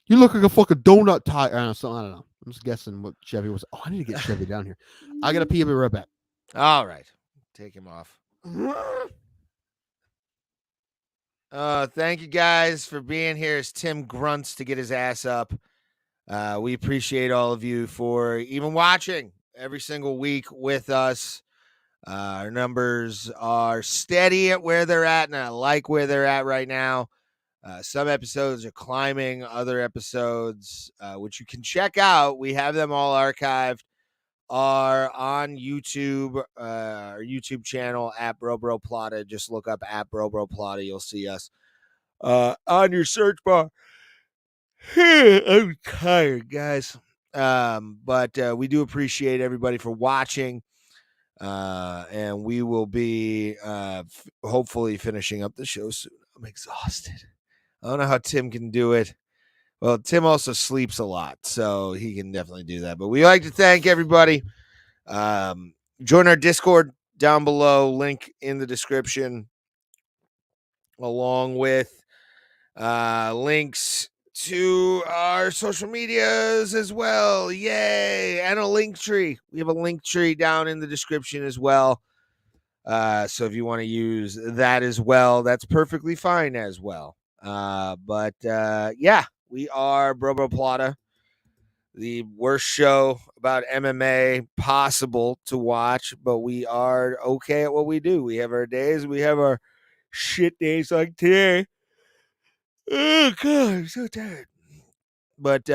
[SPEAKER 2] "You look like a fucking donut tie." I don't know. I'm just guessing what Chevy was. Oh, I need to get Chevy down here. I gotta pee. I'll be right back.
[SPEAKER 3] All right, take him off. Thank you guys for being here. As Tim grunts to get his ass up. We appreciate all of you for even watching every single week with us. Our numbers are steady at where they're at, and I like where they're at right now. Some episodes are climbing, other episodes, which you can check out. We have them all archived, are on YouTube, our YouTube channel at Bro Plata. Just look up at Bro Plata. You'll see us on your search bar. I'm tired, guys. But we do appreciate everybody for watching. And we will be hopefully finishing up the show soon. I'm exhausted. I don't know how Tim can do it. Well, Tim also sleeps a lot, so he can definitely do that. But we like to thank everybody. Join our Discord down below, link in the description, along with links to our social medias as well. Yay! And a link tree. We have a link tree down in the description as well. So if you want to use that as well, that's perfectly fine as well. But yeah, we are Bro Plata, the worst show about MMA possible to watch, but we are okay at what we do. We have our days, we have our shit days like today. Oh god, I'm so tired. But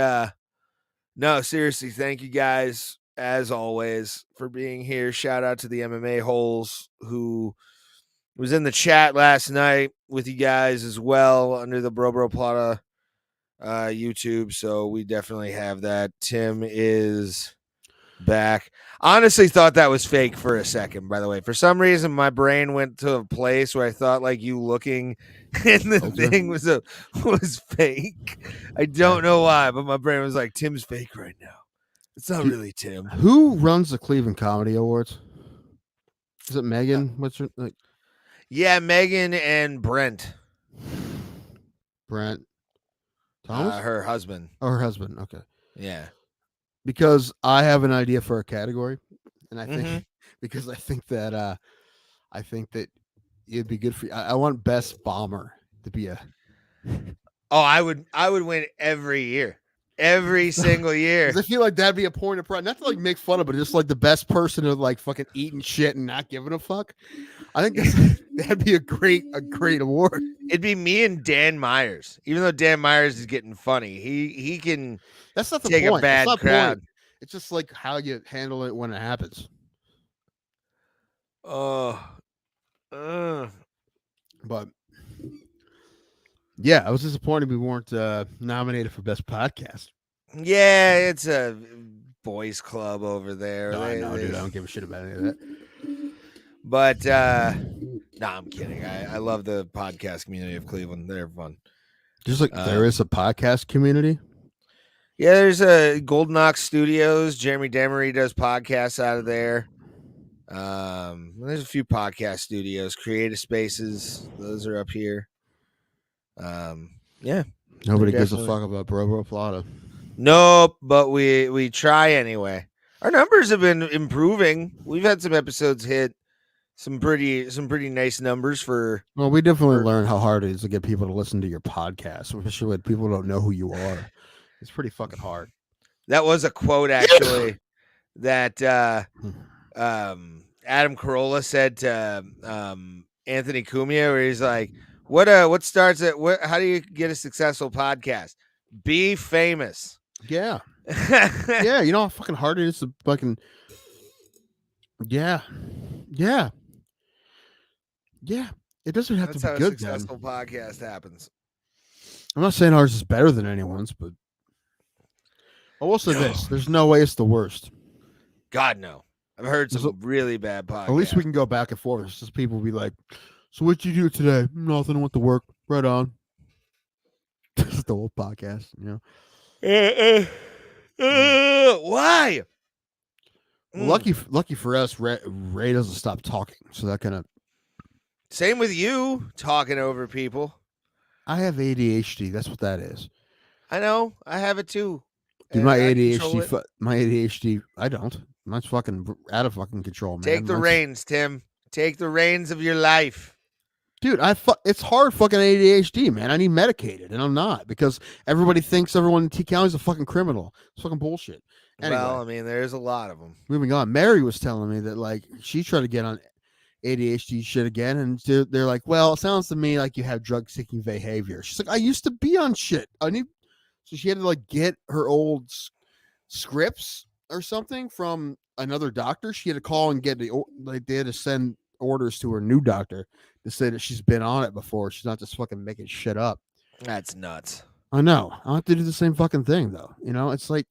[SPEAKER 3] no, seriously, thank you guys as always for being here. Shout out to the MMA holes who was in the chat last night with you guys as well under the Bro Plata YouTube. So we definitely have that. Tim is back. Honestly thought that was fake for a second, by the way. For some reason, my brain went to a place where I thought like you looking in the thing was fake. I don't know why, but my brain was like, Tim's fake right now. It's not really Tim.
[SPEAKER 2] Who runs the Cleveland Comedy Awards? Is it Megan? What's her like?
[SPEAKER 3] Yeah, Megan and Brent.
[SPEAKER 2] Brent Thomas?
[SPEAKER 3] Her husband.
[SPEAKER 2] Oh, her husband. Okay.
[SPEAKER 3] Yeah.
[SPEAKER 2] Because I have an idea for a category, and I think because I think that it'd be good for you. I want best bomber to be a.
[SPEAKER 3] Oh, I would win every year. Every single year.
[SPEAKER 2] I feel like that'd be a point of pride. Not to like make fun of, but just like the best person of like fucking eating shit and not giving a fuck. I think that'd be a great award.
[SPEAKER 3] It'd be me and Dan Myers. Even though Dan Myers is getting funny, he can.
[SPEAKER 2] That's not the
[SPEAKER 3] take
[SPEAKER 2] point.
[SPEAKER 3] a bad crowd.
[SPEAKER 2] Point. It's just like how you handle it when it happens. But yeah, I was disappointed we weren't nominated for best podcast.
[SPEAKER 3] Yeah, it's a boys club over there.
[SPEAKER 2] No, dude, I don't give a shit about any of that.
[SPEAKER 3] But no, I'm kidding. I love the podcast community of Cleveland. They're fun.
[SPEAKER 2] Just like there is a podcast community.
[SPEAKER 3] Yeah, there's a Golden Ox Studios. Jeremy Demery does podcasts out of there. There's a few podcast studios, Creative Spaces. Those are up here. Yeah.
[SPEAKER 2] Nobody gives a fuck about Bro Plata.
[SPEAKER 3] Nope, but we try anyway. Our numbers have been improving. We've had some episodes hit some pretty nice numbers for.
[SPEAKER 2] Well, we definitely learned how hard it is to get people to listen to your podcast, especially when people don't know who you are. It's pretty fucking hard.
[SPEAKER 3] That was a quote actually that Adam Carolla said to Anthony Cumia, where he's like, "What starts at what? How do you get a successful podcast? Be famous."
[SPEAKER 2] Yeah, yeah. You know how fucking hard it is to fucking. Yeah. It doesn't have
[SPEAKER 3] That's
[SPEAKER 2] to
[SPEAKER 3] how
[SPEAKER 2] be good.
[SPEAKER 3] A successful podcast happens.
[SPEAKER 2] I'm not saying ours is better than anyone's, but I will say this: there's no way it's the worst.
[SPEAKER 3] God, no. I've heard some really bad podcasts.
[SPEAKER 2] At least we can go back and forth. It's just people be like, "So what'd you do today?" "Nothing. I went to work." "Right on." This is the whole podcast, you know.
[SPEAKER 3] Why?
[SPEAKER 2] Lucky for us, Ray doesn't stop talking, so that kind of.
[SPEAKER 3] Same with you talking over people.
[SPEAKER 2] I have ADHD. That's what that is.
[SPEAKER 3] I know. I have it too.
[SPEAKER 2] Dude,
[SPEAKER 3] And I control it.
[SPEAKER 2] my ADHD. I don't. Mine's fucking out of fucking control, man.
[SPEAKER 3] Take the reins, Tim. Take the reins of your life.
[SPEAKER 2] Dude, it's hard fucking ADHD, man. I need medicated, and I'm not because everybody thinks everyone in T County is a fucking criminal. It's fucking bullshit. Anyway,
[SPEAKER 3] Well, I mean, there's a lot of them.
[SPEAKER 2] moving on. Mary was telling me that like she tried to get on ADHD shit again, and they're like, "Well, it sounds to me like you have drug-seeking behavior." She's like, "I used to be on shit. So she had to like get her old scripts or something from another doctor. She had to call and get they had to send orders to her new doctor to say that she's been on it before. She's not just fucking making shit up.
[SPEAKER 3] That's nuts.
[SPEAKER 2] I know. I have to do the same fucking thing though. It's like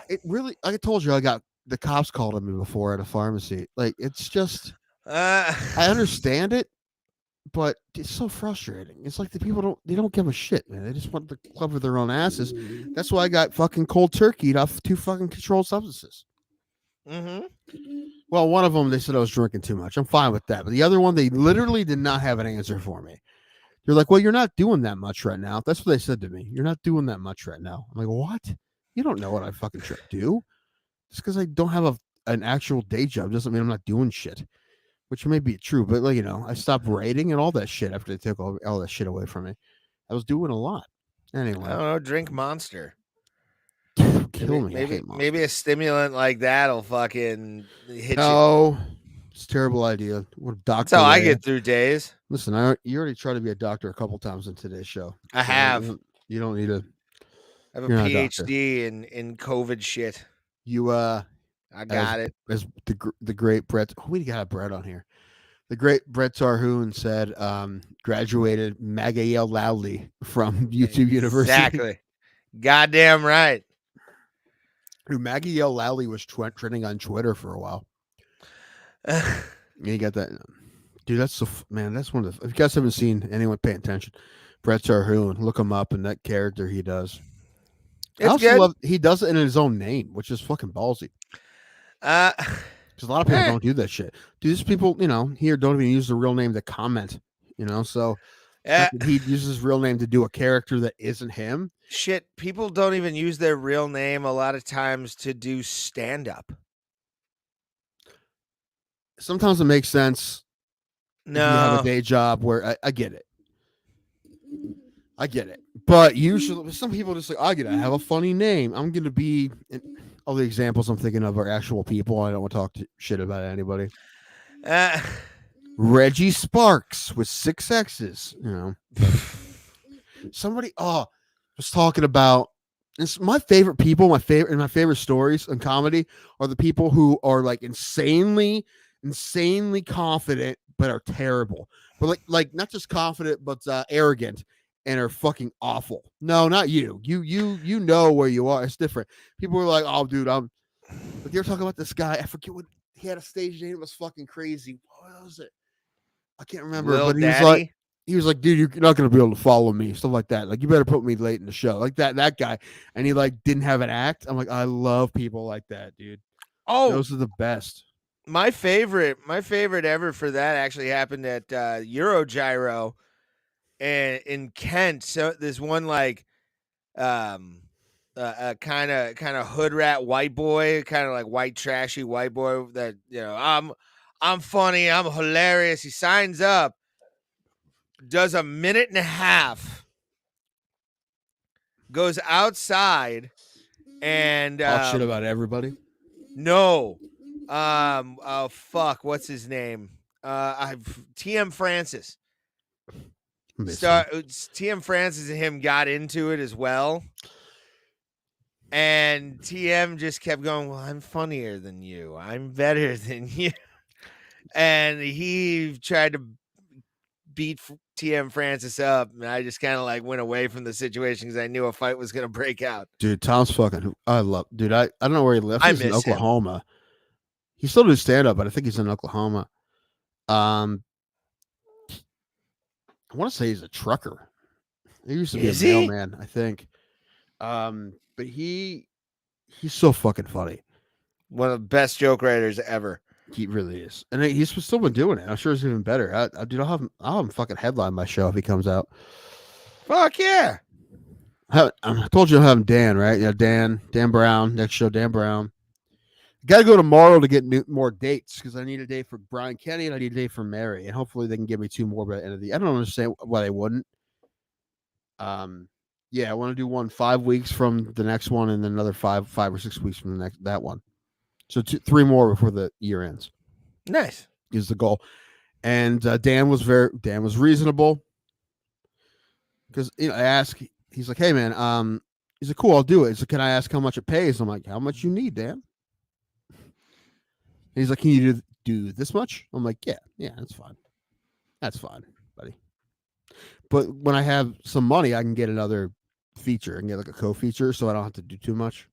[SPEAKER 2] it really. Like I told you, I got the cops called on me before at a pharmacy. Like it's just. I understand it, but it's so frustrating. It's like the people don't give a shit, man. They just want to cover their own asses. That's why I got fucking cold turkeyed off 2 fucking controlled substances.
[SPEAKER 3] Mm-hmm.
[SPEAKER 2] Well, one of them, they said I was drinking too much. I'm fine with that. But the other one, they literally did not have an answer for me. They're like, well, you're not doing that much right now. That's what they said to me. You're not doing that much right now. I'm like, what? You don't know what I fucking do. Just because I don't have an actual day job doesn't mean I'm not doing shit. Which may be true, but like, I stopped writing and all that shit after they took all that shit away from me. I was doing a lot. Anyway.
[SPEAKER 3] I don't know. Drink Monster.
[SPEAKER 2] Kill me.
[SPEAKER 3] Maybe a stimulant like that'll fucking hit you.
[SPEAKER 2] No, it's a terrible idea. What a doctor?
[SPEAKER 3] That's how I get through days.
[SPEAKER 2] Listen, you already tried to be a doctor a couple times in today's show.
[SPEAKER 3] I have.
[SPEAKER 2] You don't need to.
[SPEAKER 3] I have a PhD in COVID shit. I got it.
[SPEAKER 2] As the great Brett, we got Brett on here. The great Brett Tarhoon said, graduated Magael Lowley from YouTube University.
[SPEAKER 3] Exactly. Goddamn right.
[SPEAKER 2] Magael Lowley was trending on Twitter for a while. You got that, dude. That's man. That's one of the. If you guys haven't seen anyone paying attention, Brett Tarhoon, look him up and that character he does. I also love he does it in his own name, which is fucking ballsy. Because a lot of people don't do that shit. These people, here don't even use the real name to comment. So he uses his real name to do a character that isn't him.
[SPEAKER 3] Shit, people don't even use their real name a lot of times to do stand-up.
[SPEAKER 2] Sometimes it makes sense.
[SPEAKER 3] No,
[SPEAKER 2] if you have a day job where I get it. I get it. But usually some people just like, I have a funny name. I'm going to be... All the examples I'm thinking of are actual people. I don't want to talk shit about anybody. Reggie Sparks with 6 X's. Somebody was talking about. It's my favorite people. My favorite stories in comedy are the people who are like insanely confident but are terrible. But like not just confident but arrogant. And are fucking awful. No, not you. You know where you are. It's different. People were like, "Oh, dude, but they were talking about this guy. I forget what he had a stage name. It was fucking crazy. What was it? I can't remember.
[SPEAKER 3] Lil
[SPEAKER 2] but
[SPEAKER 3] Daddy?
[SPEAKER 2] he was like, dude, you're not gonna be able to follow me. Stuff like that. Like, you better put me late in the show. Like that guy. And he like didn't have an act. I'm like, I love people like that, dude.
[SPEAKER 3] Oh,
[SPEAKER 2] those are the best.
[SPEAKER 3] My favorite ever for that actually happened at Eurogyro. And in Kent, so there's one like kind of hood rat white boy, kind of like white trashy white boy that I'm funny, I'm hilarious. He signs up, does a minute and a half, goes outside and
[SPEAKER 2] talk shit about everybody.
[SPEAKER 3] No. Oh fuck, what's his name? TM Francis. TM Francis and him got into it as well. And TM just kept going, well, I'm funnier than you. I'm better than you. And he tried to beat TM Francis up. And I just kind of like went away from the situation because I knew a fight was going to break out.
[SPEAKER 2] Dude, Tom's fucking, I love, dude. I don't know where he lives. He's in Oklahoma.
[SPEAKER 3] Him.
[SPEAKER 2] He still does stand up, but I think he's in Oklahoma. I want to say he's a trucker. He used to be a mailman, I think. But he's so fucking funny.
[SPEAKER 3] One of the best joke writers ever.
[SPEAKER 2] He really is, and he's still been doing it. I'm sure it's even better. Dude, I'll have him fucking headline my show if he comes out.
[SPEAKER 3] Fuck yeah!
[SPEAKER 2] I told you I'm having Dan, right? Yeah, Dan Brown. Next show, Dan Brown. Got to go tomorrow to get more dates because I need a date for Brian Kenny and I need a date for Mary, and hopefully they can give me 2 more by the end of the. I don't understand why they wouldn't. Yeah, I want to do one 5 weeks from the next one, and then another 5 or 6 weeks from that one. So 3 more before the year ends.
[SPEAKER 3] Nice
[SPEAKER 2] is the goal. And Dan was reasonable because I asked. He's like, "Hey man, he's like, cool, I'll do it." So can I ask how much it pays? I'm like, "How much you need, Dan?" And he's like, "Can you do this much?" I'm like, "Yeah, that's fine, buddy." But when I have some money, I can get another feature and get like a co-feature, so I don't have to do too much.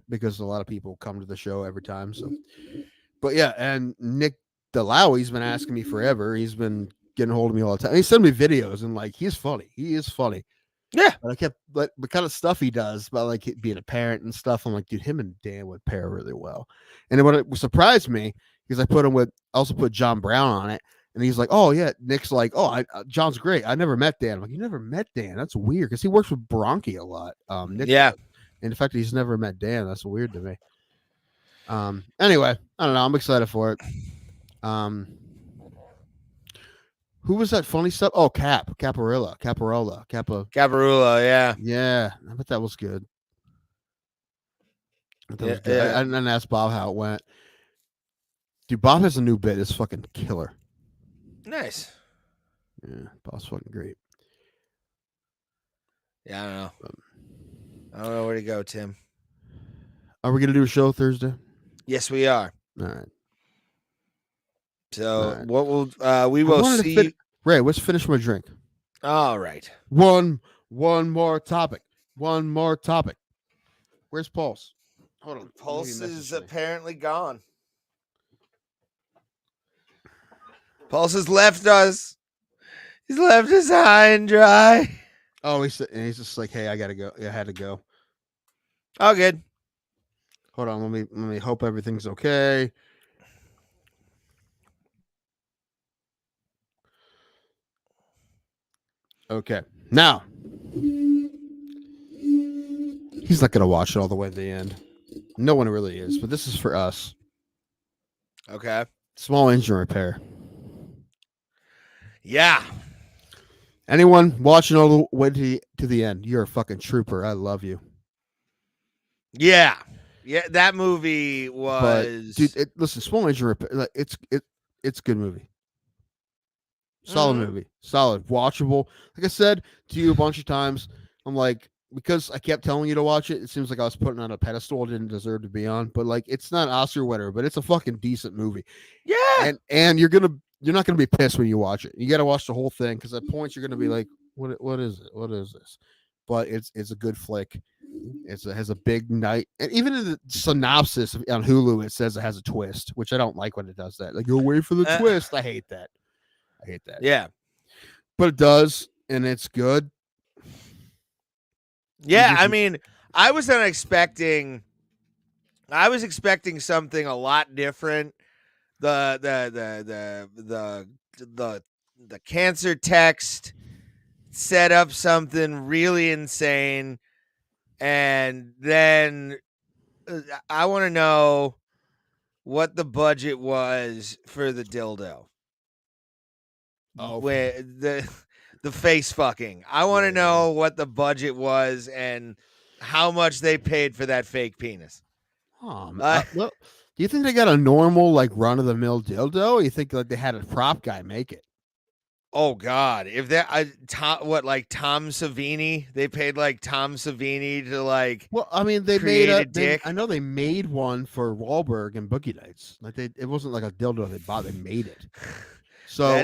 [SPEAKER 2] Because a lot of people come to the show every time. So, but yeah, and Nick DeLauwe's been asking me forever. He's been getting a hold of me all the time. He sent me videos and like he's funny. He is funny.
[SPEAKER 3] Yeah.
[SPEAKER 2] But I kept the kind of stuff he does about like being a parent and stuff. I'm like, dude, him and Dan would pair really well. And then what it surprised me because I also put John Brown on it. And he's like, "Oh yeah." Nick's like, "Oh, John's great. I never met Dan." I'm like, "You never met Dan? That's weird." Because he works with Bronchi a lot. Nick does. And the fact that he's never met Dan, that's weird to me. Anyway, I don't know. I'm excited for it. Who was that funny stuff? Oh, Caparilla.
[SPEAKER 3] Yeah.
[SPEAKER 2] Yeah, I bet that was good. I didn't ask Bob how it went. Dude, Bob has a new bit. It's fucking killer.
[SPEAKER 3] Nice.
[SPEAKER 2] Yeah, Bob's fucking great.
[SPEAKER 3] Yeah, I don't know. I don't know where to go, Tim.
[SPEAKER 2] Are we gonna do a show Thursday?
[SPEAKER 3] Yes, we are.
[SPEAKER 2] All right.
[SPEAKER 3] So what we will see.
[SPEAKER 2] Ray, let's finish my drink.
[SPEAKER 3] All right.
[SPEAKER 2] One more topic. Where's Pulse? Hold on.
[SPEAKER 3] Pulse is apparently gone. Pulse has left us. He's left us high and dry.
[SPEAKER 2] Oh, he's just like, "Hey, I gotta go. I had to go."
[SPEAKER 3] Oh, good.
[SPEAKER 2] Hold on. Let me hope everything's okay. Okay. Now, he's not gonna watch it all the way to the end. No one really is, but this is for us.
[SPEAKER 3] Okay.
[SPEAKER 2] Small engine repair.
[SPEAKER 3] Yeah.
[SPEAKER 2] Anyone watching all the way to the end, you're a fucking trooper. I love you.
[SPEAKER 3] Yeah. Yeah, that movie was.
[SPEAKER 2] But, dude, listen, small engine repair. It's a good movie. Solid movie. Solid. Watchable. Like I said to you a bunch of times, I'm like, because I kept telling you to watch it, it seems like I was putting on a pedestal it didn't deserve to be on. But like, it's not an Oscar winner, but it's a fucking decent movie.
[SPEAKER 3] Yeah.
[SPEAKER 2] And you're not gonna be pissed when you watch it. You got to watch the whole thing because at points you're gonna be like, what is it? What is this? But it's a good flick. It has a big night, and even in the synopsis on Hulu, it says it has a twist, which I don't like when it does that. Like, go wait for the twist. I hate that.
[SPEAKER 3] Yeah,
[SPEAKER 2] but it does, and it's good.
[SPEAKER 3] Yeah, I mean, I was expecting something a lot different. The cancer text set up something really insane, and then I want to know what the budget was for the dildo.
[SPEAKER 2] Oh,
[SPEAKER 3] the face fucking. I want to know what the budget was and how much they paid for that fake penis.
[SPEAKER 2] Do you think they got a normal, like, run of the mill dildo? Or you think like they had a prop guy make it?
[SPEAKER 3] Oh God! If that Tom Savini, they paid like Tom Savini to like.
[SPEAKER 2] Well, I mean, they
[SPEAKER 3] create
[SPEAKER 2] made
[SPEAKER 3] a dick.
[SPEAKER 2] I know they made one for Wahlberg and Boogie Nights. Like it wasn't like a dildo they bought; they made it. So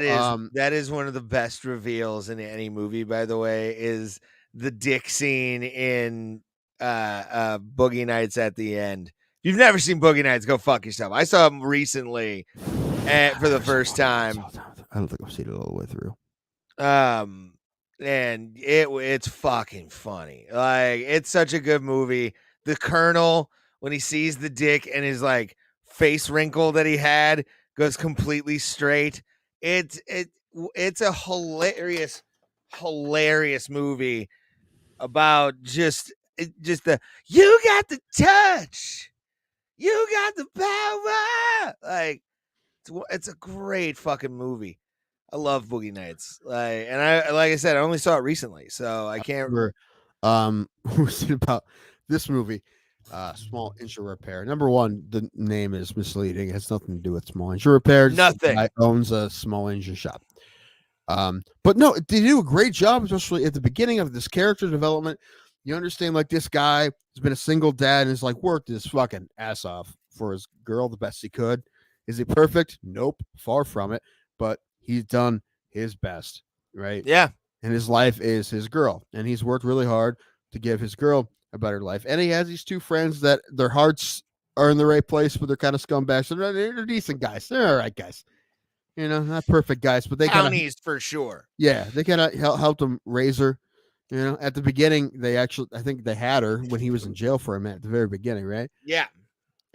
[SPEAKER 3] that is one of the best reveals in any movie. By the way, is the dick scene in Boogie Nights at the end. If you've never seen Boogie Nights, go fuck yourself. I saw him recently for the first time.
[SPEAKER 2] I don't think I've seen it all the way through.
[SPEAKER 3] And it's fucking funny. Like, it's such a good movie. The Colonel when he sees the dick and his like face wrinkle that he had goes completely straight. It's a hilarious movie about just the you got the touch, you got the power. Like it's a great fucking movie. I love Boogie Nights. Like I said, I only saw it recently, so I can't.
[SPEAKER 2] We're about this movie. Small engine repair. Number one, the name is misleading. It has nothing to do with small engine repair.
[SPEAKER 3] Nothing.
[SPEAKER 2] Guy owns a small engine shop. But no, they do a great job, especially at the beginning of this character development. You understand, like, this guy has been a single dad and has like worked his fucking ass off for his girl the best he could. Is he perfect? Nope, far from it. But he's done his best, right?
[SPEAKER 3] Yeah.
[SPEAKER 2] And his life is his girl, and he's worked really hard to give his girl a better life. And he has these two friends that their hearts are in the right place, but they're kind of scumbags. They're decent guys. They're all right guys. You know, not perfect guys, but they kind
[SPEAKER 3] of for sure.
[SPEAKER 2] Yeah, they kind of helped him raise her. You know, at the beginning, I think they had her when he was in jail for a minute at the very beginning, right?
[SPEAKER 3] Yeah.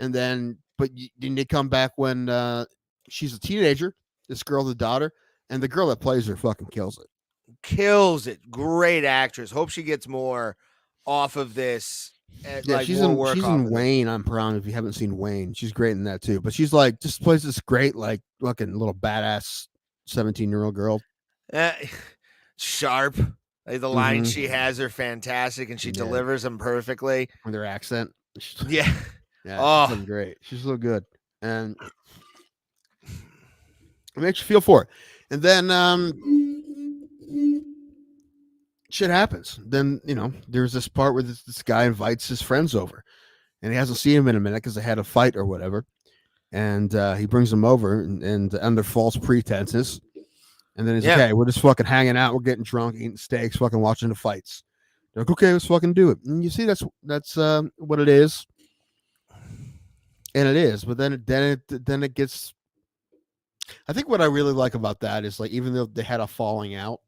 [SPEAKER 2] And then, but then they come back when she's a teenager. This girl, the daughter, and the girl that plays her fucking kills it. Great
[SPEAKER 3] actress. Hope she gets more off of this.
[SPEAKER 2] Yeah, she's in Wayne on Prom. If you haven't seen Wayne, she's great in that too. But she's like just plays this great, like fucking little badass 17-year-old girl.
[SPEAKER 3] Sharp. Like the lines she has are fantastic, and she delivers them perfectly
[SPEAKER 2] with her accent.
[SPEAKER 3] Yeah.
[SPEAKER 2] Yeah. She's great. She's so good, and it makes you feel for it. And then shit happens. Then, you know, there's this part where this guy invites his friends over, and he hasn't seen him in a minute because they had a fight or whatever. And he brings them over and under false pretenses. And then he's like, hey, we're just fucking hanging out. We're getting drunk, eating steaks, fucking watching the fights. They're like, okay, let's fucking do it. And you see, that's what it is. And it is. But then it gets. I think what I really like about that is, like, even though they had a falling out,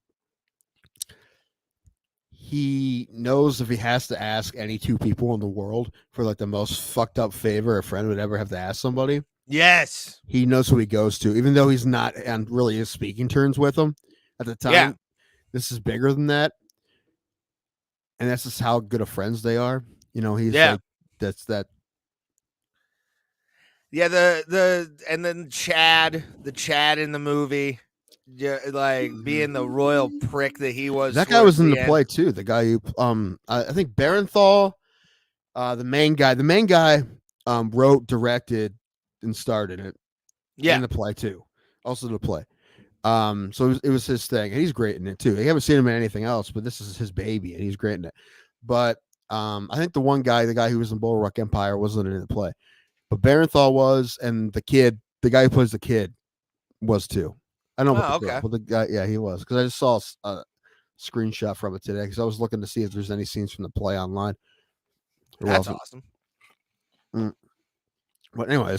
[SPEAKER 2] he knows if he has to ask any two people in the world for like the most fucked up favor a friend would ever have to ask somebody.
[SPEAKER 3] Yes.
[SPEAKER 2] He knows who he goes to, even though he's not on really his speaking terms with them at the time. Yeah. This is bigger than that. And that's just how good of friends they are. You know, he's like, that's that.
[SPEAKER 3] Yeah, and then Chad in the movie, like being the royal prick that he was.
[SPEAKER 2] That guy was in the play too. The guy who, I think Barenthal, the main guy, wrote, directed, and started it. Yeah, in the play too. Also the play. So it was his thing, and he's great in it too. I haven't seen him in anything else, but this is his baby, and he's great in it. But I think the guy who was in Bulwark Empire, wasn't in the play, but Barenthal was, and the guy who plays the kid, was too. I don't know. Okay. But the guy, yeah, he was, because I just saw a screenshot from it today because I was looking to see if there's any scenes from the play online.
[SPEAKER 3] That's awesome.
[SPEAKER 2] But anyway,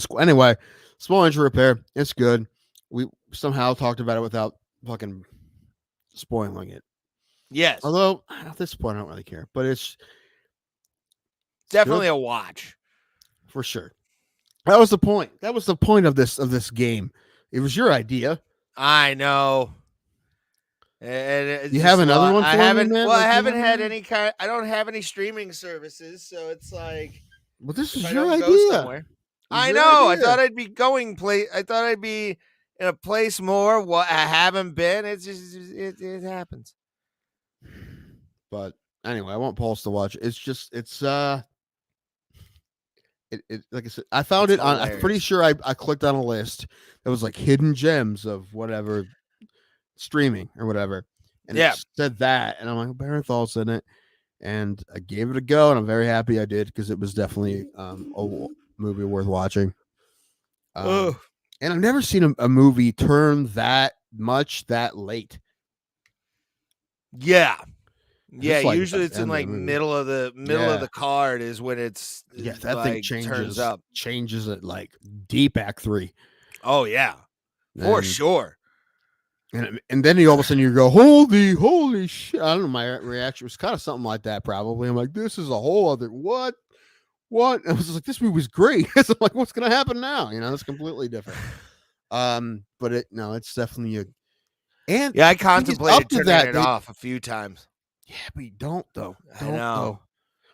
[SPEAKER 2] small engine repair. It's good. We somehow talked about it without fucking spoiling it.
[SPEAKER 3] Yes.
[SPEAKER 2] Although at this point I don't really care, but it's
[SPEAKER 3] definitely a watch
[SPEAKER 2] for sure. That was the point. That was the point of this game. It was your idea.
[SPEAKER 3] I know.
[SPEAKER 2] You have another one for me, man?
[SPEAKER 3] Well, I haven't had any kind. I don't have any streaming services, so it's like.
[SPEAKER 2] Well, this is your idea.
[SPEAKER 3] I know. Idea. I thought I'd be I thought I'd be in a place more. Well, I haven't been. It's just it happens.
[SPEAKER 2] But anyway, I want Pulse to watch. It's like I said, I found it on. I'm pretty sure I clicked on a list that was like hidden gems of whatever streaming or whatever, and it said that, and I'm like, Barenthal's in it, and I gave it a go, and I'm very happy I did because it was definitely a movie worth watching. And I've never seen a movie turn that much that late.
[SPEAKER 3] Yeah. Yeah, like usually it's in like middle of the card is when it's
[SPEAKER 2] that
[SPEAKER 3] like
[SPEAKER 2] thing changes at like deep act 3.
[SPEAKER 3] Oh yeah, for sure.
[SPEAKER 2] And then all of a sudden you go, holy shit! I don't know. My reaction was kind of something like that. Probably I'm like, this is a whole other what? what? I was like, this movie's great. So I'm like, what's gonna happen now? It's completely different. But it's definitely and
[SPEAKER 3] Yeah, I
[SPEAKER 2] the thing is,
[SPEAKER 3] contemplated
[SPEAKER 2] up to
[SPEAKER 3] turning
[SPEAKER 2] that,
[SPEAKER 3] it off a few times.
[SPEAKER 2] yeah, but you don't though.
[SPEAKER 3] I
[SPEAKER 2] Don't
[SPEAKER 3] know.
[SPEAKER 2] though.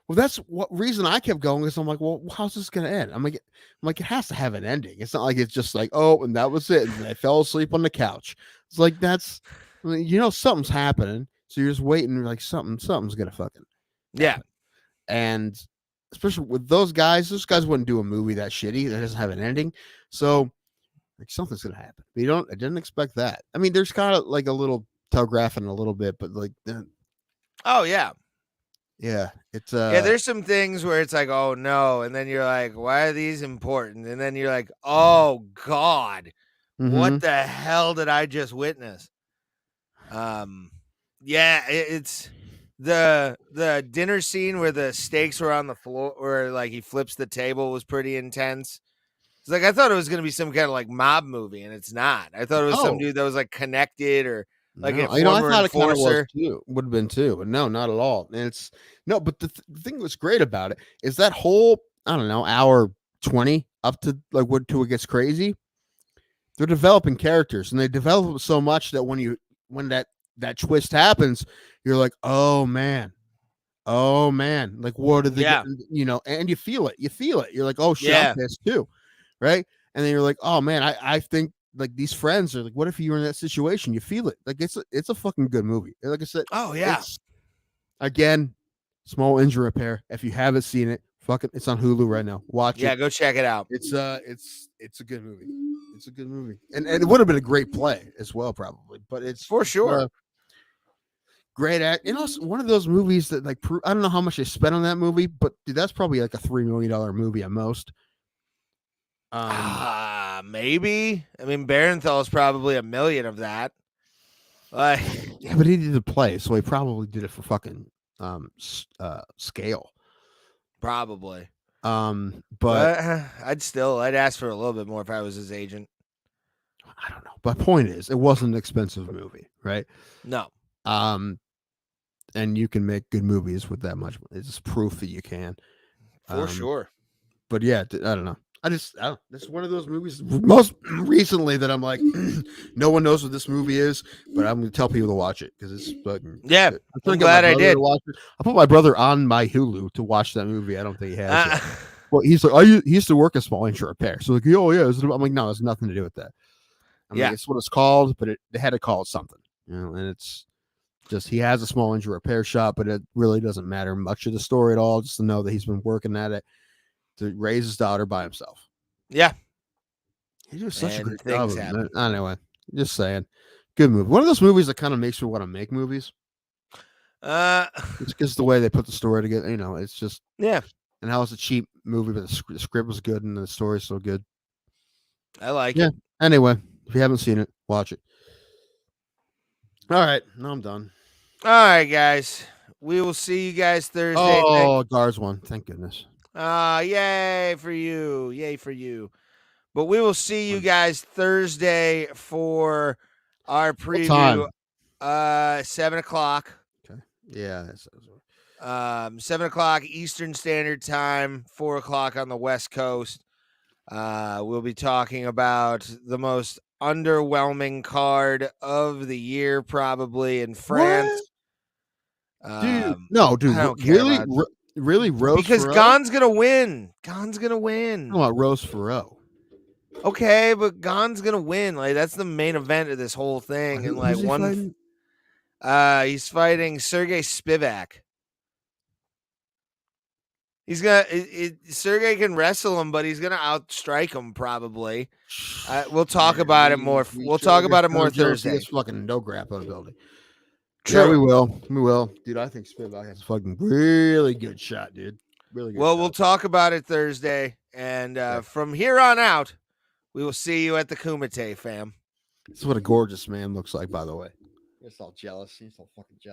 [SPEAKER 2] Well, that's what reason I kept going is I'm like, well, how's this gonna end? I'm like, it has to have an ending. It's not like it's just like, oh, and that was it. And I fell asleep on the couch. It's like something's happening. So you're just waiting, like something's gonna fucking
[SPEAKER 3] Yeah.
[SPEAKER 2] and especially with those guys wouldn't do a movie that shitty that doesn't have an ending. So like something's gonna happen. But I didn't expect that. I mean, there's kind of like a little telegraphing a little bit, but like
[SPEAKER 3] Oh yeah.
[SPEAKER 2] yeah, it's
[SPEAKER 3] Yeah, there's some things where it's like, oh no, and then you're like, why are these important? And then you're like, oh God, what the hell did I just witness? Yeah, it's the dinner scene where the steaks were on the floor, where like he flips the table, was pretty intense. It's like I thought it was gonna be some kind of like mob movie, and it's not. I thought it was some dude that was like connected or like a former
[SPEAKER 2] I thought
[SPEAKER 3] enforcer.
[SPEAKER 2] it kind of was too. Would have been too, but no, not at all. And it's no, but the thing that's great about it is that whole hour 20 up to like till it gets crazy. They're developing characters, and they develop so much that when that twist happens, you're like, oh man, like what did they and you feel it. You're like, oh shit, I'm pissed too, right? And then you're like, oh man, I think like these friends are like, what if you were in that situation? You feel it. Like it's a fucking good movie. Like I said,
[SPEAKER 3] oh yeah.
[SPEAKER 2] Again, Small Engine Repair. If you haven't seen it, fucking, it's on Hulu right now. Watch it.
[SPEAKER 3] Yeah, go check it out.
[SPEAKER 2] It's a good movie. It's a good movie, and it would have been a great play as well, probably. But it's
[SPEAKER 3] for sure
[SPEAKER 2] great act. And also one of those movies that like I don't know how much they spent on that movie, but dude, that's probably like a $3 million movie at most.
[SPEAKER 3] Maybe. I mean, Barenthal is probably $1 million of that. Like,
[SPEAKER 2] yeah, but he did the play, so he probably did it for fucking scale.
[SPEAKER 3] Probably.
[SPEAKER 2] But
[SPEAKER 3] I'd ask for a little bit more if I was his agent.
[SPEAKER 2] I don't know. But point is, it wasn't an expensive movie, right?
[SPEAKER 3] No.
[SPEAKER 2] And you can make good movies with that much. It's proof that you can.
[SPEAKER 3] For sure.
[SPEAKER 2] But yeah, I don't know. This is one of those movies most recently that I'm like, no one knows what this movie is, but I'm going to tell people to watch it because it's fucking.
[SPEAKER 3] Yeah, I'm glad I did.
[SPEAKER 2] I put my brother on my Hulu to watch that movie. I don't think he has. Well, he's like, he used to work at Small Engine Repair. So like, oh yeah. I'm like, no, it's nothing to do with that. Like, it's what it's called, but they had to call it something, and it's just he has a small engine repair shop, but it really doesn't matter much of the story at all. Just to know that he's been working at it to raise his daughter by himself.
[SPEAKER 3] Yeah.
[SPEAKER 2] He does such a great job. Anyway, just saying. Good movie. One of those movies that kind of makes me want to make movies. It's just the way they put the story together. It's just and how it's a cheap movie, but the script was good and the story's so good.
[SPEAKER 3] I like it.
[SPEAKER 2] Anyway, if you haven't seen it, watch it. All right, now I'm done.
[SPEAKER 3] All right, guys. We will see you guys Thursday.
[SPEAKER 2] Oh, Gars won. Thank goodness.
[SPEAKER 3] Yay for you. Yay for you. But we will see you guys Thursday for our preview. 7 o'clock.
[SPEAKER 2] Okay. Yeah.
[SPEAKER 3] 7 o'clock Eastern Standard Time, 4 o'clock on the West Coast. We'll be talking about the most underwhelming card of the year, probably in France.
[SPEAKER 2] Dude, really, Rose
[SPEAKER 3] because
[SPEAKER 2] Farreau?
[SPEAKER 3] Gon's gonna win. Gon's gonna win.
[SPEAKER 2] I want Rose Farreau.
[SPEAKER 3] Okay, but Gon's gonna win. Like that's the main event of this whole thing. And like he's fighting Sergey Spivak. He's gonna Sergey can wrestle him, but he's gonna outstrike him probably. We'll talk about it more. We'll talk about it more Thursday.
[SPEAKER 2] It's fucking no grappling ability.
[SPEAKER 3] True.
[SPEAKER 2] Yeah, we will. Dude, I think Spivak has a fucking really good shot, dude. Really good.
[SPEAKER 3] Well, we'll talk about it Thursday, and from here on out, we will see you at the Kumite, fam.
[SPEAKER 2] This is what a gorgeous man looks like, by the way. He's all jealous. He's all fucking jealous.